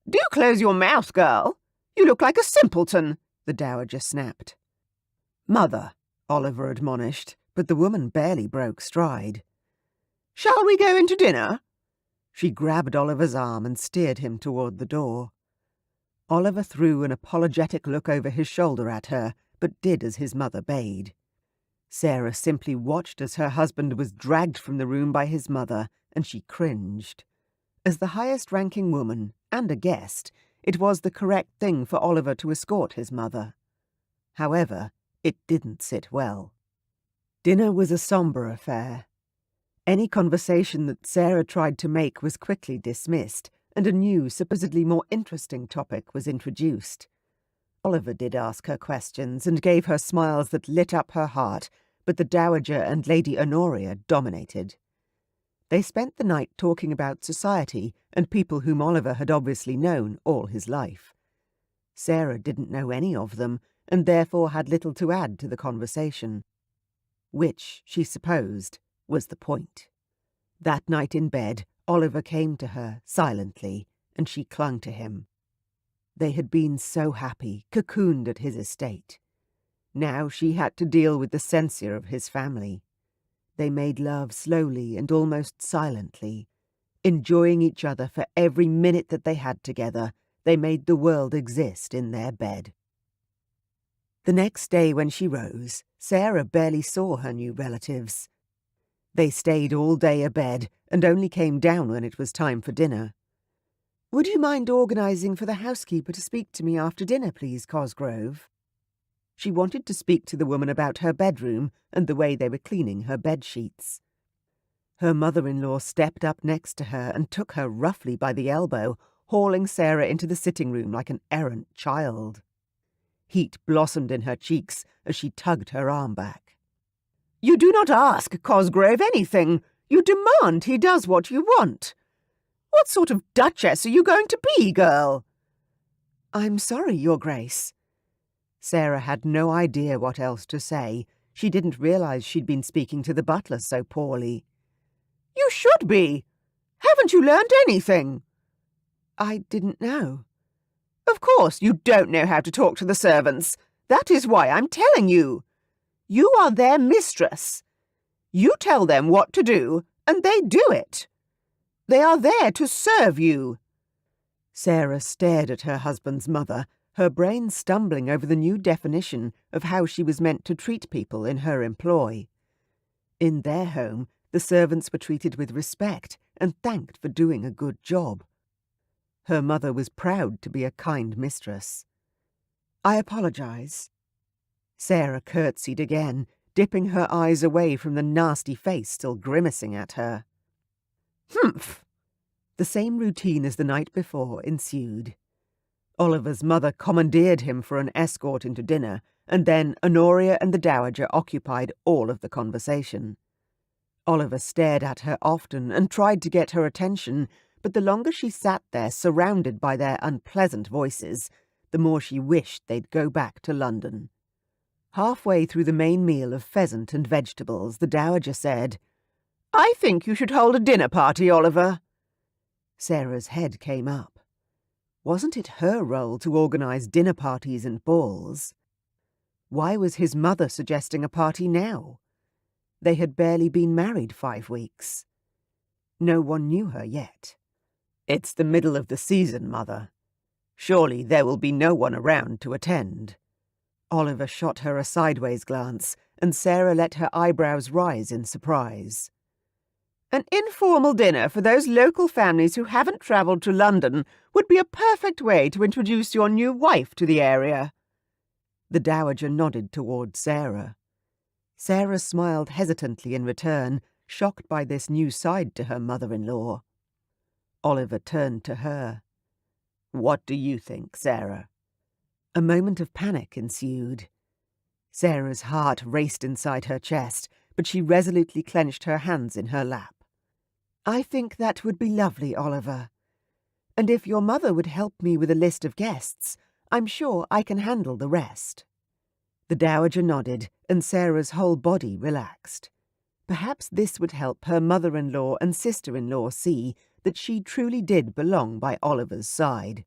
"Do close your mouth, girl. You look like a simpleton," the dowager snapped. "Mother," Oliver admonished, but the woman barely broke stride. "Shall we go into dinner?" She grabbed Oliver's arm and steered him toward the door. Oliver threw an apologetic look over his shoulder at her, but did as his mother bade. Sarah simply watched as her husband was dragged from the room by his mother, and she cringed. As the highest-ranking woman, and a guest, it was the correct thing for Oliver to escort his mother. However, it didn't sit well. Dinner was a sombre affair. Any conversation that Sarah tried to make was quickly dismissed, and a new, supposedly more interesting topic was introduced. Oliver did ask her questions and gave her smiles that lit up her heart, but the Dowager and Lady Honoria dominated. They spent the night talking about society and people whom Oliver had obviously known all his life. Sarah didn't know any of them, and therefore had little to add to the conversation. Which, she supposed, was the point. That night in bed, Oliver came to her, silently, and she clung to him. They had been so happy, cocooned at his estate. Now she had to deal with the censure of his family. They made love slowly and almost silently. Enjoying each other for every minute that they had together, they made the world exist in their bed. The next day when she rose, Sarah barely saw her new relatives. They stayed all day abed and only came down when it was time for dinner. "Would you mind organising for the housekeeper to speak to me after dinner, please, Cosgrove?" She wanted to speak to the woman about her bedroom and the way they were cleaning her bed-sheets. Her mother-in-law stepped up next to her and took her roughly by the elbow, hauling Sarah into the sitting room like an errant child. Heat blossomed in her cheeks as she tugged her arm back. "You do not ask Cosgrove anything. You demand he does what you want. What sort of duchess are you going to be, girl?" "I'm sorry, Your Grace." Sarah had no idea what else to say. She didn't realise she'd been speaking to the butler so poorly. "You should be. Haven't you learned anything?" "I didn't know." "Of course you don't know how to talk to the servants. That is why I'm telling you. You are their mistress. You tell them what to do, and they do it. They are there to serve you." Sarah stared at her husband's mother, her brain stumbling over the new definition of how she was meant to treat people in her employ. In their home, the servants were treated with respect and thanked for doing a good job. Her mother was proud to be a kind mistress. "I apologise." Sarah curtsied again, dipping her eyes away from the nasty face still grimacing at her. "Humph!" The same routine as the night before ensued. Oliver's mother commandeered him for an escort into dinner, and then Honoria and the Dowager occupied all of the conversation. Oliver stared at her often and tried to get her attention, but the longer she sat there surrounded by their unpleasant voices, the more she wished they'd go back to London. Halfway through the main meal of pheasant and vegetables, the Dowager said, "I think you should hold a dinner party, Oliver." Sarah's head came up. Wasn't it her role to organise dinner parties and balls? Why was his mother suggesting a party now? They had barely been married 5 weeks. No one knew her yet. "It's the middle of the season, Mother. Surely there will be no one around to attend." Oliver shot her a sideways glance, and Sarah let her eyebrows rise in surprise. "An informal dinner for those local families who haven't travelled to London would be a perfect way to introduce your new wife to the area." The Dowager nodded toward Sarah. Sarah smiled hesitantly in return, shocked by this new side to her mother-in-law. Oliver turned to her. "What do you think, Sarah?" A moment of panic ensued. Sarah's heart raced inside her chest, but she resolutely clenched her hands in her lap. "I think that would be lovely, Oliver. And if your mother would help me with a list of guests, I'm sure I can handle the rest." The Dowager nodded, and Sarah's whole body relaxed. Perhaps this would help her mother-in-law and sister-in-law see that she truly did belong by Oliver's side.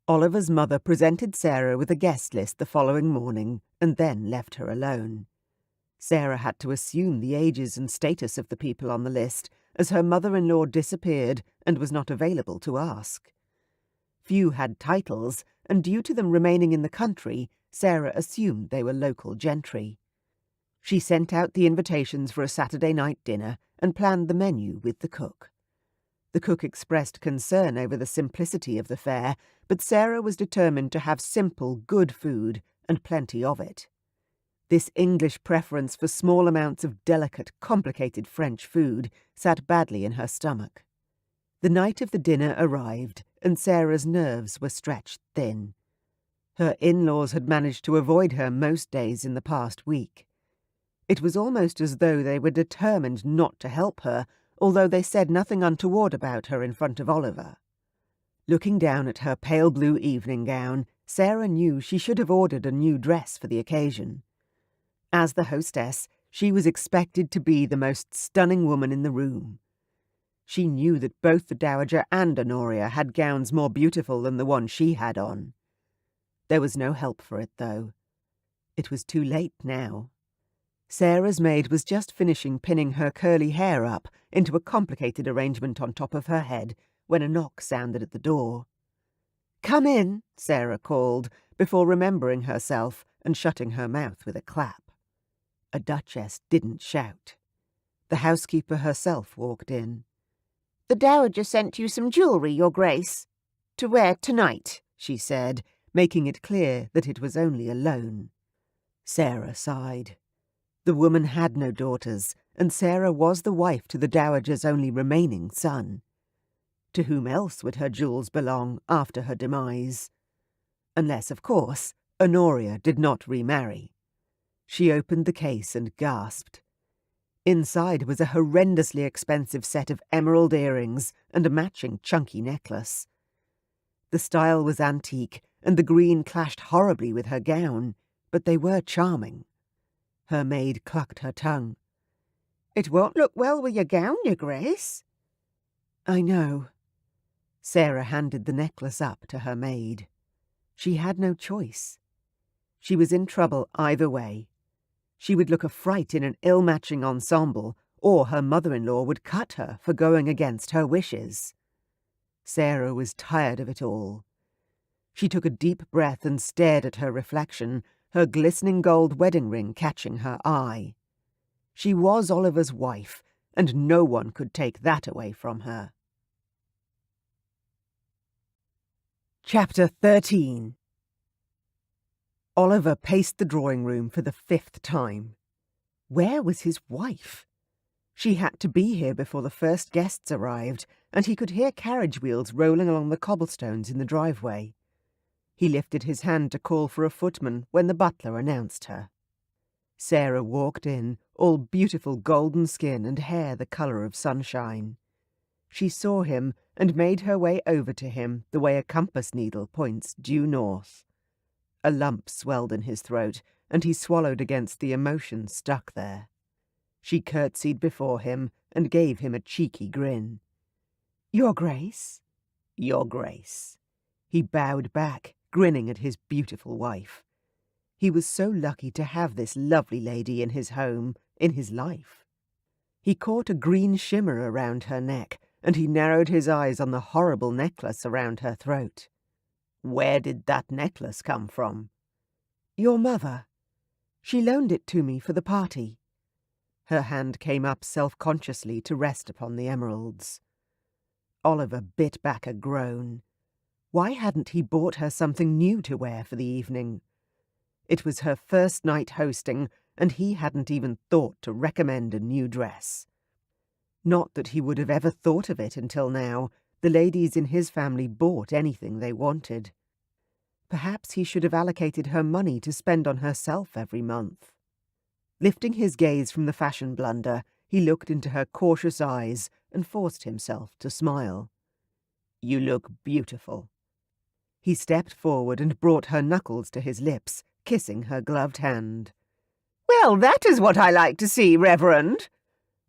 Oliver's mother presented Sarah with a guest list the following morning and then left her alone. Sarah had to assume the ages and status of the people on the list, as her mother-in-law disappeared and was not available to ask. Few had titles, and due to them remaining in the country, Sarah assumed they were local gentry. She sent out the invitations for a Saturday night dinner and planned the menu with the cook. The cook expressed concern over the simplicity of the fare, but Sarah was determined to have simple, good food and plenty of it. This English preference for small amounts of delicate, complicated French food sat badly in her stomach. The night of the dinner arrived, and Sarah's nerves were stretched thin. Her in-laws had managed to avoid her most days in the past week. It was almost as though they were determined not to help her, although they said nothing untoward about her in front of Oliver. Looking down at her pale blue evening gown, Sarah knew she should have ordered a new dress for the occasion. As the hostess, she was expected to be the most stunning woman in the room. She knew that both the Dowager and Honoria had gowns more beautiful than the one she had on. There was no help for it, though. It was too late now. Sarah's maid was just finishing pinning her curly hair up into a complicated arrangement on top of her head when a knock sounded at the door. "Come in," Sarah called, before remembering herself and shutting her mouth with a clap. A duchess didn't shout. The housekeeper herself walked in. "The Dowager sent you some jewellery, Your Grace, to wear tonight," she said, making it clear that it was only a loan. Sarah sighed. The woman had no daughters, and Sarah was the wife to the Dowager's only remaining son. To whom else would her jewels belong after her demise? Unless, of course, Honoria did not remarry. She opened the case and gasped. Inside was a horrendously expensive set of emerald earrings and a matching chunky necklace. The style was antique, and the green clashed horribly with her gown, but they were charming. Her maid clucked her tongue. "It won't look well with your gown, Your Grace." "I know." Sarah handed the necklace up to her maid. She had no choice. She was in trouble either way. She would look a fright in an ill-matching ensemble, or her mother-in-law would cut her for going against her wishes. Sarah was tired of it all. She took a deep breath and stared at her reflection, her glistening gold wedding ring catching her eye. She was Oliver's wife, and no one could take that away from her. Chapter 13. Oliver paced the drawing-room for the 5th time. Where was his wife? She had to be here before the first guests arrived, and he could hear carriage wheels rolling along the cobblestones in the driveway. He lifted his hand to call for a footman when the butler announced her. Sarah walked in, all beautiful golden skin and hair the colour of sunshine. She saw him and made her way over to him the way a compass needle points due north. A lump swelled in his throat, and he swallowed against the emotion stuck there. She curtsied before him and gave him a cheeky grin. "Your Grace?" "Your Grace." He bowed back, grinning at his beautiful wife. He was so lucky to have this lovely lady in his home, in his life. He caught a green shimmer around her neck, and he narrowed his eyes on the horrible necklace around her throat. "Where did that necklace come from?" "Your mother. She loaned it to me for the party." Her hand came up self-consciously to rest upon the emeralds. Oliver bit back a groan. Why hadn't he bought her something new to wear for the evening? It was her first night hosting, and he hadn't even thought to recommend a new dress. Not that he would have ever thought of it until now. The ladies in his family bought anything they wanted. Perhaps he should have allocated her money to spend on herself every month. Lifting his gaze from the fashion blunder, he looked into her cautious eyes and forced himself to smile. "You look beautiful." He stepped forward and brought her knuckles to his lips, kissing her gloved hand. "Well, that is what I like to see, Reverend.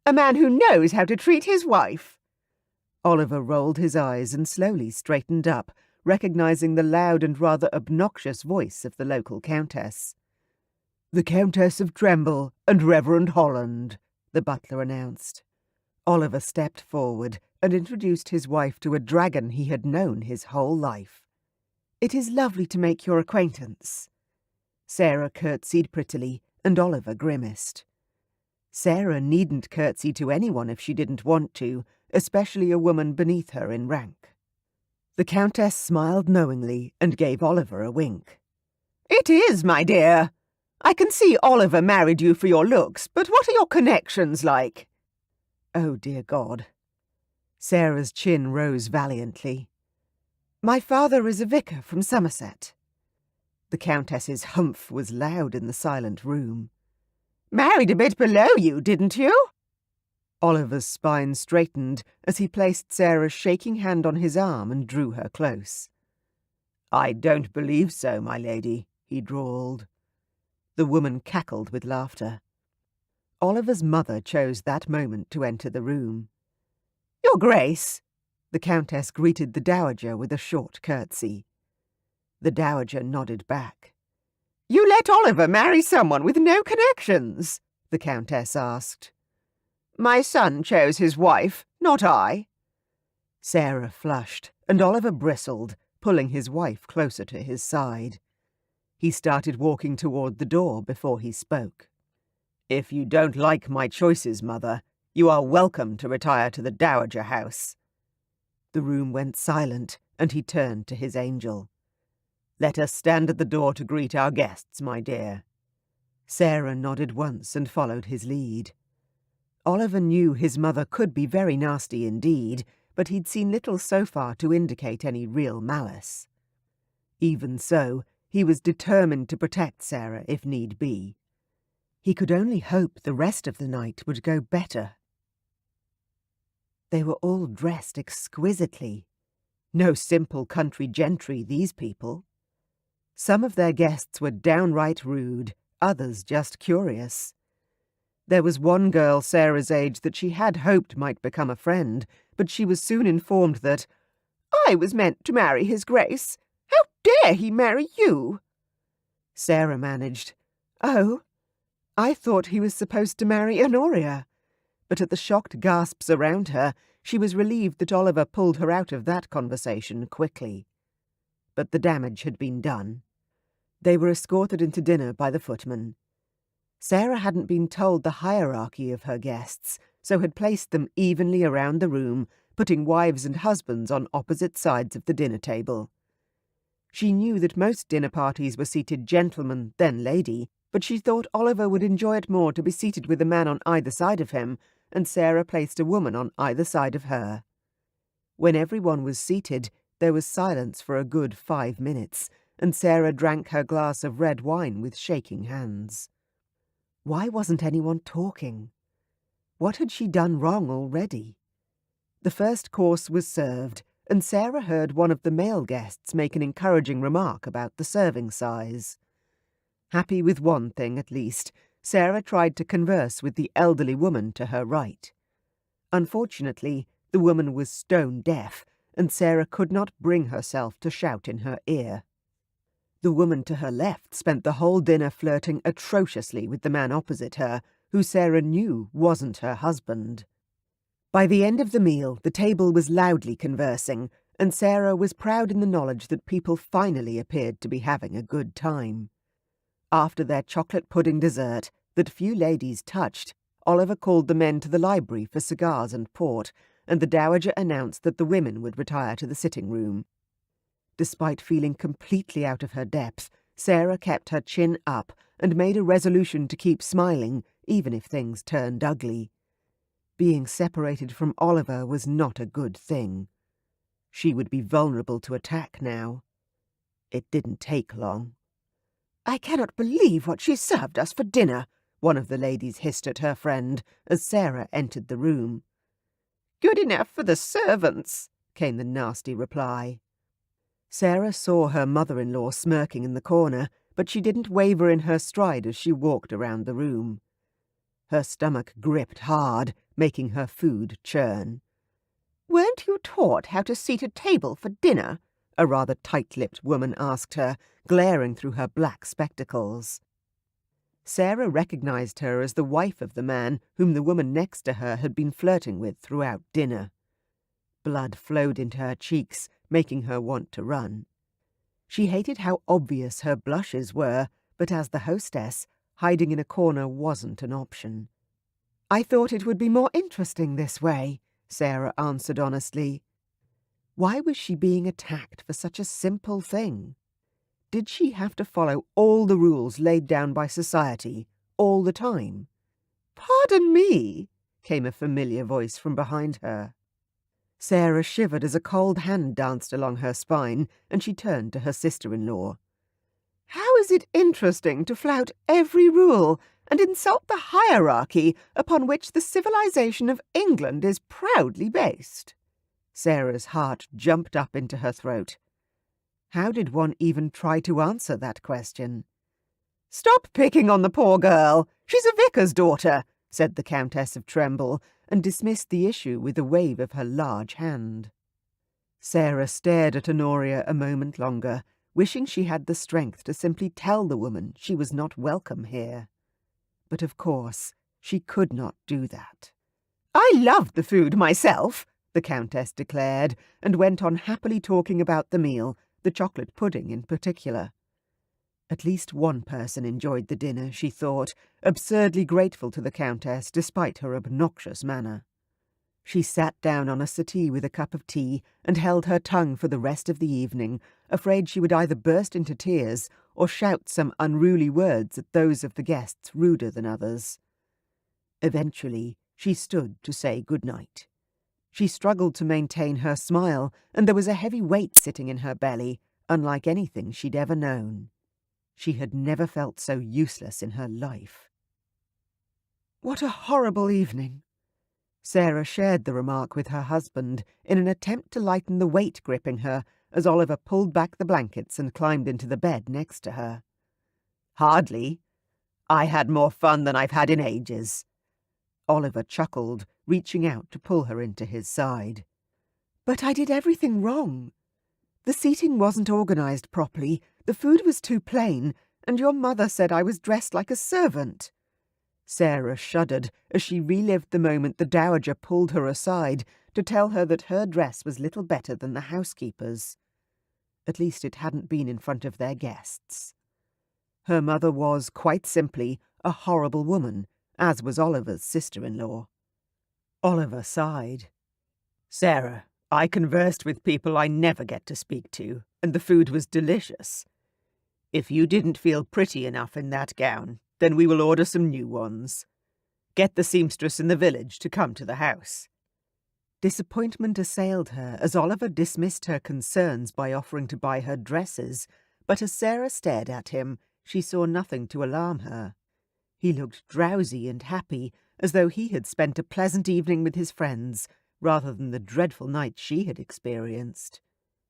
A man who knows how to treat his wife." Oliver rolled his eyes and slowly straightened up, recognizing the loud and rather obnoxious voice of the local countess. "The Countess of Tremble and Reverend Holland," the butler announced. Oliver stepped forward and introduced his wife to a dragon he had known his whole life. "It is lovely to make your acquaintance." Sarah curtsied prettily, and Oliver grimaced. Sarah needn't curtsy to anyone if she didn't want to, especially a woman beneath her in rank. The Countess smiled knowingly and gave Oliver a wink. "It is, my dear. I can see Oliver married you for your looks, but what are your connections like?" Oh, dear God. Sarah's chin rose valiantly. "My father is a vicar from Somerset." The Countess's humph was loud in the silent room. "Married a bit below you, didn't you?" Oliver's spine straightened as he placed Sarah's shaking hand on his arm and drew her close. "I don't believe so, my lady," he drawled. The woman cackled with laughter. Oliver's mother chose that moment to enter the room. "Your Grace!" The Countess greeted the Dowager with a short curtsy. The Dowager nodded back. "You let Oliver marry someone with no connections?" the Countess asked. "My son chose his wife, not I." Sarah flushed, and Oliver bristled, pulling his wife closer to his side. He started walking toward the door before he spoke. "If you don't like my choices, Mother, you are welcome to retire to the Dowager House." The room went silent, and he turned to his angel. "Let us stand at the door to greet our guests, my dear." Sarah nodded once and followed his lead. Oliver knew his mother could be very nasty indeed, but he'd seen little so far to indicate any real malice. Even so, he was determined to protect Sarah if need be. He could only hope the rest of the night would go better. They were all dressed exquisitely. No simple country gentry, these people. Some of their guests were downright rude, others just curious. There was one girl Sarah's age that she had hoped might become a friend, but she was soon informed that, "I was meant to marry his Grace. How dare he marry you?" Sarah managed, "Oh, I thought he was supposed to marry Honoria." But at the shocked gasps around her, she was relieved that Oliver pulled her out of that conversation quickly. But the damage had been done. They were escorted into dinner by the footman. Sarah hadn't been told the hierarchy of her guests, so had placed them evenly around the room, putting wives and husbands on opposite sides of the dinner table. She knew that most dinner parties were seated gentleman, then lady, but she thought Oliver would enjoy it more to be seated with a man on either side of him, and Sarah placed a woman on either side of her. When everyone was seated, there was silence for a good 5 minutes, and Sarah drank her glass of red wine with shaking hands. Why wasn't anyone talking? What had she done wrong already? The first course was served, and Sarah heard one of the male guests make an encouraging remark about the serving size. Happy with one thing at least, Sarah tried to converse with the elderly woman to her right. Unfortunately, the woman was stone deaf, and Sarah could not bring herself to shout in her ear. The woman to her left spent the whole dinner flirting atrociously with the man opposite her, who Sarah knew wasn't her husband. By the end of the meal, the table was loudly conversing, and Sarah was proud in the knowledge that people finally appeared to be having a good time. After their chocolate pudding dessert, that few ladies touched, Oliver called the men to the library for cigars and port, and the dowager announced that the women would retire to the sitting room. Despite feeling completely out of her depth, Sarah kept her chin up and made a resolution to keep smiling, even if things turned ugly. Being separated from Oliver was not a good thing. She would be vulnerable to attack now. It didn't take long. "I cannot believe what she served us for dinner," one of the ladies hissed at her friend as Sarah entered the room. "Good enough for the servants," came the nasty reply. Sarah saw her mother-in-law smirking in the corner, but she didn't waver in her stride as she walked around the room. Her stomach gripped hard, making her food churn. "Weren't you taught how to seat at table for dinner?" a rather tight-lipped woman asked her, glaring through her black spectacles. Sarah recognized her as the wife of the man whom the woman next to her had been flirting with throughout dinner. Blood flowed into her cheeks, making her want to run. She hated how obvious her blushes were, but as the hostess, hiding in a corner wasn't an option. "I thought it would be more interesting this way," Sarah answered honestly. Why was she being attacked for such a simple thing? Did she have to follow all the rules laid down by society, all the time? "Pardon me," came a familiar voice from behind her. Sarah shivered as a cold hand danced along her spine, and she turned to her sister-in-law. "How is it interesting to flout every rule and insult the hierarchy upon which the civilization of England is proudly based?" Sarah's heart jumped up into her throat. How did one even try to answer that question? "Stop picking on the poor girl. She's a vicar's daughter," said the Countess of Tremble, and dismissed the issue with a wave of her large hand. Sarah stared at Honoria a moment longer, wishing she had the strength to simply tell the woman she was not welcome here. But of course, she could not do that. "I loved the food myself," the Countess declared, and went on happily talking about the meal, the chocolate pudding in particular. At least one person enjoyed the dinner, she thought, absurdly grateful to the Countess despite her obnoxious manner. She sat down on a settee with a cup of tea and held her tongue for the rest of the evening, afraid she would either burst into tears or shout some unruly words at those of the guests ruder than others. Eventually, she stood to say good night. She struggled to maintain her smile, and there was a heavy weight sitting in her belly, unlike anything she'd ever known. She had never felt so useless in her life. "What a horrible evening!" Sarah shared the remark with her husband in an attempt to lighten the weight gripping her as Oliver pulled back the blankets and climbed into the bed next to her. "Hardly. I had more fun than I've had in ages." Oliver chuckled, reaching out to pull her into his side. "But I did everything wrong. The seating wasn't organized properly, the food was too plain, and your mother said I was dressed like a servant." Sarah shuddered as she relived the moment the dowager pulled her aside to tell her that her dress was little better than the housekeeper's. At least it hadn't been in front of their guests. Her mother was, quite simply, a horrible woman, as was Oliver's sister-in-law. Oliver sighed. "Sarah, I conversed with people I never get to speak to, and the food was delicious. If you didn't feel pretty enough in that gown, then we will order some new ones. Get the seamstress in the village to come to the house." Disappointment assailed her as Oliver dismissed her concerns by offering to buy her dresses, but as Sarah stared at him, she saw nothing to alarm her. He looked drowsy and happy, as though he had spent a pleasant evening with his friends, rather than the dreadful night she had experienced.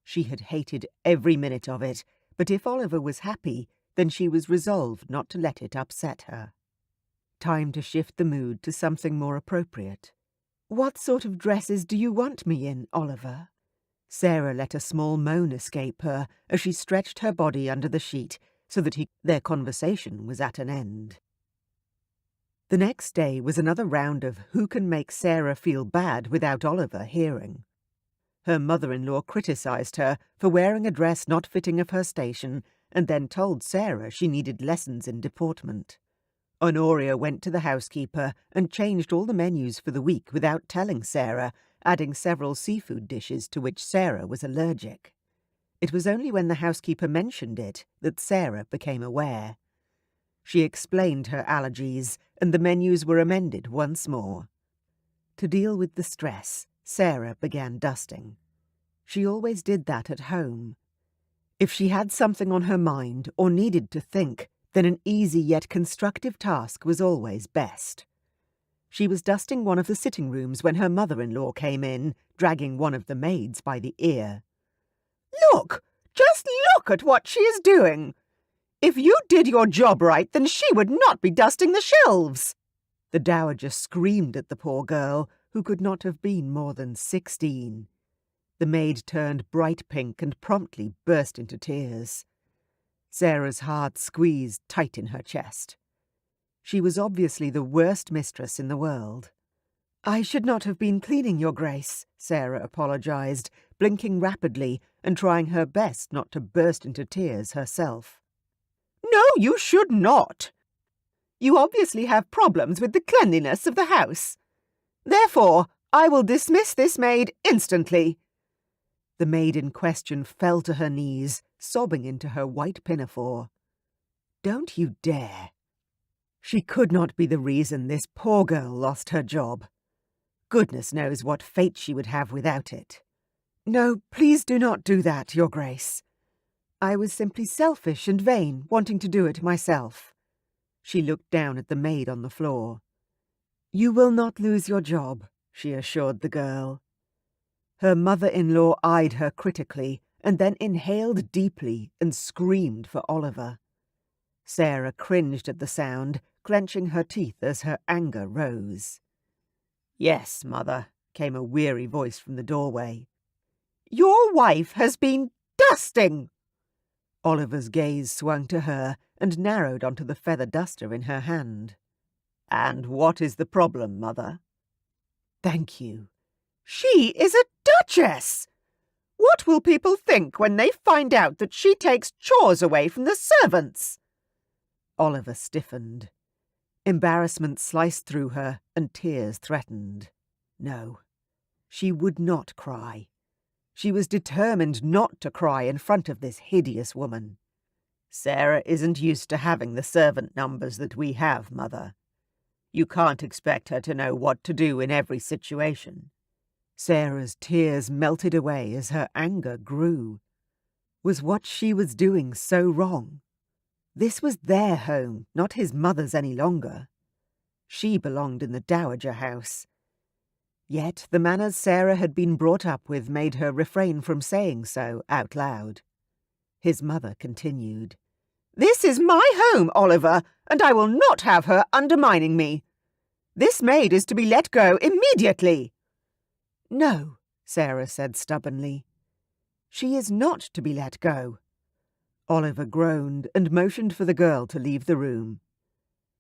She had hated every minute of it, but if Oliver was happy, then she was resolved not to let it upset her. Time to shift the mood to something more appropriate. "What sort of dresses do you want me in, Oliver?" Sarah let a small moan escape her as she stretched her body under the sheet so that their conversation was at an end. The next day was another round of who can make Sarah feel bad without Oliver hearing. Her mother-in-law criticised her for wearing a dress not fitting of her station and then told Sarah she needed lessons in deportment. Honoria went to the housekeeper and changed all the menus for the week without telling Sarah, adding several seafood dishes to which Sarah was allergic. It was only when the housekeeper mentioned it that Sarah became aware. She explained her allergies, and the menus were amended once more. To deal with the stress, Sarah began dusting. She always did that at home. If she had something on her mind or needed to think, then an easy yet constructive task was always best. She was dusting one of the sitting rooms when her mother-in-law came in, dragging one of the maids by the ear. "Look! Just look at what she is doing! If you did your job right, then she would not be dusting the shelves!" The dowager screamed at the poor girl, who could not have been more than 16. The maid turned bright pink and promptly burst into tears. Sarah's heart squeezed tight in her chest. She was obviously the worst mistress in the world. "I should not have been cleaning, Your Grace," Sarah apologized, blinking rapidly and trying her best not to burst into tears herself. "No, you should not. You obviously have problems with the cleanliness of the house. Therefore, I will dismiss this maid instantly." The maid in question fell to her knees, sobbing into her white pinafore. "Don't you dare." She could not be the reason this poor girl lost her job. Goodness knows what fate she would have without it. "No, please do not do that, Your Grace. I was simply selfish and vain, wanting to do it myself." She looked down at the maid on the floor. "You will not lose your job," she assured the girl. Her mother-in-law eyed her critically and then inhaled deeply and screamed for Oliver. Sarah cringed at the sound, clenching her teeth as her anger rose. "Yes, Mother," came a weary voice from the doorway. "Your wife has been dusting!" Oliver's gaze swung to her and narrowed onto the feather duster in her hand. "And what is the problem, Mother?" "Thank you." "She is a duchess! What will people think when they find out that she takes chores away from the servants?" Oliver stiffened. Embarrassment sliced through her and tears threatened. No, she would not cry. She was determined not to cry in front of this hideous woman. "Sarah isn't used to having the servant numbers that we have, Mother. You can't expect her to know what to do in every situation." Sarah's tears melted away as her anger grew. Was what she was doing so wrong? This was their home, not his mother's any longer. She belonged in the dowager house. Yet the manners Sarah had been brought up with made her refrain from saying so out loud. His mother continued. "This is my home, Oliver, and I will not have her undermining me. This maid is to be let go immediately." "No," Sarah said stubbornly. "She is not to be let go." Oliver groaned and motioned for the girl to leave the room.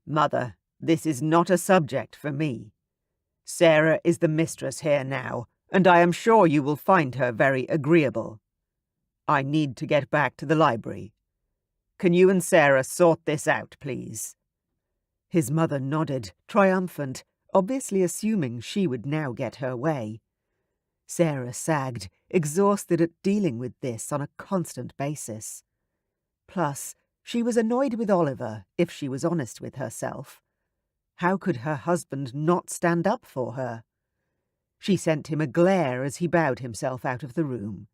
"Mother, this is not a subject for me. Sarah is the mistress here now, and I am sure you will find her very agreeable. I need to get back to the library. Can you and Sarah sort this out, please?" His mother nodded, triumphant, obviously assuming she would now get her way. Sarah sagged, exhausted at dealing with this on a constant basis. Plus, she was annoyed with Oliver, if she was honest with herself. How could her husband not stand up for her? She sent him a glare as he bowed himself out of the room.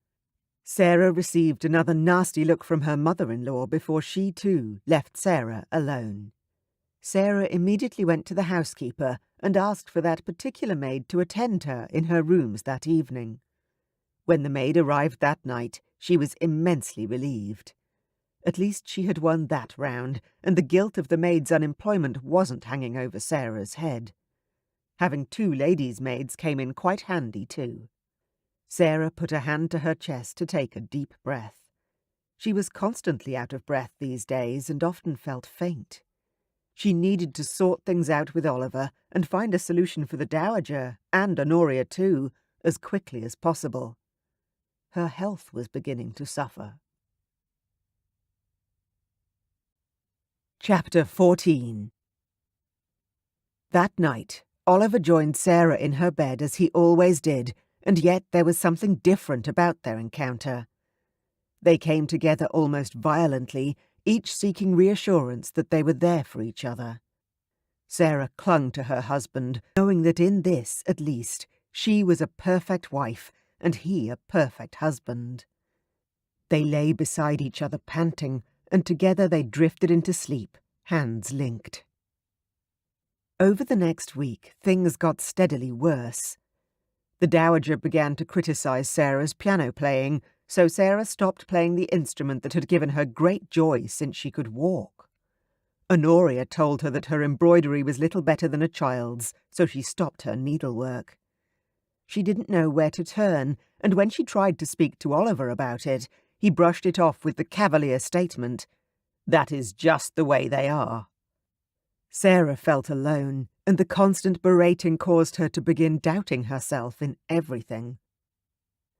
Sarah received another nasty look from her mother-in-law before she, too, left Sarah alone. Sarah immediately went to the housekeeper and asked for that particular maid to attend her in her rooms that evening. When the maid arrived that night, she was immensely relieved. At least she had won that round, and the guilt of the maid's unemployment wasn't hanging over Sarah's head. Having 2 ladies' maids came in quite handy too. Sarah put a hand to her chest to take a deep breath. She was constantly out of breath these days and often felt faint. She needed to sort things out with Oliver and find a solution for the Dowager, and Honoria too, as quickly as possible. Her health was beginning to suffer. Chapter 14. That night, Oliver joined Sarah in her bed as he always did, and yet there was something different about their encounter. They came together almost violently, each seeking reassurance that they were there for each other. Sarah clung to her husband, knowing that in this, at least, she was a perfect wife and he a perfect husband. They lay beside each other panting, and together they drifted into sleep, hands linked. Over the next week, things got steadily worse. The Dowager began to criticize Sarah's piano playing, so Sarah stopped playing the instrument that had given her great joy since she could walk. Honoria told her that her embroidery was little better than a child's, so she stopped her needlework. She didn't know where to turn, and when she tried to speak to Oliver about it, he brushed it off with the cavalier statement, "That is just the way they are." Sarah felt alone, and the constant berating caused her to begin doubting herself in everything.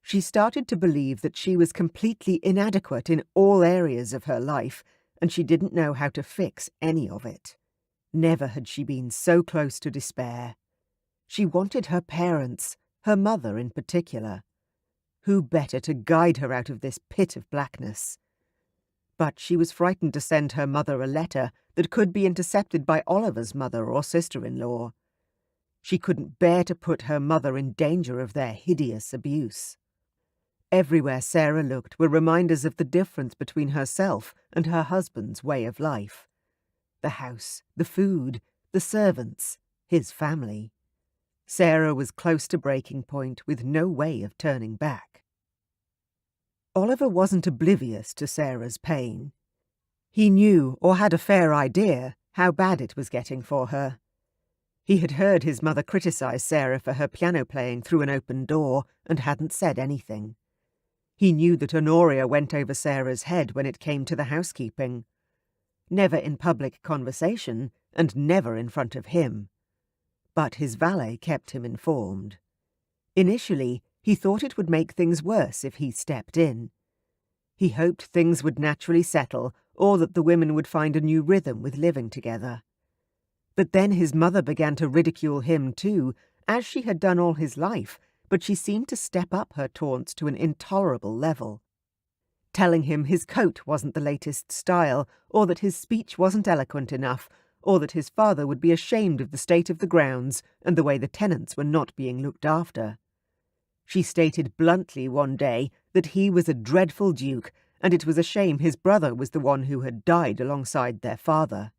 She started to believe that she was completely inadequate in all areas of her life, and she didn't know how to fix any of it. Never had she been so close to despair. She wanted her parents, her mother in particular. Who better to guide her out of this pit of blackness? But she was frightened to send her mother a letter that could be intercepted by Oliver's mother or sister-in-law. She couldn't bear to put her mother in danger of their hideous abuse. Everywhere Sarah looked were reminders of the difference between herself and her husband's way of life. The house, the food, the servants, his family. Sarah was close to breaking point with no way of turning back. Oliver wasn't oblivious to Sarah's pain. He knew, or had a fair idea, how bad it was getting for her. He had heard his mother criticize Sarah for her piano playing through an open door and hadn't said anything. He knew that Honoria went over Sarah's head when it came to the housekeeping. Never in public conversation, and never in front of him. But his valet kept him informed. Initially, he thought it would make things worse if he stepped in. He hoped things would naturally settle, or that the women would find a new rhythm with living together. But then his mother began to ridicule him too, as she had done all his life, but she seemed to step up her taunts to an intolerable level. Telling him his coat wasn't the latest style, or that his speech wasn't eloquent enough, or that his father would be ashamed of the state of the grounds and the way the tenants were not being looked after. She stated bluntly one day that he was a dreadful duke, and it was a shame his brother was the one who had died alongside their father.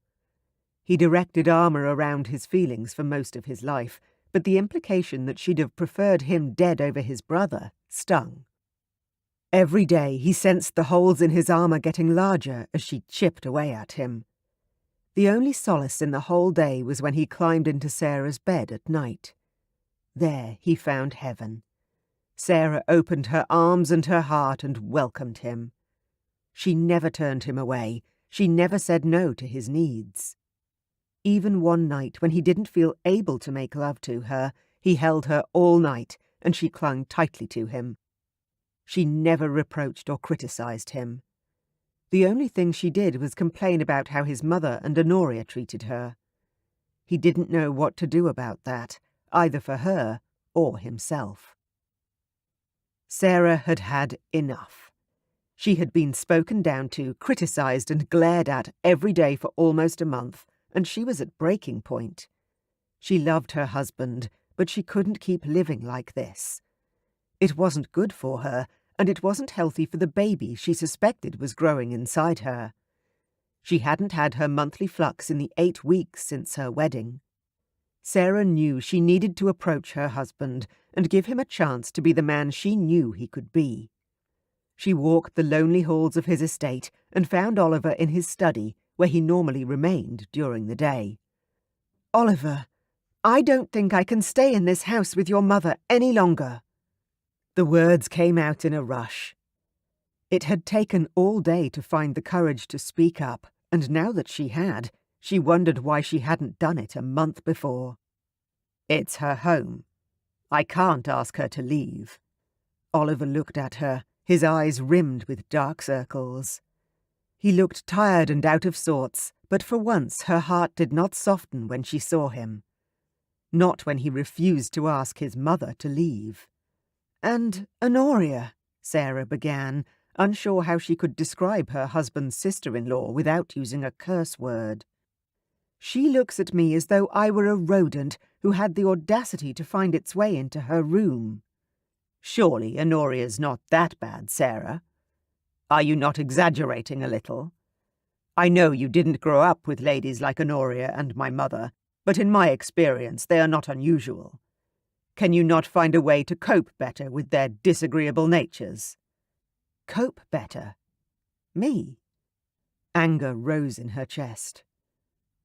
He directed armour around his feelings for most of his life, but the implication that she'd have preferred him dead over his brother stung. Every day he sensed the holes in his armour getting larger as she chipped away at him. The only solace in the whole day was when he climbed into Sarah's bed at night. There he found heaven. Sarah opened her arms and her heart and welcomed him. She never turned him away. She never said no to his needs. Even one night when he didn't feel able to make love to her, he held her all night, and she clung tightly to him. She never reproached or criticized him. The only thing she did was complain about how his mother and Honoria treated her. He didn't know what to do about that, either for her or himself. Sarah had had enough. She had been spoken down to, criticized and glared at every day for almost a month, and she was at breaking point. She loved her husband, but she couldn't keep living like this. It wasn't good for her, and it wasn't healthy for the baby she suspected was growing inside her. She hadn't had her monthly flux in the 8 weeks since her wedding. Sarah knew she needed to approach her husband and give him a chance to be the man she knew he could be. She walked the lonely halls of his estate and found Oliver in his study, where he normally remained during the day. "Oliver, I don't think I can stay in this house with your mother any longer." The words came out in a rush. It had taken all day to find the courage to speak up, and now that she had, she wondered why she hadn't done it a month before. "It's her home. I can't ask her to leave." Oliver looked at her, his eyes rimmed with dark circles. He looked tired and out of sorts, but for once her heart did not soften when she saw him. Not when he refused to ask his mother to leave. "And Honoria," Sarah began, unsure how she could describe her husband's sister-in-law without using a curse word. "She looks at me as though I were a rodent who had the audacity to find its way into her room." "Surely Honoria's not that bad, Sarah. Are you not exaggerating a little? I know you didn't grow up with ladies like Honoria and my mother, but in my experience they are not unusual. Can you not find a way to cope better with their disagreeable natures?" "Cope better? Me?" Anger rose in her chest.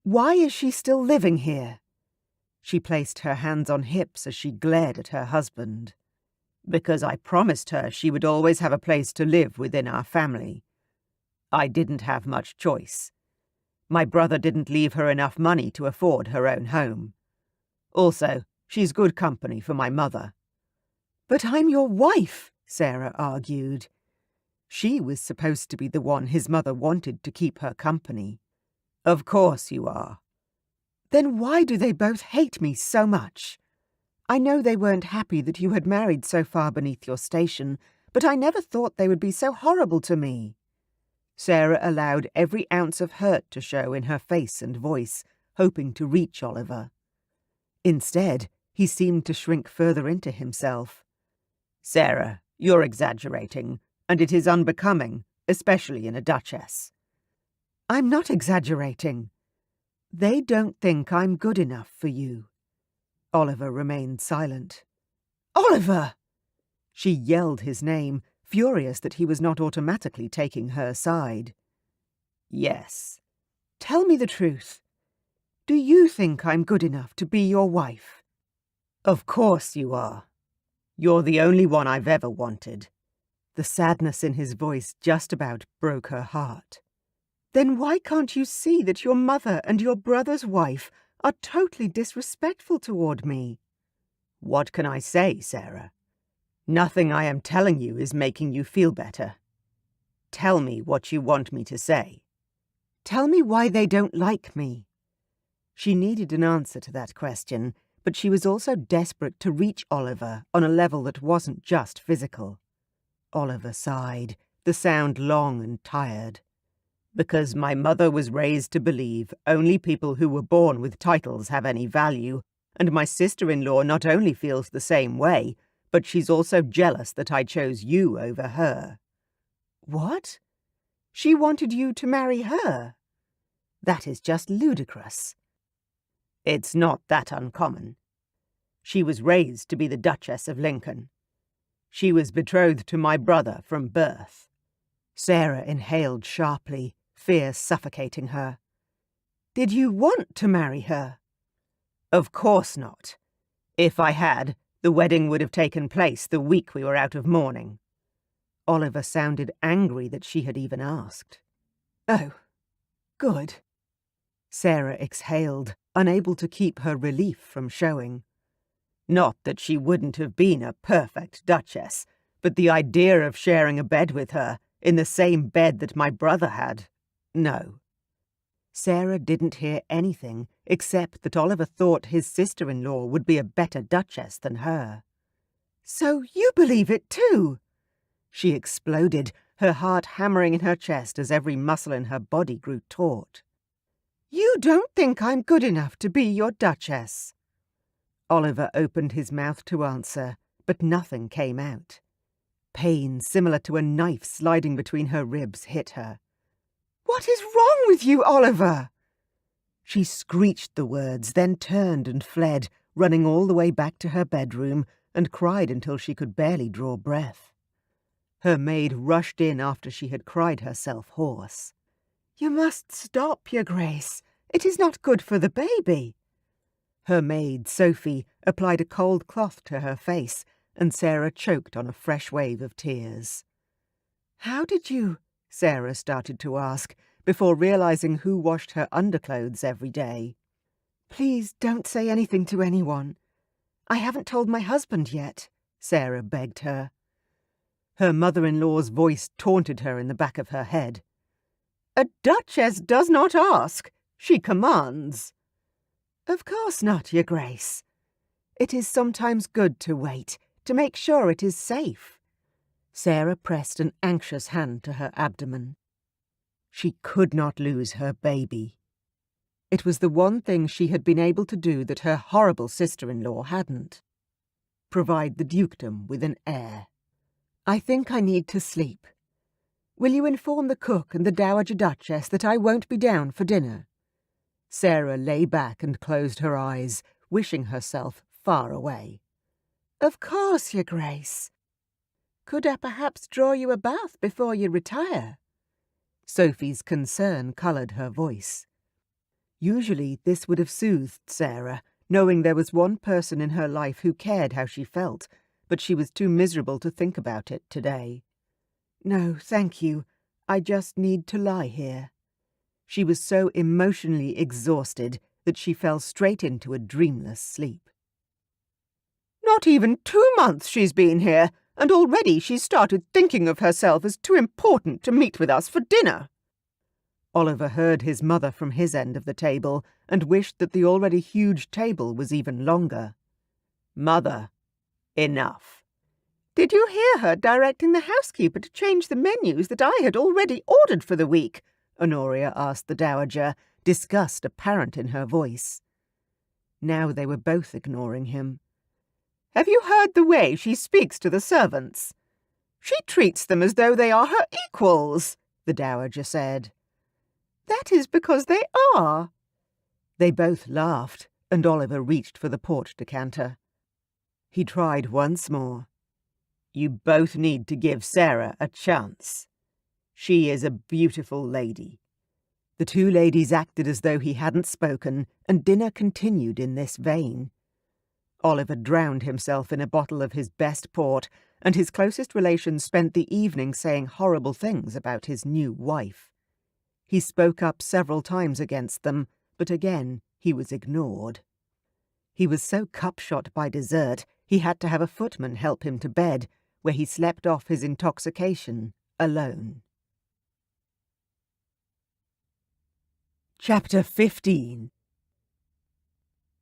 "Why is she still living here?" She placed her hands on hips as she glared at her husband. "Because I promised her she would always have a place to live within our family. I didn't have much choice. My brother didn't leave her enough money to afford her own home. Also, she's good company for my mother." "But I'm your wife," Sarah argued. She was supposed to be the one his mother wanted to keep her company. "Of course you are." "Then why do they both hate me so much? I know they weren't happy that you had married so far beneath your station, but I never thought they would be so horrible to me." Sarah allowed every ounce of hurt to show in her face and voice, hoping to reach Oliver. Instead, he seemed to shrink further into himself. "Sarah, you're exaggerating, and it is unbecoming, especially in a duchess." "I'm not exaggerating. They don't think I'm good enough for you." Oliver remained silent. "Oliver!" She yelled his name, furious that he was not automatically taking her side. "Yes." "Tell me the truth. Do you think I'm good enough to be your wife?" "Of course you are. You're the only one I've ever wanted." The sadness in his voice just about broke her heart. "Then why can't you see that your mother and your brother's wife are totally disrespectful toward me?" "What can I say, Sarah? Nothing I am telling you is making you feel better. Tell me what you want me to say." "Tell me why they don't like me." She needed an answer to that question, but she was also desperate to reach Oliver on a level that wasn't just physical. Oliver sighed, the sound long and tired. "Because my mother was raised to believe only people who were born with titles have any value, and my sister-in-law not only feels the same way, but she's also jealous that I chose you over her." "What? She wanted you to marry her? That is just ludicrous." "It's not that uncommon. She was raised to be the Duchess of Lincoln. She was betrothed to my brother from birth." Sarah inhaled sharply, fear suffocating her. "Did you want to marry her?" "Of course not. If I had, the wedding would have taken place the week we were out of mourning." Oliver sounded angry that she had even asked. "Oh, good." Sarah exhaled, unable to keep her relief from showing. Not that she wouldn't have been a perfect duchess, but the idea of sharing a bed with her, in the same bed that my brother had, no. Sarah didn't hear anything except that Oliver thought his sister-in-law would be a better duchess than her. "So you believe it too?" She exploded, her heart hammering in her chest as every muscle in her body grew taut. "You don't think I'm good enough to be your duchess?" Oliver opened his mouth to answer, but nothing came out. Pain, similar to a knife sliding between her ribs, hit her. "What is wrong with you, Oliver?" She screeched the words, then turned and fled, running all the way back to her bedroom, and cried until she could barely draw breath. Her maid rushed in after she had cried herself hoarse. "You must stop, Your Grace. It is not good for the baby." Her maid, Sophie, applied a cold cloth to her face, and Sarah choked on a fresh wave of tears. "How did you—" Sarah started to ask, before realizing who washed her underclothes every day. "Please don't say anything to anyone. I haven't told my husband yet," Sarah begged her. Her mother-in-law's voice taunted her in the back of her head. "A duchess does not ask. She commands." "Of course not, Your Grace. It is sometimes good to wait, to make sure it is safe." Sarah pressed an anxious hand to her abdomen. She could not lose her baby. It was the one thing she had been able to do that her horrible sister-in-law hadn't. Provide the dukedom with an heir. "I think I need to sleep. Will you inform the cook and the Dowager Duchess that I won't be down for dinner?" Sarah lay back and closed her eyes, wishing herself far away. "Of course, Your Grace. Could I perhaps draw you a bath before you retire?" Sophie's concern coloured her voice. Usually this would have soothed Sarah, knowing there was one person in her life who cared how she felt, but she was too miserable to think about it today. "No, thank you. I just need to lie here." She was so emotionally exhausted that she fell straight into a dreamless sleep. "Not even 2 months she's been here, and already she's started thinking of herself as too important to meet with us for dinner." Oliver heard his mother from his end of the table and wished that the already huge table was even longer. "Mother, enough." "Did you hear her directing the housekeeper to change the menus that I had already ordered for the week?" Honoria asked the Dowager, disgust apparent in her voice. Now they were both ignoring him. "Have you heard the way she speaks to the servants? She treats them as though they are her equals," the Dowager said. "That is because they are." They both laughed, and Oliver reached for the port decanter. He tried once more. "You both need to give Sarah a chance. She is a beautiful lady." The two ladies acted as though he hadn't spoken, and dinner continued in this vein. Oliver drowned himself in a bottle of his best port, and his closest relations spent the evening saying horrible things about his new wife. He spoke up several times against them, but again he was ignored. He was so cup-shot by dessert he had to have a footman help him to bed, where he slept off his intoxication alone. Chapter 15.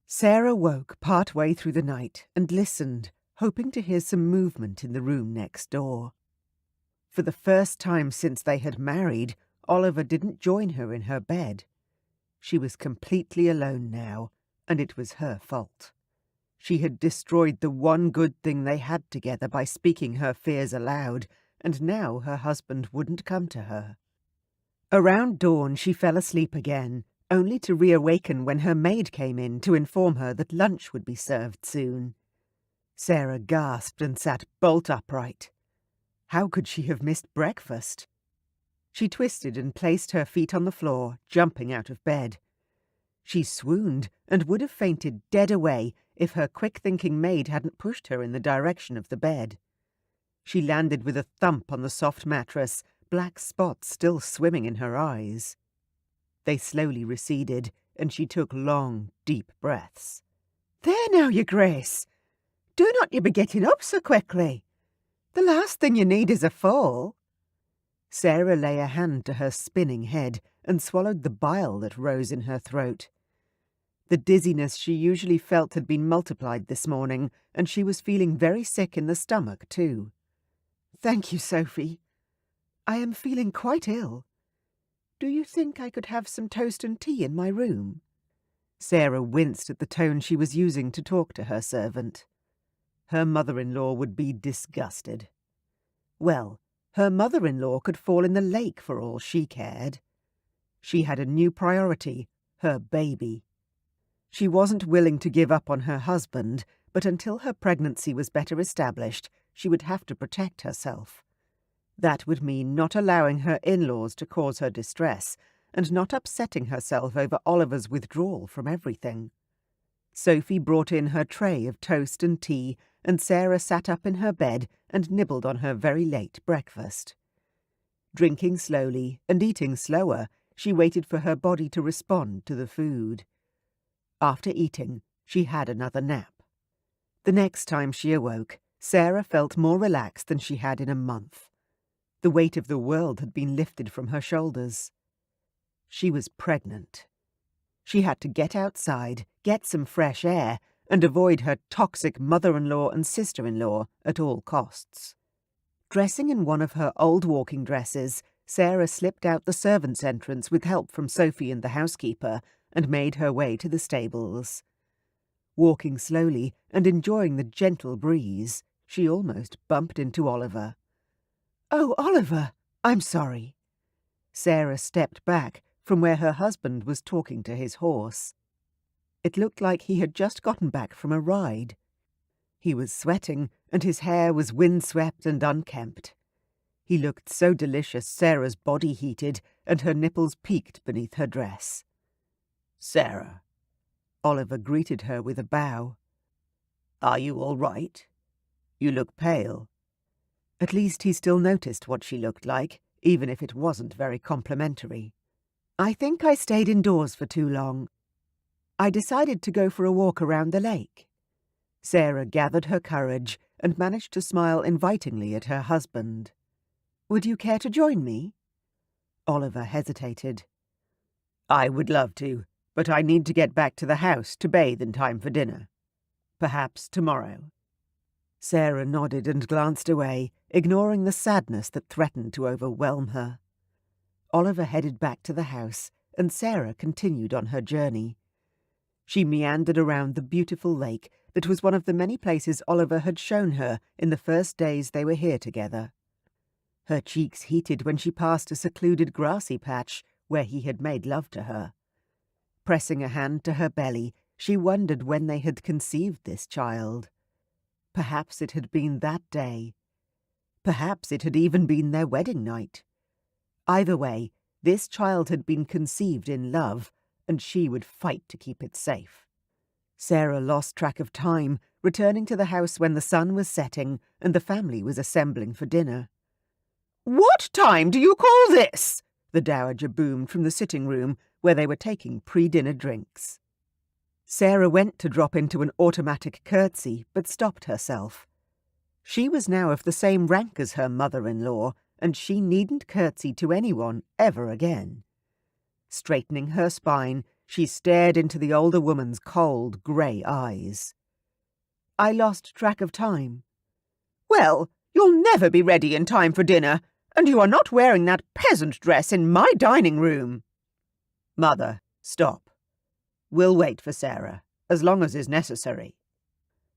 Sarah woke part-way through the night and listened, hoping to hear some movement in the room next door. For the first time since they had married, Oliver didn't join her in her bed. She was completely alone now, and it was her fault. She had destroyed the one good thing they had together by speaking her fears aloud, and now her husband wouldn't come to her. Around dawn she fell asleep again, only to reawaken when her maid came in to inform her that lunch would be served soon. Sarah gasped and sat bolt upright. How could she have missed breakfast? She twisted and placed her feet on the floor, jumping out of bed. She swooned and would have fainted dead away if her quick-thinking maid hadn't pushed her in the direction of the bed. She landed with a thump on the soft mattress, black spots still swimming in her eyes. They slowly receded, and she took long, deep breaths. "There now, Your Grace! Do not you be getting up so quickly. The last thing you need is a fall." Sarah lay a hand to her spinning head and swallowed the bile that rose in her throat. The dizziness she usually felt had been multiplied this morning, and she was feeling very sick in the stomach, too. "Thank you, Sophie. I am feeling quite ill. Do you think I could have some toast and tea in my room?" Sarah winced at the tone she was using to talk to her servant. Her mother-in-law would be disgusted. Well, her mother-in-law could fall in the lake for all she cared. She had a new priority, her baby. She wasn't willing to give up on her husband, but until her pregnancy was better established, she would have to protect herself. That would mean not allowing her in-laws to cause her distress, and not upsetting herself over Oliver's withdrawal from everything. Sophie brought in her tray of toast and tea, and Sarah sat up in her bed and nibbled on her very late breakfast. Drinking slowly and eating slower, she waited for her body to respond to the food. After eating, she had another nap. The next time she awoke, Sarah felt more relaxed than she had in a month. The weight of the world had been lifted from her shoulders. She was pregnant. She had to get outside, get some fresh air, and avoid her toxic mother-in-law and sister-in-law at all costs. Dressing in one of her old walking dresses, Sarah slipped out the servants' entrance with help from Sophie and the housekeeper and made her way to the stables. Walking slowly and enjoying the gentle breeze, she almost bumped into Oliver. "Oh, Oliver, I'm sorry." Sarah stepped back from where her husband was talking to his horse. It looked like he had just gotten back from a ride. He was sweating, and his hair was windswept and unkempt. He looked so delicious Sarah's body heated, and her nipples peeked beneath her dress. "Sarah." Oliver greeted her with a bow. "Are you all right? You look pale." At least he still noticed what she looked like, even if it wasn't very complimentary. "I think I stayed indoors for too long. I decided to go for a walk around the lake." Sarah gathered her courage and managed to smile invitingly at her husband. "Would you care to join me?" Oliver hesitated. "I would love to, but I need to get back to the house to bathe in time for dinner. Perhaps tomorrow." Sarah nodded and glanced away, ignoring the sadness that threatened to overwhelm her. Oliver headed back to the house, and Sarah continued on her journey. She meandered around the beautiful lake that was one of the many places Oliver had shown her in the first days they were here together. Her cheeks heated when she passed a secluded grassy patch where he had made love to her. Pressing a hand to her belly, she wondered when they had conceived this child. Perhaps it had been that day. Perhaps it had even been their wedding night. Either way, this child had been conceived in love, and she would fight to keep it safe. Sarah lost track of time, returning to the house when the sun was setting and the family was assembling for dinner. "What time do you call this?" the dowager boomed from the sitting room, where they were taking pre-dinner drinks. Sarah went to drop into an automatic curtsy, but stopped herself. She was now of the same rank as her mother-in-law, and she needn't curtsy to anyone ever again. Straightening her spine, she stared into the older woman's cold, grey eyes. "I lost track of time." "Well, you'll never be ready in time for dinner, and you are not wearing that peasant dress in my dining room." "Mother, stop. We'll wait for Sarah, as long as is necessary."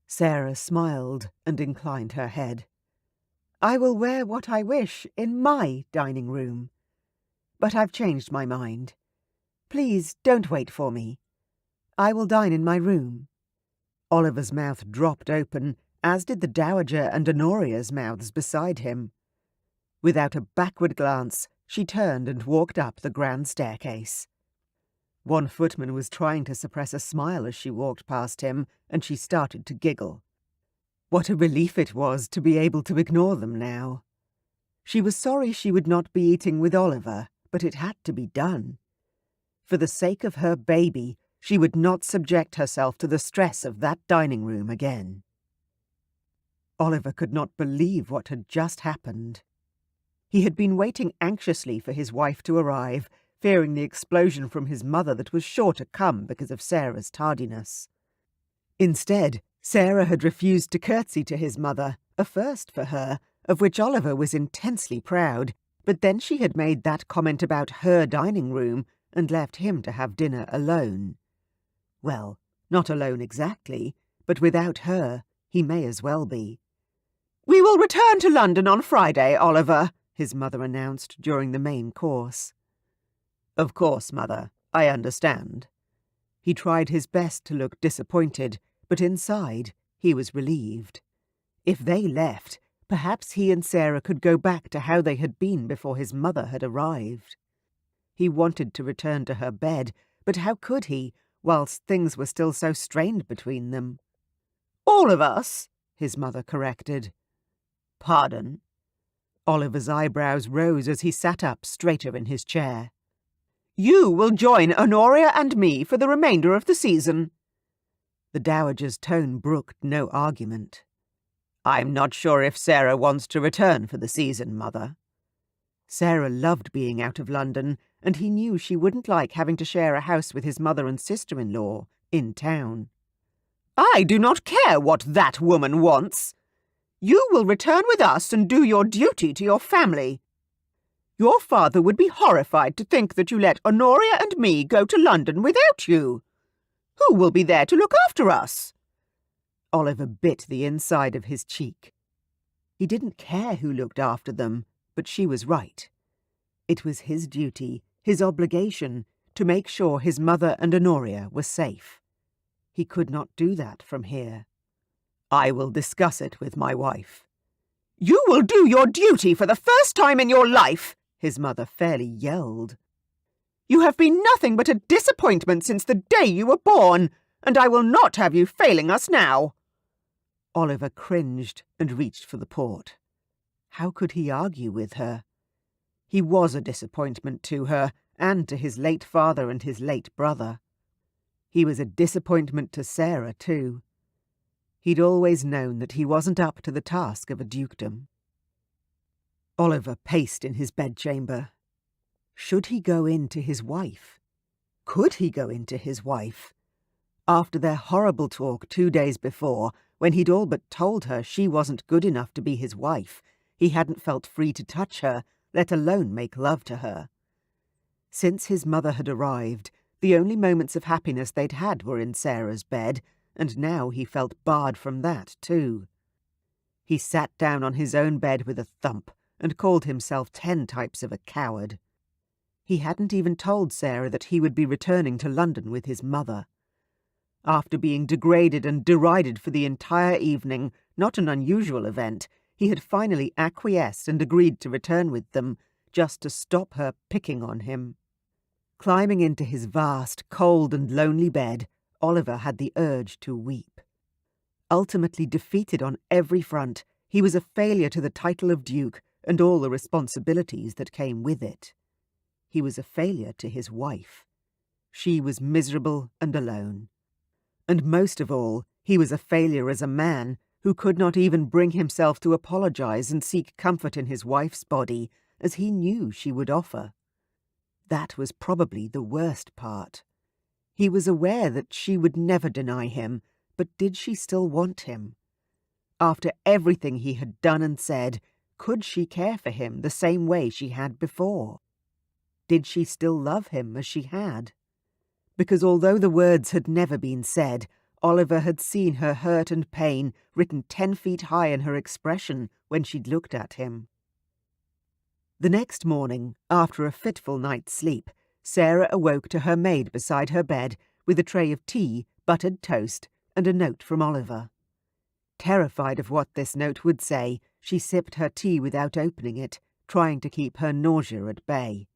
Sarah smiled and inclined her head. "I will wear what I wish in my dining room. But I've changed my mind. Please don't wait for me. I will dine in my room." Oliver's mouth dropped open, as did the Dowager and Honoria's mouths beside him. Without a backward glance, she turned and walked up the grand staircase. One footman was trying to suppress a smile as she walked past him, and she started to giggle. What a relief it was to be able to ignore them now. She was sorry she would not be eating with Oliver, but it had to be done. For the sake of her baby, she would not subject herself to the stress of that dining room again. Oliver could not believe what had just happened. He had been waiting anxiously for his wife to arrive, fearing the explosion from his mother that was sure to come because of Sarah's tardiness. Instead, Sarah had refused to curtsy to his mother, a first for her, of which Oliver was intensely proud, but then she had made that comment about her dining room and left him to have dinner alone. Well, not alone exactly, but without her, he may as well be. "We will return to London on Friday, Oliver," his mother announced during the main course. "Of course, Mother, I understand." He tried his best to look disappointed, but inside he was relieved. If they left, perhaps he and Sarah could go back to how they had been before his mother had arrived. He wanted to return to her bed, but how could he, whilst things were still so strained between them? "All of us," his mother corrected. "Pardon?" Oliver's eyebrows rose as he sat up straighter in his chair. "You will join Honoria and me for the remainder of the season." The dowager's tone brooked no argument. "I'm not sure if Sarah wants to return for the season, Mother." Sarah loved being out of London, and he knew she wouldn't like having to share a house with his mother and sister-in-law in town. "I do not care what that woman wants. You will return with us and do your duty to your family. Your father would be horrified to think that you let Honoria and me go to London without you. Who will be there to look after us?" Oliver bit the inside of his cheek. He didn't care who looked after them, but she was right. It was his duty, his obligation, to make sure his mother and Honoria were safe. He could not do that from here. "I will discuss it with my wife." "You will do your duty for the first time in your life," his mother fairly yelled. "You have been nothing but a disappointment since the day you were born, and I will not have you failing us now." Oliver cringed and reached for the port. How could he argue with her? He was a disappointment to her, and to his late father and his late brother. He was a disappointment to Sarah, too. He'd always known that he wasn't up to the task of a dukedom. Oliver paced in his bedchamber. Should he go in to his wife? Could he go in to his wife? After their horrible talk 2 days before, when he'd all but told her she wasn't good enough to be his wife, he hadn't felt free to touch her, let alone make love to her. Since his mother had arrived, the only moments of happiness they'd had were in Sarah's bed, and now he felt barred from that, too. He sat down on his own bed with a thump and called himself 10 types of a coward. He hadn't even told Sarah that he would be returning to London with his mother. After being degraded and derided for the entire evening, not an unusual event, he had finally acquiesced and agreed to return with them, just to stop her picking on him. Climbing into his vast, cold and lonely bed, Oliver had the urge to weep. Ultimately defeated on every front, he was a failure to the title of Duke and all the responsibilities that came with it. He was a failure to his wife. She was miserable and alone. And most of all, he was a failure as a man who could not even bring himself to apologize and seek comfort in his wife's body, as he knew she would offer. That was probably the worst part. He was aware that she would never deny him, but did she still want him? After everything he had done and said, could she care for him the same way she had before? Did she still love him as she had? Because although the words had never been said, Oliver had seen her hurt and pain written 10 feet high in her expression when she'd looked at him. The next morning, after a fitful night's sleep, Sarah awoke to her maid beside her bed with a tray of tea, buttered toast, and a note from Oliver. Terrified of what this note would say, she sipped her tea without opening it, trying to keep her nausea at bay.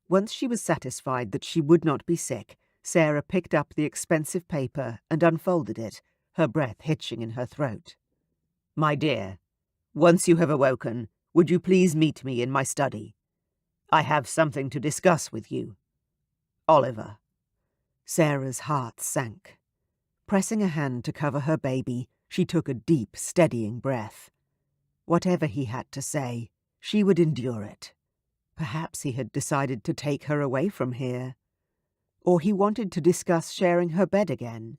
Once she was satisfied that she would not be sick, Sarah picked up the expensive paper and unfolded it, her breath hitching in her throat. "My dear, once you have awoken, would you please meet me in my study? I have something to discuss with you. Oliver." Sarah's heart sank. Pressing a hand to cover her baby, she took a deep, steadying breath. Whatever he had to say, she would endure it. Perhaps he had decided to take her away from here. Or he wanted to discuss sharing her bed again.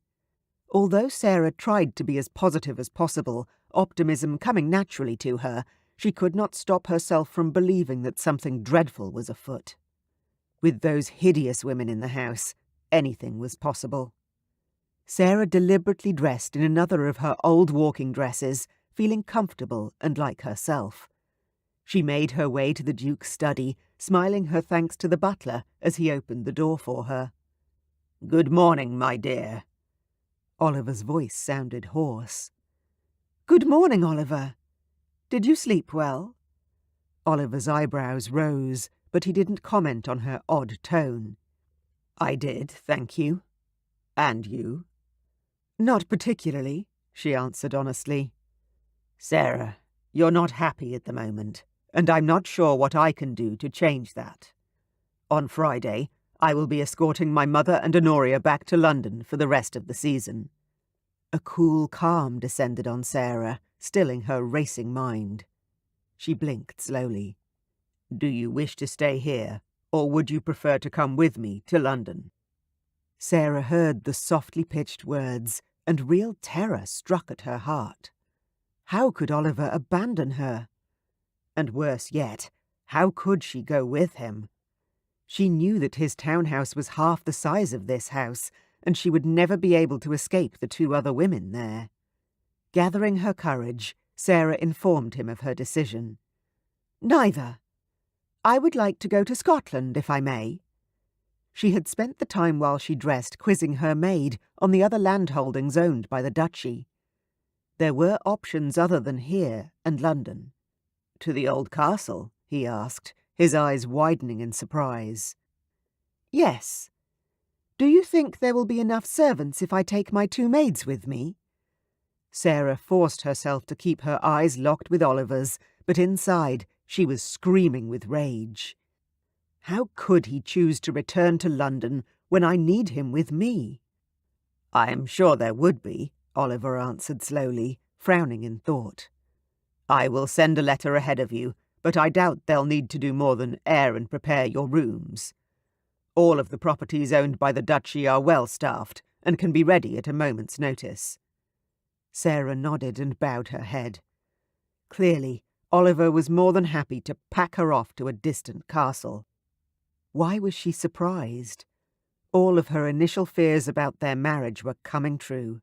Although Sarah tried to be as positive as possible, optimism coming naturally to her, she could not stop herself from believing that something dreadful was afoot. With those hideous women in the house, anything was possible. Sarah deliberately dressed in another of her old walking dresses, feeling comfortable and like herself. She made her way to the Duke's study, smiling her thanks to the butler as he opened the door for her. "Good morning, my dear." Oliver's voice sounded hoarse. "Good morning, Oliver. Did you sleep well?" Oliver's eyebrows rose, but he didn't comment on her odd tone. "I did, thank you. And you?" "Not particularly," she answered honestly. "Sarah, you're not happy at the moment, and I'm not sure what I can do to change that. On Friday, I will be escorting my mother and Honoria back to London for the rest of the season." A cool calm descended on Sarah, stilling her racing mind. She blinked slowly. "Do you wish to stay here, or would you prefer to come with me to London?" Sarah heard the softly pitched words, and real terror struck at her heart. How could Oliver abandon her? And worse yet, how could she go with him? She knew that his townhouse was half the size of this house, and she would never be able to escape the two other women there. Gathering her courage, Sarah informed him of her decision. "Neither. I would like to go to Scotland, if I may." She had spent the time while she dressed quizzing her maid on the other landholdings owned by the duchy. There were options other than here and London. "To the old castle?" he asked, his eyes widening in surprise. "Yes. Do you think there will be enough servants if I take my two maids with me?" Sarah forced herself to keep her eyes locked with Oliver's, but inside she was screaming with rage. How could he choose to return to London when I need him with me? "I am sure there would be," Oliver answered slowly, frowning in thought. "I will send a letter ahead of you, but I doubt they'll need to do more than air and prepare your rooms. All of the properties owned by the duchy are well staffed and can be ready at a moment's notice." Sarah nodded and bowed her head. Clearly, Oliver was more than happy to pack her off to a distant castle. Why was she surprised? All of her initial fears about their marriage were coming true.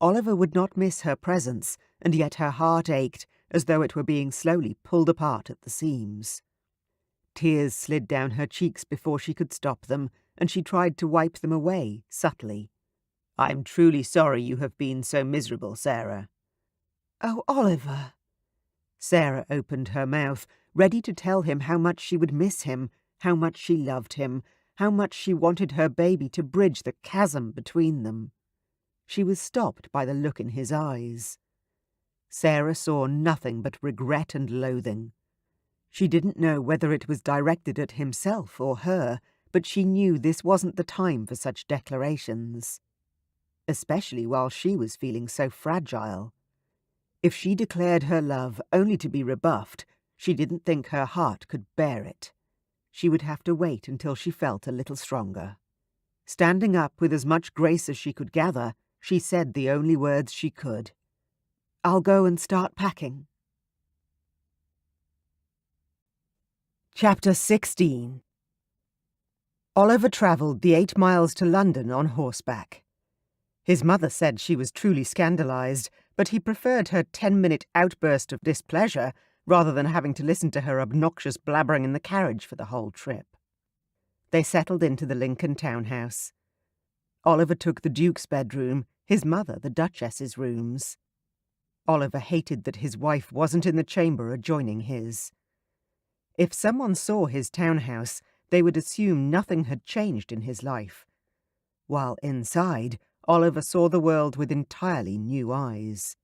Oliver would not miss her presence, and yet her heart ached as though it were being slowly pulled apart at the seams. Tears slid down her cheeks before she could stop them, and she tried to wipe them away, subtly. "I'm truly sorry you have been so miserable, Sarah." "Oh, Oliver." Sarah opened her mouth, ready to tell him how much she would miss him, how much she loved him, how much she wanted her baby to bridge the chasm between them. She was stopped by the look in his eyes. Sarah saw nothing but regret and loathing. She didn't know whether it was directed at himself or her, but she knew this wasn't the time for such declarations. Especially while she was feeling so fragile. If she declared her love only to be rebuffed, she didn't think her heart could bear it. She would have to wait until she felt a little stronger. Standing up with as much grace as she could gather, she said the only words she could. "I'll go and start packing." Chapter 16. Oliver travelled the 8 miles to London on horseback. His mother said she was truly scandalised, but he preferred her 10-minute outburst of displeasure rather than having to listen to her obnoxious blabbering in the carriage for the whole trip. They settled into the Lincoln townhouse. Oliver took the Duke's bedroom, his mother the Duchess's rooms. Oliver hated that his wife wasn't in the chamber adjoining his. If someone saw his townhouse, they would assume nothing had changed in his life. While inside, Oliver saw the world with entirely new eyes.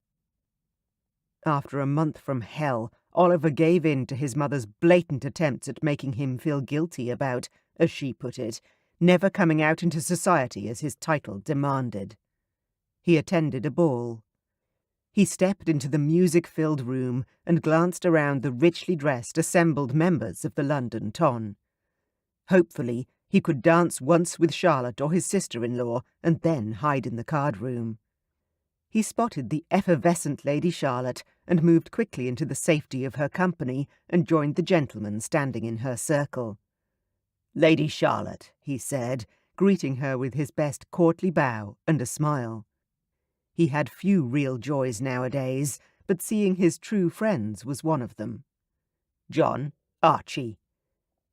After a month from hell, Oliver gave in to his mother's blatant attempts at making him feel guilty about, as she put it, never coming out into society as his title demanded. He attended a ball. He stepped into the music-filled room and glanced around the richly dressed assembled members of the London ton. Hopefully, he could dance once with Charlotte or his sister-in-law and then hide in the card-room. He spotted the effervescent Lady Charlotte and moved quickly into the safety of her company and joined the gentlemen standing in her circle. "Lady Charlotte," he said, greeting her with his best courtly bow and a smile. He had few real joys nowadays, but seeing his true friends was one of them. "John, Archie."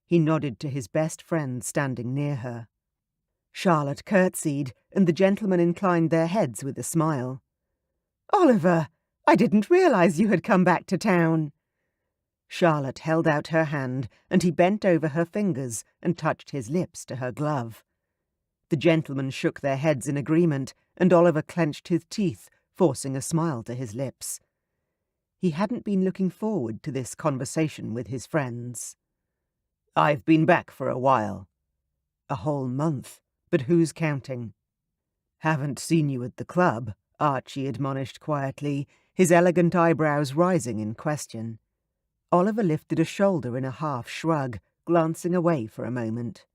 He nodded to his best friend standing near her. Charlotte curtsied, and the gentlemen inclined their heads with a smile. "Oliver, I didn't realize you had come back to town." Charlotte held out her hand, and he bent over her fingers and touched his lips to her glove. The gentlemen shook their heads in agreement, and Oliver clenched his teeth, forcing a smile to his lips. He hadn't been looking forward to this conversation with his friends. "I've been back for a while." "A whole month, but who's counting?" "Haven't seen you at the club," Archie admonished quietly, his elegant eyebrows rising in question. Oliver lifted a shoulder in a half shrug, glancing away for a moment.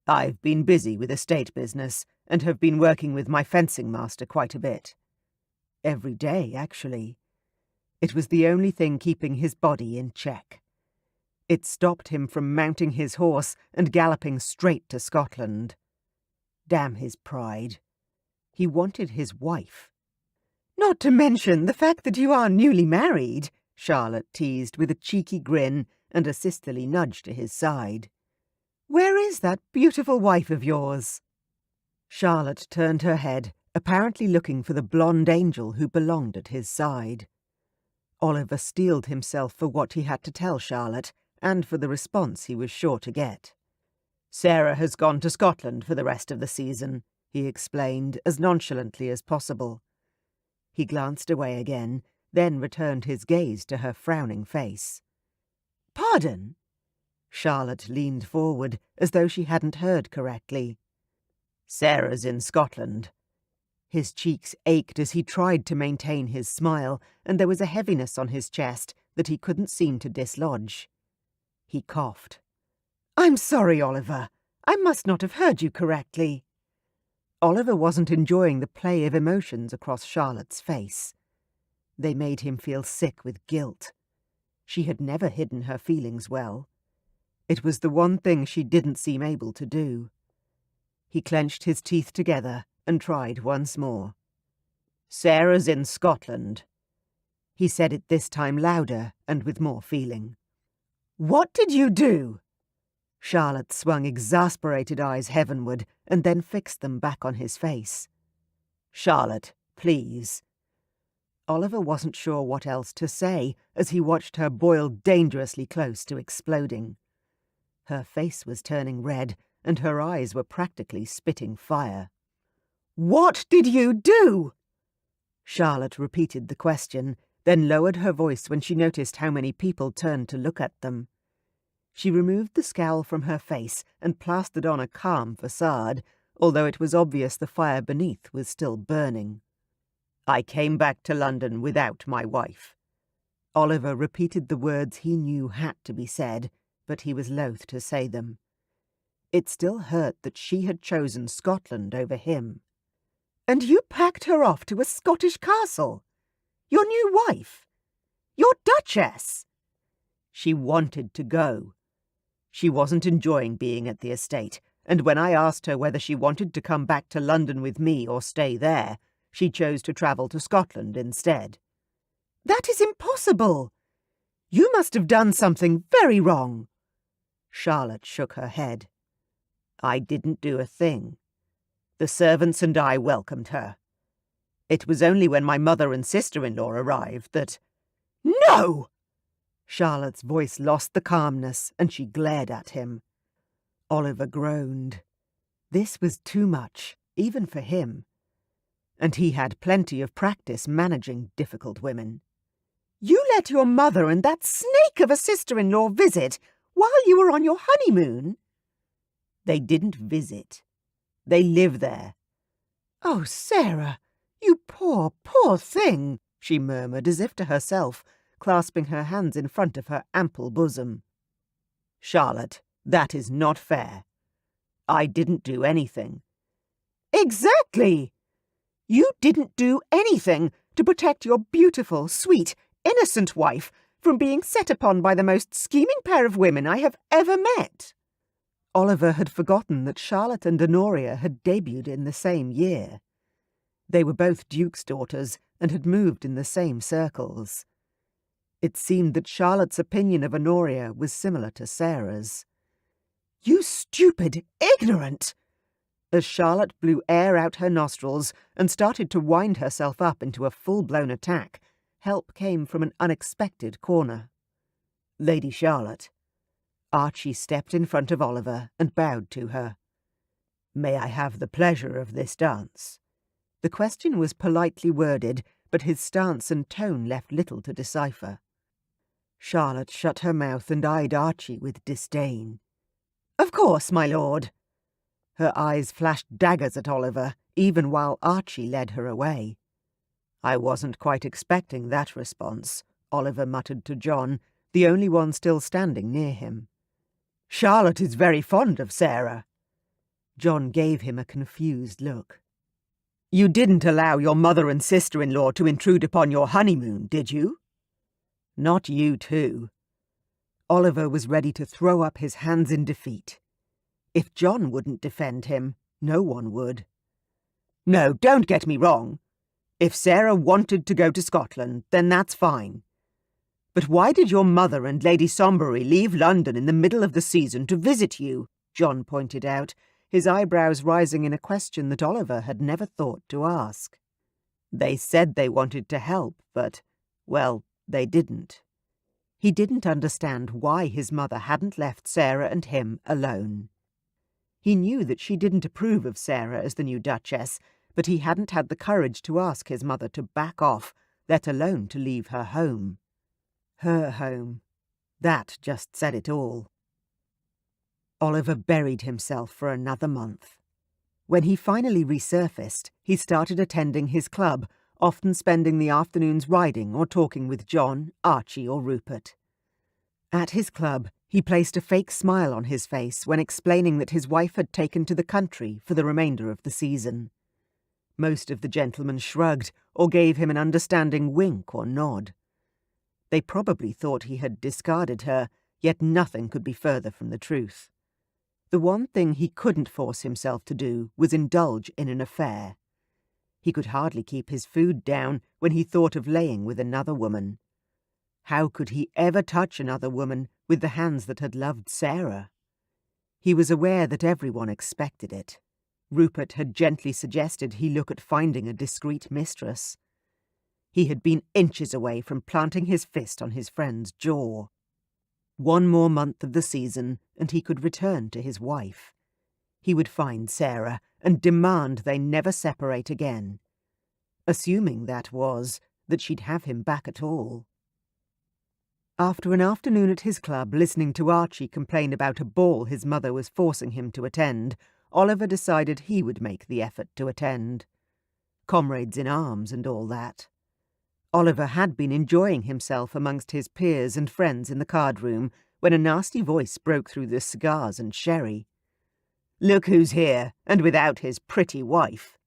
"I've been busy with estate business, and have been working with my fencing master quite a bit." Every day, actually. It was the only thing keeping his body in check. It stopped him from mounting his horse and galloping straight to Scotland. Damn his pride. He wanted his wife. "Not to mention the fact that you are newly married," Charlotte teased with a cheeky grin and a sisterly nudge to his side. "Where is that beautiful wife of yours?" Charlotte turned her head, apparently looking for the blonde angel who belonged at his side. Oliver steeled himself for what he had to tell Charlotte, and for the response he was sure to get. "Sarah has gone to Scotland for the rest of the season," he explained, as nonchalantly as possible. He glanced away again, then returned his gaze to her frowning face. "Pardon?" Charlotte leaned forward, as though she hadn't heard correctly. "Sarah's in Scotland." His cheeks ached as he tried to maintain his smile, and there was a heaviness on his chest that he couldn't seem to dislodge. He coughed. "I'm sorry, Oliver. I must not have heard you correctly." Oliver wasn't enjoying the play of emotions across Charlotte's face. They made him feel sick with guilt. She had never hidden her feelings well. It was the one thing she didn't seem able to do. He clenched his teeth together and tried once more. "Sarah's in Scotland." He said it this time louder and with more feeling. "What did you do?" Charlotte swung exasperated eyes heavenward and then fixed them back on his face. "Charlotte, please." Oliver wasn't sure what else to say as he watched her boil dangerously close to exploding. Her face was turning red, and her eyes were practically spitting fire. "What did you do?" Charlotte repeated the question, then lowered her voice when she noticed how many people turned to look at them. She removed the scowl from her face and plastered on a calm facade, although it was obvious the fire beneath was still burning. "I came back to London without my wife." Oliver repeated the words he knew had to be said, but he was loath to say them. It still hurt that she had chosen Scotland over him. "And you packed her off to a Scottish castle? Your new wife? Your Duchess?" "She wanted to go. She wasn't enjoying being at the estate, and when I asked her whether she wanted to come back to London with me or stay there, she chose to travel to Scotland instead." "That is impossible! You must have done something very wrong." Charlotte shook her head. "I didn't do a thing. The servants and I welcomed her. It was only when my mother and sister-in-law arrived that—" "No!" Charlotte's voice lost the calmness, and she glared at him. Oliver groaned. This was too much, even for him. And he had plenty of practice managing difficult women. "You let your mother and that snake of a sister-in-law visit while you were on your honeymoon?" "They didn't visit. They live there." "Oh, Sarah, you poor, poor thing," she murmured as if to herself, clasping her hands in front of her ample bosom. "Charlotte, that is not fair. I didn't do anything." "Exactly! You didn't do anything to protect your beautiful, sweet, innocent wife from being set upon by the most scheming pair of women I have ever met." Oliver had forgotten that Charlotte and Honoria had debuted in the same year. They were both Duke's daughters and had moved in the same circles. It seemed that Charlotte's opinion of Honoria was similar to Sarah's. "You stupid ignorant!" As Charlotte blew air out her nostrils and started to wind herself up into a full-blown attack, help came from an unexpected corner. "Lady Charlotte." Archie stepped in front of Oliver and bowed to her. "May I have the pleasure of this dance?" The question was politely worded, but his stance and tone left little to decipher. Charlotte shut her mouth and eyed Archie with disdain. "Of course, my lord." Her eyes flashed daggers at Oliver, even while Archie led her away. "I wasn't quite expecting that response," Oliver muttered to John, the only one still standing near him. "Charlotte is very fond of Sarah." John gave him a confused look. "You didn't allow your mother and sister-in-law to intrude upon your honeymoon, did you?" "Not you too." Oliver was ready to throw up his hands in defeat. If John wouldn't defend him, no one would. "No, don't get me wrong. If Sarah wanted to go to Scotland, then that's fine. But why did your mother and Lady Sombury leave London in the middle of the season to visit you?" John pointed out, his eyebrows rising in a question that Oliver had never thought to ask. "They said they wanted to help, but, well, they didn't." He didn't understand why his mother hadn't left Sarah and him alone. He knew that she didn't approve of Sarah as the new Duchess, but he hadn't had the courage to ask his mother to back off, let alone to leave her home. Her home. That just said it all. Oliver buried himself for another month. When he finally resurfaced, he started attending his club, often spending the afternoons riding or talking with John, Archie, or Rupert. At his club, he placed a fake smile on his face when explaining that his wife had taken to the country for the remainder of the season. Most of the gentlemen shrugged or gave him an understanding wink or nod. They probably thought he had discarded her, yet nothing could be further from the truth. The one thing he couldn't force himself to do was indulge in an affair. He could hardly keep his food down when he thought of laying with another woman. How could he ever touch another woman with the hands that had loved Sarah? He was aware that everyone expected it. Rupert had gently suggested he look at finding a discreet mistress. He had been inches away from planting his fist on his friend's jaw. One more month of the season, and he could return to his wife. He would find Sarah and demand they never separate again. Assuming that was, that she'd have him back at all. After an afternoon at his club listening to Archie complain about a ball his mother was forcing him to attend, Oliver decided he would make the effort to attend. Comrades in arms and all that. Oliver had been enjoying himself amongst his peers and friends in the card-room when a nasty voice broke through the cigars and sherry. "Look who's here, and without his pretty wife."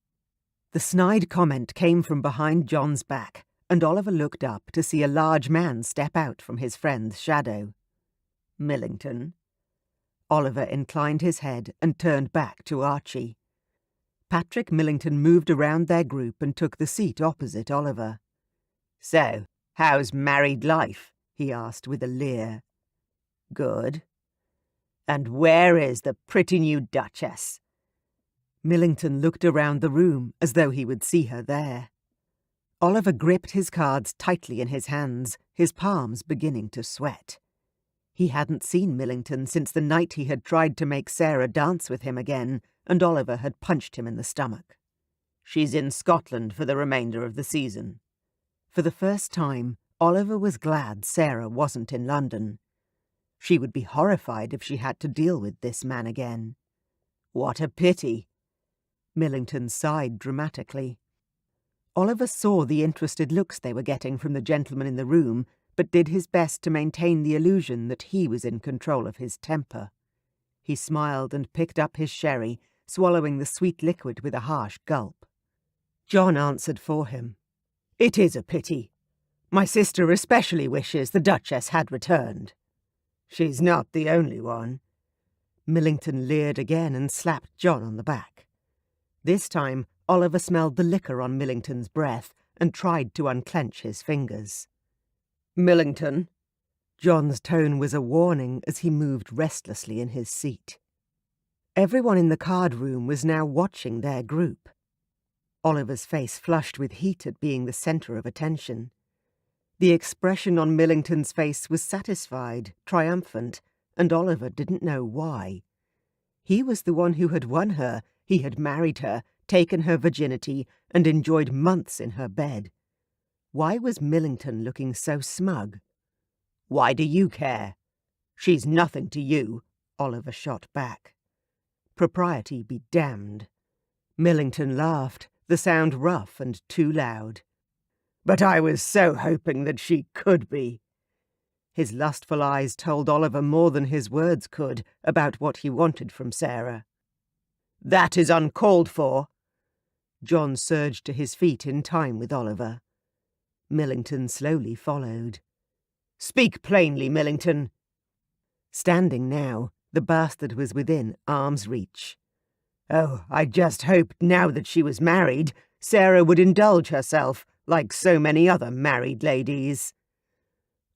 The snide comment came from behind John's back, and Oliver looked up to see a large man step out from his friend's shadow. "Millington?" Oliver inclined his head and turned back to Archie. Patrick Millington moved around their group and took the seat opposite Oliver. "So, how's married life?" he asked with a leer. "Good. And where is the pretty new Duchess?" Millington looked around the room as though he would see her there. Oliver gripped his cards tightly in his hands, his palms beginning to sweat. He hadn't seen Millington since the night he had tried to make Sarah dance with him again, and Oliver had punched him in the stomach. "She's in Scotland for the remainder of the season." For the first time, Oliver was glad Sarah wasn't in London. She would be horrified if she had to deal with this man again. "What a pity." Millington sighed dramatically. Oliver saw the interested looks they were getting from the gentlemen in the room, but did his best to maintain the illusion that he was in control of his temper. He smiled and picked up his sherry, swallowing the sweet liquid with a harsh gulp. John answered for him. "It is a pity. My sister especially wishes the Duchess had returned." "She's not the only one." Millington leered again and slapped John on the back. This time, Oliver smelled the liquor on Millington's breath and tried to unclench his fingers. "Millington." John's tone was a warning as he moved restlessly in his seat. Everyone in the card room was now watching their group. Oliver's face flushed with heat at being the centre of attention. The expression on Millington's face was satisfied, triumphant, and Oliver didn't know why. He was the one who had won her, he had married her, taken her virginity, and enjoyed months in her bed. Why was Millington looking so smug? "Why do you care? She's nothing to you," Oliver shot back. Propriety be damned. Millington laughed, the sound rough and too loud. "But I was so hoping that she could be." His lustful eyes told Oliver more than his words could about what he wanted from Sarah. "That is uncalled for." John surged to his feet in time with Oliver. Millington slowly followed. "Speak plainly, Millington." Standing now, the bastard was within arm's reach. "Oh, I just hoped now that she was married, Sarah would indulge herself, like so many other married ladies."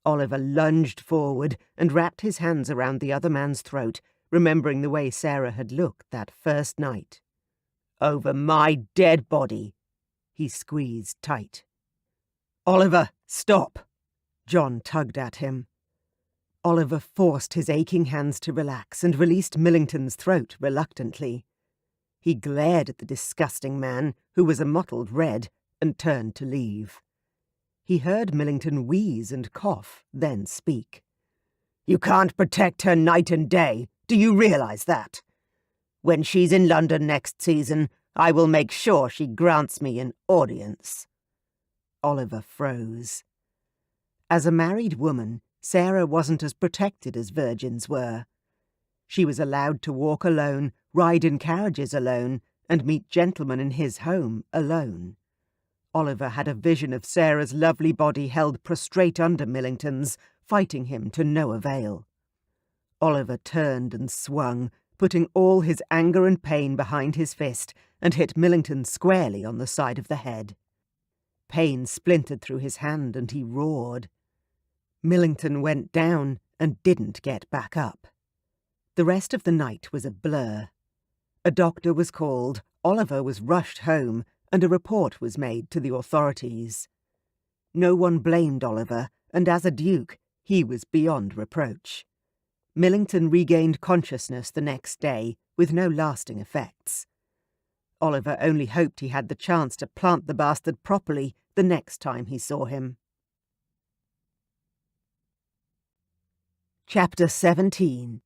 Oliver lunged forward and wrapped his hands around the other man's throat, remembering the way Sarah had looked that first night. "Over my dead body." He squeezed tight. "Oliver, stop!" John tugged at him. Oliver forced his aching hands to relax and released Millington's throat reluctantly. He glared at the disgusting man, who was a mottled red, and turned to leave. He heard Millington wheeze and cough, then speak. "You can't protect her night and day. Do you realize that? When she's in London next season, I will make sure she grants me an audience." Oliver froze. As a married woman, Sarah wasn't as protected as virgins were. She was allowed to walk alone, ride in carriages alone, and meet gentlemen in his home alone. Oliver had a vision of Sarah's lovely body held prostrate under Millington's, fighting him to no avail. Oliver turned and swung, putting all his anger and pain behind his fist, and hit Millington squarely on the side of the head. Pain splintered through his hand, and he roared. Millington went down and didn't get back up. The rest of the night was a blur. A doctor was called, Oliver was rushed home, and a report was made to the authorities. No one blamed Oliver, and as a duke, he was beyond reproach. Millington regained consciousness the next day, with no lasting effects. Oliver only hoped he had the chance to plant the bastard properly the next time he saw him. Chapter 17.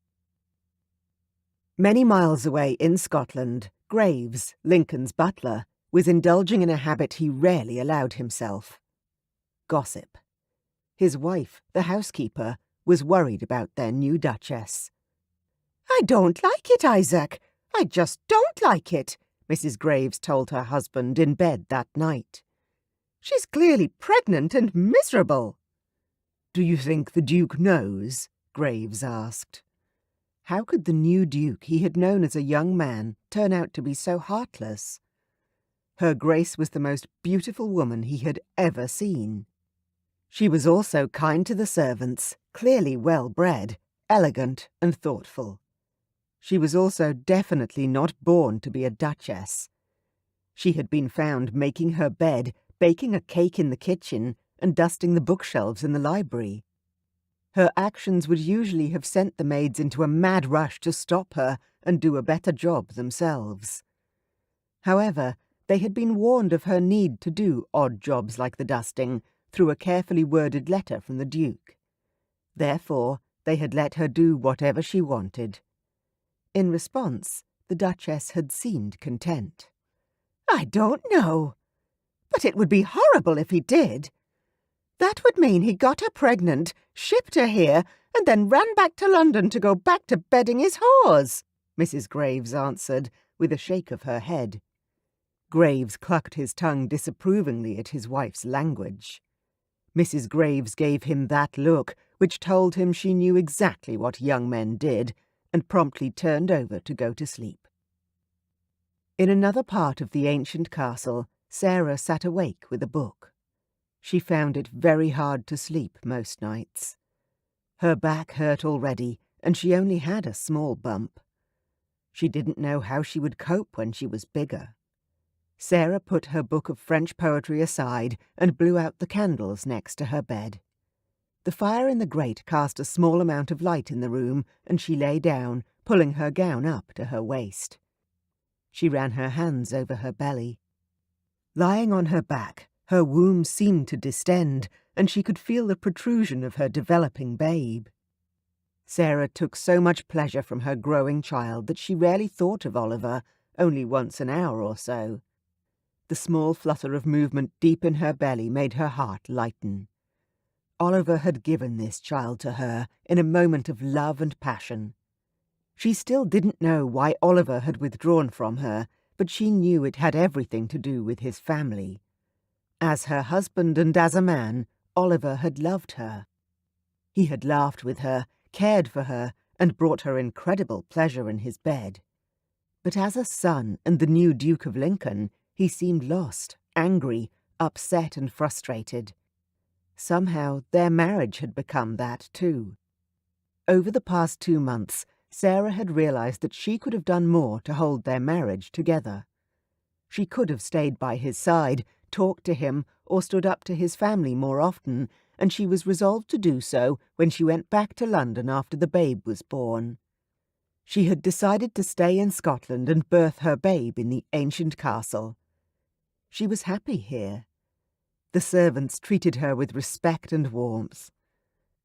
Many miles away in Scotland, Graves, Lincoln's butler, was indulging in a habit he rarely allowed himself. Gossip. His wife, the housekeeper, was worried about their new duchess. "I don't like it, Isaac. I just don't like it," Mrs. Graves told her husband in bed that night. "She's clearly pregnant and miserable." "Do you think the Duke knows?" Graves asked. How could the new Duke he had known as a young man turn out to be so heartless? Her Grace was the most beautiful woman he had ever seen. She was also kind to the servants, clearly well-bred, elegant and thoughtful. She was also definitely not born to be a duchess. She had been found making her bed, baking a cake in the kitchen, and dusting the bookshelves in the library. Her actions would usually have sent the maids into a mad rush to stop her and do a better job themselves. However, they had been warned of her need to do odd jobs like the dusting through a carefully worded letter from the Duke. Therefore, they had let her do whatever she wanted. In response, the Duchess had seemed content. "I don't know. But it would be horrible if he did. That would mean he got her pregnant, shipped her here, and then ran back to London to go back to bedding his whores," Mrs. Graves answered, with a shake of her head. Graves clucked his tongue disapprovingly at his wife's language. Mrs. Graves gave him that look which told him she knew exactly what young men did, and promptly turned over to go to sleep. In another part of the ancient castle, Sarah sat awake with a book. She found it very hard to sleep most nights. Her back hurt already, and she only had a small bump. She didn't know how she would cope when she was bigger. Sarah put her book of French poetry aside and blew out the candles next to her bed. The fire in the grate cast a small amount of light in the room, and she lay down, pulling her gown up to her waist. She ran her hands over her belly. Lying on her back, her womb seemed to distend, and she could feel the protrusion of her developing babe. Sarah took so much pleasure from her growing child that she rarely thought of Oliver, only once an hour or so. The small flutter of movement deep in her belly made her heart lighten. Oliver had given this child to her in a moment of love and passion. She still didn't know why Oliver had withdrawn from her, but she knew it had everything to do with his family. As her husband and as a man, Oliver had loved her. He had laughed with her, cared for her, and brought her incredible pleasure in his bed. But as a son and the new Duke of Lincoln, he seemed lost, angry, upset and frustrated. Somehow their marriage had become that too. Over the past 2 months, Sarah had realized that she could have done more to hold their marriage together. She could have stayed by his side, talked to him, or stood up to his family more often, and she was resolved to do so when she went back to London after the babe was born. She had decided to stay in Scotland and birth her babe in the ancient castle. She was happy here. The servants treated her with respect and warmth.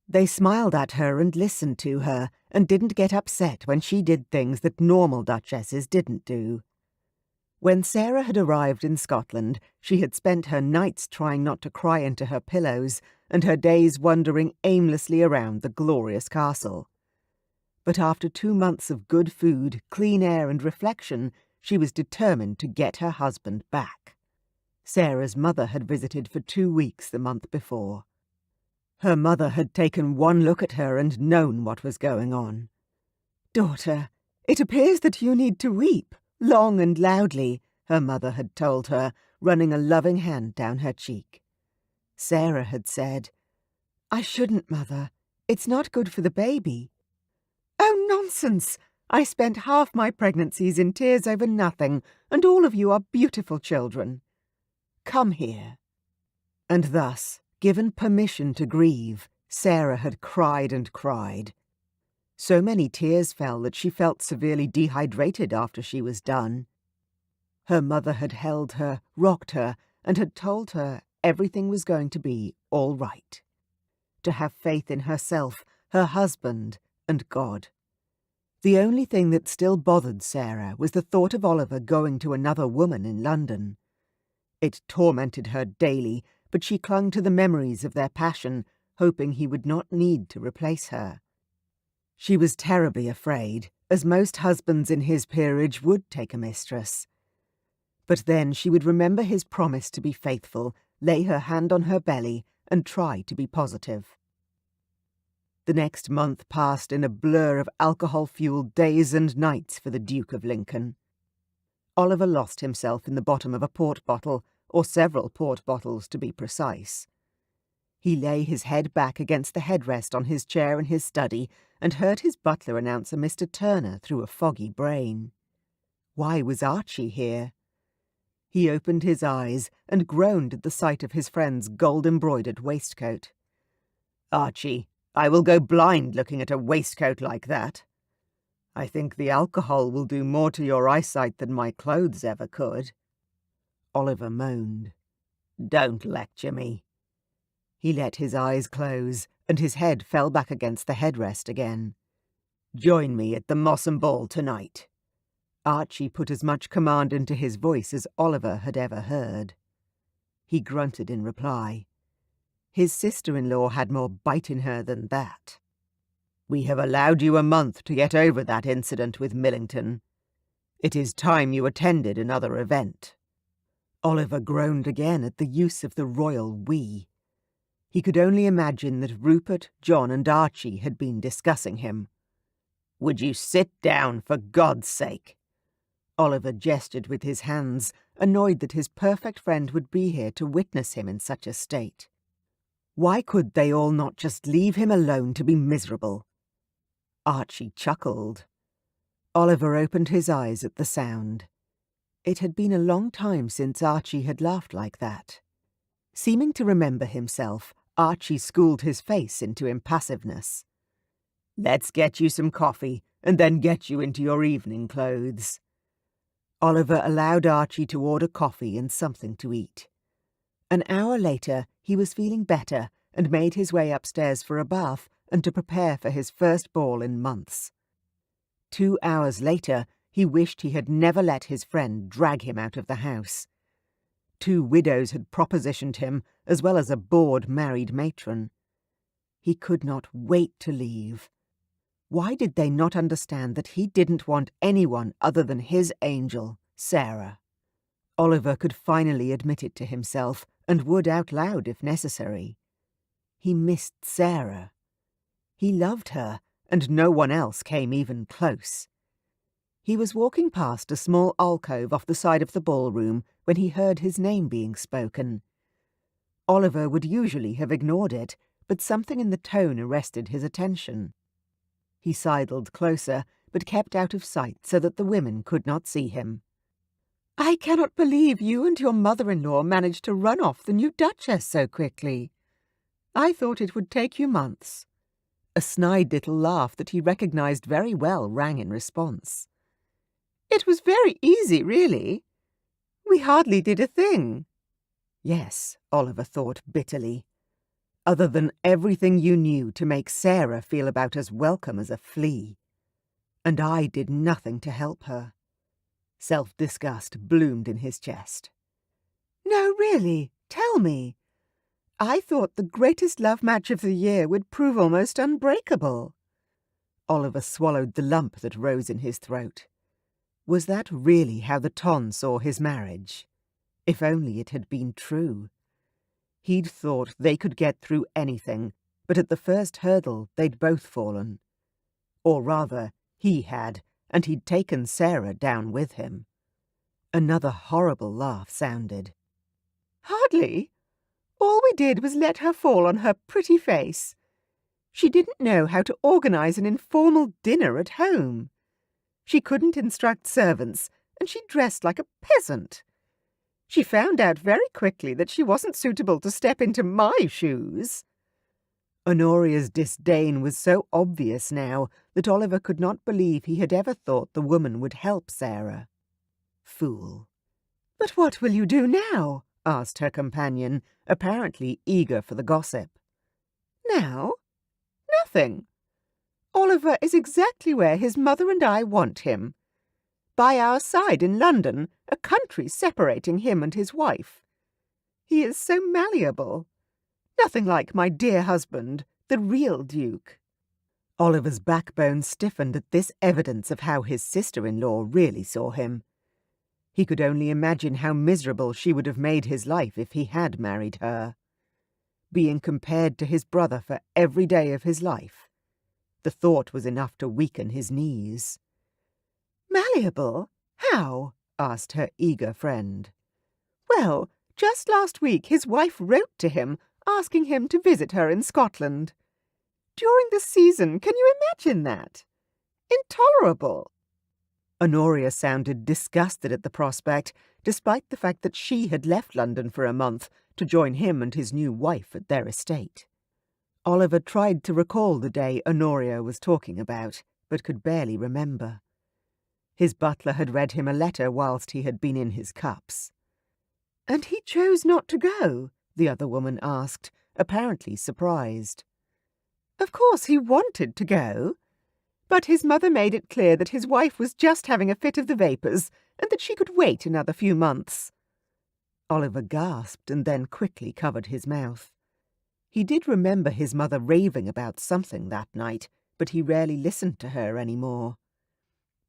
They smiled at her and listened to her, and didn't get upset when she did things that normal duchesses didn't do. When Sarah had arrived in Scotland, she had spent her nights trying not to cry into her pillows, and her days wandering aimlessly around the glorious castle. But after 2 months of good food, clean air and reflection, she was determined to get her husband back. Sarah's mother had visited for 2 weeks the month before. Her mother had taken one look at her and known what was going on. "Daughter, it appears that you need to weep, long and loudly," her mother had told her, running a loving hand down her cheek. Sarah had said, "I shouldn't, Mother. It's not good for the baby." "Oh, nonsense! I spent half my pregnancies in tears over nothing, and all of you are beautiful children. Come here." And thus, given permission to grieve, Sarah had cried and cried. So many tears fell that she felt severely dehydrated after she was done. Her mother had held her, rocked her, and had told her everything was going to be all right. To have faith in herself, her husband, and God. The only thing that still bothered Sarah was the thought of Oliver going to another woman in London. It tormented her daily, but she clung to the memories of their passion, hoping he would not need to replace her. She was terribly afraid, as most husbands in his peerage would take a mistress. But then she would remember his promise to be faithful, lay her hand on her belly, and try to be positive. The next month passed in a blur of alcohol-fueled days and nights for the Duke of Lincoln. Oliver lost himself in the bottom of a port bottle, or several port bottles to be precise. He lay his head back against the headrest on his chair in his study and heard his butler announce a Mr. Turner through a foggy brain. Why was Archie here? He opened his eyes and groaned at the sight of his friend's gold-embroidered waistcoat. "Archie, I will go blind looking at a waistcoat like that. I think the alcohol will do more to your eyesight than my clothes ever could." Oliver moaned. "Don't lecture me." He let his eyes close, and his head fell back against the headrest again. "Join me at the Mossam Ball tonight." Archie put as much command into his voice as Oliver had ever heard. He grunted in reply. His sister-in-law had more bite in her than that. "We have allowed you a month to get over that incident with Millington. It is time you attended another event." Oliver groaned again at the use of the royal we. He could only imagine that Rupert, John, and Archie had been discussing him. "Would you sit down, for God's sake?" Oliver gestured with his hands, annoyed that his perfect friend would be here to witness him in such a state. Why could they all not just leave him alone to be miserable? Archie chuckled. Oliver opened his eyes at the sound. It had been a long time since Archie had laughed like that. Seeming to remember himself, Archie schooled his face into impassiveness. "Let's get you some coffee, and then get you into your evening clothes." Oliver allowed Archie to order coffee and something to eat. An hour later, he was feeling better and made his way upstairs for a bath and to prepare for his first ball in months. 2 hours later, he wished he had never let his friend drag him out of the house. 2 widows had propositioned him, as well as a bored married matron. He could not wait to leave. Why did they not understand that he didn't want anyone other than his angel, Sarah? Oliver could finally admit it to himself, and would out loud if necessary. He missed Sarah. He loved her, and no one else came even close. He was walking past a small alcove off the side of the ballroom when he heard his name being spoken. Oliver would usually have ignored it, but something in the tone arrested his attention. He sidled closer, but kept out of sight so that the women could not see him. "I cannot believe you and your mother-in-law managed to run off the new Duchess so quickly. I thought it would take you months." A snide little laugh that he recognized very well rang in response. "It was very easy, really. We hardly did a thing." Yes, Oliver thought bitterly. Other than everything you knew to make Sarah feel about as welcome as a flea. And I did nothing to help her. Self-disgust bloomed in his chest. "No, really, tell me. I thought the greatest love match of the year would prove almost unbreakable." Oliver swallowed the lump that rose in his throat. Was that really how the Ton saw his marriage? If only it had been true. He'd thought they could get through anything, but at the first hurdle they'd both fallen. Or rather, he had, and he'd taken Sarah down with him. Another horrible laugh sounded. "Hardly. All we did was let her fall on her pretty face. She didn't know how to organize an informal dinner at home. She couldn't instruct servants, and she dressed like a peasant. She found out very quickly that she wasn't suitable to step into my shoes." Honoria's disdain was so obvious now that Oliver could not believe he had ever thought the woman would help Sarah. Fool. "But what will you do now?" asked her companion, apparently eager for the gossip. "Now? Nothing. Oliver is exactly where his mother and I want him. By our side in London, a country separating him and his wife. He is so malleable. Nothing like my dear husband, the real Duke." Oliver's backbone stiffened at this evidence of how his sister-in-law really saw him. He could only imagine how miserable she would have made his life if he had married her. Being compared to his brother for every day of his life. The thought was enough to weaken his knees. "Malleable? How?" asked her eager friend. "Well, just last week his wife wrote to him, asking him to visit her in Scotland. During the season, can you imagine that? Intolerable." Honoria sounded disgusted at the prospect, despite the fact that she had left London for a month to join him and his new wife at their estate. Oliver tried to recall the day Honoria was talking about, but could barely remember. His butler had read him a letter whilst he had been in his cups. "And he chose not to go?" the other woman asked, apparently surprised. "Of course he wanted to go. But his mother made it clear that his wife was just having a fit of the vapours, and that she could wait another few months." Oliver gasped and then quickly covered his mouth. He did remember his mother raving about something that night, but he rarely listened to her any more.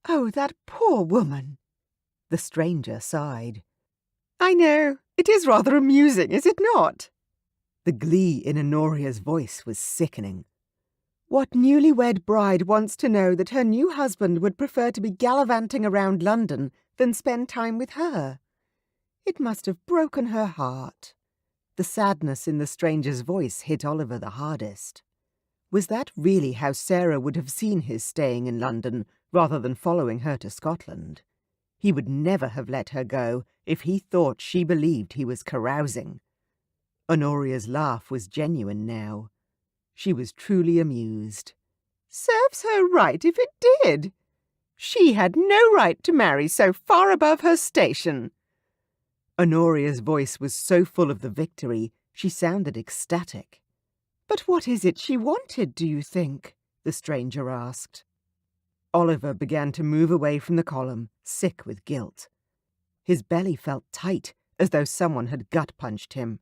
"Oh, that poor woman!" The stranger sighed. "I know. It is rather amusing, is it not?" The glee in Honoria's voice was sickening. What newlywed bride wants to know that her new husband would prefer to be gallivanting around London than spend time with her? It must have broken her heart. The sadness in the stranger's voice hit Oliver the hardest. Was that really how Sarah would have seen his staying in London, rather than following her to Scotland. He would never have let her go if he thought she believed he was carousing. Honoria's laugh was genuine now. She was truly amused. Serves her right if it did. She had no right to marry so far above her station. Honoria's voice was so full of the victory, she sounded ecstatic. But what is it she wanted, do you think? The stranger asked. Oliver began to move away from the column, sick with guilt. His belly felt tight, as though someone had gut-punched him.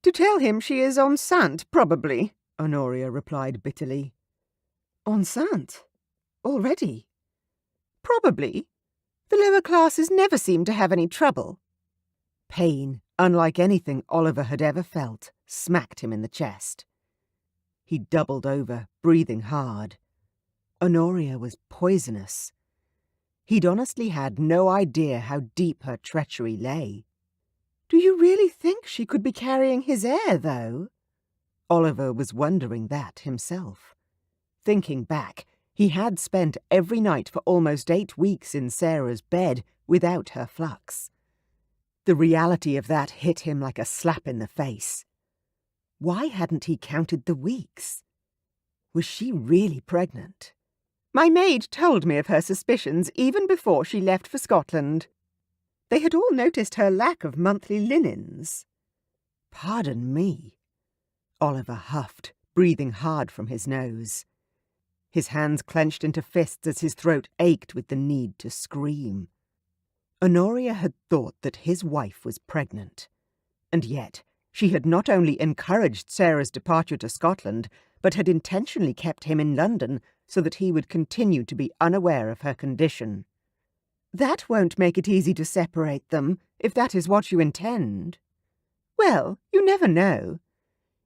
To tell him she is enceinte, probably, Honoria replied bitterly. Enceinte? Already? Probably. The lower classes never seem to have any trouble. Pain, unlike anything Oliver had ever felt, smacked him in the chest. He doubled over, breathing hard. Honoria was poisonous. He'd honestly had no idea how deep her treachery lay. Do you really think she could be carrying his heir, though? Oliver was wondering that himself. Thinking back, he had spent every night for almost 8 weeks in Sarah's bed without her flux. The reality of that hit him like a slap in the face. Why hadn't he counted the weeks? Was she really pregnant? My maid told me of her suspicions even before she left for Scotland. They had all noticed her lack of monthly linens. Pardon me. Oliver huffed, breathing hard from his nose. His hands clenched into fists as his throat ached with the need to scream. Honoria had thought that his wife was pregnant. And yet, she had not only encouraged Sarah's departure to Scotland, but had intentionally kept him in London so that he would continue to be unaware of her condition. That won't make it easy to separate them, if that is what you intend. Well, you never know.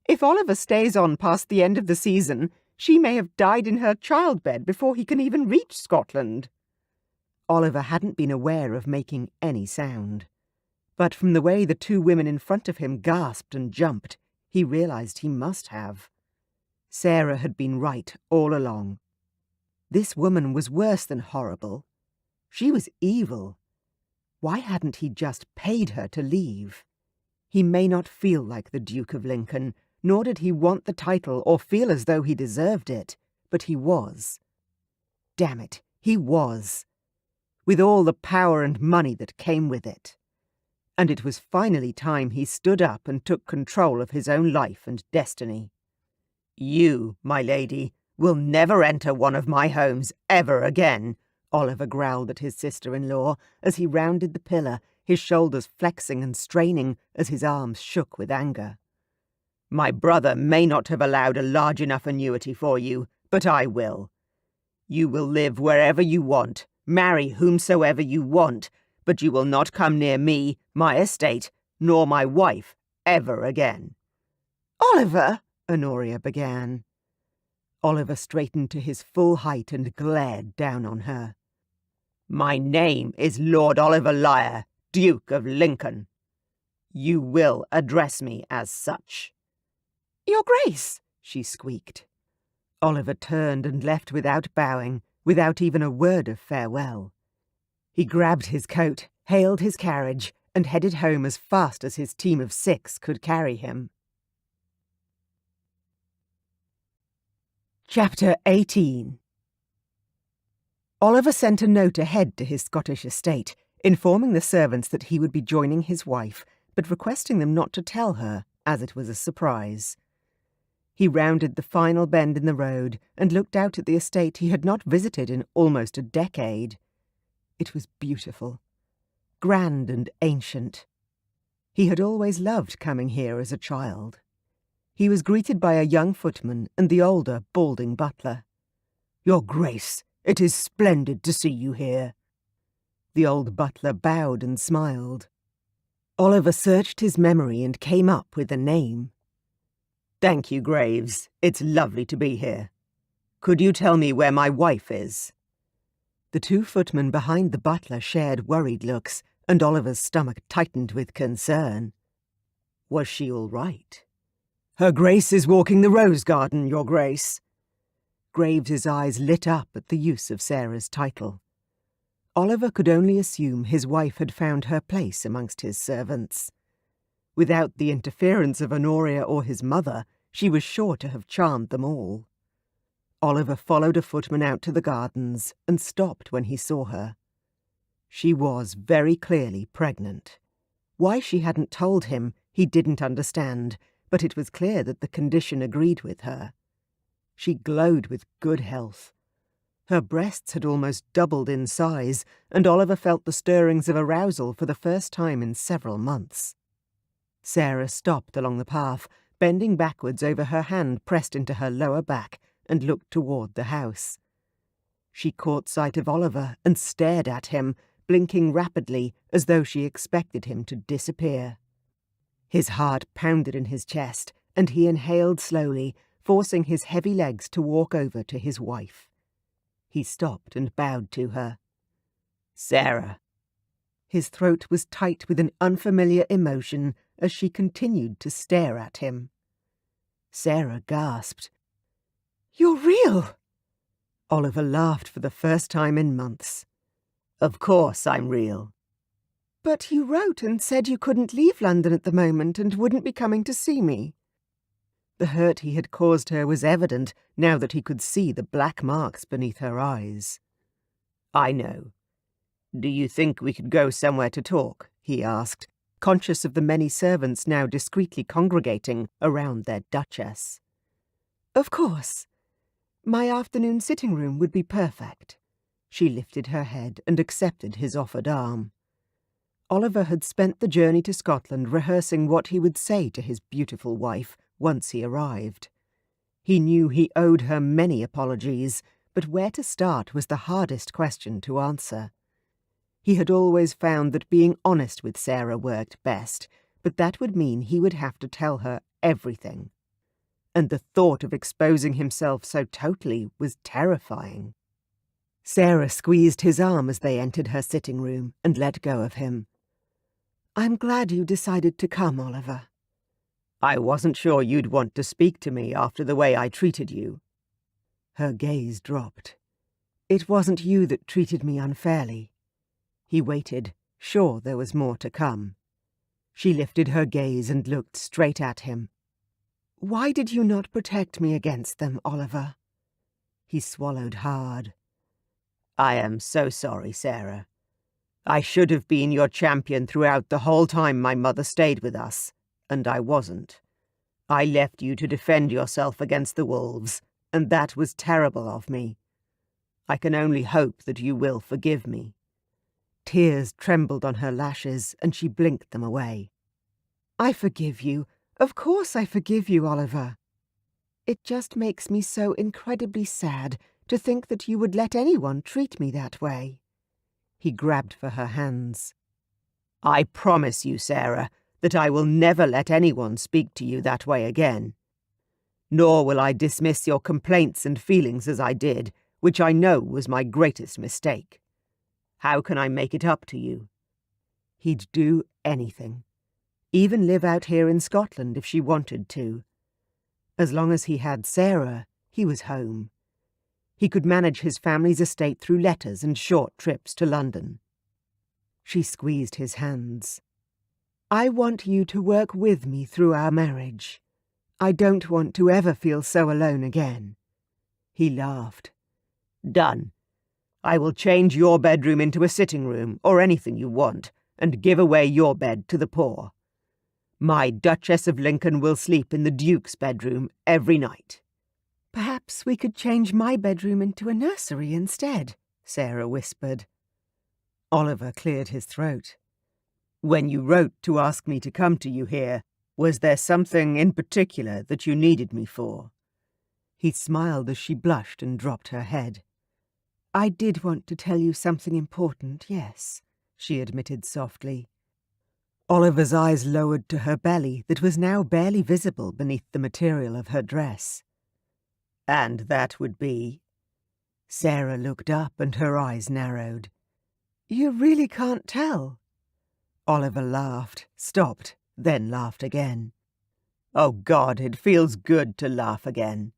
If Oliver stays on past the end of the season, she may have died in her childbed before he can even reach Scotland. Oliver hadn't been aware of making any sound. But from the way the 2 women in front of him gasped and jumped, he realized he must have. Sarah had been right all along. This woman was worse than horrible. She was evil. Why hadn't he just paid her to leave? He may not feel like the Duke of Lincoln, nor did he want the title or feel as though he deserved it, but he was. Damn it, he was. With all the power and money that came with it. And it was finally time he stood up and took control of his own life and destiny. You, my lady, will never enter one of my homes ever again, Oliver growled at his sister-in-law as he rounded the pillar, his shoulders flexing and straining as his arms shook with anger. My brother may not have allowed a large enough annuity for you, but I will. You will live wherever you want, marry whomsoever you want, but you will not come near me, my estate, nor my wife, ever again. Oliver, Honoria began. Oliver straightened to his full height and glared down on her. My name is Lord Oliver Lyre, Duke of Lincoln. You will address me as such. Your Grace, she squeaked. Oliver turned and left without bowing, without even a word of farewell. He grabbed his coat, hailed his carriage, and headed home as fast as his team of 6 could carry him. Chapter 18. Oliver sent a note ahead to his Scottish estate, informing the servants that he would be joining his wife, but requesting them not to tell her, as it was a surprise. He rounded the final bend in the road and looked out at the estate he had not visited in almost a decade. It was beautiful, grand and ancient. He had always loved coming here as a child. He was greeted by a young footman and the older, balding butler. Your Grace, it is splendid to see you here. The old butler bowed and smiled. Oliver searched his memory and came up with a name. Thank you, Graves. It's lovely to be here. Could you tell me where my wife is? The 2 footmen behind the butler shared worried looks, and Oliver's stomach tightened with concern. Was she all right? Her Grace is walking the rose garden, Your Grace. Graves's eyes lit up at the use of Sarah's title. Oliver could only assume his wife had found her place amongst his servants. Without the interference of Honoria or his mother, she was sure to have charmed them all. Oliver followed a footman out to the gardens and stopped when he saw her. She was very clearly pregnant. Why she hadn't told him, he didn't understand, but it was clear that the condition agreed with her. She glowed with good health. Her breasts had almost doubled in size, and Oliver felt the stirrings of arousal for the first time in several months. Sarah stopped along the path, bending backwards over her hand pressed into her lower back, and looked toward the house. She caught sight of Oliver and stared at him, blinking rapidly as though she expected him to disappear. His heart pounded in his chest, and he inhaled slowly, forcing his heavy legs to walk over to his wife. He stopped and bowed to her. "Sarah." His throat was tight with an unfamiliar emotion as she continued to stare at him. Sarah gasped. "You're real!" Oliver laughed for the first time in months. "Of course I'm real." "But you wrote and said you couldn't leave London at the moment and wouldn't be coming to see me." The hurt he had caused her was evident now that he could see the black marks beneath her eyes. "I know. Do you think we could go somewhere to talk?" he asked, conscious of the many servants now discreetly congregating around their duchess. "Of course. My afternoon sitting room would be perfect." She lifted her head and accepted his offered arm. Oliver had spent the journey to Scotland rehearsing what he would say to his beautiful wife once he arrived. He knew he owed her many apologies, but where to start was the hardest question to answer. He had always found that being honest with Sarah worked best, but that would mean he would have to tell her everything. And the thought of exposing himself so totally was terrifying. Sarah squeezed his arm as they entered her sitting room and let go of him. "I'm glad you decided to come, Oliver." "I wasn't sure you'd want to speak to me after the way I treated you." Her gaze dropped. "It wasn't you that treated me unfairly." He waited, sure there was more to come. She lifted her gaze and looked straight at him. "Why did you not protect me against them, Oliver?" He swallowed hard. "I am so sorry, Sarah. I should have been your champion throughout the whole time my mother stayed with us, and I wasn't. I left you to defend yourself against the wolves, and that was terrible of me. I can only hope that you will forgive me." Tears trembled on her lashes, and she blinked them away. "I forgive you. Of course I forgive you, Oliver. It just makes me so incredibly sad to think that you would let anyone treat me that way." He grabbed for her hands. "I promise you, Sarah, that I will never let anyone speak to you that way again. Nor will I dismiss your complaints and feelings as I did, which I know was my greatest mistake. How can I make it up to you?" He'd do anything. Even live out here in Scotland if she wanted to. As long as he had Sarah, he was home. He could manage his family's estate through letters and short trips to London. She squeezed his hands. "I want you to work with me through our marriage. I don't want to ever feel so alone again." He laughed. "Done. I will change your bedroom into a sitting room, or anything you want, and give away your bed to the poor. My Duchess of Lincoln will sleep in the Duke's bedroom every night." "Perhaps we could change my bedroom into a nursery instead," Sarah whispered. Oliver cleared his throat. "When you wrote to ask me to come to you here, was there something in particular that you needed me for?" He smiled as she blushed and dropped her head. "I did want to tell you something important, yes," she admitted softly. Oliver's eyes lowered to her belly that was now barely visible beneath the material of her dress. "And that would be?" Sarah looked up and her eyes narrowed. "You really can't tell." Oliver laughed, stopped, then laughed again. "Oh God, it feels good to laugh again."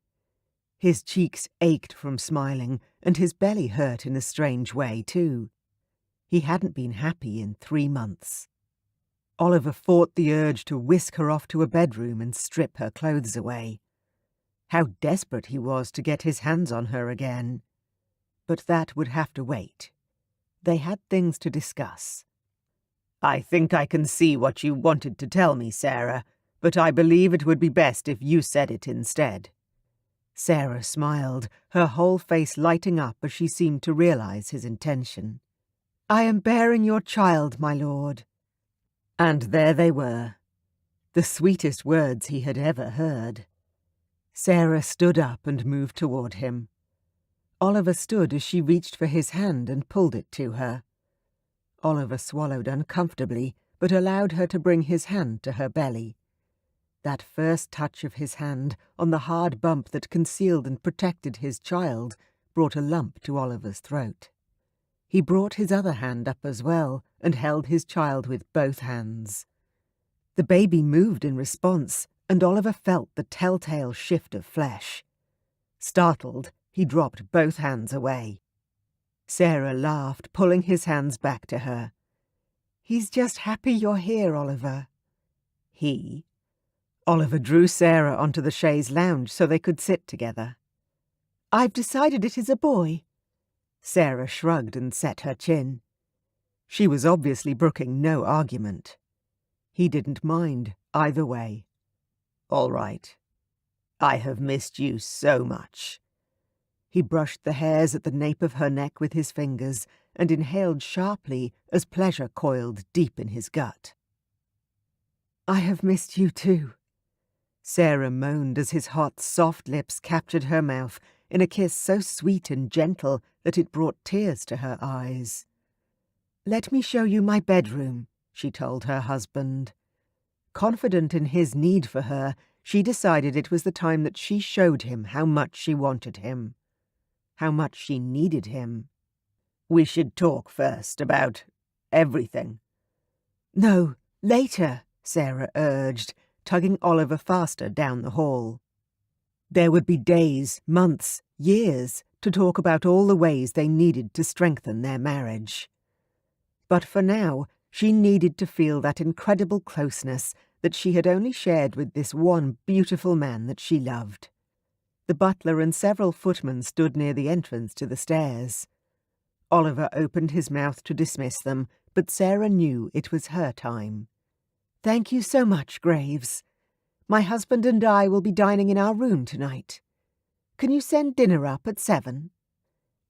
His cheeks ached from smiling, and his belly hurt in a strange way, too. He hadn't been happy in 3 months. Oliver fought the urge to whisk her off to a bedroom and strip her clothes away. How desperate he was to get his hands on her again. But that would have to wait. They had things to discuss. "I think I can see what you wanted to tell me, Sarah, but I believe it would be best if you said it instead." Sarah smiled, her whole face lighting up as she seemed to realize his intention. "I am bearing your child, my lord." And there they were, the sweetest words he had ever heard. Sarah stood up and moved toward him. Oliver stood as she reached for his hand and pulled it to her. Oliver swallowed uncomfortably, but allowed her to bring his hand to her belly. That first touch of his hand on the hard bump that concealed and protected his child brought a lump to Oliver's throat. He brought his other hand up as well and held his child with both hands. The baby moved in response, and Oliver felt the telltale shift of flesh. Startled, he dropped both hands away. Sarah laughed, pulling his hands back to her. "He's just happy you're here, Oliver." "He?" Oliver drew Sarah onto the chaise lounge so they could sit together. "I've decided it is a boy." Sarah shrugged and set her chin. She was obviously brooking no argument. He didn't mind either way. "All right. I have missed you so much." He brushed the hairs at the nape of her neck with his fingers and inhaled sharply as pleasure coiled deep in his gut. "I have missed you too." Sarah moaned as his hot, soft lips captured her mouth in a kiss so sweet and gentle that it brought tears to her eyes. "Let me show you my bedroom," she told her husband. Confident in his need for her, she decided it was the time that she showed him how much she wanted him, how much she needed him. "We should talk first about everything." "No, later," Sarah urged, tugging Oliver faster down the hall. There would be days, months, years to talk about all the ways they needed to strengthen their marriage. But for now, she needed to feel that incredible closeness that she had only shared with this one beautiful man that she loved. The butler and several footmen stood near the entrance to the stairs. Oliver opened his mouth to dismiss them, but Sarah knew it was her time. "Thank you so much, Graves. My husband and I will be dining in our room tonight. Can you send dinner up at 7?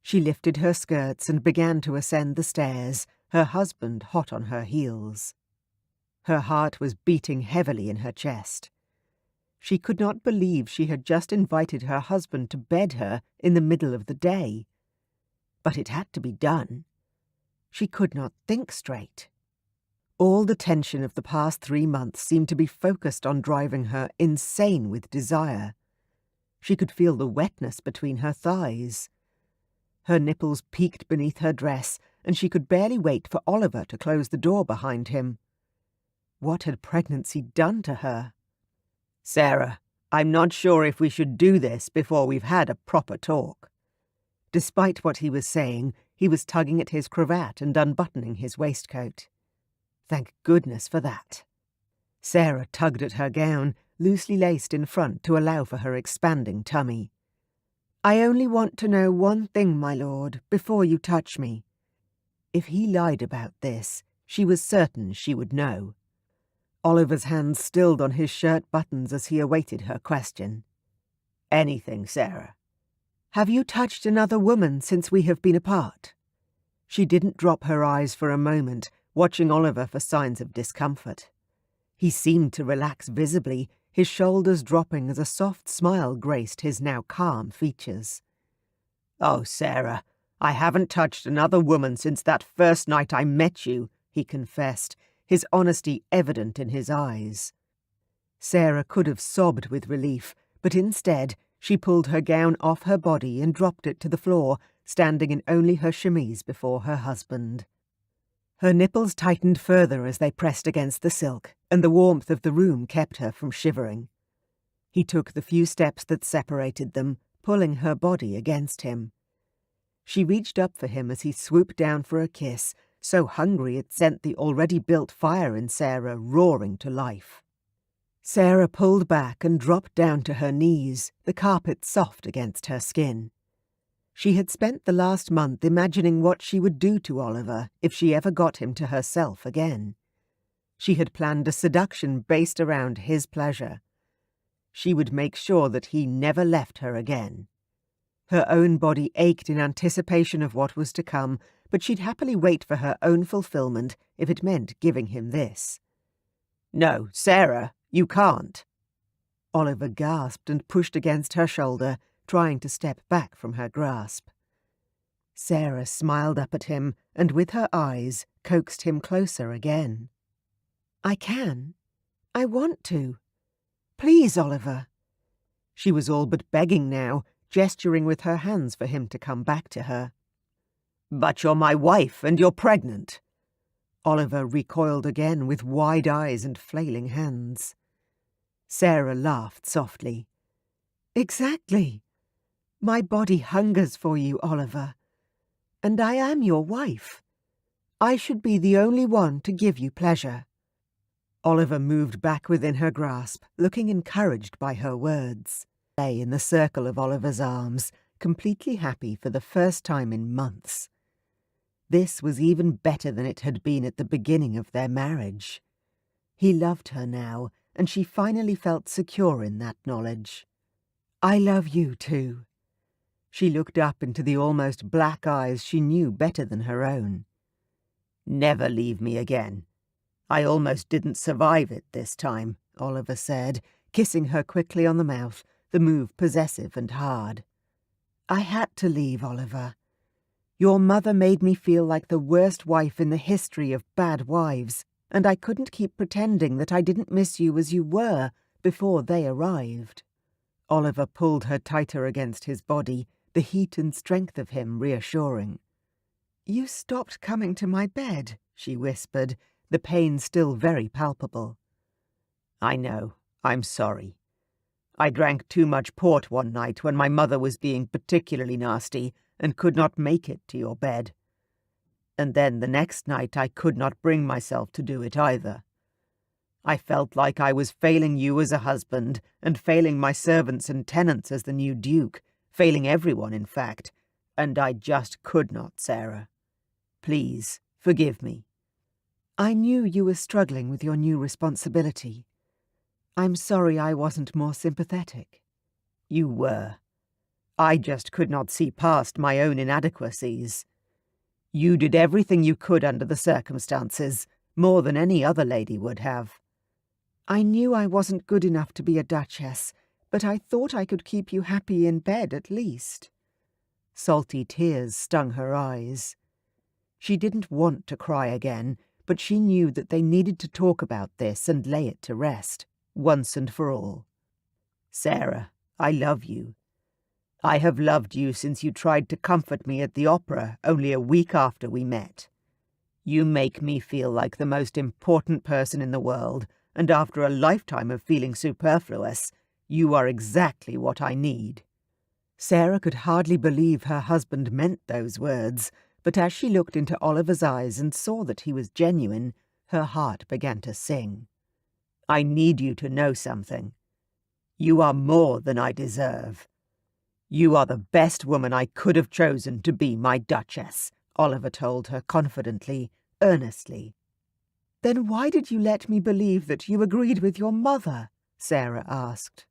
She lifted her skirts and began to ascend the stairs, her husband hot on her heels. Her heart was beating heavily in her chest. She could not believe she had just invited her husband to bed her in the middle of the day. But it had to be done. She could not think straight. All the tension of the past 3 months seemed to be focused on driving her insane with desire. She could feel the wetness between her thighs. Her nipples peeked beneath her dress, and she could barely wait for Oliver to close the door behind him. What had pregnancy done to her? "Sarah, I'm not sure if we should do this before we've had a proper talk." Despite what he was saying, he was tugging at his cravat and unbuttoning his waistcoat. Thank goodness for that. Sarah tugged at her gown, loosely laced in front to allow for her expanding tummy. "I only want to know one thing, my lord, before you touch me." If he lied about this, she was certain she would know. Oliver's hands stilled on his shirt buttons as he awaited her question. "Anything, Sarah." "Have you touched another woman since we have been apart?" She didn't drop her eyes for a moment, watching Oliver for signs of discomfort. He seemed to relax visibly, his shoulders dropping as a soft smile graced his now calm features. "Oh, Sarah, I haven't touched another woman since that first night I met you," he confessed, his honesty evident in his eyes. Sarah could have sobbed with relief, but instead she pulled her gown off her body and dropped it to the floor, standing in only her chemise before her husband. Her nipples tightened further as they pressed against the silk, and the warmth of the room kept her from shivering. He took the few steps that separated them, pulling her body against him. She reached up for him as he swooped down for a kiss, so hungry it sent the already built fire in Sarah roaring to life. Sarah pulled back and dropped down to her knees, the carpet soft against her skin. She had spent the last month imagining what she would do to Oliver if she ever got him to herself again. She had planned a seduction based around his pleasure. She would make sure that he never left her again. Her own body ached in anticipation of what was to come, but she'd happily wait for her own fulfillment if it meant giving him this. "No, Sarah, you can't." Oliver gasped and pushed against her shoulder, trying to step back from her grasp. Sarah smiled up at him and with her eyes coaxed him closer again. "I can. I want to. Please, Oliver." She was all but begging now, gesturing with her hands for him to come back to her. "But you're my wife and you're pregnant." Oliver recoiled again with wide eyes and flailing hands. Sarah laughed softly. "Exactly. My body hungers for you, Oliver. And I am your wife. I should be the only one to give you pleasure." Oliver moved back within her grasp, looking encouraged by her words. He lay in the circle of Oliver's arms, completely happy for the first time in months. This was even better than it had been at the beginning of their marriage. He loved her now, and she finally felt secure in that knowledge. "I love you too." She looked up into the almost black eyes she knew better than her own. "Never leave me again. I almost didn't survive it this time," Oliver said, kissing her quickly on the mouth, the move possessive and hard. "I had to leave, Oliver. Your mother made me feel like the worst wife in the history of bad wives, and I couldn't keep pretending that I didn't miss you as you were before they arrived." Oliver pulled her tighter against his body, the heat and strength of him reassuring. "You stopped coming to my bed," she whispered, the pain still very palpable. "I know. I'm sorry. I drank too much port one night when my mother was being particularly nasty and could not make it to your bed. And then the next night I could not bring myself to do it either. I felt like I was failing you as a husband and failing my servants and tenants as the new duke, failing everyone, in fact, and I just could not, Sarah. Please, forgive me." "I knew you were struggling with your new responsibility. I'm sorry I wasn't more sympathetic." "You were. I just could not see past my own inadequacies. You did everything you could under the circumstances, more than any other lady would have." "I knew I wasn't good enough to be a duchess, but I thought I could keep you happy in bed at least." Salty tears stung her eyes. She didn't want to cry again, but she knew that they needed to talk about this and lay it to rest, once and for all. "Sarah, I love you. I have loved you since you tried to comfort me at the opera only a week after we met. You make me feel like the most important person in the world, and after a lifetime of feeling superfluous, you are exactly what I need." Sarah could hardly believe her husband meant those words, but as she looked into Oliver's eyes and saw that he was genuine, her heart began to sing. "I need you to know something. You are more than I deserve. You are the best woman I could have chosen to be my duchess," Oliver told her confidently, earnestly. "Then why did you let me believe that you agreed with your mother?" Sarah asked.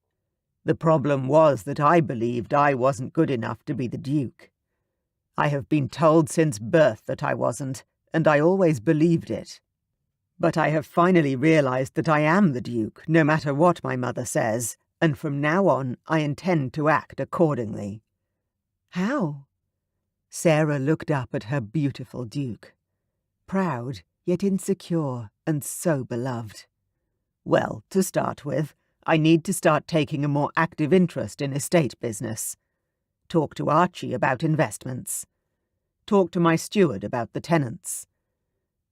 "The problem was that I believed I wasn't good enough to be the duke. I have been told since birth that I wasn't, and I always believed it. But I have finally realized that I am the duke, no matter what my mother says, and from now on I intend to act accordingly." "How?" Sarah looked up at her beautiful duke. Proud, yet insecure, and so beloved. "Well, to start with, I need to start taking a more active interest in estate business. Talk to Archie about investments. Talk to my steward about the tenants.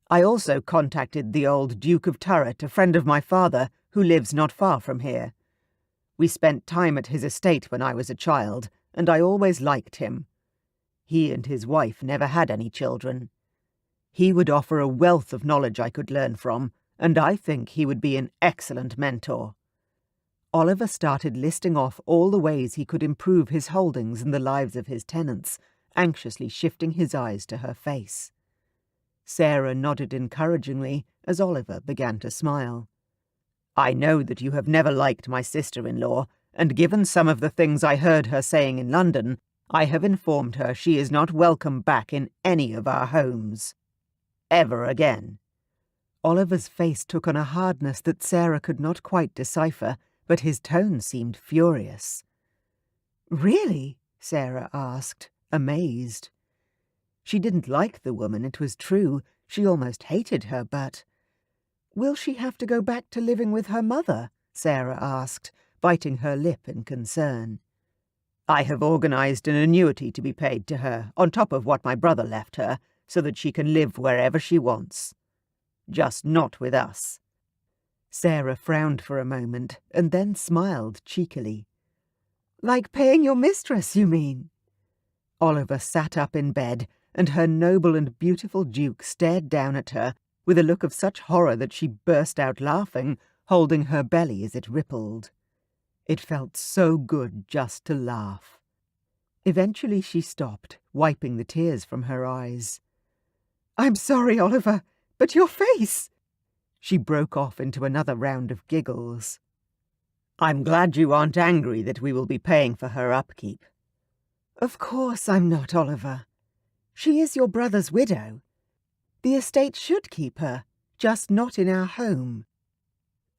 I also contacted the old Duke of Turret, a friend of my father, who lives not far from here. We spent time at his estate when I was a child, and I always liked him. He and his wife never had any children. He would offer a wealth of knowledge I could learn from, and I think he would be an excellent mentor." Oliver started listing off all the ways he could improve his holdings and the lives of his tenants, anxiously shifting his eyes to her face. Sarah nodded encouragingly as Oliver began to smile. "I know that you have never liked my sister-in-law, and given some of the things I heard her saying in London, I have informed her she is not welcome back in any of our homes. Ever again." Oliver's face took on a hardness that Sarah could not quite decipher, but his tone seemed furious. "Really?" Sarah asked, amazed. She didn't like the woman, it was true. She almost hated her, but... "Will she have to go back to living with her mother?" Sarah asked, biting her lip in concern. "I have organized an annuity to be paid to her, on top of what my brother left her, so that she can live wherever she wants. Just not with us." Sarah frowned for a moment, and then smiled cheekily. "Like paying your mistress, you mean?" Oliver sat up in bed, and her noble and beautiful duke stared down at her with a look of such horror that she burst out laughing, holding her belly as it rippled. It felt so good just to laugh. Eventually she stopped, wiping the tears from her eyes. "I'm sorry, Oliver, but your face!" She broke off into another round of giggles. "I'm glad you aren't angry that we will be paying for her upkeep." "Of course I'm not, Oliver. She is your brother's widow. The estate should keep her, just not in our home."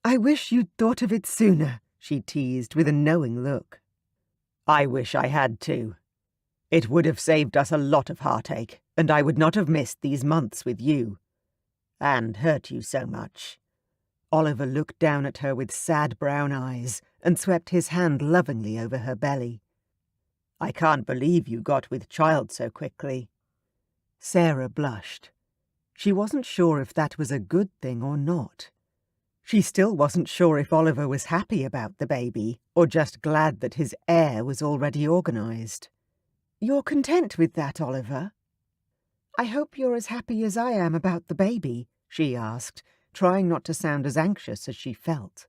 "I wish you'd thought of it sooner," she teased with a knowing look. "I wish I had too. It would have saved us a lot of heartache, and I would not have missed these months with you. And hurt you so much." Oliver looked down at her with sad brown eyes and swept his hand lovingly over her belly. "I can't believe you got with child so quickly." Sarah blushed. She wasn't sure if that was a good thing or not. She still wasn't sure if Oliver was happy about the baby, or just glad that his heir was already organized. "You're content with that, Oliver?" "I hope you're as happy as I am about the baby," she asked, trying not to sound as anxious as she felt.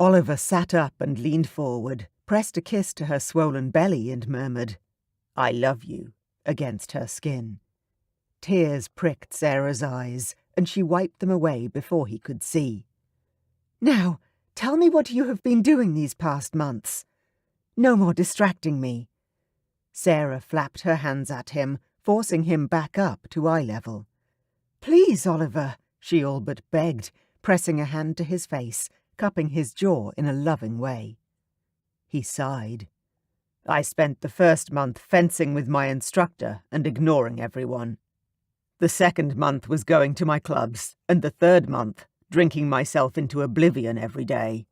Oliver sat up and leaned forward, pressed a kiss to her swollen belly and murmured, "I love you," against her skin. Tears pricked Sarah's eyes, and she wiped them away before he could see. "Now, tell me what you have been doing these past months. No more distracting me." Sarah flapped her hands at him, forcing him back up to eye level. "Please, Oliver," she all but begged, pressing a hand to his face, cupping his jaw in a loving way. He sighed. "I spent the first month fencing with my instructor and ignoring everyone. The second month was going to my clubs, and the third month drinking myself into oblivion every day."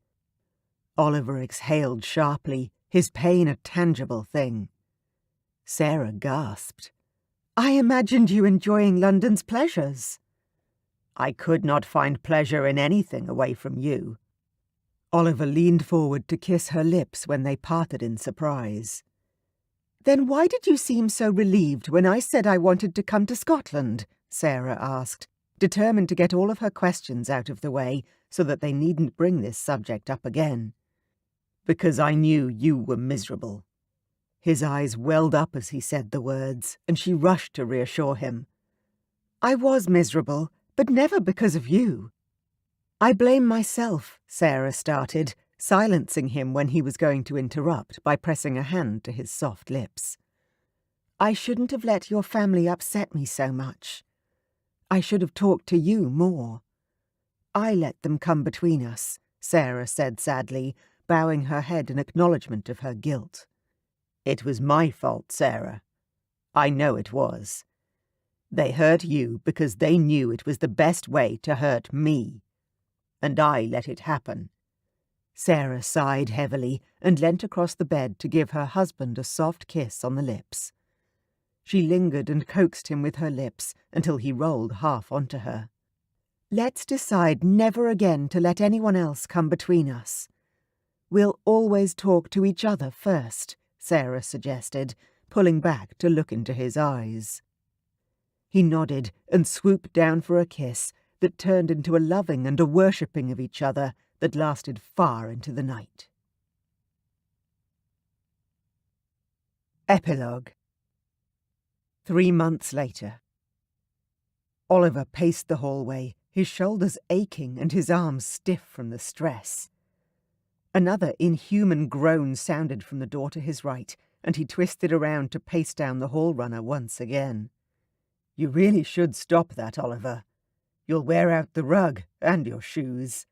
Oliver exhaled sharply, his pain a tangible thing. Sarah gasped. "I imagined you enjoying London's pleasures." "I could not find pleasure in anything away from you." Oliver leaned forward to kiss her lips when they parted in surprise. "Then why did you seem so relieved when I said I wanted to come to Scotland?" Sarah asked, determined to get all of her questions out of the way so that they needn't bring this subject up again. "Because I knew you were miserable." His eyes welled up as he said the words, and she rushed to reassure him. "I was miserable, but never because of you." "I blame myself," Sarah started, silencing him when he was going to interrupt by pressing a hand to his soft lips. "I shouldn't have let your family upset me so much. I should have talked to you more." "I let them come between us," Sarah said sadly, bowing her head in acknowledgement of her guilt. "It was my fault, Sarah. I know it was. They hurt you because they knew it was the best way to hurt me. And I let it happen." Sarah sighed heavily and leant across the bed to give her husband a soft kiss on the lips. She lingered and coaxed him with her lips until he rolled half onto her. "Let's decide never again to let anyone else come between us. We'll always talk to each other first," Sarah suggested, pulling back to look into his eyes. He nodded and swooped down for a kiss that turned into a loving and a worshipping of each other that lasted far into the night. Epilogue. 3 months later. Oliver paced the hallway, his shoulders aching and his arms stiff from the stress. Another inhuman groan sounded from the door to his right, and he twisted around to pace down the hall runner once again. "You really should stop that, Oliver. You'll wear out the rug and your shoes."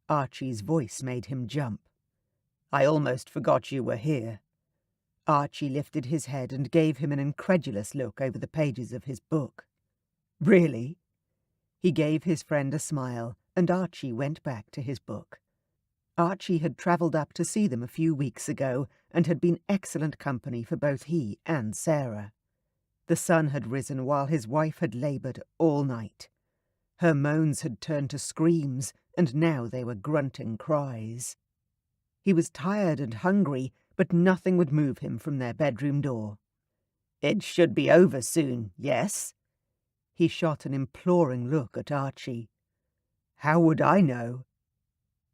Archie's voice made him jump. "I almost forgot you were here." Archie lifted his head and gave him an incredulous look over the pages of his book. "Really?" He gave his friend a smile, and Archie went back to his book. Archie had travelled up to see them a few weeks ago and had been excellent company for both he and Sarah. The sun had risen while his wife had laboured all night. Her moans had turned to screams, and now they were grunting cries. He was tired and hungry, but nothing would move him from their bedroom door. "It should be over soon, yes?" He shot an imploring look at Archie. "How would I know?"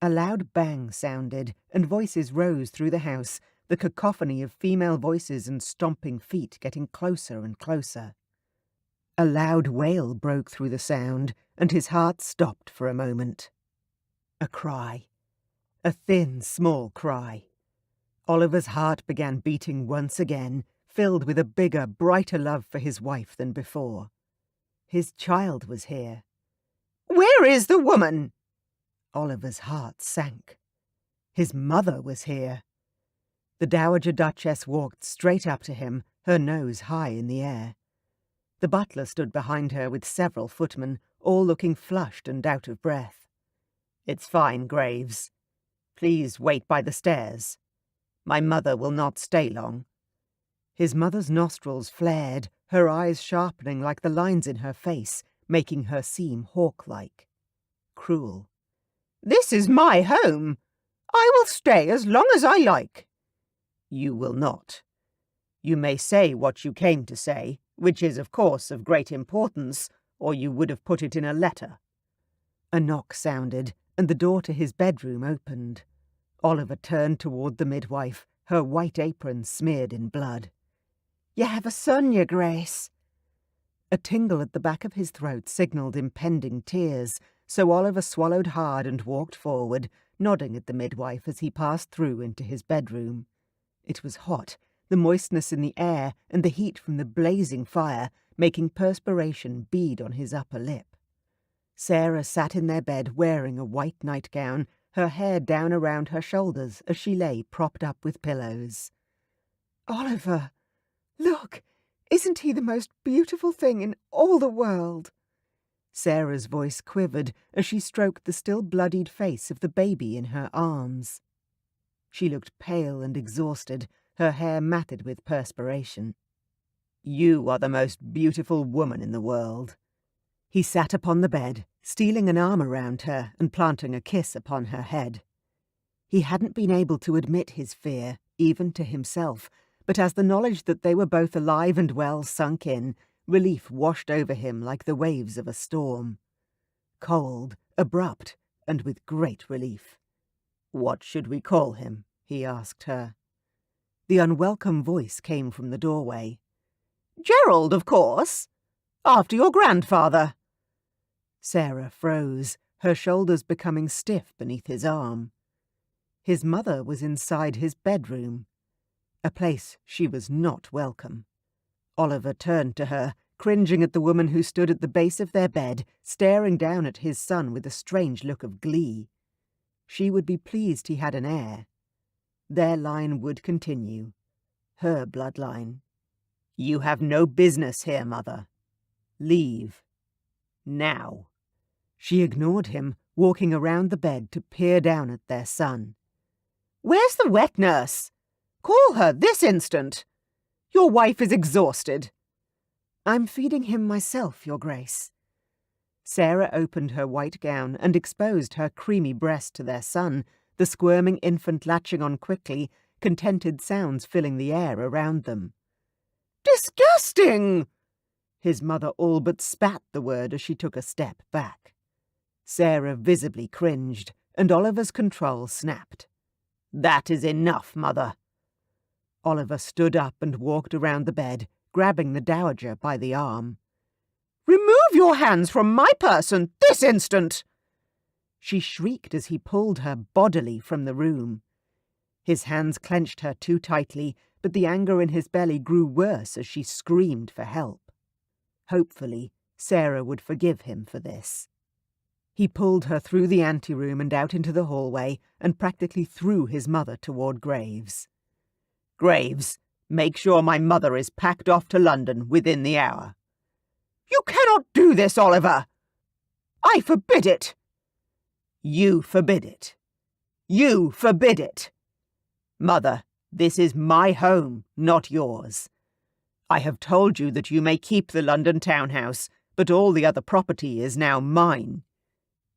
A loud bang sounded, and voices rose through the house, the cacophony of female voices and stomping feet getting closer and closer. A loud wail broke through the sound, and his heart stopped for a moment. A cry. A thin, small cry. Oliver's heart began beating once again, filled with a bigger, brighter love for his wife than before. His child was here. "Where is the woman?" Oliver's heart sank. His mother was here. The Dowager Duchess walked straight up to him, her nose high in the air. The butler stood behind her with several footmen, all looking flushed and out of breath. "It's fine, Graves. Please wait by the stairs. My mother will not stay long." His mother's nostrils flared, her eyes sharpening like the lines in her face, making her seem hawk-like. Cruel. "This is my home. I will stay as long as I like." "You will not. You may say what you came to say, which is, of course, of great importance, or you would have put it in a letter." A knock sounded, and the door to his bedroom opened. Oliver turned toward the midwife, her white apron smeared in blood. "You have a son, Your Grace." A tingle at the back of his throat signalled impending tears, so Oliver swallowed hard and walked forward, nodding at the midwife as he passed through into his bedroom. It was hot, the moistness in the air and the heat from the blazing fire making perspiration bead on his upper lip. Sarah sat in their bed wearing a white nightgown, her hair down around her shoulders as she lay propped up with pillows. "Oliver, look, isn't he the most beautiful thing in all the world?" Sarah's voice quivered as she stroked the still bloodied face of the baby in her arms. She looked pale and exhausted, her hair matted with perspiration. "You are the most beautiful woman in the world." He sat upon the bed, stealing an arm around her and planting a kiss upon her head. He hadn't been able to admit his fear, even to himself, but as the knowledge that they were both alive and well sunk in, relief washed over him like the waves of a storm. Cold, abrupt, and with great relief. "What should we call him?" he asked her. The unwelcome voice came from the doorway. "Gerald, of course. After your grandfather." Sarah froze, her shoulders becoming stiff beneath his arm. His mother was inside his bedroom, a place she was not welcome. Oliver turned to her, cringing at the woman who stood at the base of their bed, staring down at his son with a strange look of glee. She would be pleased he had an heir. Their line would continue. Her bloodline. "You have no business here, Mother. Leave. Now." She ignored him, walking around the bed to peer down at their son. "Where's the wet nurse? Call her this instant. Your wife is exhausted." "I'm feeding him myself, Your Grace." Sarah opened her white gown and exposed her creamy breast to their son, the squirming infant latching on quickly, contented sounds filling the air around them. "Disgusting!" His mother all but spat the word as she took a step back. Sarah visibly cringed, and Oliver's control snapped. "That is enough, Mother." Oliver stood up and walked around the bed, grabbing the dowager by the arm. "Remove your hands from my person this instant!" She shrieked as he pulled her bodily from the room. His hands clenched her too tightly, but the anger in his belly grew worse as she screamed for help. Hopefully, Sarah would forgive him for this. He pulled her through the anteroom and out into the hallway and practically threw his mother toward Graves. "Graves, make sure my mother is packed off to London within the hour." "You cannot do this, Oliver! I forbid it!" "You forbid it. You forbid it. Mother, this is my home, not yours. I have told you that you may keep the London townhouse, but all the other property is now mine.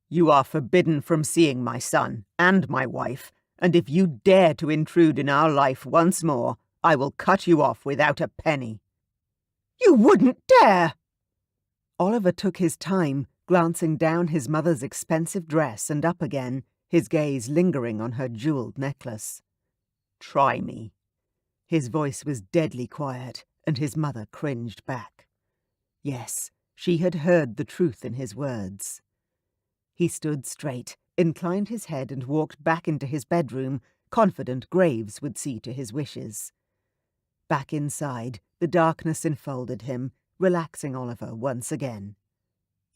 You are forbidden from seeing my son and my wife, and if you dare to intrude in our life once more, I will cut you off without a penny." "You wouldn't dare!" Oliver took his time, glancing down his mother's expensive dress and up again, his gaze lingering on her jewelled necklace. "Try me." His voice was deadly quiet, and his mother cringed back. Yes, she had heard the truth in his words. He stood straight, inclined his head and walked back into his bedroom, confident Graves would see to his wishes. Back inside, the darkness enfolded him, relaxing Oliver once again.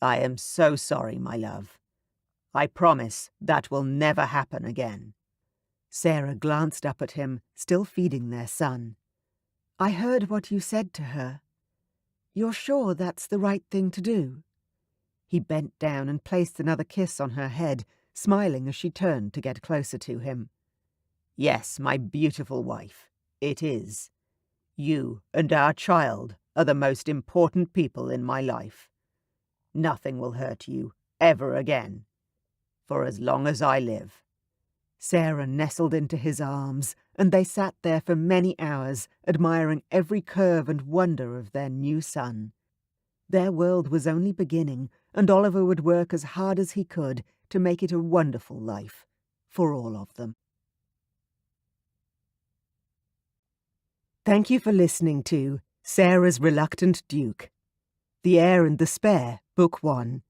"I am so sorry, my love. I promise that will never happen again." Sarah glanced up at him, still feeding their son. "I heard what you said to her. You're sure that's the right thing to do?" He bent down and placed another kiss on her head, smiling as she turned to get closer to him. "Yes, my beautiful wife, it is. You and our child are the most important people in my life. Nothing will hurt you ever again, for as long as I live." Sarah nestled into his arms, and they sat there for many hours, admiring every curve and wonder of their new son. Their world was only beginning, and Oliver would work as hard as he could to make it a wonderful life for all of them. Thank you for listening to Sarah's Reluctant Duke, The Heir and the Spare, Book 1,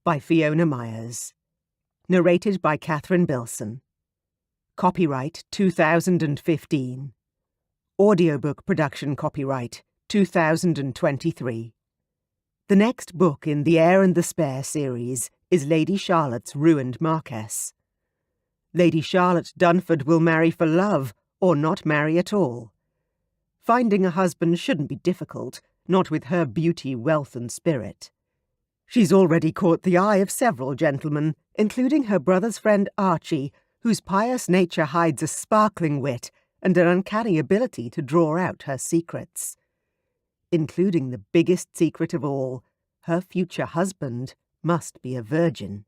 by Fiona Myers. Narrated by Catherine Bilson. Copyright 2015. Audiobook production copyright 2023. The next book in the Heir and the Spare series is Lady Charlotte's Ruined Marquess. Lady Charlotte Dunford will marry for love or not marry at all. Finding a husband shouldn't be difficult, not with her beauty, wealth and spirit. She's already caught the eye of several gentlemen, including her brother's friend Archie, whose pious nature hides a sparkling wit and an uncanny ability to draw out her secrets. Including the biggest secret of all, her future husband must be a virgin.